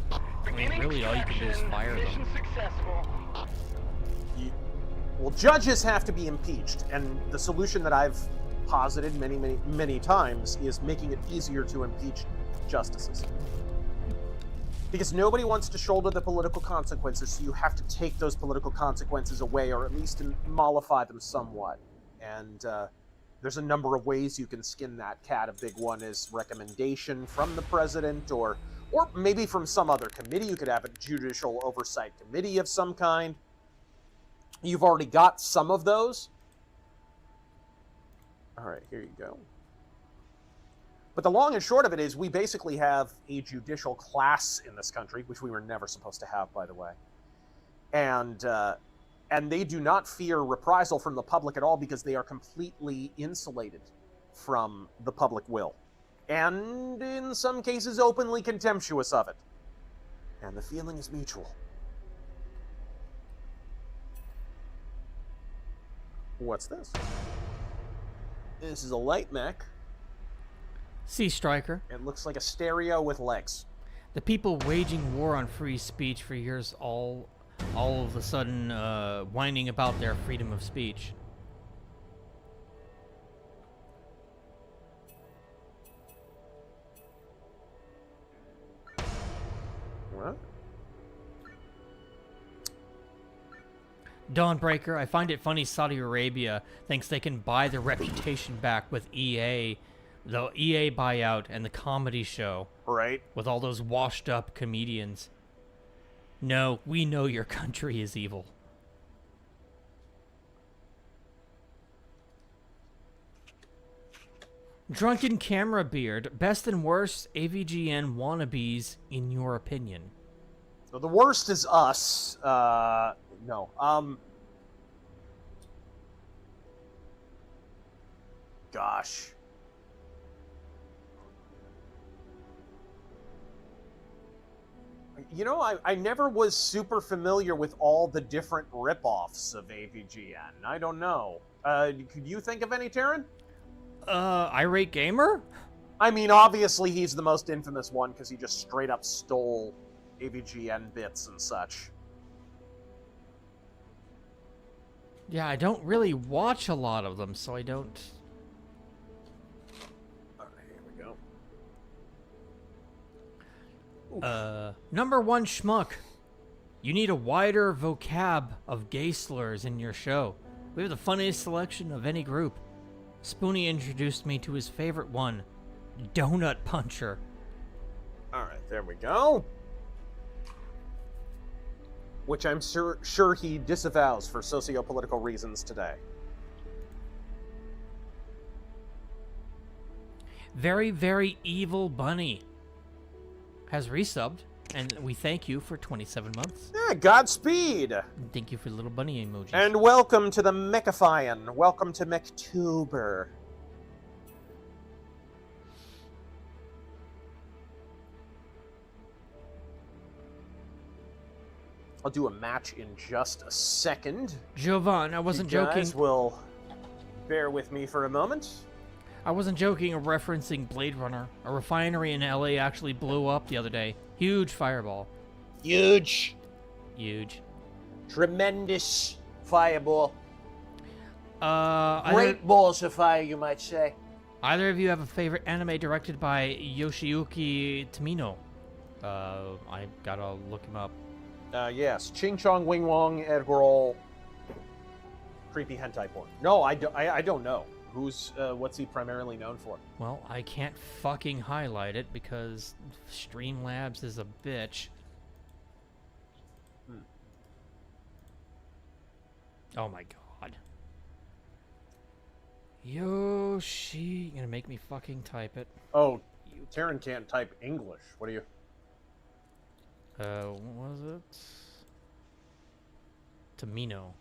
I mean, really, all you can do is fire them. Well, judges have to be impeached, and the solution that I've posited many times is making it easier to impeach justices. Because nobody wants to shoulder the political consequences, so you have to take those political consequences away, or at least mollify them somewhat. And there's a number of ways you can skin that cat. A big one is recommendation from the president, or maybe from some other committee. You could have a judicial oversight committee of some kind. You've already got some of those. All right, here you go. But the long and short of it is we basically have a judicial class in this country, which we were never supposed to have, by the way. And they do not fear reprisal from the public at all because they are completely insulated from the public will. And in some cases, openly contemptuous of it. And the feeling is mutual. What's this? This is a light mech. Sea Striker. It looks like a stereo with legs. The people waging war on free speech for years all of a sudden whining about their freedom of speech. What? Dawnbreaker, I find it funny Saudi Arabia thinks they can buy their reputation back with EA, the EA buyout and the comedy show. Right. With all those washed up comedians. No, we know your country is evil. Drunken Camera Beard, best and worst AVGN wannabes in your opinion. So the worst is us. No. Gosh. You know, I never was super familiar with all the different ripoffs of AVGN. I don't know. Could you think of any, Taryn? Irate Gamer? I mean, obviously he's the most infamous one because he just straight up stole AVGN bits and such. Yeah, I don't really watch a lot of them, so I don't... Alright, here we go. Number one schmuck. You need a wider vocab of gay slurs in your show. We have the funniest selection of any group. Spoonie introduced me to his favorite one, Donut Puncher. Alright, there we go. Which I'm sure he disavows for socio-political reasons today. Very, very evil bunny has resubbed, and we thank you for 27 months. Yeah, Godspeed! Thank you for the little bunny emoji. And welcome to the Mechafian. Welcome to Mechtober. I'll do a match in just a second. Jovan, I wasn't joking. You guys will bear with me for a moment. I wasn't joking or referencing Blade Runner. A refinery in LA actually blew up the other day. Huge fireball. Huge. Huge. Tremendous fireball. Great Great balls of fire, you might say. Either of you have a favorite anime directed by Yoshiyuki Tomino? I gotta look him up. Yes. Ching Chong Wing Wong Edgar Creepy hentai porn. No, I don't know. What's he primarily known for? Well, I can't fucking highlight it because Streamlabs is a bitch. Oh my god. Yoshi, you're gonna make me fucking type it. Oh, Taryn can't type English. What are you? What was it? Tamino.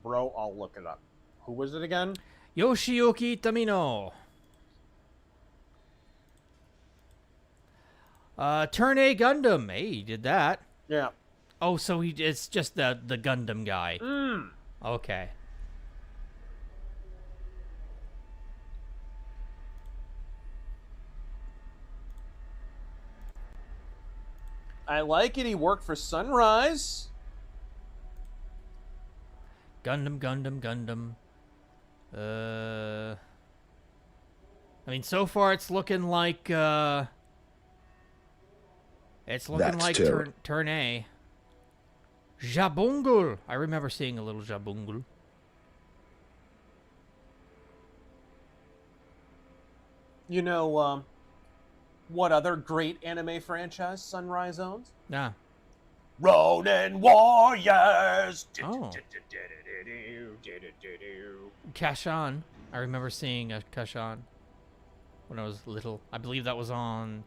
Bro, I'll look it up. Who was it again? Yoshiyuki Tamino. Turn A Gundam. Hey, he did that. Yeah. Oh, so it's just the Gundam guy. Okay. I like it. He worked for Sunrise. Gundam. I mean, so far it's looking like turn A. Jabungul. I remember seeing a little Jabungul. You know, what other great anime franchise Sunrise owns? Nah. Ronin Warriors! Oh. Kashan. I remember seeing a Kashan when I was little. I believe that was on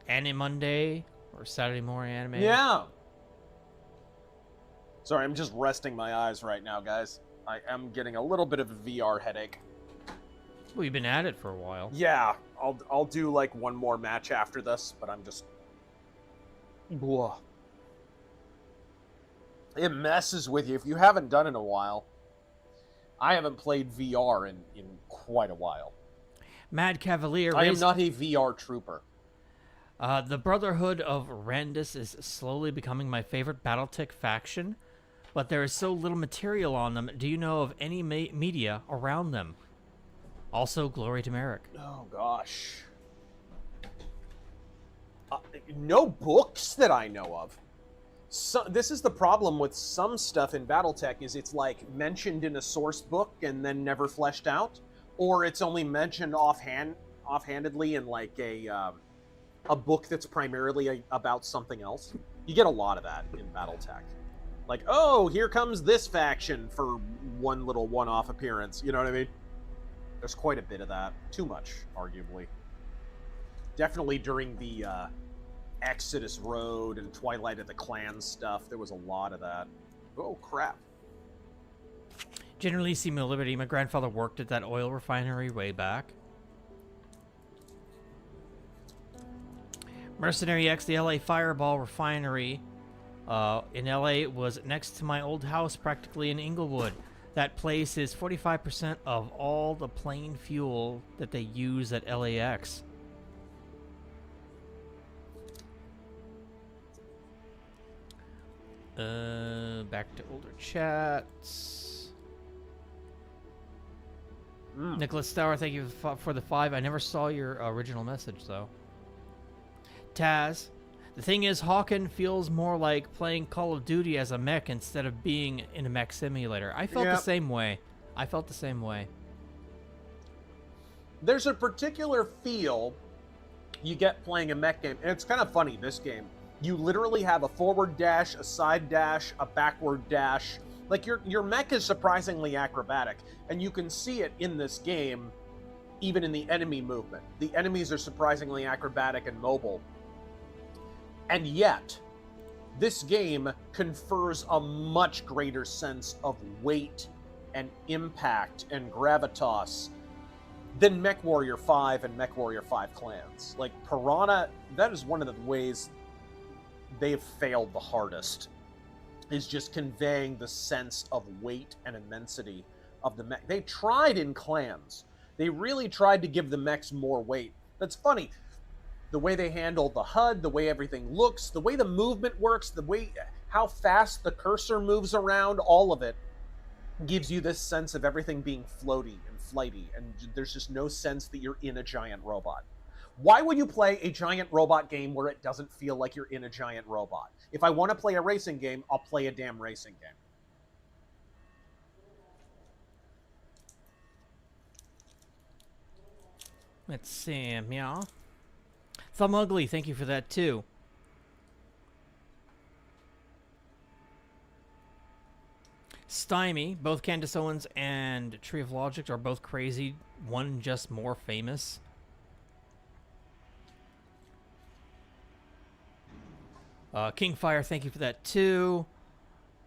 Anime Monday or Saturday Morning Anime. Yeah. Sorry, I'm just resting my eyes right now, guys. I am getting a little bit of a VR headache. Well, you've been at it for a while. Yeah, I'll do like one more match after this, but I'm just... Whoa. It messes with you if you haven't done it in a while. I haven't played VR in quite a while. Mad Cavalier. I am not a VR trooper. The Brotherhood of Randus is slowly becoming my favorite Battletech faction, but there is so little material on them. Do you know of any media around them? Also, glory to Merrick. Oh, gosh. No books that I know of. This is the problem with some stuff in Battletech, is it's like mentioned in a source book and then never fleshed out, or it's only mentioned offhandedly in like a book that's primarily about something else. You get a lot of that in Battletech. Like, oh, here comes this faction for one little one-off appearance. You know what I mean? There's quite a bit of that. Too much, arguably. Definitely during the Exodus Road and Twilight of the Clans stuff, there was a lot of that. Oh, crap. Generalissimo Liberty. My grandfather worked at that oil refinery way back. Mercenary X, the LA Fireball refinery in LA was next to my old house, practically in Inglewood. That place is 45% of all the plane fuel that they use at LAX. Back to older chats. Nicholas Stour, thank you for the 5. I never saw your original message, though. Taz, the thing is, Hawken feels more like playing Call of Duty as a mech instead of being in a mech simulator. I felt the same way. There's a particular feel you get playing a mech game, and it's kind of funny, this game. You literally have a forward dash, a side dash, a backward dash. Like, your mech is surprisingly acrobatic, and you can see it in this game, even in the enemy movement. The enemies are surprisingly acrobatic and mobile. And yet, this game confers a much greater sense of weight and impact and gravitas than MechWarrior 5 and MechWarrior 5 Clans. Like, Piranha, that is one of the ways they've failed the hardest, is just conveying the sense of weight and immensity of the mech. They tried in Clans. They really tried to give the mechs more weight. That's funny. The way they handle the HUD, the way everything looks, the way the movement works, the way how fast the cursor moves around, all of it gives you this sense of everything being floaty and flighty, and there's just no sense that you're in a giant robot. Why would you play a giant robot game where it doesn't feel like you're in a giant robot? If I want to play a racing game, I'll play a damn racing game. Let's see, yeah. Thumb Ugly, thank you for that too. Stymie, both Candace Owens and Tree of Logic are both crazy. One just more famous. Kingfire, thank you for that too.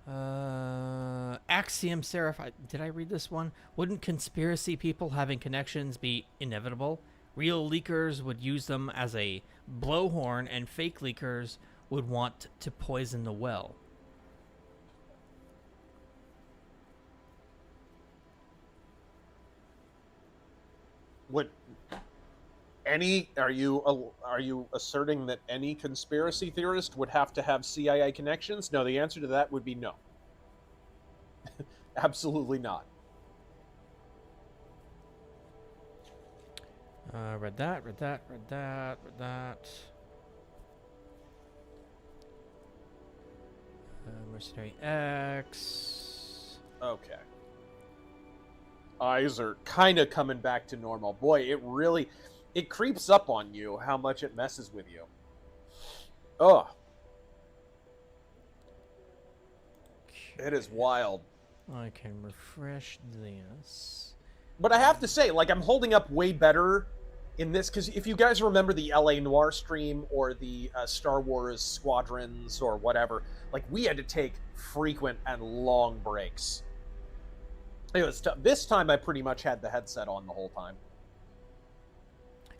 Axiom Seraph, did I read this one? Wouldn't conspiracy people having connections be inevitable? Real leakers would use them as a blowhorn, and fake leakers would want to poison the well. Would are you asserting that any conspiracy theorist would have to have CIA connections? No, the answer to that would be no. Absolutely not. Read that. Mercenary X. Okay. Eyes are kind of coming back to normal. Boy, it creeps up on you how much it messes with you. Oh. It is wild. I can refresh this. But I have to say, like, I'm holding up way better in this, because if you guys remember the LA Noire stream or the Star Wars Squadrons or whatever, like, we had to take frequent and long breaks. It was tough. This time I pretty much had the headset on the whole time.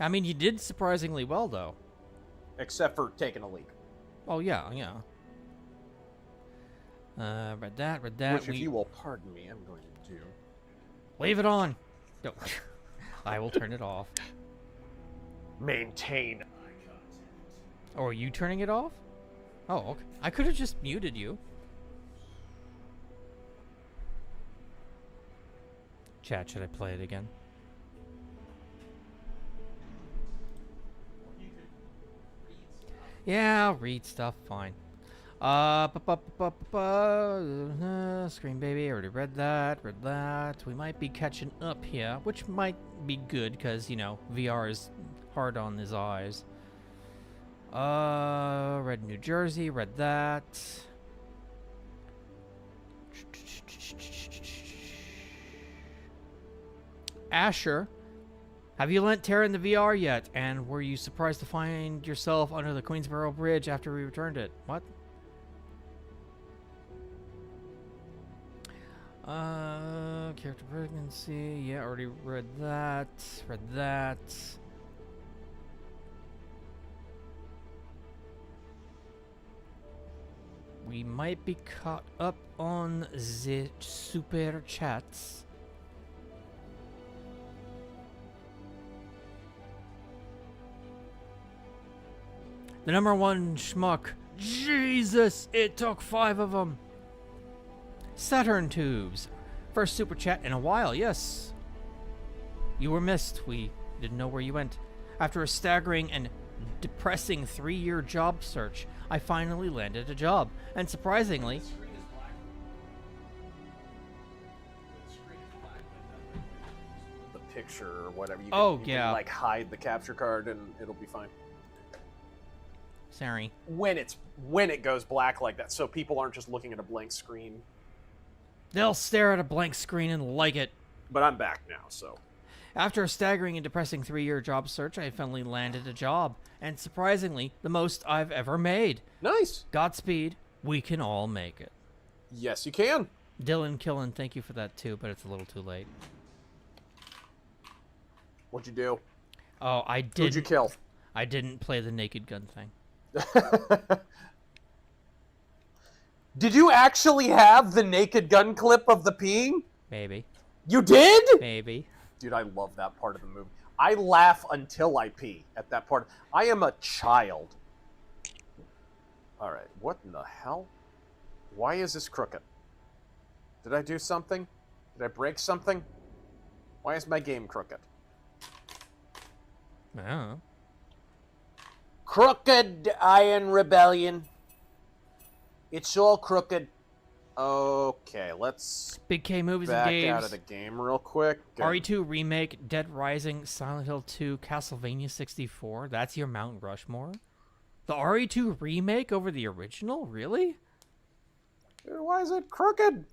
I mean, you did surprisingly well, though. Except for taking a leak. Oh, yeah. Read that. Which, if you will pardon me, I'm going to do. Leave it on. No. I will turn it off. Maintain. Oh, are you turning it off? Oh, okay. I could have just muted you. Chat, should I play it again? Yeah, I'll read stuff, fine. Scream Baby, I already read that. We might be catching up here, which might be good, because, you know, VR is hard on his eyes. Red New Jersey, read that. Asher, have you lent Terran the VR yet? And were you surprised to find yourself under the Queensboro Bridge after we returned it? What? Character pregnancy. Yeah, already read that. We might be caught up on the super chats. The #1 schmuck. Jesus, it took 5 of them. Saturn Tubes. First super chat in a while, yes. You were missed. We didn't know where you went. After a staggering and depressing 3-year job search, I finally landed a job. And surprisingly... The picture or whatever. You can, like, hide the capture card and it'll be fine. Sorry. When it goes black like that, so people aren't just looking at a blank screen. They'll stare at a blank screen and like it. But I'm back now, so. After a staggering and depressing 3-year job search, I finally landed a job. And surprisingly, the most I've ever made. Nice. Godspeed. We can all make it. Yes, you can. Dylan Killen, thank you for that too, but it's a little too late. What'd you do? Oh, I did. Who'd you kill? I didn't play the Naked Gun thing. Did you actually have the Naked Gun clip of the peeing? Maybe. You did? Maybe. Dude, I love that part of the movie. I laugh until I pee at that part. I am a child. Alright, what in the hell? Why is this crooked? Did I do something? Did I break something? Why is my game crooked? I don't know. Crooked Iron Rebellion. It's all crooked. Okay, let's Big K movies and back games. out of the game real quick. RE2 remake, Dead Rising, Silent Hill 2, Castlevania 64. That's your Mount Rushmore. The RE2 remake over the original, really? Dude, why is it crooked?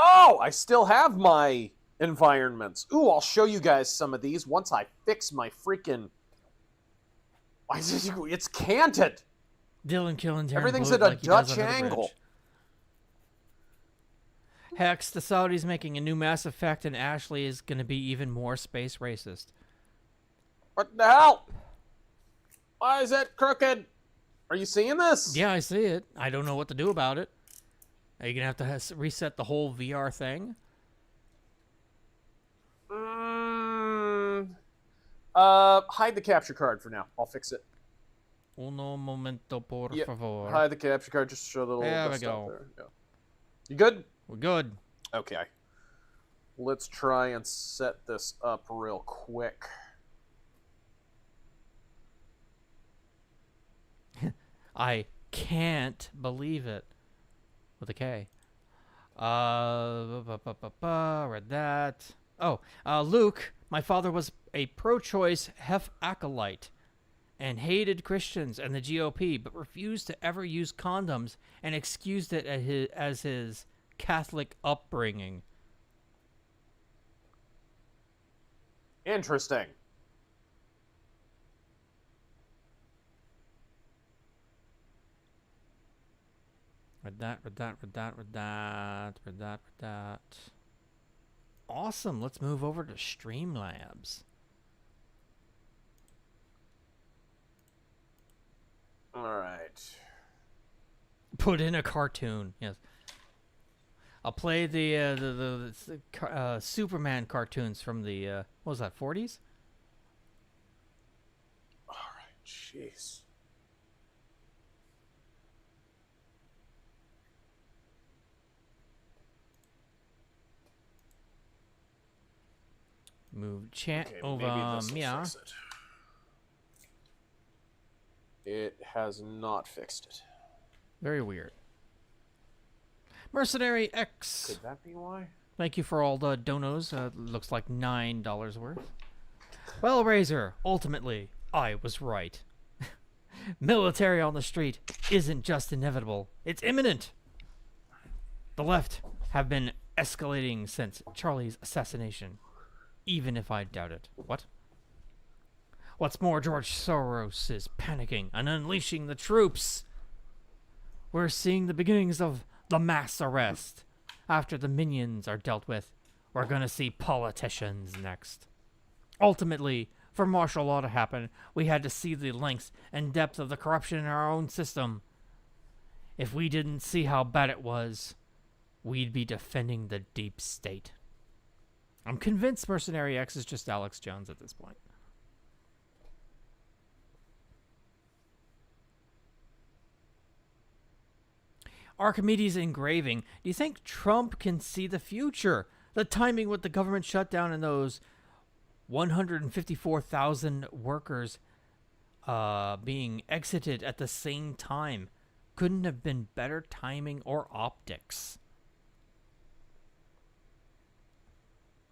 Oh, I still have my environments. Ooh, I'll show you guys some of these once I fix my freaking... Why is it... It's canted. Dylan killing Everything's at a Dutch angle. Hex, the Saudis making a new Mass Effect, and Ashley is going to be even more space racist. What the hell? Why is it crooked? Are you seeing this? Yeah, I see it. I don't know what to do about it. Are you going to have to reset the whole VR thing? Hide the capture card for now. I'll fix it. Uno momento, por Yep. favor. Hide the capture card just to show the little There we dust out go. there. Yeah. You good? We're good. Okay. Let's try and set this up real quick. I can't believe it. With a K. Read that. Oh, Luke, my father was a pro-choice Hef acolyte and hated Christians and the GOP, but refused to ever use condoms and excused it as his Catholic upbringing. Interesting. Read that. Awesome. Let's move over to Streamlabs. All right. Put in a cartoon. Yes. I'll play the Superman cartoons from the what was that, 40s? All right. Jeez. Move chat Okay, over. maybe this'll Yeah. fix it. It has not fixed it. Very weird. Mercenary X. Could that be why? Thank you for all the donos. Looks like $9 worth. Well, Razor, ultimately, I was right. Military on the street isn't just inevitable. It's imminent. The left have been escalating since Charlie's assassination. Even if I doubt it. What? What's more, George Soros is panicking and unleashing the troops. We're seeing the beginnings of the mass arrest. After the minions are dealt with, we're gonna see politicians next. Ultimately, for martial law to happen, we had to see the lengths and depth of the corruption in our own system. If we didn't see how bad it was, we'd be defending the deep state. I'm convinced Mercenary X is just Alex Jones at this point. Archimedes engraving. Do you think Trump can see the future? The timing with the government shutdown and those 154,000 workers being exited at the same time couldn't have been better timing or optics.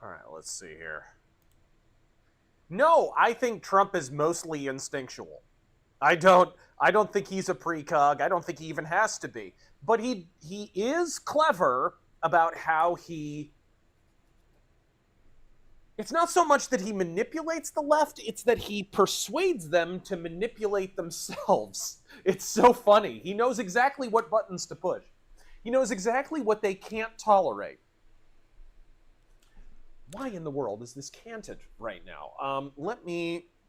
All right, let's see here. No, I think Trump is mostly instinctual. I don't think he's a precog. I don't think he even has to be. But he is clever about how he... It's not so much that he manipulates the left, it's that he persuades them to manipulate themselves. It's so funny. He knows exactly what buttons to push. He knows exactly what they can't tolerate. Why in the world is this canted right now?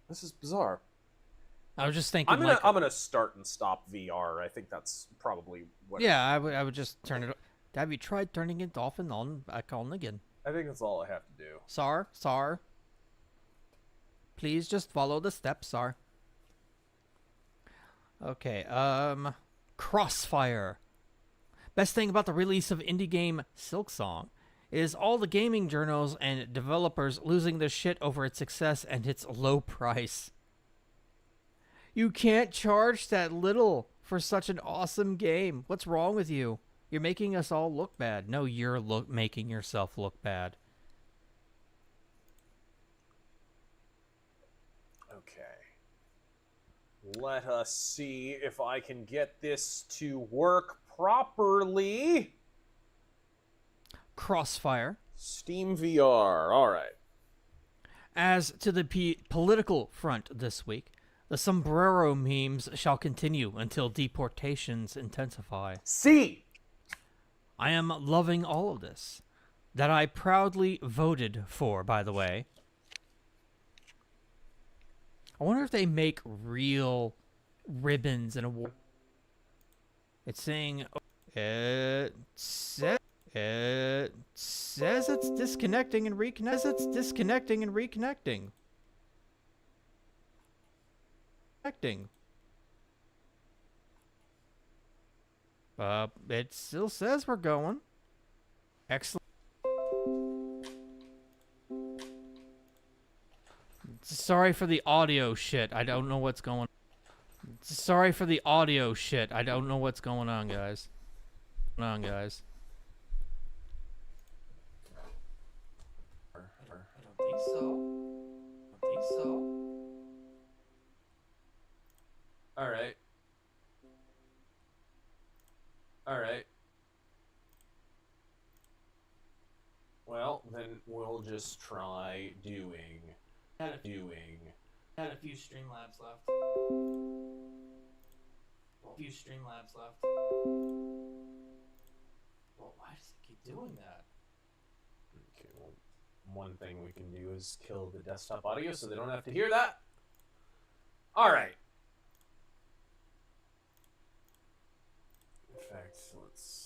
This is bizarre. I was just thinking. I'm gonna start and stop VR. I think that's probably what. Yeah, I would just turn it. Have you tried turning it off and on, back on again? I think that's all I have to do. Sar. Please just follow the steps, Sar. Okay. Crossfire. Best thing about the release of indie game Silksong It is all the gaming journals and developers losing their shit over its success and its low price. You can't charge that little for such an awesome game. What's wrong with you? You're making us all look bad. No, you're making yourself look bad. Okay. Let us see if I can get this to work properly. Crossfire. Steam VR. All right. As to the political front this week, the sombrero memes shall continue until deportations intensify. See! I am loving all of this. That I proudly voted for, by the way. I wonder if they make real ribbons and awards. It's saying... It says it's disconnecting and reconnecting. It still says we're going. Excellent. Sorry for the audio shit. I don't know what's going on. Sorry for the audio shit. I don't know what's going on, guys. I don't think so. All right. Well, then we'll just try doing. Had a few Streamlabs left. Well, why does it keep doing that? Okay, well, one thing we can do is kill the desktop audio so they don't have to hear that. All right. In fact, let's...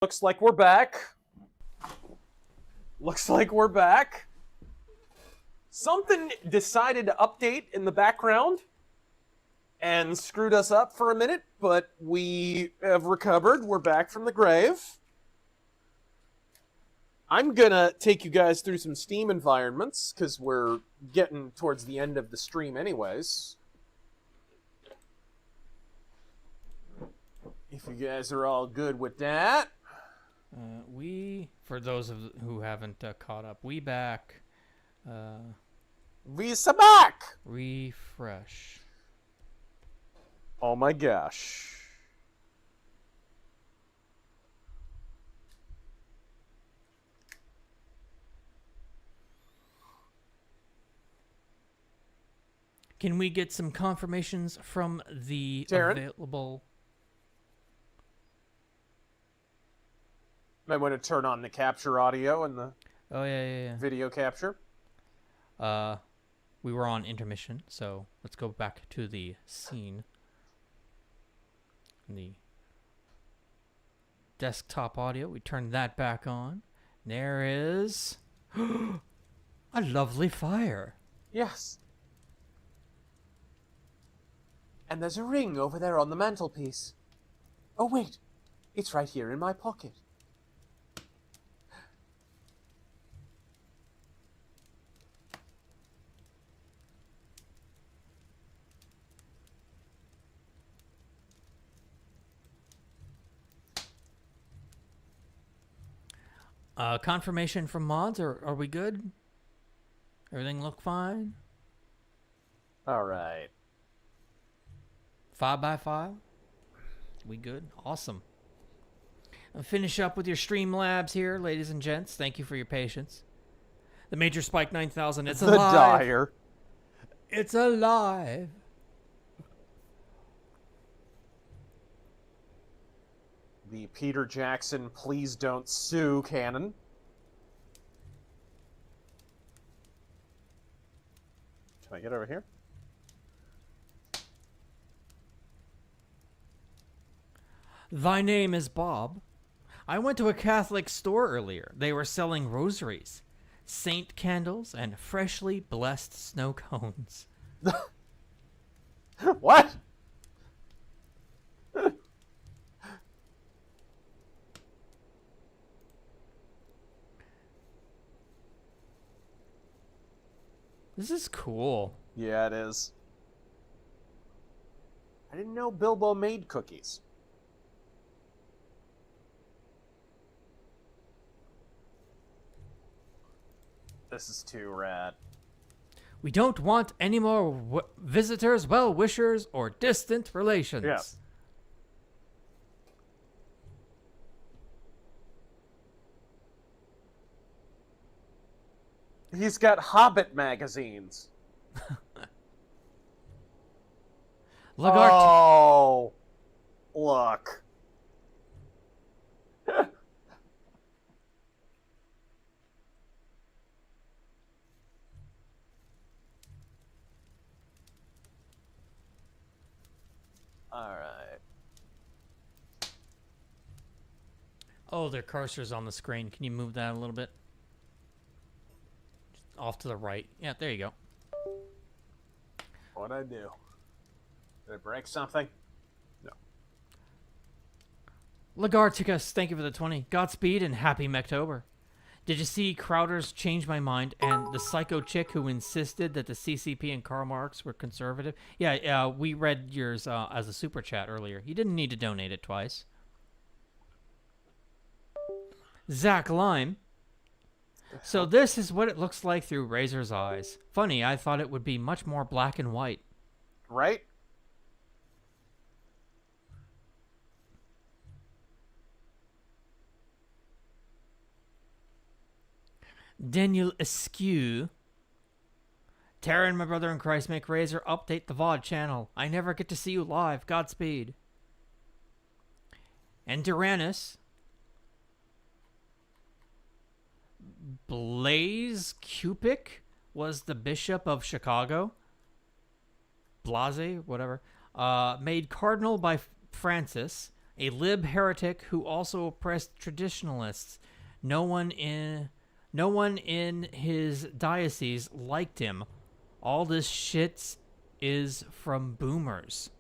Looks like we're back. Something decided to update in the background and screwed us up for a minute, but we have recovered. We're back from the grave. I'm gonna take you guys through some Steam environments, because we're getting towards the end of the stream anyways. If you guys are all good with that. For those who haven't caught up, we back. Visa back! Refresh. Oh my gosh. Can we get some confirmations from the Darren? available... Might want to turn on the capture audio and the yeah. video capture. We were on intermission, so let's go back to the scene. The desktop audio, we turn that back on. There is a lovely fire. Yes. And there's a ring over there on the mantelpiece. Oh, wait. It's right here in my pocket. Confirmation from mods, are we good? Everything look fine? All right. 5x5? We good? Awesome. I'll finish up with your Streamlabs here, ladies and gents. Thank you for your patience. The Major Spike 9000, it's alive. The Dire. It's alive. The Peter Jackson Please Don't Sue cannon. Can I get over here? Thy name is Bob. I went to a Catholic store earlier. They were selling rosaries, saint candles, and freshly blessed snow cones. What? This is cool. Yeah, it is. I didn't know Bilbo made cookies. This is too rad. We don't want any more visitors, well-wishers, or distant relations. Yes. He's got Hobbit magazines. Oh, look. All right. Oh, their cursor's on the screen. Can you move that a little bit? Just off to the right. Yeah, there you go. What'd I do? Did I break something? No. Lagarticus, thank you for the 20. Godspeed and happy Mechtober. Did you see Crowder's Change My Mind and the psycho chick who insisted that the CCP and Karl Marx were conservative? Yeah, we read yours as a super chat earlier. You didn't need to donate it twice. Zach Lime. So this is what it looks like through Razor's eyes. Funny, I thought it would be much more black and white. Right? Daniel Askew. Tara and my brother in Christ make Razor update the VOD channel. I never get to see you live. Godspeed. And Tyrannus. Blaze Cupic was the Bishop of Chicago. Blase, whatever. Made cardinal by Francis, a lib heretic who also oppressed traditionalists. No one in his diocese liked him. All this shit is from boomers.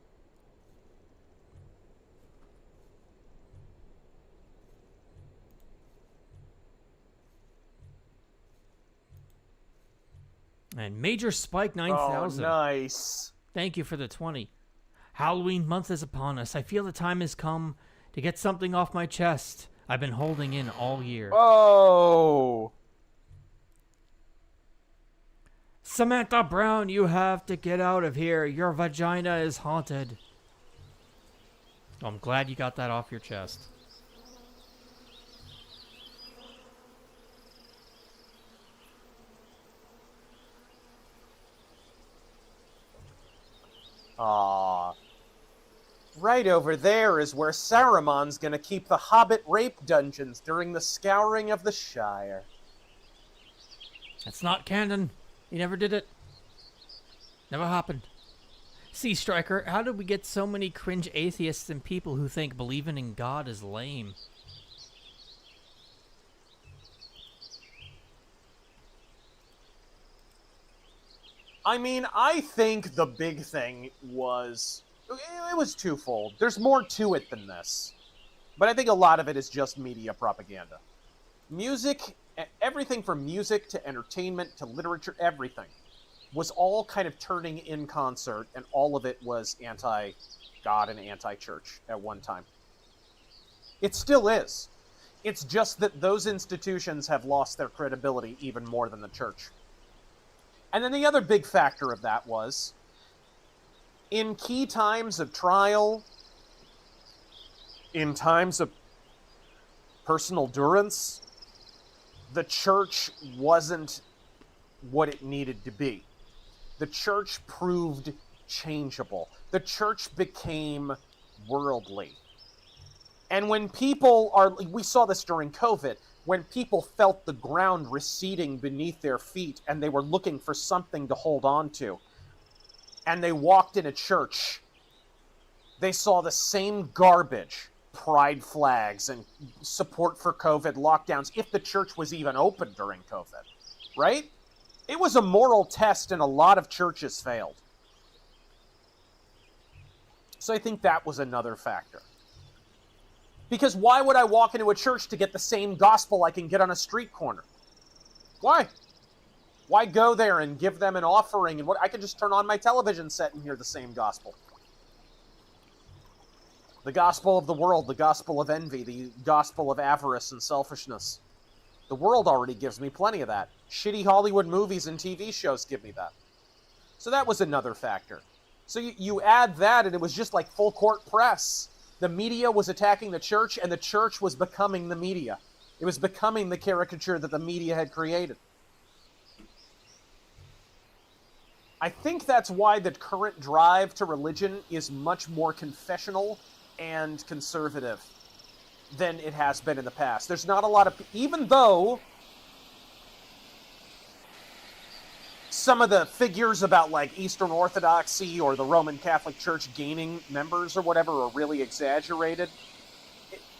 And Major Spike 9000. Oh, nice. Thank you for the 20. Halloween month is upon us. I feel the time has come to get something off my chest I've been holding in all year. Oh. Samantha Brown, you have to get out of here. Your vagina is haunted. I'm glad you got that off your chest. Aw. Right over there is where Saruman's gonna keep the Hobbit rape dungeons during the scouring of the Shire. That's not canon. He never did it. Never happened. See, Stryker, how did we get so many cringe atheists and people who think believing in God is lame? I mean, I think the big thing was... It was twofold. There's more to it than this. But I think a lot of it is just media propaganda. Music, everything from music to entertainment to literature, everything was all kind of turning in concert, and all of it was anti-God and anti-church at one time. It still is. It's just that those institutions have lost their credibility even more than the church. And then the other big factor of that was, in key times of trial, in times of personal durance, the church wasn't what it needed to be. The church proved changeable. The church became worldly. And when people are, we saw this during COVID, when people felt the ground receding beneath their feet and they were looking for something to hold on to, and they walked in a church, they saw the same garbage, pride flags and support for COVID lockdowns, if the church was even open during COVID, right? It was a moral test, and a lot of churches failed. So I think that was another factor. Because why would I walk into a church to get the same gospel I can get on a street corner? Why? Why go there and give them an offering? And what I could just turn on my television set and hear the same gospel. The gospel of the world, the gospel of envy, the gospel of avarice and selfishness. The world already gives me plenty of that. Shitty Hollywood movies and TV shows give me that. So that was another factor. So you add that, and it was just like full court press. The media was attacking the church, and the church was becoming the media. It was becoming the caricature that the media had created. I think that's why the current drive to religion is much more confessional and conservative than it has been in the past. There's not a lot of... Even though some of the figures about, like, Eastern Orthodoxy or the Roman Catholic Church gaining members or whatever are really exaggerated,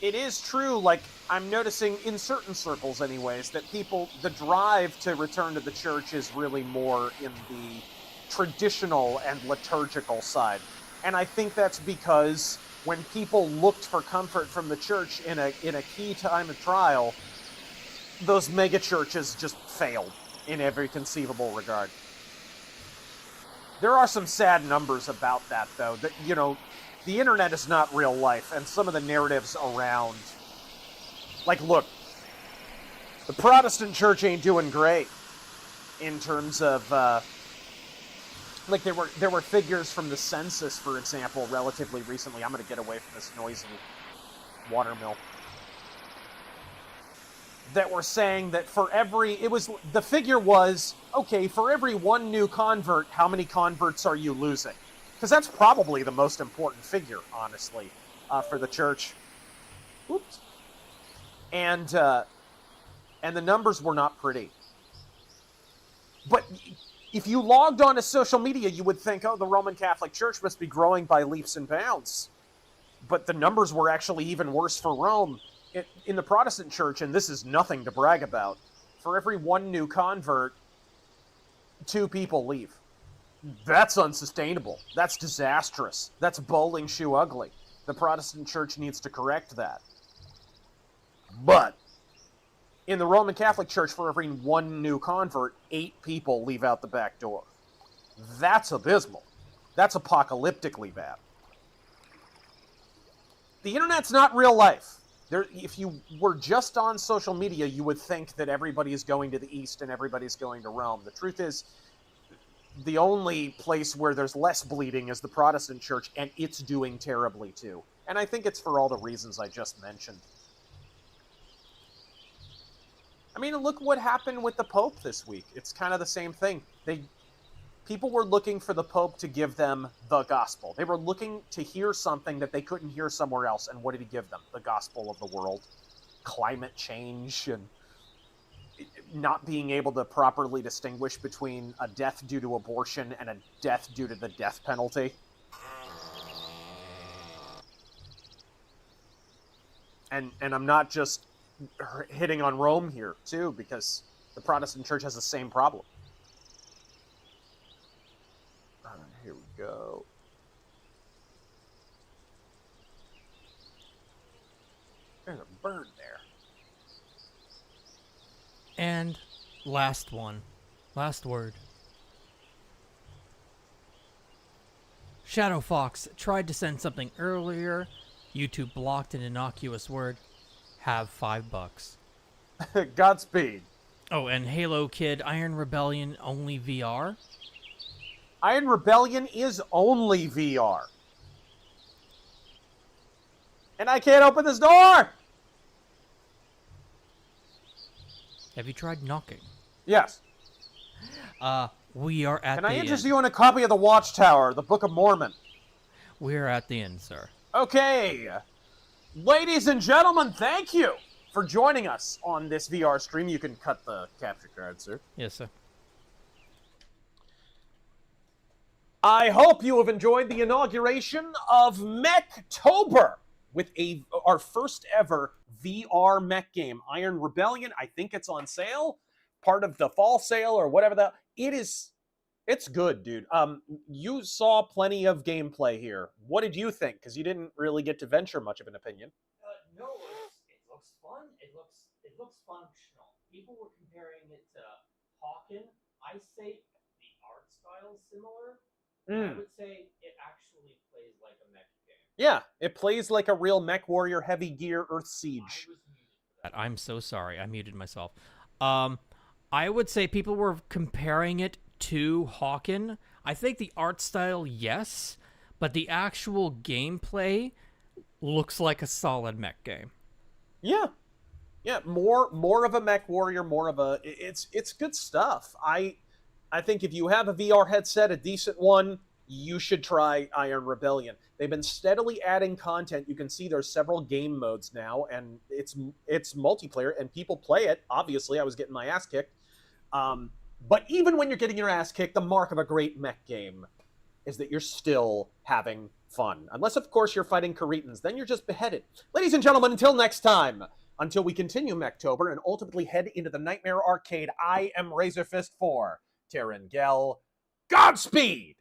it is true, like, I'm noticing in certain circles anyways, that the drive to return to the church is really more in the traditional and liturgical side. And I think that's because when people looked for comfort from the church in a key time of trial, those mega churches just failed in every conceivable regard. There are some sad numbers about that, though. That, you know, the internet is not real life, and some of the narratives around, like, look, the Protestant church ain't doing great in terms of, like, there were figures from the census, for example, relatively recently. I'm going to get away from this noisy watermill. That were saying that the figure was, okay, for every one new convert, how many converts are you losing? Because that's probably the most important figure, honestly, for the church. Oops. And the numbers were not pretty. But if you logged on to social media, you would think, oh, the Roman Catholic Church must be growing by leaps and bounds. But the numbers were actually even worse for Rome. In the Protestant church, and this is nothing to brag about, for every one new convert, 2 people leave. That's unsustainable. That's disastrous. That's bowling shoe ugly. The Protestant church needs to correct that. But in the Roman Catholic Church, for every one new convert, 8 people leave out the back door. That's abysmal. That's apocalyptically bad. The internet's not real life. If you were just on social media, you would think that everybody is going to the East and everybody's going to Rome. The truth is, the only place where there's less bleeding is the Protestant church, and it's doing terribly too. And I think it's for all the reasons I just mentioned. I mean, look what happened with the Pope this week. It's kind of the same thing. people were looking for the Pope to give them the gospel. They were looking to hear something that they couldn't hear somewhere else. And what did he give them? The gospel of the world. Climate change and not being able to properly distinguish between a death due to abortion and a death due to the death penalty. And I'm not just hitting on Rome here, too, because the Protestant Church has the same problem. Here we go. There's a bird there. And last one. Last word. Shadow Fox tried to send something earlier. YouTube blocked an innocuous word. Have $5. Godspeed. Oh, and Halo Kid, Iron Rebellion, only VR? Iron Rebellion is only VR. And I can't open this door! Have you tried knocking? Yes. We are at Can the I end. interest you in a copy of the Watchtower, the Book of Mormon? We're at the end, sir. Okay. Ladies and gentlemen, thank you for joining us on this VR stream. You can cut the capture card, sir. Yes, sir. I hope you have enjoyed the inauguration of Mechtober with our first ever VR mech game, Iron Rebellion. I think it's on sale, part of the fall sale or whatever it's good, dude. You saw plenty of gameplay here. What did you think? Because you didn't really get to venture much of an opinion. No, it looks fun. It looks functional. People were comparing it to Hawken. I say the art style is similar. I would say it actually plays like a mech game. Yeah, it plays like a real Mech Warrior Heavy Gear Earth Siege. I'm so sorry. I muted myself. I would say people were comparing it to Hawken. I think the art style, yes, but the actual gameplay looks like a solid mech game. Yeah. Yeah, more of a Mech Warrior, more of a... It's good stuff. I think if you have a VR headset, a decent one, you should try Iron Rebellion. They've been steadily adding content. You can see there's several game modes now, and it's multiplayer, and people play it. Obviously, I was getting my ass kicked. But even when you're getting your ass kicked, the mark of a great mech game is that you're still having fun. Unless, of course, you're fighting Caretans. Then you're just beheaded. Ladies and gentlemen, until next time, until we continue Mechtober and ultimately head into the Nightmare Arcade, I am RazörFist for Terran Gel. Godspeed!